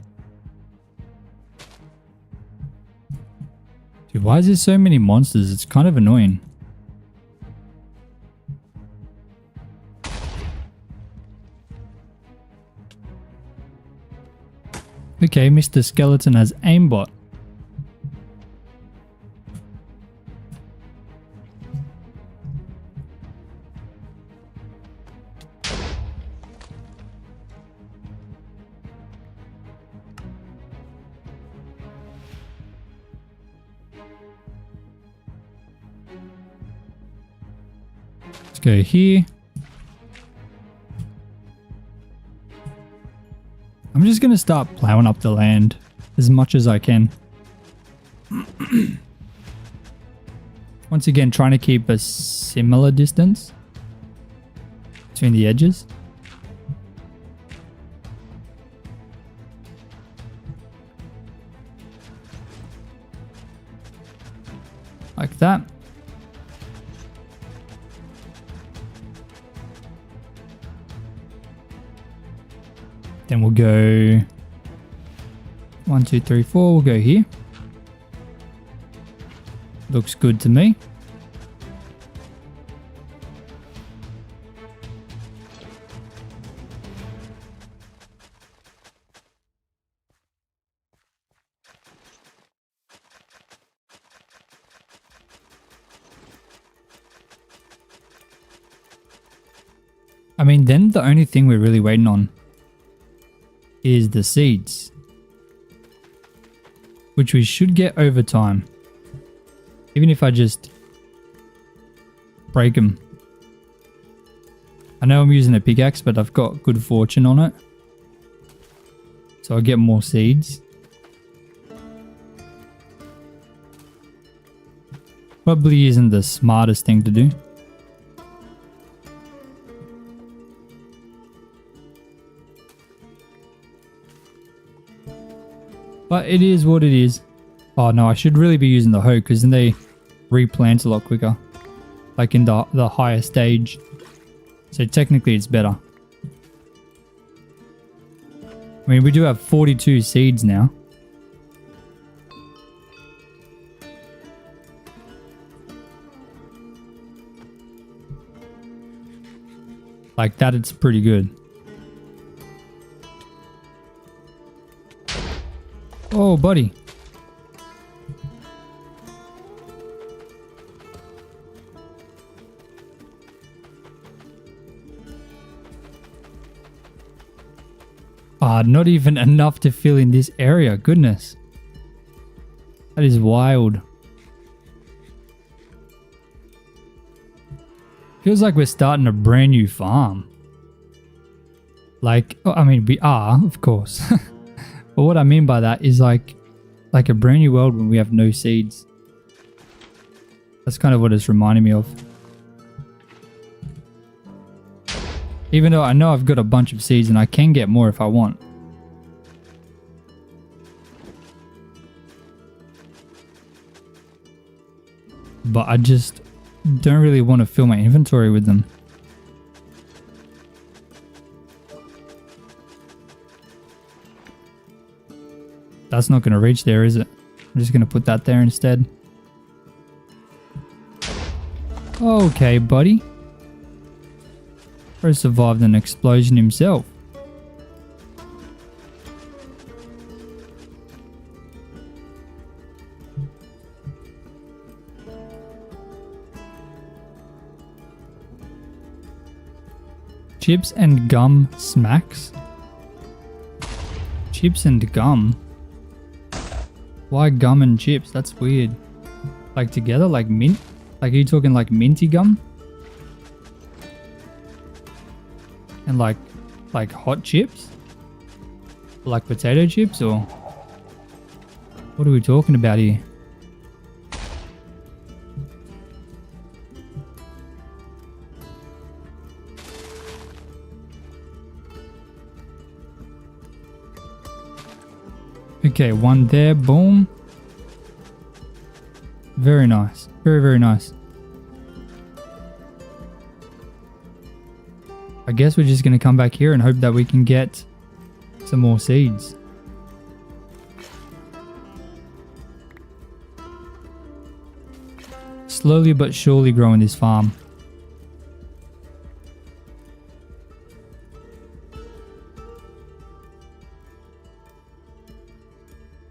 Dude, why is there so many monsters? It's kind of annoying. Okay, Mr. Skeleton has aimbot. Let's go here. I'm just going to start plowing up the land as much as I can. Once again, trying to keep a similar distance between the edges. Like that. Then we'll go 1, 2, 3, 4. We'll go here. Looks good to me. I mean, then the only thing we're really waiting on is the seeds, which we should get over time, even if I just break them. I know I'm using a pickaxe, but I've got good fortune on it, so I'll get more seeds. Probably isn't the smartest thing to do. But it is what it is. Oh no, I should really be using the hoe because then they replant a lot quicker. Like in the higher stage. So technically it's better. I mean, we do have 42 seeds now. Like that, it's pretty good. Oh, buddy. Ah, not even enough to fill in this area. Goodness. That is wild. Feels like we're starting a brand new farm. Like, I mean, we are, of course. But what I mean by that is like a brand new world when we have no seeds. That's kind of what it's reminding me of. Even though I know I've got a bunch of seeds and I can get more if I want. But I just don't really want to fill my inventory with them. That's not going to reach there, is it? I'm just going to put that there instead. Okay, buddy. Bro survived an explosion himself. Chips and gum smacks? Chips and gum? Why gum and chips? That's weird. Like together? Like mint? Like are you talking like minty gum? And like hot chips? Like potato chips or? What are we talking about here? Okay, one there, boom. Very nice. Very, very nice. I guess we're just going to come back here and hope that we can get some more seeds. Slowly but surely growing this farm.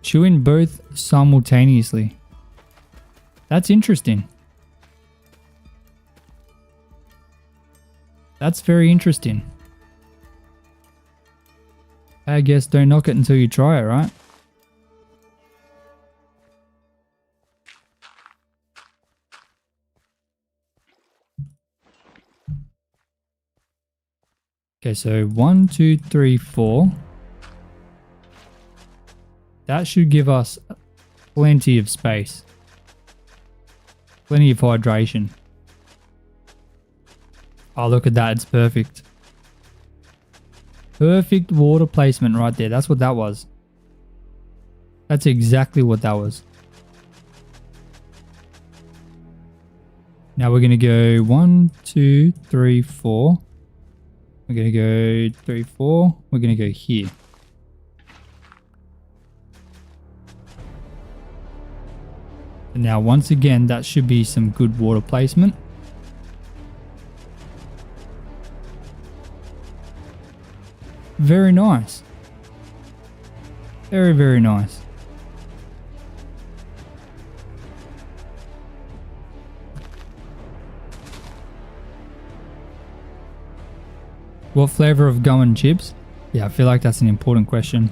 Chewing both simultaneously. That's interesting. That's very interesting. I guess don't knock it until you try it, right? Okay, so 1, 2, 3, 4. That should give us plenty of space. Plenty of hydration. Oh, look at that. It's perfect. Perfect water placement right there. That's what that was. That's exactly what that was. Now we're going to go 1, 2, 3, 4. We're going to go 3, 4. We're going to go here. And now once again, that should be some good water placement. Very nice. Very, very nice. What flavor of gum and chips? Yeah, I feel like that's an important question.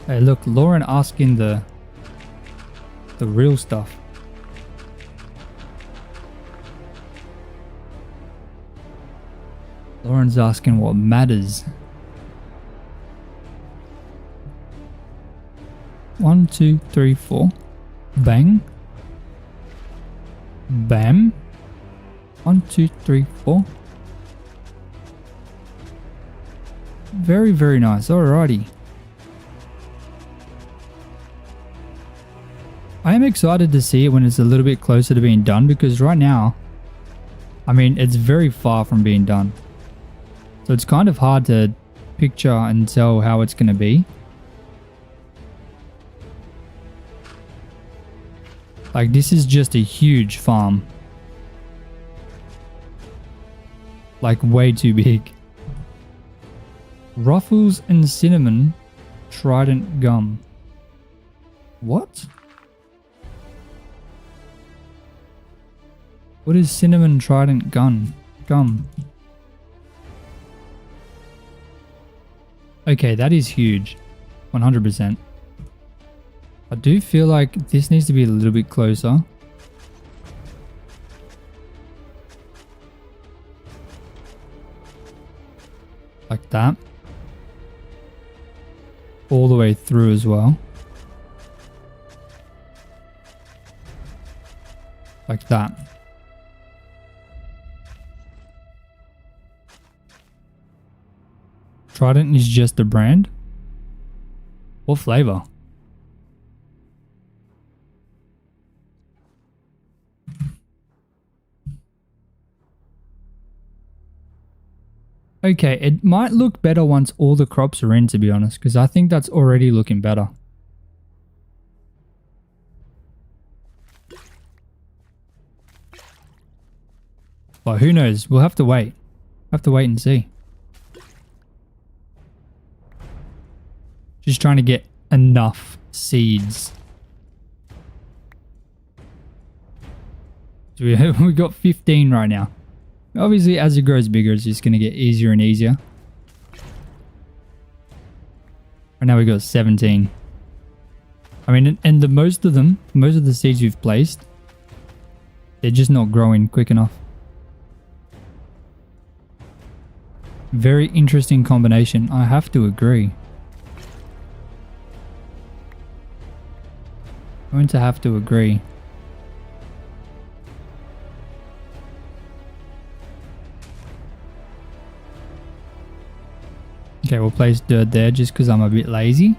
Hey, look, Lauren asking the real stuff. Lauren's asking what matters. 1, 2, 3, 4. Bang. Bam. 1, 2, 3, 4. Very, very nice. Alrighty. I am excited to see it when it's a little bit closer to being done, because right now, I mean, it's very far from being done. So it's kind of hard to picture and tell how it's going to be. Like, this is just a huge farm. Like, way too big. Ruffles and cinnamon trident gum. What? What is cinnamon trident gum? Okay, that is huge. 100%. I do feel like this needs to be a little bit closer. Like that. All the way through as well. Like that. Trident is just a brand? What flavor? Okay, it might look better once all the crops are in, to be honest, because I think that's already looking better. But who knows? We'll have to wait. Have to wait and see. Just trying to get enough seeds. So we got 15 right now. Obviously, as it grows bigger, it's just going to get easier and easier. Right now we got 17. I mean, and most of the seeds we've placed, they're just not growing quick enough. Very interesting combination, I have to agree. I'm going to have to agree. Okay, we'll place dirt there just because I'm a bit lazy.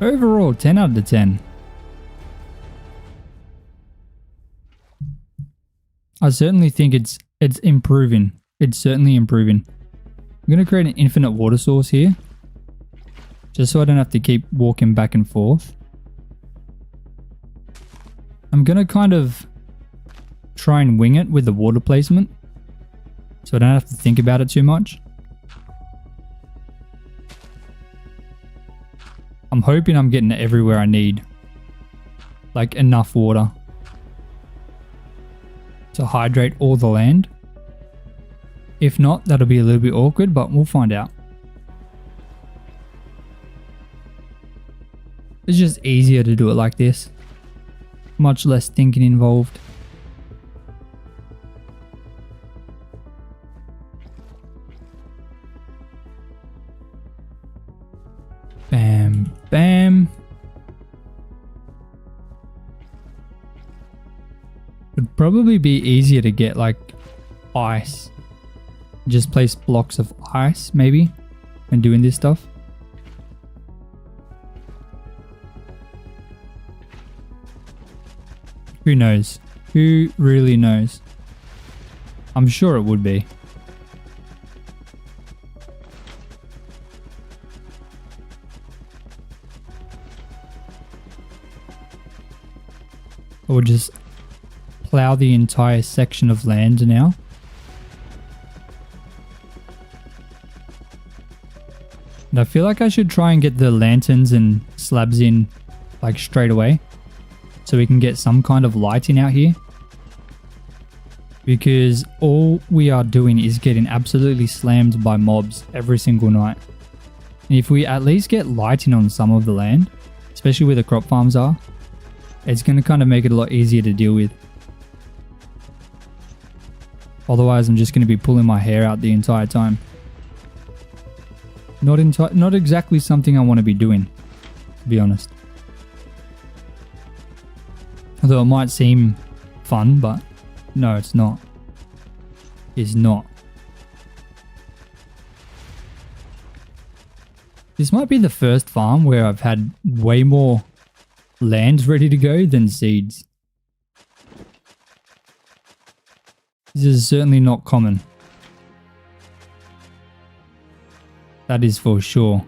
Overall, 10 out of 10. I certainly think it's improving. It's certainly improving. I'm going to create an infinite water source here. Just so I don't have to keep walking back and forth. I'm going to kind of try and wing it with the water placement. So I don't have to think about it too much. I'm hoping I'm getting it everywhere I need. Like enough water to hydrate all the land. If not, that'll be a little bit awkward, but we'll find out. It's just easier to do it like this. Much less thinking involved. Bam, bam. Would probably be easier to get like ice. Just place blocks of ice maybe when doing this stuff. Who knows? Who really knows? I'm sure it would be. Or just plow the entire section of land now. And I feel like I should try and get the lanterns and slabs in like straight away. So we can get some kind of lighting out here. Because all we are doing is getting absolutely slammed by mobs every single night. And if we at least get lighting on some of the land, especially where the crop farms are, it's going to kind of make it a lot easier to deal with. Otherwise, I'm just going to be pulling my hair out the entire time. Not exactly something I want to be doing, to be honest. Although it might seem fun, but no, it's not. It's not. This might be the first farm where I've had way more land ready to go than seeds. This is certainly not common. That is for sure.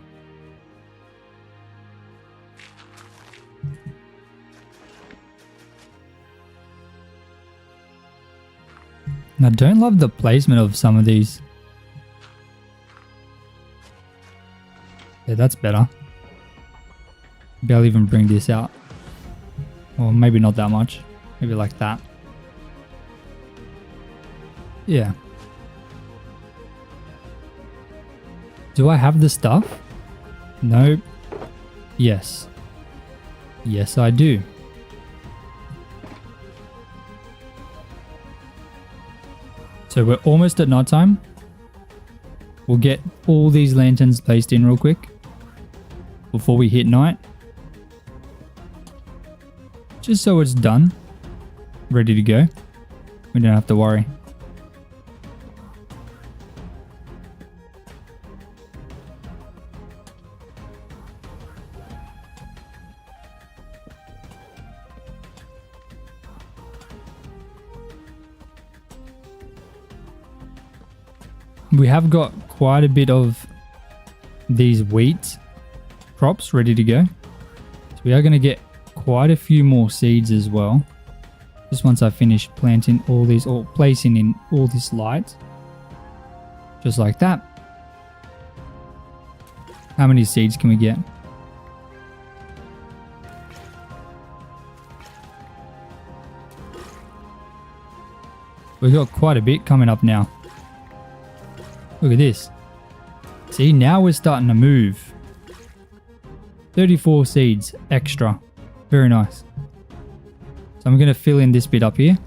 And I don't love the placement of some of these. Yeah, that's better. Maybe I'll even bring this out. Or maybe not that much. Maybe like that. Yeah. Do I have the stuff? Nope. Yes. Yes, I do. So we're almost at night time. We'll get all these lanterns placed in real quick before we hit night. Just so it's done. Ready to go. We don't have to worry. We have got quite a bit of these wheat crops ready to go. So we are going to get quite a few more seeds as well. Just once I finish planting all these, or placing in all this light. Just like that. How many seeds can we get? We've got quite a bit coming up now. Look at this. See, now we're starting to move. 34 seeds extra. Very nice. So I'm going to fill in this bit up here.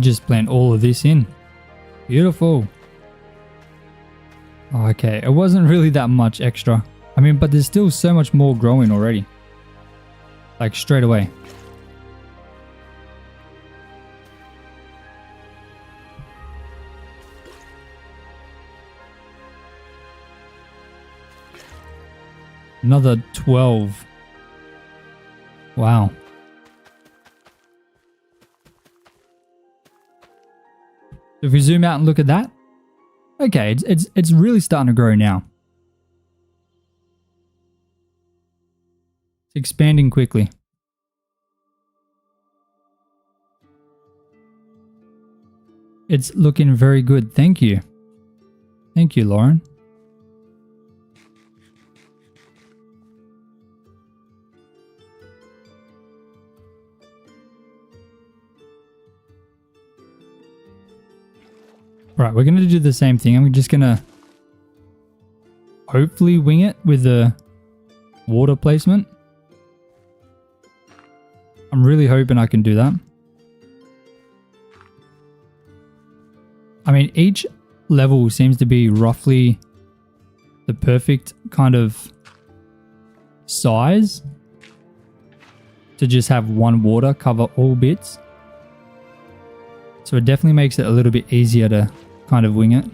Just plant all of this in. Beautiful. Okay, it wasn't really that much extra. I mean, but there's still so much more growing already. Like straight away. Another 12. Wow. If we zoom out and look at that, okay, it's really starting to grow now. It's expanding quickly. It's looking very good. Thank you. Thank you, Lauren. Right, we're going to do the same thing. I'm just going to hopefully wing it with the water placement. I'm really hoping I can do that. I mean, each level seems to be roughly the perfect kind of size to just have one water cover all bits. So it definitely makes it a little bit easier to kind of wing it.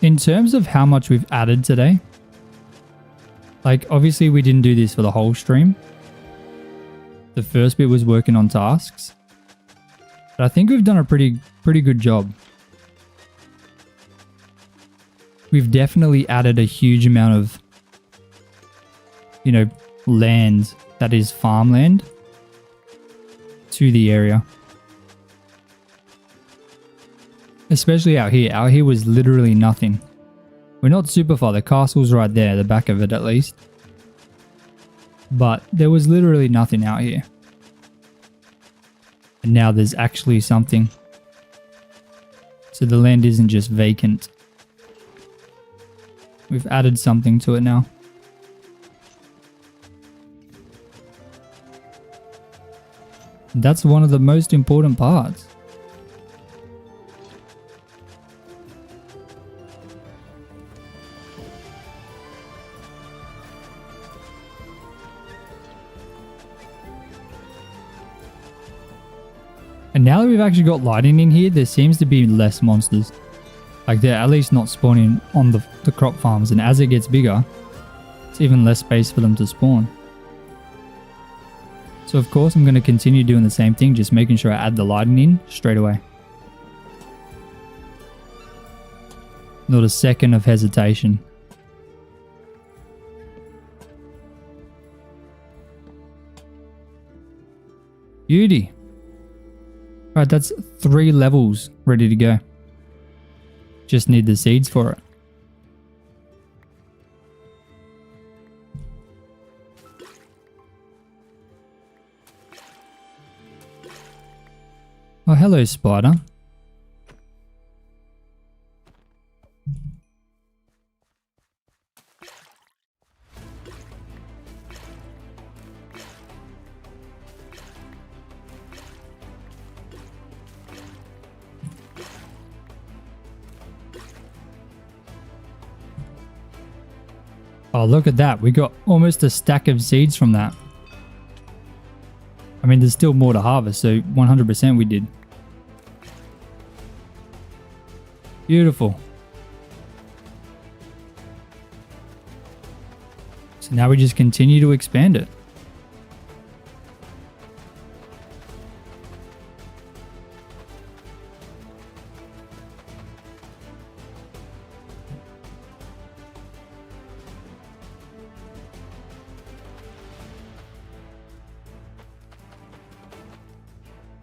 In terms of how much we've added today, like obviously we didn't do this for the whole stream. The first bit was working on tasks. But I think we've done a pretty good job. We've definitely added a huge amount of, you know, land that is farmland to the area. Especially out here. Out here was literally nothing. We're not super far. The castle's right there, the back of it at least. But there was literally nothing out here. And now there's actually something. So the land isn't just vacant. We've added something to it now. That's one of the most important parts. And now that we've actually got lighting in here, there seems to be less monsters. Like they're at least not spawning on the crop farms, and as it gets bigger, it's even less space for them to spawn. So of course I'm going to continue doing the same thing, just making sure I add the lighting in straight away. Not a second of hesitation. Beauty. Alright, that's 3 levels ready to go. Just need the seeds for it. Oh, hello, spider. Oh, look at that. We got almost a stack of seeds from that. I mean, there's still more to harvest, so 100% we did. Beautiful. So now we just continue to expand it.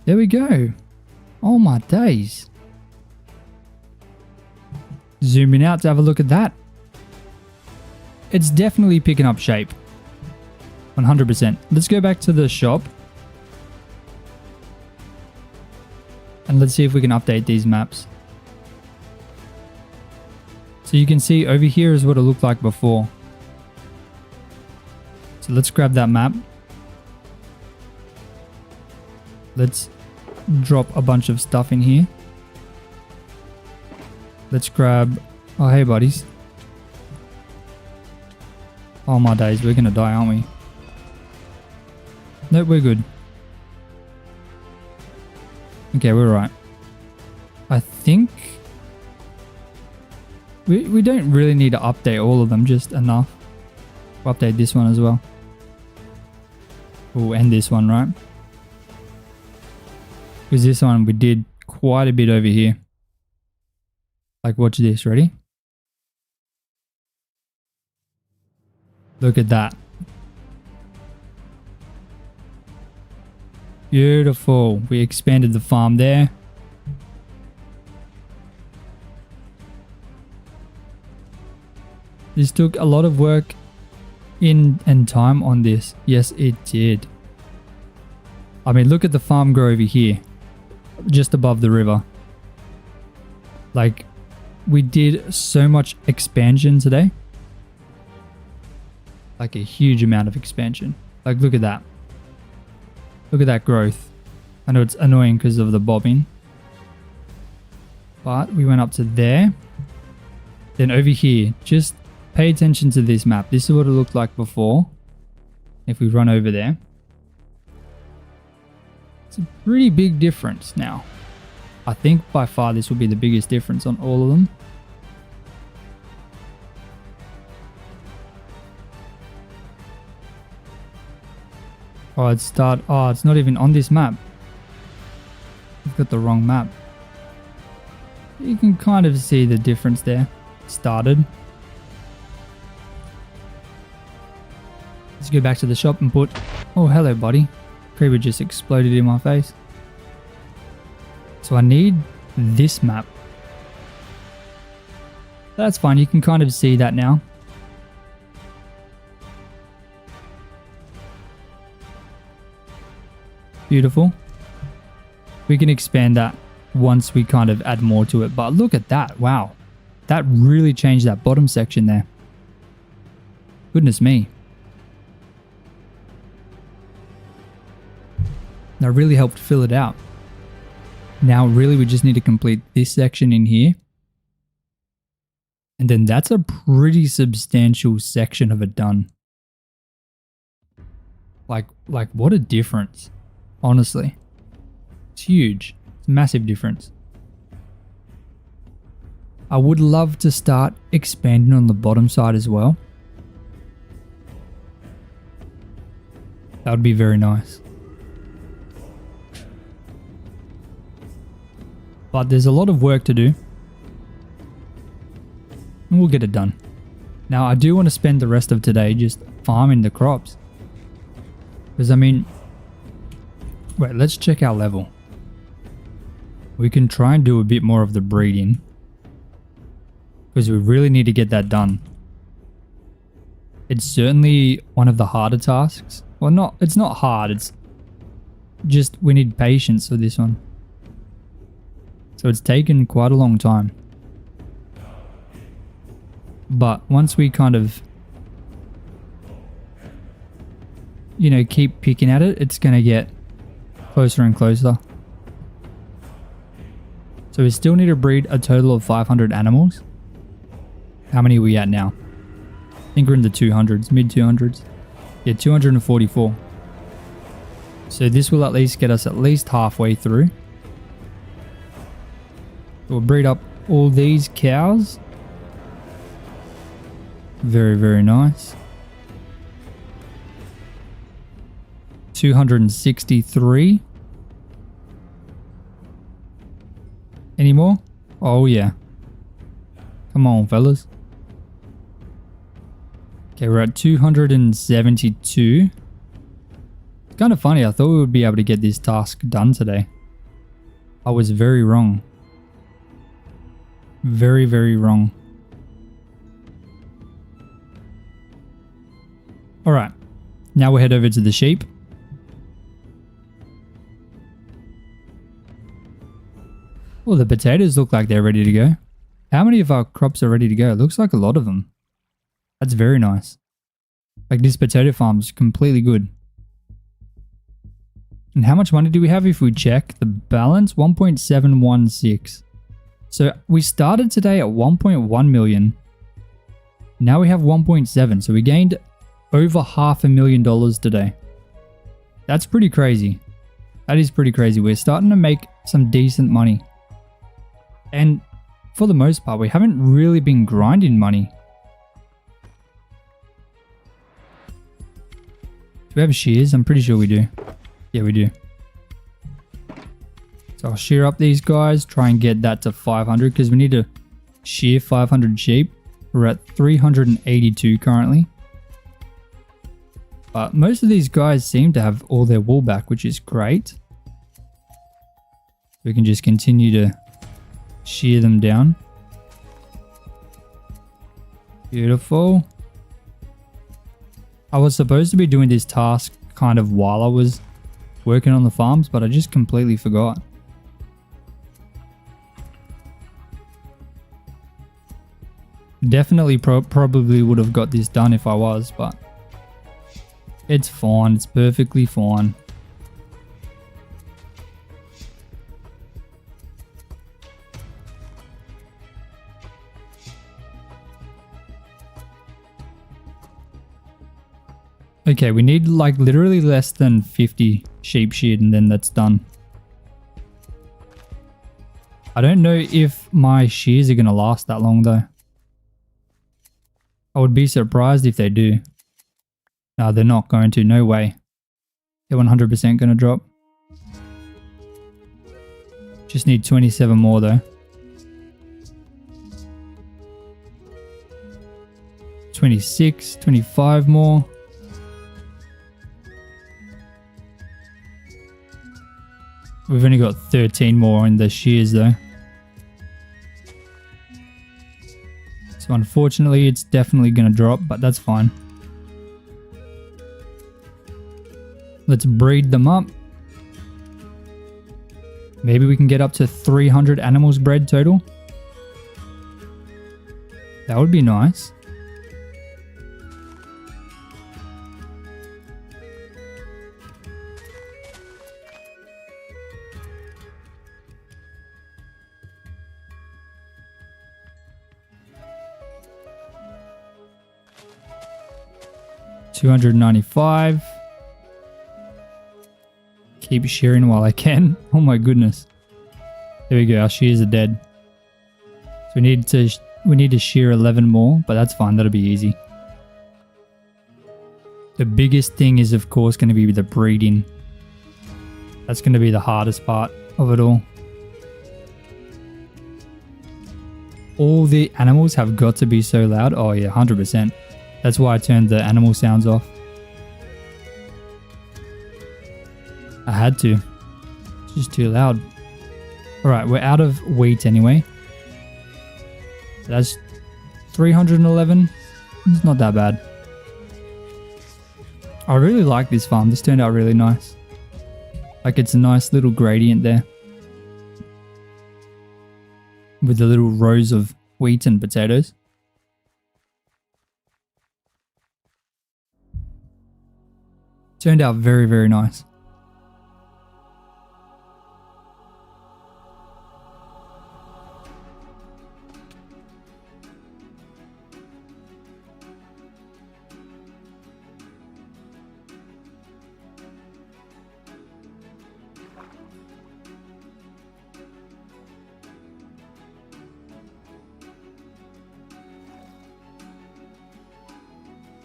There we go. Oh my days. Zooming out to have a look at that. It's definitely picking up shape. 100%. Let's go back to the shop. And let's see if we can update these maps. So you can see over here is what it looked like before. So let's grab that map. Let's drop a bunch of stuff in here. Let's grab... Oh, hey, buddies. Oh, my days. We're going to die, aren't we? Nope, we're good. Okay, we're right. I think... We don't really need to update all of them, just enough. We'll update this one as well. Oh, and this one, right? Because this one we did quite a bit over here. Like, watch this, ready? Look at that. Beautiful. We expanded the farm there. This took a lot of work and time on this. Yes, it did. I mean, look at the farm grow over here. Just above the river. Like, we did so much expansion today. Like a huge amount of expansion. Like, look at that. Look at that growth. I know it's annoying because of the bobbing. But we went up to there. Then over here, just pay attention to this map. This is what it looked like before. If we run over there. It's a pretty big difference now. I think by far this will be the biggest difference on all of them. Oh, it's not even on this map. I've got the wrong map. You can kind of see the difference there. It started. Let's go back to the shop and put... Oh, hello, buddy. Creeper just exploded in my face. So I need this map. That's fine. You can kind of see that now. Beautiful. We can expand that once we kind of add more to it. But look at that. Wow. That really changed that bottom section there. Goodness me. That really helped fill it out. Now really we just need to complete this section in here. And then that's a pretty substantial section of it done. Like what a difference. Honestly. It's huge. It's a massive difference. I would love to start expanding on the bottom side as well. That would be very nice. But there's a lot of work to do. And we'll get it done. Now I do want to spend the rest of today just farming the crops. Because I mean, wait, let's check our level. We can try and do a bit more of the breeding. Because we really need to get that done. It's certainly one of the harder tasks. Well, it's not hard, it's just we need patience for this one. So it's taken quite a long time. But once we kind of, you know, keep picking at it, it's going to get closer and closer. So we still need to breed a total of 500 animals. How many are we at now? I think we're in the 200s, mid 200s. Yeah, 244. So this will at least get us at least halfway through. We'll breed up all these cows. Very, very nice. 263. Any more? Oh yeah. Come on, fellas. Okay, we're at 272. It's kind of funny. I thought we would be able to get this task done today. I was very wrong. Very, very wrong. Alright. Now we'll head over to the sheep. Well, the potatoes look like they're ready to go. How many of our crops are ready to go? It looks like a lot of them. That's very nice. Like this potato farm's completely good. And how much money do we have if we check the balance? 1.716. So we started today at 1.1 million. Now we have 1.7. So we gained over $500,000 today. That's pretty crazy. That is pretty crazy. We're starting to make some decent money. And for the most part, we haven't really been grinding money. Do we have shears? I'm pretty sure we do. Yeah, we do. So I'll shear up these guys, try and get that to 500 because we need to shear 500 sheep. We're at 382 currently. But most of these guys seem to have all their wool back, which is great. We can just continue to shear them down. Beautiful. I was supposed to be doing this task kind of while I was working on the farms, but I just completely forgot. Definitely probably would have got this done if I was, but it's fine. It's perfectly fine. Okay, we need like literally less than 50 sheep sheared and then that's done. I don't know if my shears are going to last that long though. I would be surprised if they do. No, they're not going to. No way. They're 100% going to drop. Just need 27 more though. 26, 25 more. We've only got 13 more in the shears though. So unfortunately it's definitely going to drop, but that's fine. Let's breed them up. Maybe we can get up to 300 animals bred total. That would be nice. $295. Keep shearing while I can. Oh my goodness. There we go. Our shears are dead. So we need to shear 11 more, but that's fine. That'll be easy. The biggest thing is, of course, going to be the breeding. That's going to be the hardest part of it all. All the animals have got to be so loud. Oh yeah, 100%. That's why I turned the animal sounds off. I had to. It's just too loud. Alright, we're out of wheat anyway. So that's 311. It's not that bad. I really like this farm. This turned out really nice. Like, it's a nice little gradient there. With the little rows of wheat and potatoes. Turned out very, very nice.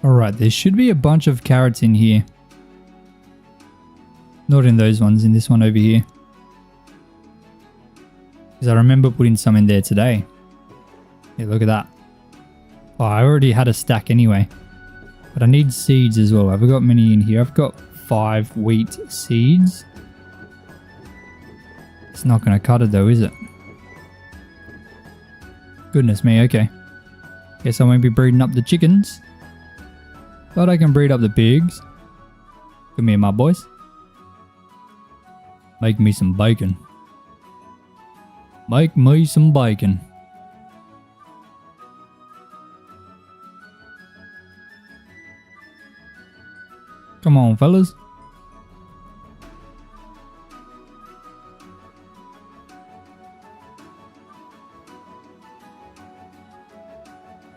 Alright, there should be a bunch of carrots in here. Not in those ones, in this one over here. Because I remember putting some in there today. Yeah, look at that. Oh, I already had a stack anyway. But I need seeds as well. Have I got many in here? I've got 5 wheat seeds. It's not going to cut it though, is it? Goodness me, okay. Guess I won't be breeding up the chickens. But I can breed up the pigs. Come here, my boys. Make me some bacon. Make me some bacon. Come on, fellas.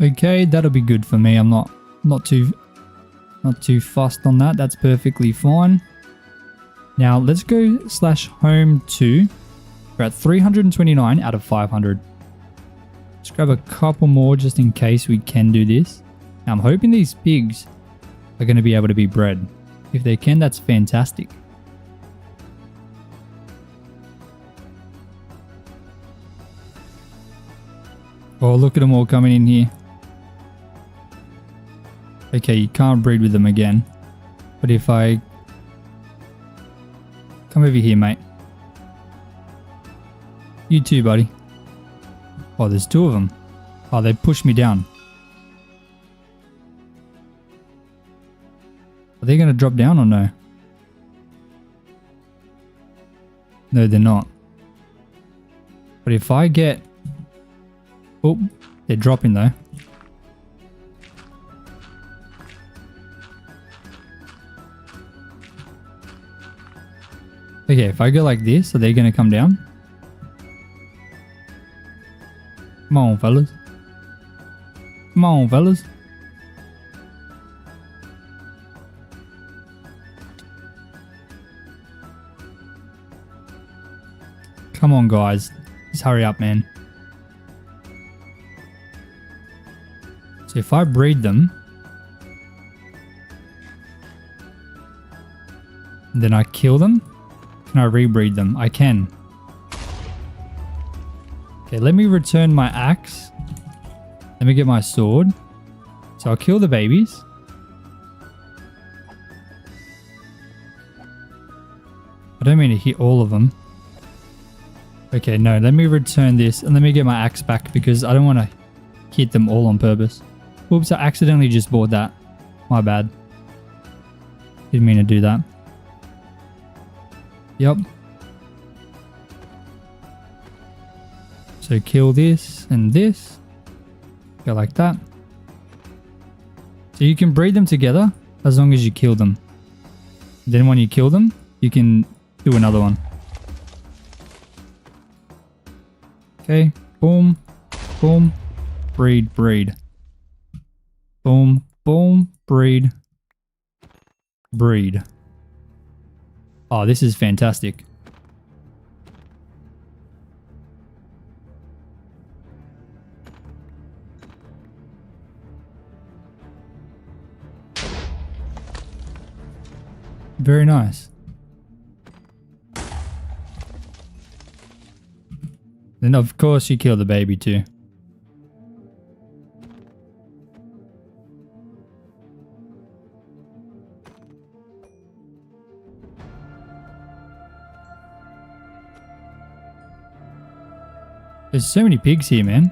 Okay, that'll be good for me. I'm not too fussed on that. That's perfectly fine. Now let's go /home 2. We're at 329 out of 500. Let's grab a couple more just in case we can do this. Now I'm hoping these pigs are going to be able to be bred. If they can, that's fantastic. Oh, look at them all coming in here. Okay, you can't breed with them again. But if I... Come over here, mate. You too, buddy. Oh, there's 2 of them. Oh, they pushed me down. Are they going to drop down or no? No, they're not. But if I get... Oh, they're dropping though. Okay, if I go like this, are they going to come down? Come on, fellas. Come on, fellas. Come on, guys. Just hurry up, man. So if I breed them, and then I kill them, can I rebreed them? I can. Okay, let me return my axe. Let me get my sword. So I'll kill the babies. I don't mean to hit all of them. Okay, no, let me return this and let me get my axe back because I don't want to hit them all on purpose. Oops, I accidentally just bought that. My bad. Didn't mean to do that. Yep. So kill this and this. Go like that. So you can breed them together as long as you kill them. Then when you kill them, you can do another one. Okay, boom, boom, breed, breed. Boom, boom, breed, breed. Oh, this is fantastic. Very nice. Then of course you kill the baby too. There's so many pigs here, man.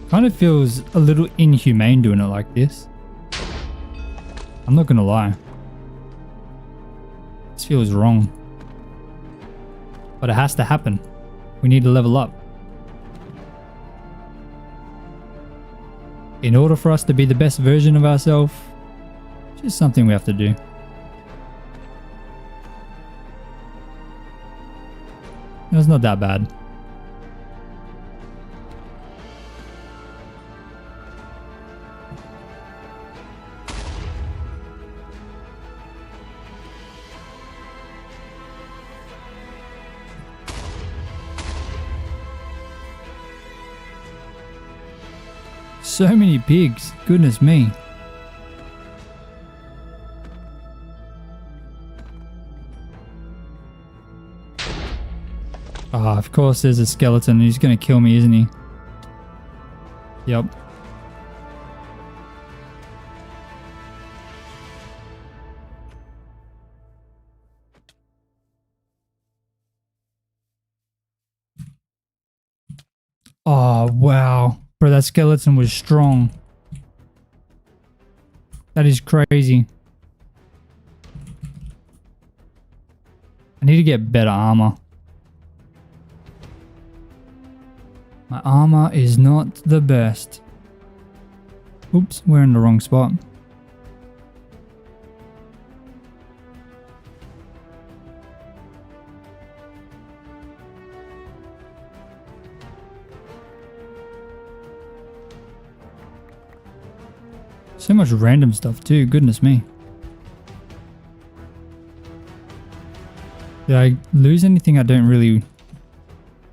Kind of feels a little inhumane doing it like this. I'm not gonna lie. This feels wrong. But it has to happen. We need to level up. In order for us to be the best version of ourselves, it's just something we have to do. It's not that bad. So many pigs, goodness me. Ah, of course there's a skeleton. He's gonna kill me, isn't he? Yep. Oh, wow. Bro, that skeleton was strong. That is crazy. I need to get better armor. My armor is not the best. Oops, we're in the wrong spot. So much random stuff too, goodness me. Did I lose anything I don't really...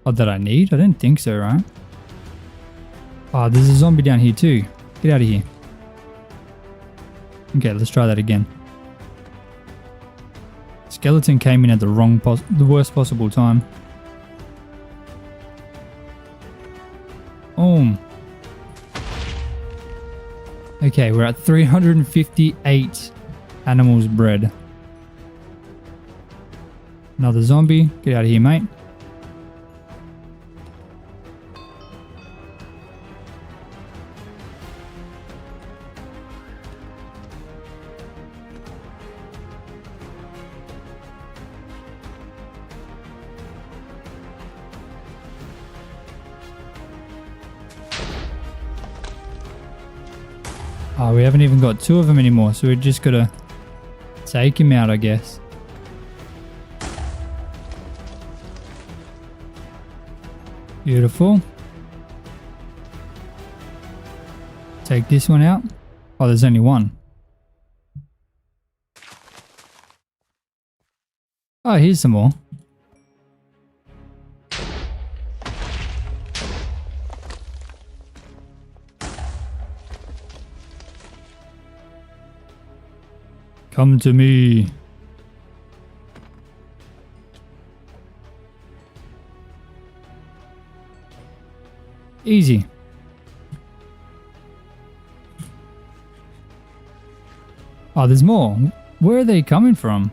Oh, that I need? I don't think so, right? Oh, there's a zombie down here too. Get out of here. Okay, let's try that again. Skeleton came in at the worst possible time. Okay, we're at 358 animals bred. Another zombie. Get out of here, mate. Oh, we haven't even got two of them anymore, so we just gotta take him out, I guess. Beautiful. Take this one out. Oh, there's only one. Oh, here's some more. Come to me. Easy. Oh, there's more. Where are they coming from?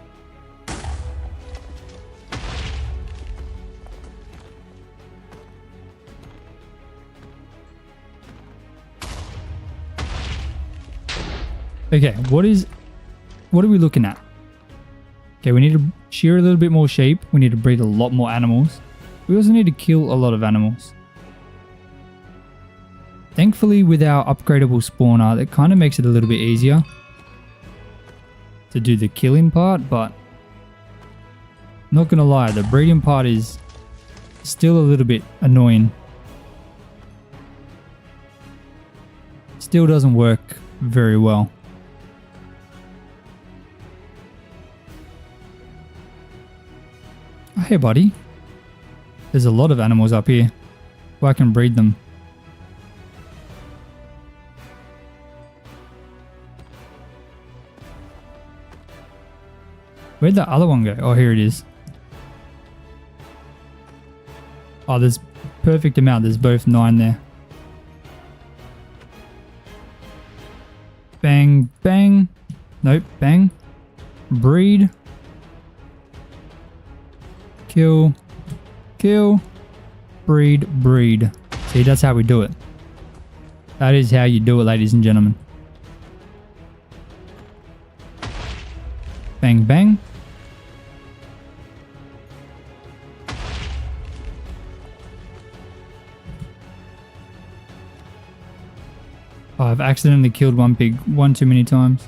Okay, what are we looking at? Okay, we need to shear a little bit more sheep. We need to breed a lot more animals. We also need to kill a lot of animals. Thankfully, with our upgradable spawner, that kind of makes it a little bit easier to do the killing part, but not gonna lie, the breeding part is still a little bit annoying. Still doesn't work very well. Oh, hey, buddy. There's a lot of animals up here. Well, I can breed them. Where'd the other one go? Oh, here it is. Oh, there's perfect amount. There's both 9 there. Bang, bang. Nope, bang. Breed. Kill. Kill. Breed, breed. See, that's how we do it. That is how you do it, ladies and gentlemen. Bang, bang. Oh, I've accidentally killed one pig one too many times.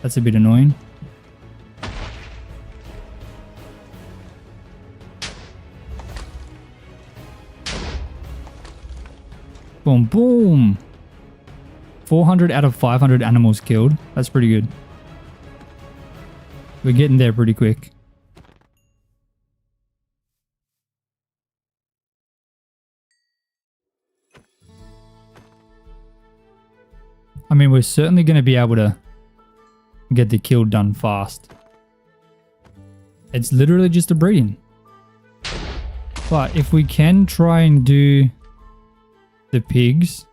That's a bit annoying. Boom, boom. 400 out of 500 animals killed. That's pretty good. We're getting there pretty quick. I mean, we're certainly going to be able to get the kill done fast. It's literally just a breeding. But if we can try and do the pigs,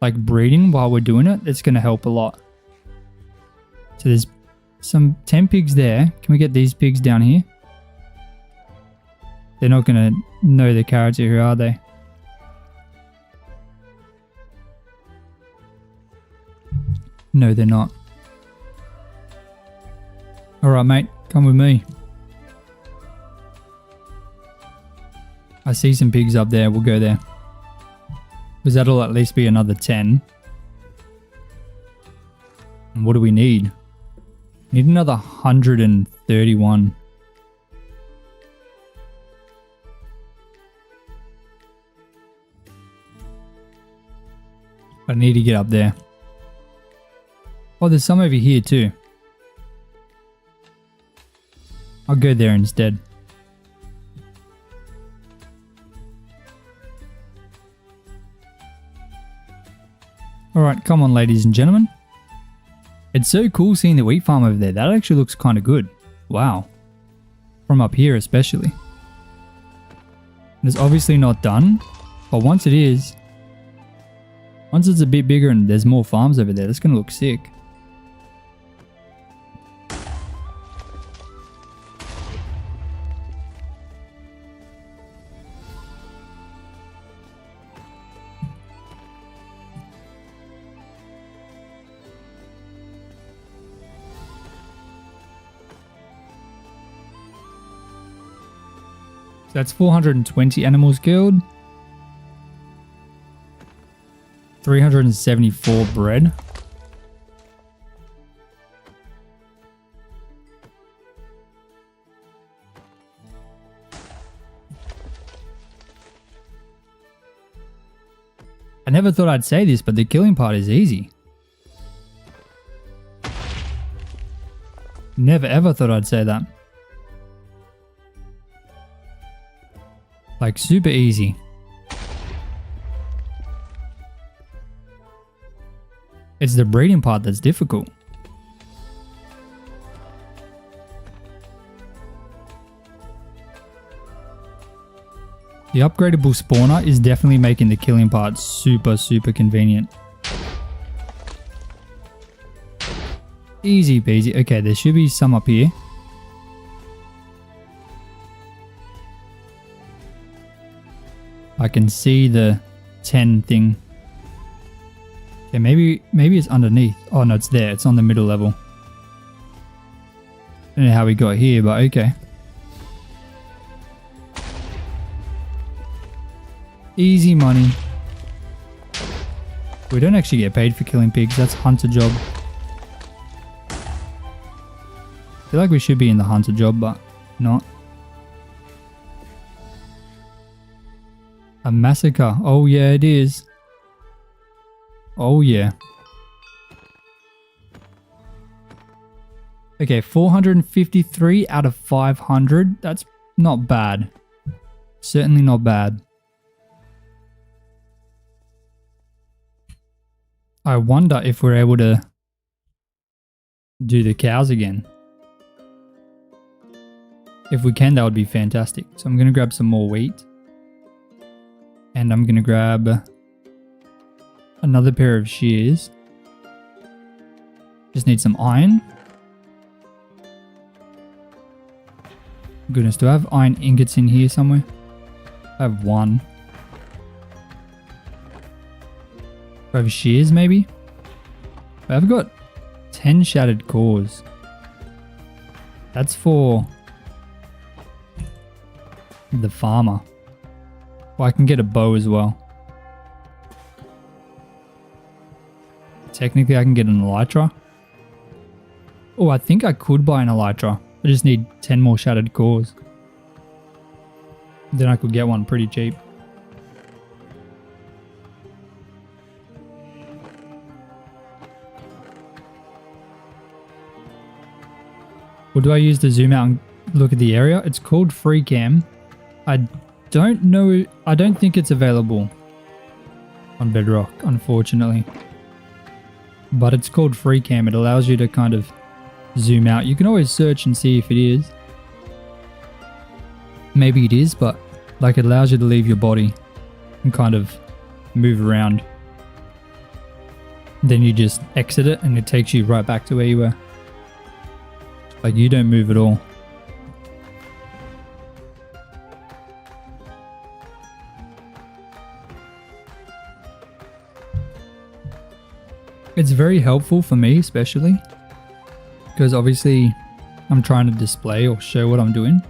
like breeding while we're doing it, it's going to help a lot. So there's some 10 pigs there. Can we get these pigs down here? They're not going to know the character here, are they? No, they're not. Alright, mate. Come with me. I see some pigs up there. We'll go there. Because that'll at least be another 10. And what do we need? Need another 131. I need to get up there. Oh, there's some over here too. I'll go there instead. Alright, come on ladies and gentlemen. It's so cool seeing the wheat farm over there. That actually looks kind of good. Wow. From up here especially. It's obviously not done, but once it is, once it's a bit bigger and there's more farms over there, that's going to look sick. That's 420 animals killed. 374 bred. I never thought I'd say this, but the killing part is easy. Never ever thought I'd say that. Like super easy. It's the breeding part that's difficult. The upgradable spawner is definitely making the killing part super convenient. Easy peasy. Okay, there should be some up here. I can see the 10 thing. Okay, maybe it's underneath. Oh no, it's there. It's on the middle level. I don't know how we got here, but okay. Easy money. We don't actually get paid for killing pigs. That's hunter job. I feel like we should be in the hunter job, but not. A massacre. Oh yeah, it is. Oh yeah. Okay, 453 out of 500. That's not bad. Certainly not bad. I wonder if we're able to do the cows again. If we can, that would be fantastic. So I'm going to grab some more wheat. And I'm going to grab another pair of shears. Just need some iron. Goodness, do I have iron ingots in here somewhere? I have one. Do I have shears maybe? I've got 10 shattered cores. That's for the farmer. Well, I can get a bow as well. Technically, I can get an elytra. Oh, I think I could buy an elytra. I just need 10 more shattered cores. Then I could get one pretty cheap. Or do I use to zoom out and look at the area? It's called free cam. I don't know. I don't think it's available on Bedrock, unfortunately. But it's called free cam. It allows you to kind of zoom out. You can always search and see if it is. Maybe it is, but like it allows you to leave your body and kind of move around. Then you just exit it and it takes you right back to where you were. Like you don't move at all. It's very helpful for me, especially because obviously I'm trying to display or show what I'm doing.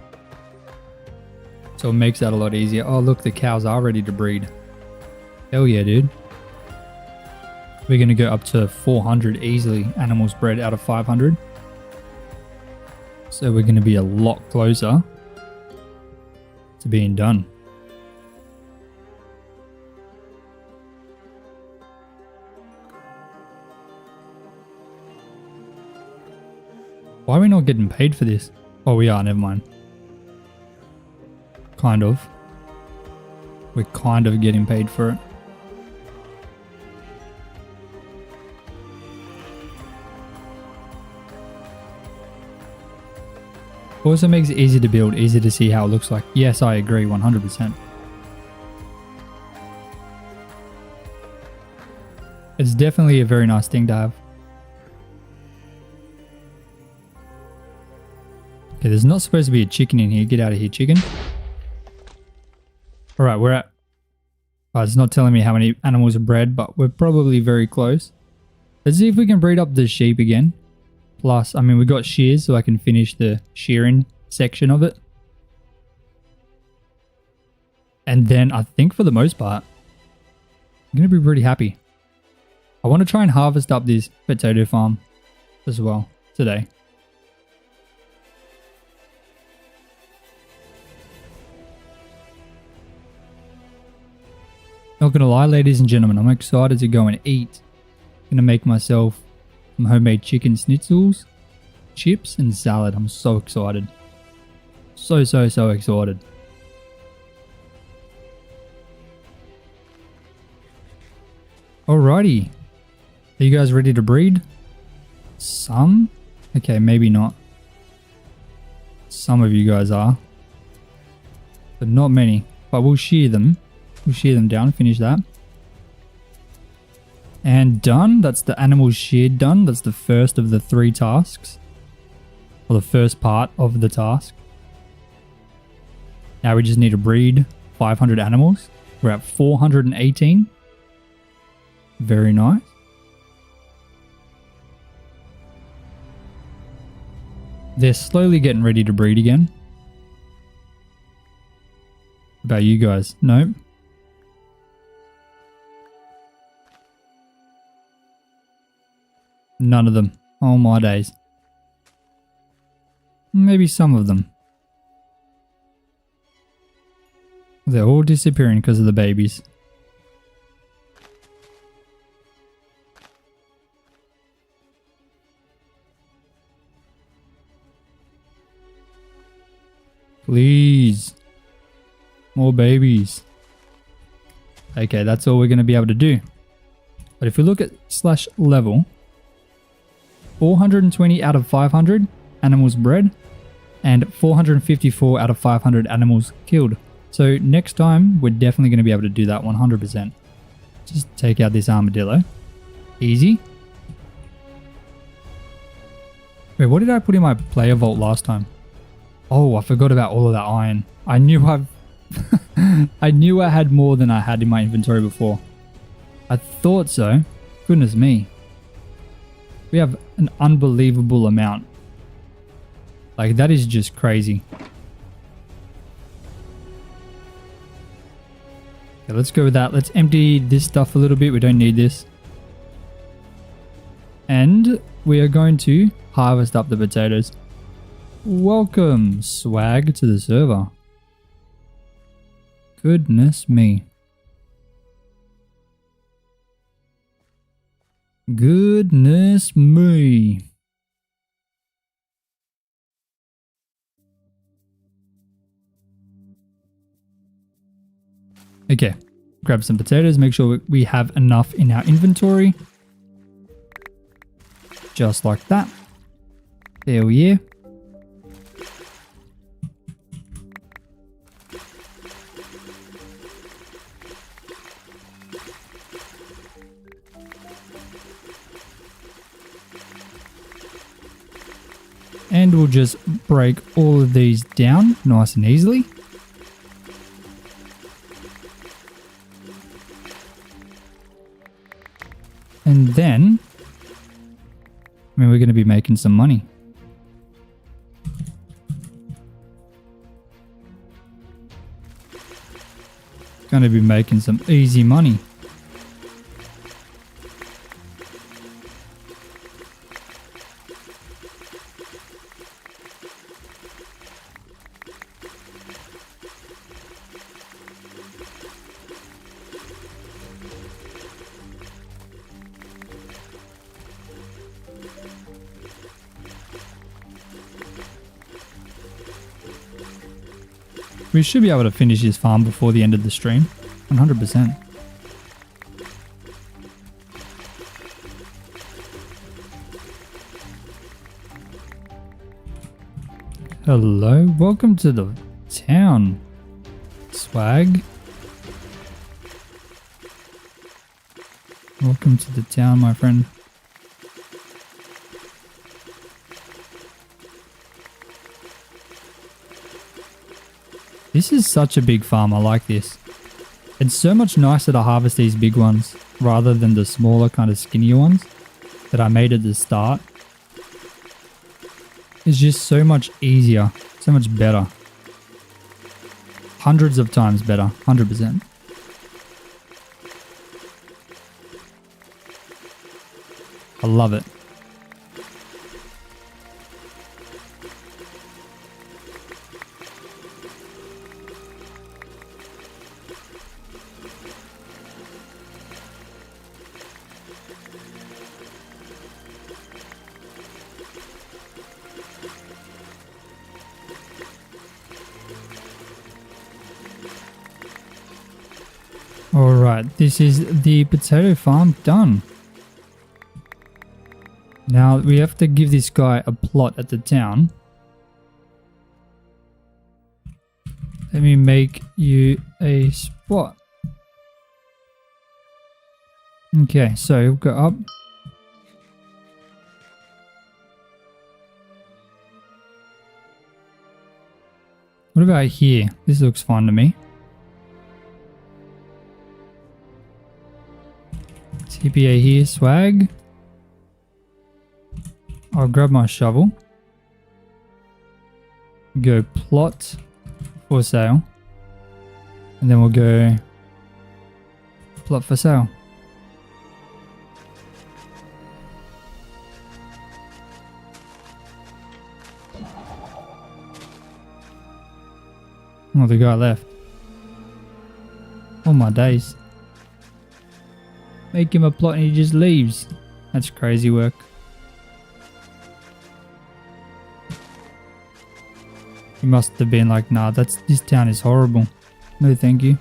So it makes that a lot easier. Oh, look, the cows are ready to breed. Hell yeah, dude. We're going to go up to 400 easily animals bred out of 500. So we're going to be a lot closer to being done. Why are we not getting paid for this? Oh, we are, never mind. Kind of. We're kind of getting paid for it. Also makes it easy to build, easy to see how it looks like. Yes, I agree 100%. It's definitely a very nice thing to have. Okay, there's not supposed to be a chicken in here. Get out of here, chicken. Alright, we're at... Oh, it's not telling me how many animals are bred, but we're probably very close. Let's see if we can breed up the sheep again. Plus, I mean, we got shears, so I can finish the shearing section of it. And then I think for the most part, I'm going to be pretty happy. I want to try and harvest up this potato farm as well today. Not gonna lie, ladies and gentlemen, I'm excited to go and eat. Gonna make myself some homemade chicken schnitzels, chips, and salad. I'm so excited. So excited. Alrighty. Are you guys ready to breed? Some? Okay, maybe not. Some of you guys are. But not many. But we'll shear them. We'll shear them down, finish that. And done. That's the animals sheared done. That's the first of the 3 tasks. Or the first part of the task. Now we just need to breed 500 animals. We're at 418. Very nice. They're slowly getting ready to breed again. What about you guys? Nope. None of them. Oh my days. Maybe some of them. They're all disappearing because of the babies. Please. More babies. Okay, that's all we're going to be able to do. But if we look at /level, 420 out of 500 animals bred and 454 out of 500 animals killed. So next time, we're definitely going to be able to do that 100%. Just take out this armadillo. Easy. Wait, what did I put in my player vault last time? Oh, I forgot about all of that iron. I knew I knew I had more than I had in my inventory before. I thought so. Goodness me. We have an unbelievable amount. Like, that is just crazy. Okay, let's go with that. Let's empty this stuff a little bit. We don't need this. And we are going to harvest up the potatoes. Welcome, swag, to the server. Goodness me. Goodness me. Okay, grab some potatoes, make sure we have enough in our inventory. Just like that. Hell yeah. And we'll just break all of these down nice and easily. And then, I mean, we're going to be making some money. Going to be making some easy money. We should be able to finish this farm before the end of the stream. 100%. Hello, welcome to the town, swag. Welcome to the town, my friend. This is such a big farm, I like this. It's so much nicer to harvest these big ones rather than the smaller kind of skinnier ones that I made at the start. It's just so much easier, so much better. Hundreds of times better, 100%. I love it. Alright, this is the potato farm done. Now we have to give this guy a plot at the town. Let me make you a spot. Okay, so we'll go up. What about here? This looks fine to me. TPA here, swag. I'll grab my shovel. Go plot for sale. And then we'll go plot for sale. Oh, the guy left. Oh my days. Make him a plot and he just leaves. That's crazy work. He must have been like, nah, this town is horrible. No, thank you.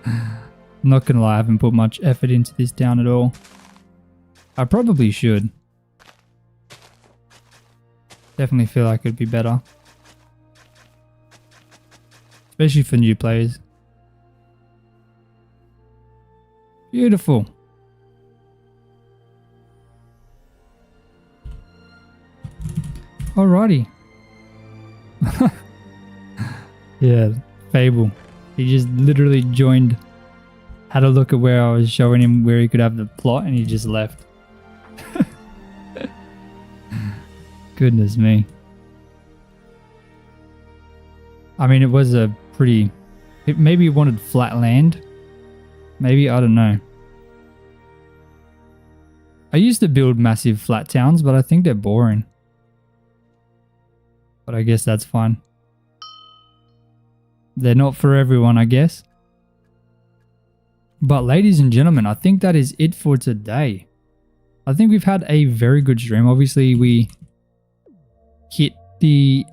I'm not gonna lie, I haven't put much effort into this town at all. I probably should. Definitely feel like it'd be better. Especially for new players. Beautiful. Alrighty. Yeah, Fable. He just literally joined, had a look at where I was showing him where he could have the plot, and he just left. Goodness me. I mean, it was a pretty... maybe he wanted flat land. Maybe, I don't know. I used to build massive flat towns, but I think they're boring. But I guess that's fine. They're not for everyone, I guess. But ladies and gentlemen, I think that is it for today. I think we've had a very good stream. Obviously, we hit the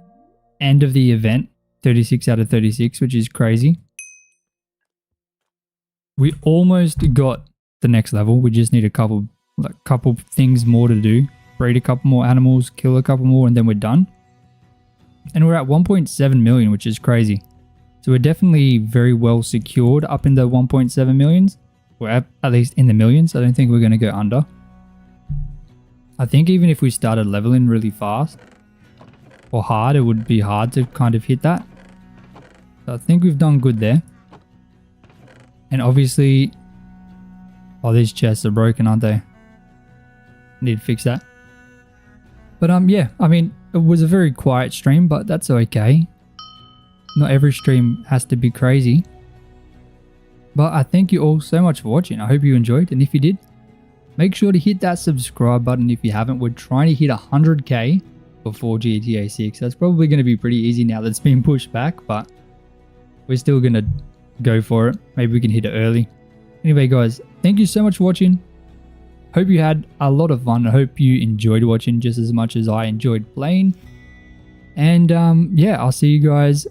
end of the event, 36 out of 36, which is crazy. We almost got the next level. We just need a couple things more to do. Breed a couple more animals, kill a couple more, and then we're done. And we're at 1.7 million, which is crazy. So we're definitely very well secured up in the 1.7 millions. We're at least in the millions. I don't think we're going to go under. I think even if we started leveling really fast or hard, it would be hard to kind of hit that. So I think we've done good there. And obviously... oh, these chests are broken, aren't they? Need to fix that. But yeah, I mean, it was a very quiet stream, but that's okay. Not every stream has to be crazy. But I thank you all so much for watching. I hope you enjoyed, and if you did, make sure to hit that subscribe button if you haven't. We're trying to hit 100k before GTA 6. That's probably going to be pretty easy now that it's been pushed back, but we're still going to go for it. Maybe we can hit it early. Anyway, guys, thank you so much for watching. Hope you had a lot of fun. I hope you enjoyed watching just as much as I enjoyed playing. And yeah, I'll see you guys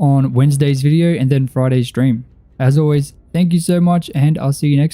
on Wednesday's video and then Friday's stream. As always, thank you so much, and I'll see you next time.